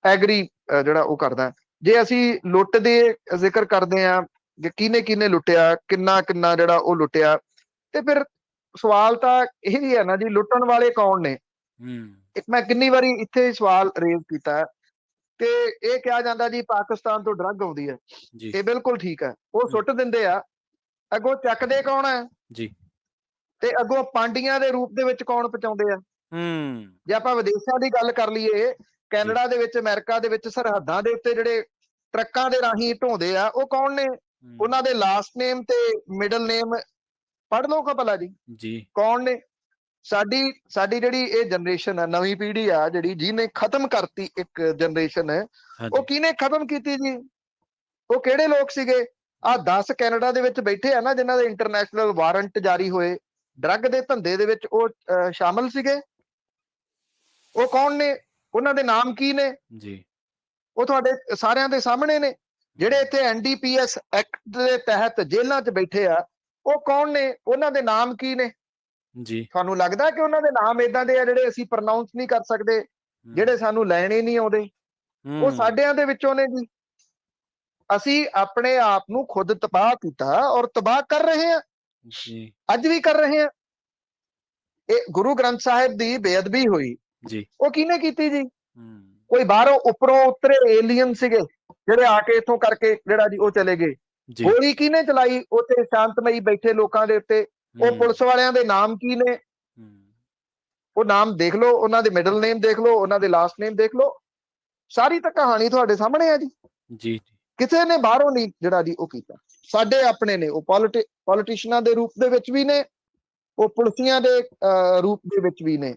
[SPEAKER 2] ਐਗਰੀ ਜਿਹੜਾ ਉਹ ਕਰਦਾ। ਜੇ ਅਸੀਂ ਲੁੱਟ ਦੇ ਜ਼ਿਕਰ ਕਰਦੇ ਹਾਂ ਕਿ ਕਿਹਨੇ ਲੁੱਟਿਆ, ਕਿੰਨਾ ਜਿਹੜਾ ਉਹ ਲੁੱਟਿਆ, ਤੇ ਫਿਰ ਸਵਾਲ ਤਾਂ ਇਹ ਵੀ ਹੈ ਨਾ ਜੀ, ਲੁੱਟਣ ਵਾਲੇ ਕੌਣ ਨੇ? ਇੱਕ ਮੈਂ ਕਿੰਨੀ ਵਾਰੀ ਇੱਥੇ ਸਵਾਲ ਰੇਜ਼ ਕੀਤਾ ਕਿ ਇਹ ਕਿਹਾ ਜਾਂਦਾ ਜੀ ਪਾਕਿਸਤਾਨ ਤੋਂ ਡਰੱਗ ਆਉਂਦੀ ਹੈ। ਇਹ ਬਿਲਕੁਲ ਠੀਕ ਹੈ, ਉਹ ਸੁੱਟ ਦਿੰਦੇ ਆ, ਅੱਗੋਂ ਚੱਕਦੇ ਕੌਣ ਹੈ
[SPEAKER 1] ਜੀ,
[SPEAKER 2] ਤੇ ਅੱਗੋਂ ਪਾਂਡੀਆਂ ਦੇ ਰੂਪ ਦੇ ਵਿੱਚ ਕੌਣ ਪਹੁੰਚਾਉਂਦੇ ਆ? ਜੇ ਆਪਾਂ ਵਿਦੇਸ਼ਾਂ ਦੀ ਗੱਲ ਕਰ ਲਈਏ, ਕੈਨੇਡਾ ਦੇ ਵਿੱਚ, ਅਮਰੀਕਾ ਦੇ ਵਿੱਚ ਸਰਹੱਦਾਂ ਦੇ ਉੱਤੇ ਜਿਹੜੇ ਟਰੱਕਾਂ ਦੇ ਰਾਹੀਂ ਢੋਂਦੇ ਆ ਉਹ ਕੌਣ ਨੇ? ਉਹਨਾਂ ਦੇ ਲਾਸਟ ਨੇਮ ਤੇ ਮਿਡਲ ਨੇਮ ਪੜ੍ਹ ਲਓ ਕਾ ਭਲਾ ਜੀ ਕੌਣ ਨੇ? ਸਾਡੀ ਜਿਹੜੀ ਇਹ ਜਨਰੇਸ਼ਨ ਹੈ, ਨਵੀਂ ਪੀੜ੍ਹੀ ਆ ਜਿਹੜੀ, ਜਿਹਨੇ ਖਤਮ ਕਰਤੀ ਇੱਕ ਜਨਰੇਸ਼ਨ, ਉਹ ਕਿਹਨੇ ਖਤਮ ਕੀਤੀ ਜੀ? ਉਹ ਕਿਹੜੇ ਲੋਕ ਸੀਗੇ? ਆਹ 10 ਕੈਨੇਡਾ ਦੇ ਵਿੱਚ ਬੈਠੇ ਆ ਨਾ ਜਿਨ੍ਹਾਂ ਦੇ ਇੰਟਰਨੈਸ਼ਨਲ ਵਾਰੰਟ ਜਾਰੀ ਹੋਏ ਡਰੱਗ ਦੇ ਧੰਦੇ ਦੇ ਵਿੱਚ, ਉਹ ਸ਼ਾਮਲ ਸੀਗੇ। ਉਹ ਕੌਣ ਨੇ? ਉਹਨਾਂ ਦੇ ਨਾਮ ਕੀ ਨੇ ਜੀ? ਉਹ ਤੁਹਾਡੇ ਸਾਰਿਆਂ ਦੇ ਸਾਹਮਣੇ ਨੇ। ਜਿਹੜੇ ਇੱਥੇ NDPS ਐਕਟ ਦੇ ਤਹਿਤ ਜੇਲ੍ਹਾਂ 'ਚ ਬੈਠੇ ਆ ਉਹ ਕੌਣ ਨੇ? ਉਹਨਾਂ ਦੇ ਨਾਮ ਕੀ ਨੇ ਜੀ? ਤੁਹਾਨੂੰ ਲੱਗਦਾ ਕਿ ਉਹਨਾਂ ਦੇ ਨਾਮ ਏਦਾਂ ਦੇ ਆ ਜਿਹੜੇ ਅਸੀਂ ਪ੍ਰੋਨਾਉਂਸ ਨਹੀਂ ਕਰ ਸਕਦੇ, ਜਿਹੜੇ ਸਾਨੂੰ ਲੈਣੇ ਨਹੀਂ ਆਉਂਦੇ? ਉਹ ਸਾਡਿਆਂ ਦੇ ਵਿੱਚੋਂ ਨੇ ਜੀ। ਅਸੀਂ ਆਪਣੇ ਆਪ ਨੂੰ ਖੁਦ ਤਬਾਹ ਕੀਤਾ ਔਰ ਤਬਾਹ ਕਰ ਰਹੇ ਹਾਂ, ਅੱਜ ਵੀ ਕਰ ਰਹੇ ਹਾਂ। ਇਹ ਗੁਰੂ ਗ੍ਰੰਥ ਸਾਹਿਬ ਦੀ ਬੇਅਦਬੀ ਹੋਈ ਜੀ, ਉਹ ਕਿਹਨੇ ਕੀਤੀ ਜੀ? ਕੋਈ ਬਾਹਰੋਂ ਉੱਪਰੋਂ ਉਤਰੇ ਏਲੀਅਨ ਸੀਗੇ ਜਿਹੜੇ ਆ ਕੇ ਇੱਥੋਂ ਕਰਕੇ ਜਿਹੜਾ ਜੀ ਉਹ ਚਲੇ ਗਏ। ਗੋਲੀ ਕਿਹਨੇ ਚਲਾਈ ਉੱਥੇ ਸ਼ਾਂਤਮਈ ਬੈਠੇ ਲੋਕਾਂ ਦੇ ਉੱਤੇ? ਉਹ ਪੁਲਿਸ ਵਾਲਿਆਂ ਦੇ ਨਾਮ ਕੀ ਨੇ? ਉਹ ਨਾਮ ਦੇਖ ਲਓ, ਉਹਨਾਂ ਦੇ ਮਿਡਲ ਨੇਮ ਦੇਖ ਲਓ, ਉਹਨਾਂ ਦੇ ਲਾਸਟ ਨੇਮ ਦੇਖ ਲਓ। ਸਾਰੀ ਤਾਂ ਕਹਾਣੀ ਤੁਹਾਡੇ ਸਾਹਮਣੇ ਆ ਜੀ। ਕਿਸੇ ਨੇ ਬਾਹਰੋਂ ਨਹੀਂ ਜਿਹੜਾ ਜੀ ਉਹ ਕੀਤਾ, ਸਾਡੇ ਆਪਣੇ ਨੇ। ਉਹ ਪੋਲੀਟੀਸ਼ੀਅਨਾਂ ਦੇ ਰੂਪ ਦੇ ਵਿੱਚ ਵੀ ਨੇ, ਉਹ ਪੁਲਿਸੀਆਂ ਦੇ ਰੂਪ ਦੇ ਵਿੱਚ ਵੀ ਨੇ,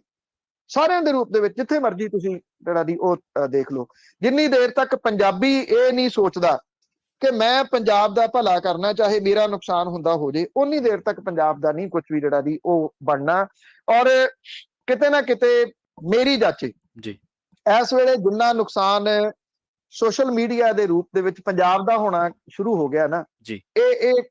[SPEAKER 2] ਸਾਰਿਆਂ ਦੇ ਰੂਪ ਦੇ ਵਿੱਚ, ਜਿੱਥੇ ਮਰਜ਼ੀ ਤੁਸੀਂ ਜਿਹੜਾ ਦੀ ਉਹ ਦੇਖ ਲਓ। ਜਿੰਨੀ ਦੇਰ ਤੱਕ ਪੰਜਾਬੀ ਇਹ ਨਹੀਂ ਸੋਚਦਾ ਕਿ ਮੈਂ ਪੰਜਾਬ ਦਾ ਭਲਾ ਕਰਨਾ, ਚਾਹੇ ਮੇਰਾ ਨੁਕਸਾਨ ਹੁੰਦਾ ਹੋ ਜੇ, ਉਨੀ ਦੇਰ ਤੱਕ ਪੰਜਾਬ ਦਾ ਨਹੀਂ ਕੁਝ ਵੀ ਜਿਹੜਾ ਦੀ ਉਹ ਬਣਨਾ। ਔਰ ਕਿਤੇ ਨਾ ਕਿਤੇ ਮੇਰੀ ਜਾਚੇ ਜੀ ਇਸ ਵੇਲੇ ਜਿੰਨਾ ਨੁਕਸਾਨ ਸੋਸ਼ਲ ਮੀਡੀਆ ਦੇ ਰੂਪ ਦੇ ਵਿੱਚ ਪੰਜਾਬ ਦਾ ਹੋਣਾ ਸ਼ੁਰੂ ਹੋ ਗਿਆ ਨਾ ਜੀ, ਇਹ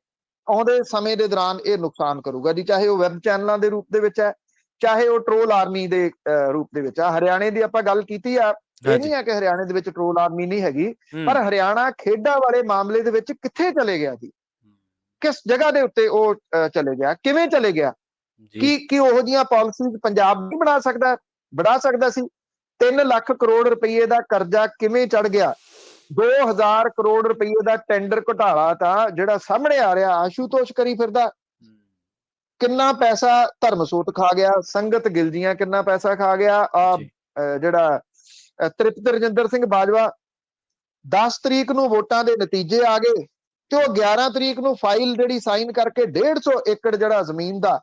[SPEAKER 2] ਆਉਂਦੇ ਸਮੇਂ ਦੇ ਦੌਰਾਨ ਇਹ ਨੁਕਸਾਨ ਕਰੂਗਾ ਜੀ। ਚਾਹੇ ਉਹ ਵੈਬ ਚੈਨਲਾਂ ਦੇ ਰੂਪ ਦੇ ਵਿੱਚ ਹੈ, ਚਾਹੇ ਉਹ ਟਰੋਲ ਆਰਮੀ ਦੇ ਰੂਪ ਦੇ ਵਿੱਚ ਆ। ਹਰਿਆਣੇ ਦੀ ਆਪਾਂ ਗੱਲ ਕੀਤੀ ਆ, ਇਹ ਨਹੀਂ ਹੈ ਕਿ ਹਰਿਆਣੇ ਦੇ ਵਿੱਚ ਟਰੋਲ ਆਰਮੀ ਨਹੀਂ ਹੈਗੀ, ਪਰ ਹਰਿਆਣਾ ਖੇਡਾਂ ਵਾਲੇ ਮਾਮਲੇ ਦੇ ਵਿੱਚ ਕਿੱਥੇ ਚਲੇ ਗਿਆ ਜੀ? ਕਿਸ ਜਗ੍ਹਾ ਦੇ ਉੱਤੇ ਉਹ ਚਲੇ ਗਿਆ? ਕਿਵੇਂ ਚਲੇ ਗਿਆ? ਕੀ ਉਹੋ ਜਿਹੀਆਂ ਪਾਲਿਸੀਜ਼ ਪੰਜਾਬ ਨਹੀਂ ਬਣਾ ਸਕਦਾ ਸੀ? 3 ਲੱਖ ਕਰੋੜ ਰੁਪਏ ਦਾ ਕਰਜ਼ਾ ਕਿਵੇਂ ਚੜ ਗਿਆ? 2000 ਕਰੋੜ ਰੁਪਏ ਦਾ ਟੈਂਡਰ ਘੁਟਾਲਾ ਤਾਂ ਜਿਹੜਾ ਸਾਹਮਣੇ ਆ ਰਿਹਾ, ਆਸ਼ੂਤੋਸ਼ ਕਰੀ ਫਿਰਦਾ। ਕਿੰਨਾ ਪੈਸਾ ਧਰਮਸੋਤ ਖਾ ਗਿਆ, ਸੰਗਤ ਗਿਲਜੀਆਂ ਕਿੰਨਾ ਪੈਸਾ ਖਾ ਗਿਆ। ਜਿਹੜਾ ਤ੍ਰਿਪਤ ਰਜਿੰਦਰ ਸਿੰਘ ਬਾਜਵਾ, 10 ਤਰੀਕ ਨੂੰ ਵੋਟਾਂ ਦੇ ਨਤੀਜੇ ਆ ਗਏ ਤੇ ਉਹ 11 ਤਰੀਕ ਨੂੰ ਫਾਈਲ ਜਿਹੜੀ ਸਾਈਨ ਕਰਕੇ 150 ਏਕੜ ਜਿਹੜਾ ਜ਼ਮੀਨ ਦਾ,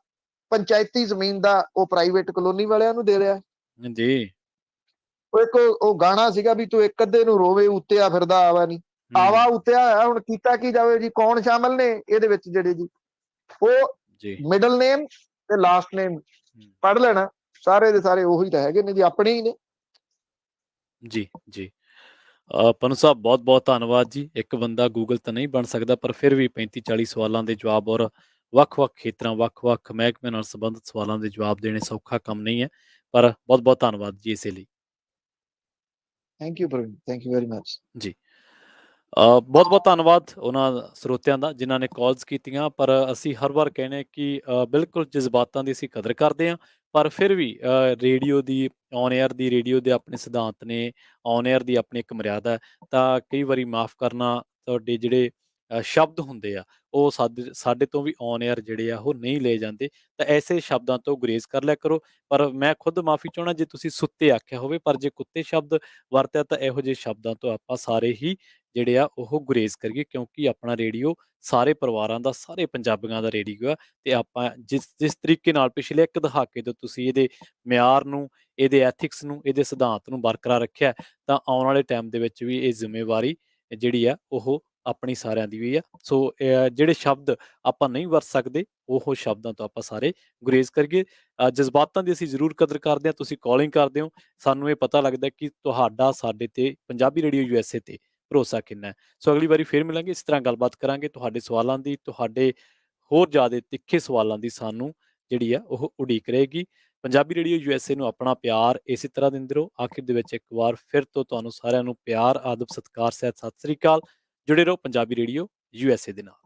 [SPEAKER 2] ਪੰਚਾਇਤੀ ਜ਼ਮੀਨ ਦਾ, ਉਹ ਪ੍ਰਾਈਵੇਟ ਕਲੋਨੀ ਵਾਲਿਆਂ ਨੂੰ ਦੇ ਰਿਹਾ ਜੀ। ਉਹ ਗਾਣਾ ਸੀਗਾ ਵੀ ਤੂੰ ਇੱਕ ਅੱਧੇ ਨੂੰ ਰੋਵੇ ਉੱਤਿਆ ਫਿਰਦਾ ਆਵਾ ਨਹੀਂ, ਆਵਾ ਉੱਤਿਆ ਹੋਇਆ। ਹੁਣ ਕੀਤਾ ਕੀ ਜਾਵੇ ਜੀ? ਕੌਣ ਸ਼ਾਮਲ ਨੇ ਇਹਦੇ ਵਿੱਚ ਜਿਹੜੇ ਜੀ? ਉਹ ਮਿਡਲ ਨੇਮ ਤੇ ਲਾਸਟ ਨੇਮ ਪੜ੍ਹ ਲੈਣਾ, ਸਾਰੇ ਦੇ ਸਾਰੇ ਉਹੀ ਤਾਂ ਹੈਗੇ ਨੇ ਜੀ, ਆਪਣੇ ਹੀ ਨੇ।
[SPEAKER 1] ਜੀ ਜੀ ਪਨੂ ਸਾਹਿਬ ਬਹੁਤ ਬਹੁਤ ਧੰਨਵਾਦ ਜੀ। ਇੱਕ ਬੰਦਾ ਗੂਗਲ ਤਾਂ ਨਹੀਂ ਬਣ ਸਕਦਾ, ਪਰ ਫਿਰ ਵੀ 35-40 ਸਵਾਲਾਂ ਦੇ ਜਵਾਬ ਔਰ ਵੱਖ-ਵੱਖ ਖੇਤਰਾਂ ਵੱਖ-ਵੱਖ ਮਹਿਕਮਿਆਂ ਨਾਲ ਸੰਬੰਧਿਤ ਸਵਾਲਾਂ ਦੇ ਜਵਾਬ ਦੇਣੇ ਸੌਖਾ ਕੰਮ ਨਹੀਂ ਹੈ। ਪਰ ਬਹੁਤ ਬਹੁਤ ਧੰਨਵਾਦ ਜੀ ਇਸੇ ਲਈ।
[SPEAKER 2] Thank you Praveen, thank you very much
[SPEAKER 1] ਜੀ ਬਹੁਤ ਬਹੁਤ ਧੰਨਵਾਦ ਉਹਨਾਂ ਸਰੋਤਿਆਂ ਦਾ ਜਿਨ੍ਹਾਂ ਨੇ ਕਾਲਸ ਕੀਤੀਆਂ। ਪਰ ਅਸੀਂ ਹਰ ਵਾਰ ਕਹਿੰਦੇ ਕਿ ਬਿਲਕੁਲ ਜਜ਼ਬਾਤਾਂ ਦੀ ਅਸੀਂ ਕਦਰ ਕਰਦੇ ਹਾਂ, ਪਰ ਫਿਰ ਵੀ radio the on air the radio ਦੇ ਆਪਣੇ ਸਿਧਾਂਤ ਨੇ, ਔਨ ਏਅਰ ਦੀ ਆਪਣੀ ਇੱਕ ਮਰਿਆਦਾ ਹੈ। ਤਾਂ ਕਈ ਵਾਰੀ ਮਾਫ ਕਰਨਾ, ਤੁਹਾਡੇ ਜਿਹੜੇ ਸ਼ਬਦ ਹੁੰਦੇ ਆ ਉਹ ਸਾਡੇ ਤੋਂ ਵੀ ਔਨ ਏਅਰ ਜਿਹੜੇ ਆ ਉਹ ਨਹੀਂ ਲਏ ਜਾਂਦੇ। ਤਾਂ ਐਸੇ ਸ਼ਬਦਾਂ ਤੋਂ ਗੁਰੇਜ਼ ਕਰ ਲਿਆ ਕਰੋ। ਪਰ ਮੈਂ ਖੁਦ ਮਾਫੀ ਚਾਹੁੰਦਾ ਜੇ ਤੁਸੀਂ ਸੁੱਤੇ ਆਖਿਆ ਹੋਵੇ, ਪਰ ਜੇ ਕੁੱਤੇ ਸ਼ਬਦ ਵਰਤਿਆ ਤਾਂ ਇਹੋ ਜਿਹੇ ਸ਼ਬਦਾਂ ਤੋਂ ਆਪਾਂ ਸਾਰੇ ਹੀ ਜਿਹੜੇ ਆ ਉਹ ਗੁਰੇਜ਼ ਕਰੀਏ, ਕਿਉਂਕਿ ਆਪਣਾ ਰੇਡੀਓ ਸਾਰੇ ਪਰਿਵਾਰਾਂ ਦਾ, ਸਾਰੇ ਪੰਜਾਬੀਆਂ ਦਾ ਰੇਡੀਓ ਆ। ਤੇ ਆਪਾਂ ਜਿਸ ਤਰੀਕੇ ਨਾਲ ਪਿਛਲੇ ਇੱਕ ਦਹਾਕੇ ਤੋਂ ਤੁਸੀਂ ਇਹਦੇ ਮਿਆਰ ਨੂੰ, ਇਹਦੇ ਐਥਿਕਸ ਨੂੰ, ਇਹਦੇ ਸਿਧਾਂਤ ਨੂੰ ਬਰਕਰਾਰ ਰੱਖਿਆ, ਤਾਂ ਆਉਣ ਵਾਲੇ ਟਾਈਮ ਦੇ ਵਿੱਚ ਵੀ ਇਹ ਜ਼ਿੰਮੇਵਾਰੀ ਜਿਹੜੀ ਆ ਉਹ ਆਪਣੀ ਸਾਰਿਆਂ ਦੀ ਵੀ ਆ। ਸੋ ਜਿਹੜੇ ਸ਼ਬਦ ਆਪਾਂ ਨਹੀਂ ਵਰਤ ਸਕਦੇ ਉਹ ਸ਼ਬਦਾਂ ਤੋਂ ਆਪਾਂ ਸਾਰੇ ਗੁਰੇਜ਼ ਕਰੀਏ। ਜਜ਼ਬਾਤਾਂ ਦੀ ਅਸੀਂ ਜ਼ਰੂਰ ਕਦਰ ਕਰਦੇ ਹਾਂ। ਤੁਸੀਂ ਕਾਲਿੰਗ ਕਰਦੇ ਹੋ, ਸਾਨੂੰ ਇਹ ਪਤਾ ਲੱਗਦਾ ਕਿ ਤੁਹਾਡਾ ਸਾਡੇ ਤੇ ਪੰਜਾਬੀ ਰੇਡੀਓ USA ਤੇ ਭਰੋਸਾ ਕਿੰਨਾ ਹੈ। ਸੋ ਅਗਲੀ ਵਾਰੀ ਫਿਰ ਮਿਲਾਂਗੇ, ਇਸ ਤਰ੍ਹਾਂ ਗੱਲਬਾਤ ਕਰਾਂਗੇ। ਤੁਹਾਡੇ ਸਵਾਲਾਂ ਦੀ, ਤੁਹਾਡੇ ਹੋਰ ਜ਼ਿਆਦਾ ਤਿੱਖੇ ਸਵਾਲਾਂ ਦੀ ਸਾਨੂੰ ਜਿਹੜੀ ਆ ਉਹ ਉਡੀਕ ਰਹੇਗੀ। ਪੰਜਾਬੀ ਰੇਡੀਓ USA ਨੂੰ ਆਪਣਾ ਪਿਆਰ ਇਸੇ ਤਰ੍ਹਾਂ ਦਿੰਦੇ ਰਹੋ। ਆਖਿਰ ਦੇ ਵਿੱਚ ਇੱਕ ਵਾਰ ਫਿਰ ਤੋਂ ਤੁਹਾਨੂੰ ਸਾਰਿਆਂ ਨੂੰ ਪਿਆਰ, ਆਦਬ, ਸਤਿਕਾਰ ਸਹਿਤ ਸਤਿ ਸ੍ਰੀ ਅਕਾਲ। ਜੁੜੇ ਰਹੋ ਪੰਜਾਬੀ ਰੇਡੀਓ USA ਦੇ ਨਾਲ।